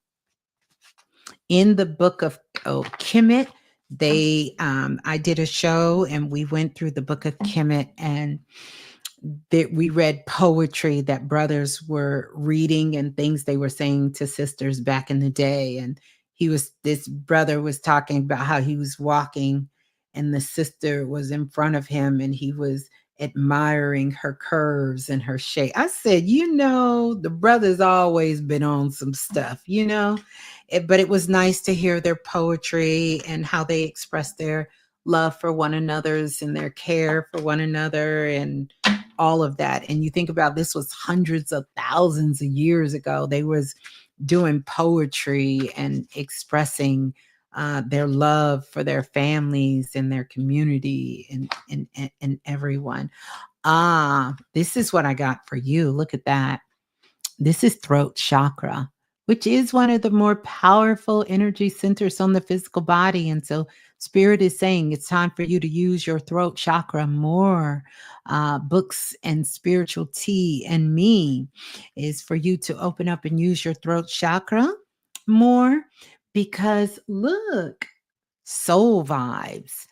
the book of Kemet, I did a show and we went through the book of Kemet, and we read poetry that brothers were reading and things they were saying to sisters back in the day. And this brother was talking about how he was walking and the sister was in front of him and he was admiring her curves and her shape. I said, the brother's always been on some stuff, but it was nice to hear their poetry and how they express their love for one another's and their care for one another. And all of that. And you think about, this was hundreds of thousands of years ago. They was doing poetry and expressing their love for their families and their community, and everyone. This is what I got for you. Look at that. This is throat chakra, which is one of the more powerful energy centers on the physical body. And so, Spirit is saying it's time for you to use your throat chakra more. Books and spiritual tea and me is for you to open up and use your throat chakra more, because look, soul vibes.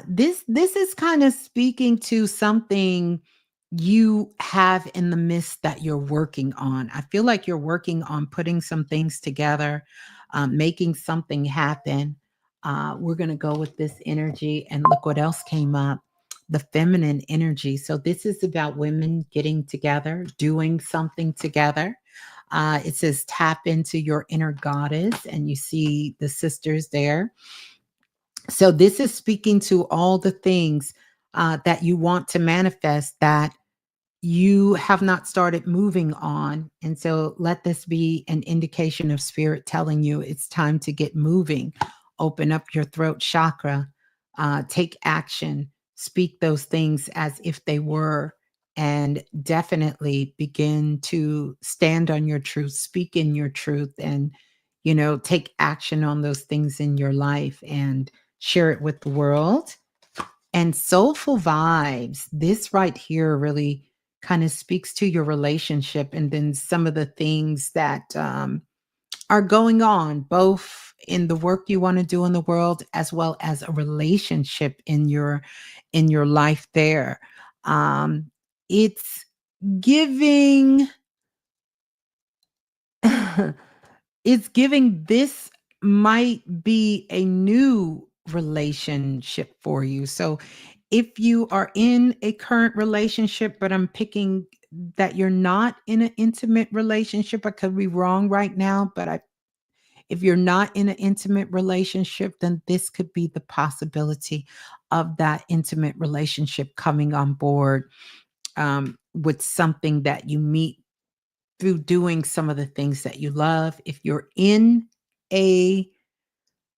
This is kind of speaking to something you have in the midst that you're working on. I feel like you're working on putting some things together, making something happen. We're going to go with this energy, and look what else came up, the feminine energy. So, this is about women getting together, doing something together. It says tap into your inner goddess, and you see the sisters there. So, this is speaking to all the things that you want to manifest that you have not started moving on. And so, let this be an indication of Spirit telling you it's time to get moving. Open up your throat chakra, take action, speak those things as if they were, and definitely begin to stand on your truth, speak in your truth, and, take action on those things in your life and share it with the world. And soulful vibes, this right here really kind of speaks to your relationship, and then some of the things that are going on, both in the work you want to do in the world, as well as a relationship in your life there. It's giving it's giving this might be a new relationship for you. So, if you are in a current relationship, but I'm picking that you're not in an intimate relationship, I could be wrong right now, but if you're not in an intimate relationship, then this could be the possibility of that intimate relationship coming on board, with something that you meet through doing some of the things that you love. If you're in a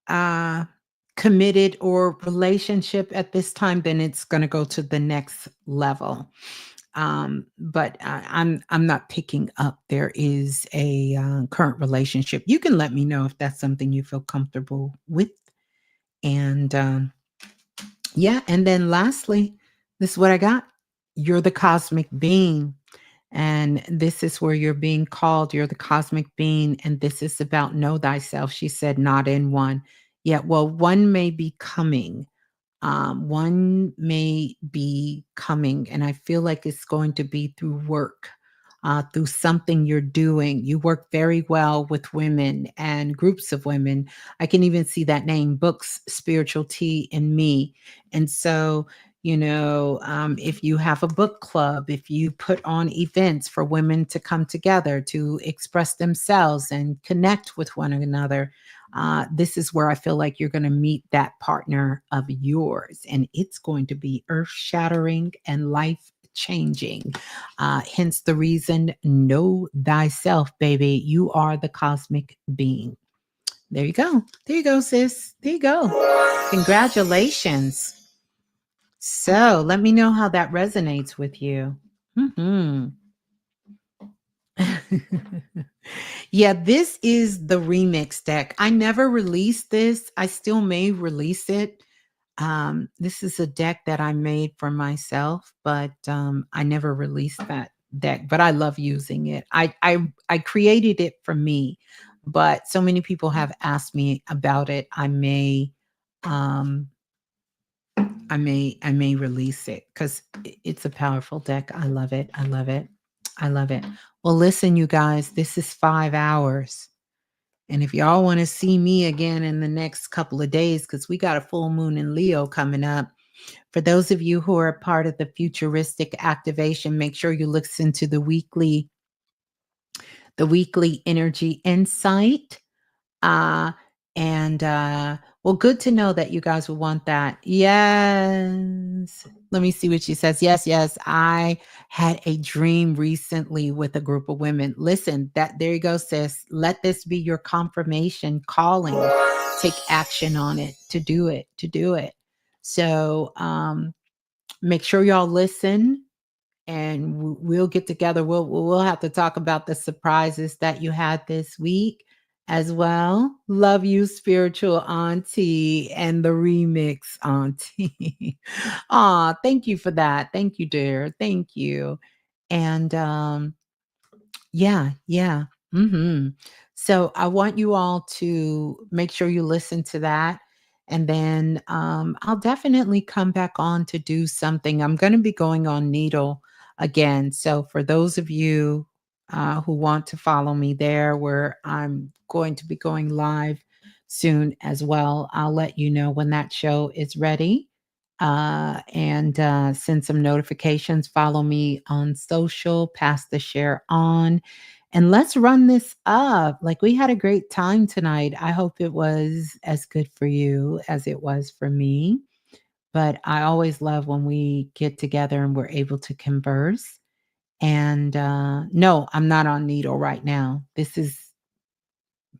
uh, committed or relationship at this time, then it's going to go to the next level. But I'm not picking up there is a current relationship. You can let me know if that's something you feel comfortable with. And yeah, and then lastly, this is what I got. You're the cosmic being. And this is where you're being called. You're the cosmic being. And this is about know thyself. She said, not in one. Yeah, well, one may be coming. One may be coming, and I feel like it's going to be through work, through something you're doing. You work very well with women and groups of women. I can even see that name, Books, Spiritual Tea, and Me. And so, if you have a book club, if you put on events for women to come together to express themselves and connect with one another, this is where I feel like you're going to meet that partner of yours, and it's going to be earth shattering and life changing. Hence the reason, know thyself, baby. You are the cosmic being. There you go. There you go, sis. There you go. Congratulations. So let me know how that resonates with you. Hmm. Yeah, this is the remix deck. I never released this. I still may release it. This is a deck that I made for myself, but I never released that deck. But I love using it. I created it for me, but so many people have asked me about it. Um, I may release it because it's a powerful deck. I love it. I love it. I love it. Well, listen, you guys, this is 5 hours. And if y'all want to see me again in the next couple of days, because we got a full moon in Leo coming up. For those of you who are a part of the futuristic activation, make sure you listen to the weekly energy insight. Uh, and Well, good to know that you guys would want that. Yes. Let me see what she says. Yes, yes. I had a dream recently with a group of women. Listen, that there you go, sis. Let this be your confirmation calling. Take action on it to do it, to do it. So make sure y'all listen and we'll get together. We'll have to talk about the surprises that you had this week as well. Love you, spiritual auntie, and the remix auntie. Aw, thank you for that. Thank you, dear. Thank you. And yeah, yeah. So I want you all to make sure you listen to that. And then I'll definitely come back on to do something. I'm going to be going on Needle again. So for those of you who want to follow me there, where I'm going to be going live soon as well, I'll let you know when that show is ready. And send some notifications. Follow me on social, pass the share on, and let's run this up. Like we had a great time tonight. I hope it was as good for you as it was for me. But I always love when we get together and we're able to converse. And no, I'm not on Needle right now. This is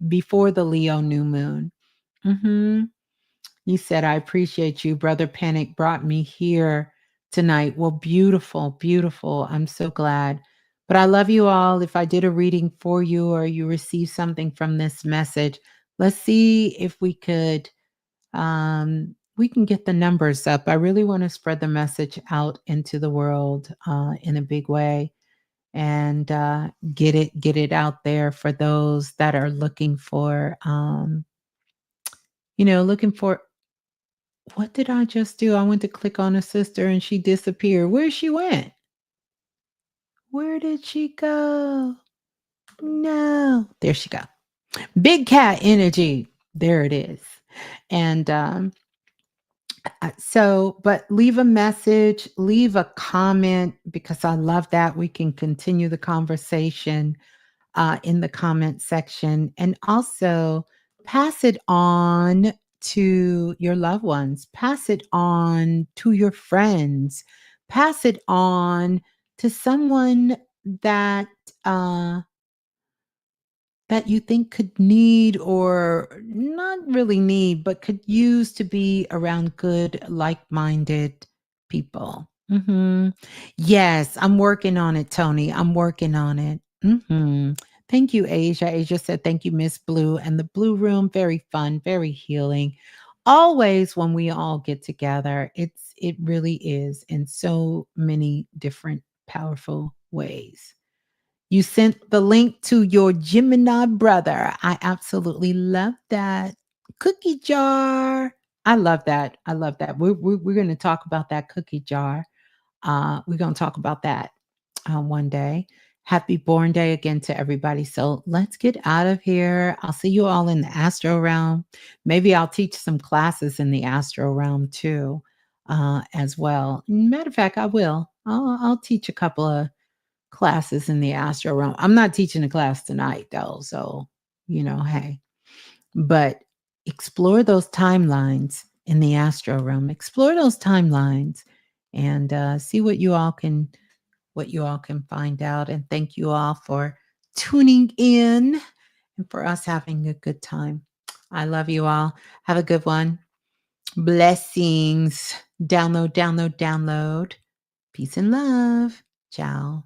before the Leo new moon. hmm You said, I appreciate you. Brother Panic brought me here tonight. Well, beautiful, beautiful. I'm so glad. But I love you all. If I did a reading for you or you received something from this message, let's see if we can get the numbers up. I really want to spread the message out into the world in a big way and get it out there for those that are looking for looking for what did I just do? I went to click on a sister and she disappeared. Where she went? Where did she go? No. There she go. Big cat energy. There it is. And but leave a message, leave a comment because I love that. We can continue the conversation in the comment section. And also pass it on to your loved ones, pass it on to your friends, pass it on to someone that uh, that you think could need or not really need, but could use to be around good, like-minded people. Yes, I'm working on it, Tony. I'm working on it. Thank you, Asia. Asia said, thank you, Miss Blue. And the Blue Room, very fun, very healing. Always when we all get together, it really is in so many different powerful ways. You sent the link to your Gemini brother. I absolutely love that. Cookie jar. I love that. I love that. We're going to talk about that cookie jar. We're going to talk about that one day. Happy born day again to everybody. So let's get out of here. I'll see you all in the astro realm. Maybe I'll teach some classes in the astro realm too, as well. Matter of fact, I will. I'll teach a couple of classes in the astral realm. I'm not teaching a class tonight though, so hey. But explore those timelines in the astral realm. Explore those timelines and see what you all can find out. And thank you all for tuning in and for us having a good time. I love you all. Have a good one. Blessings. Download, download, download. Peace and love. Ciao.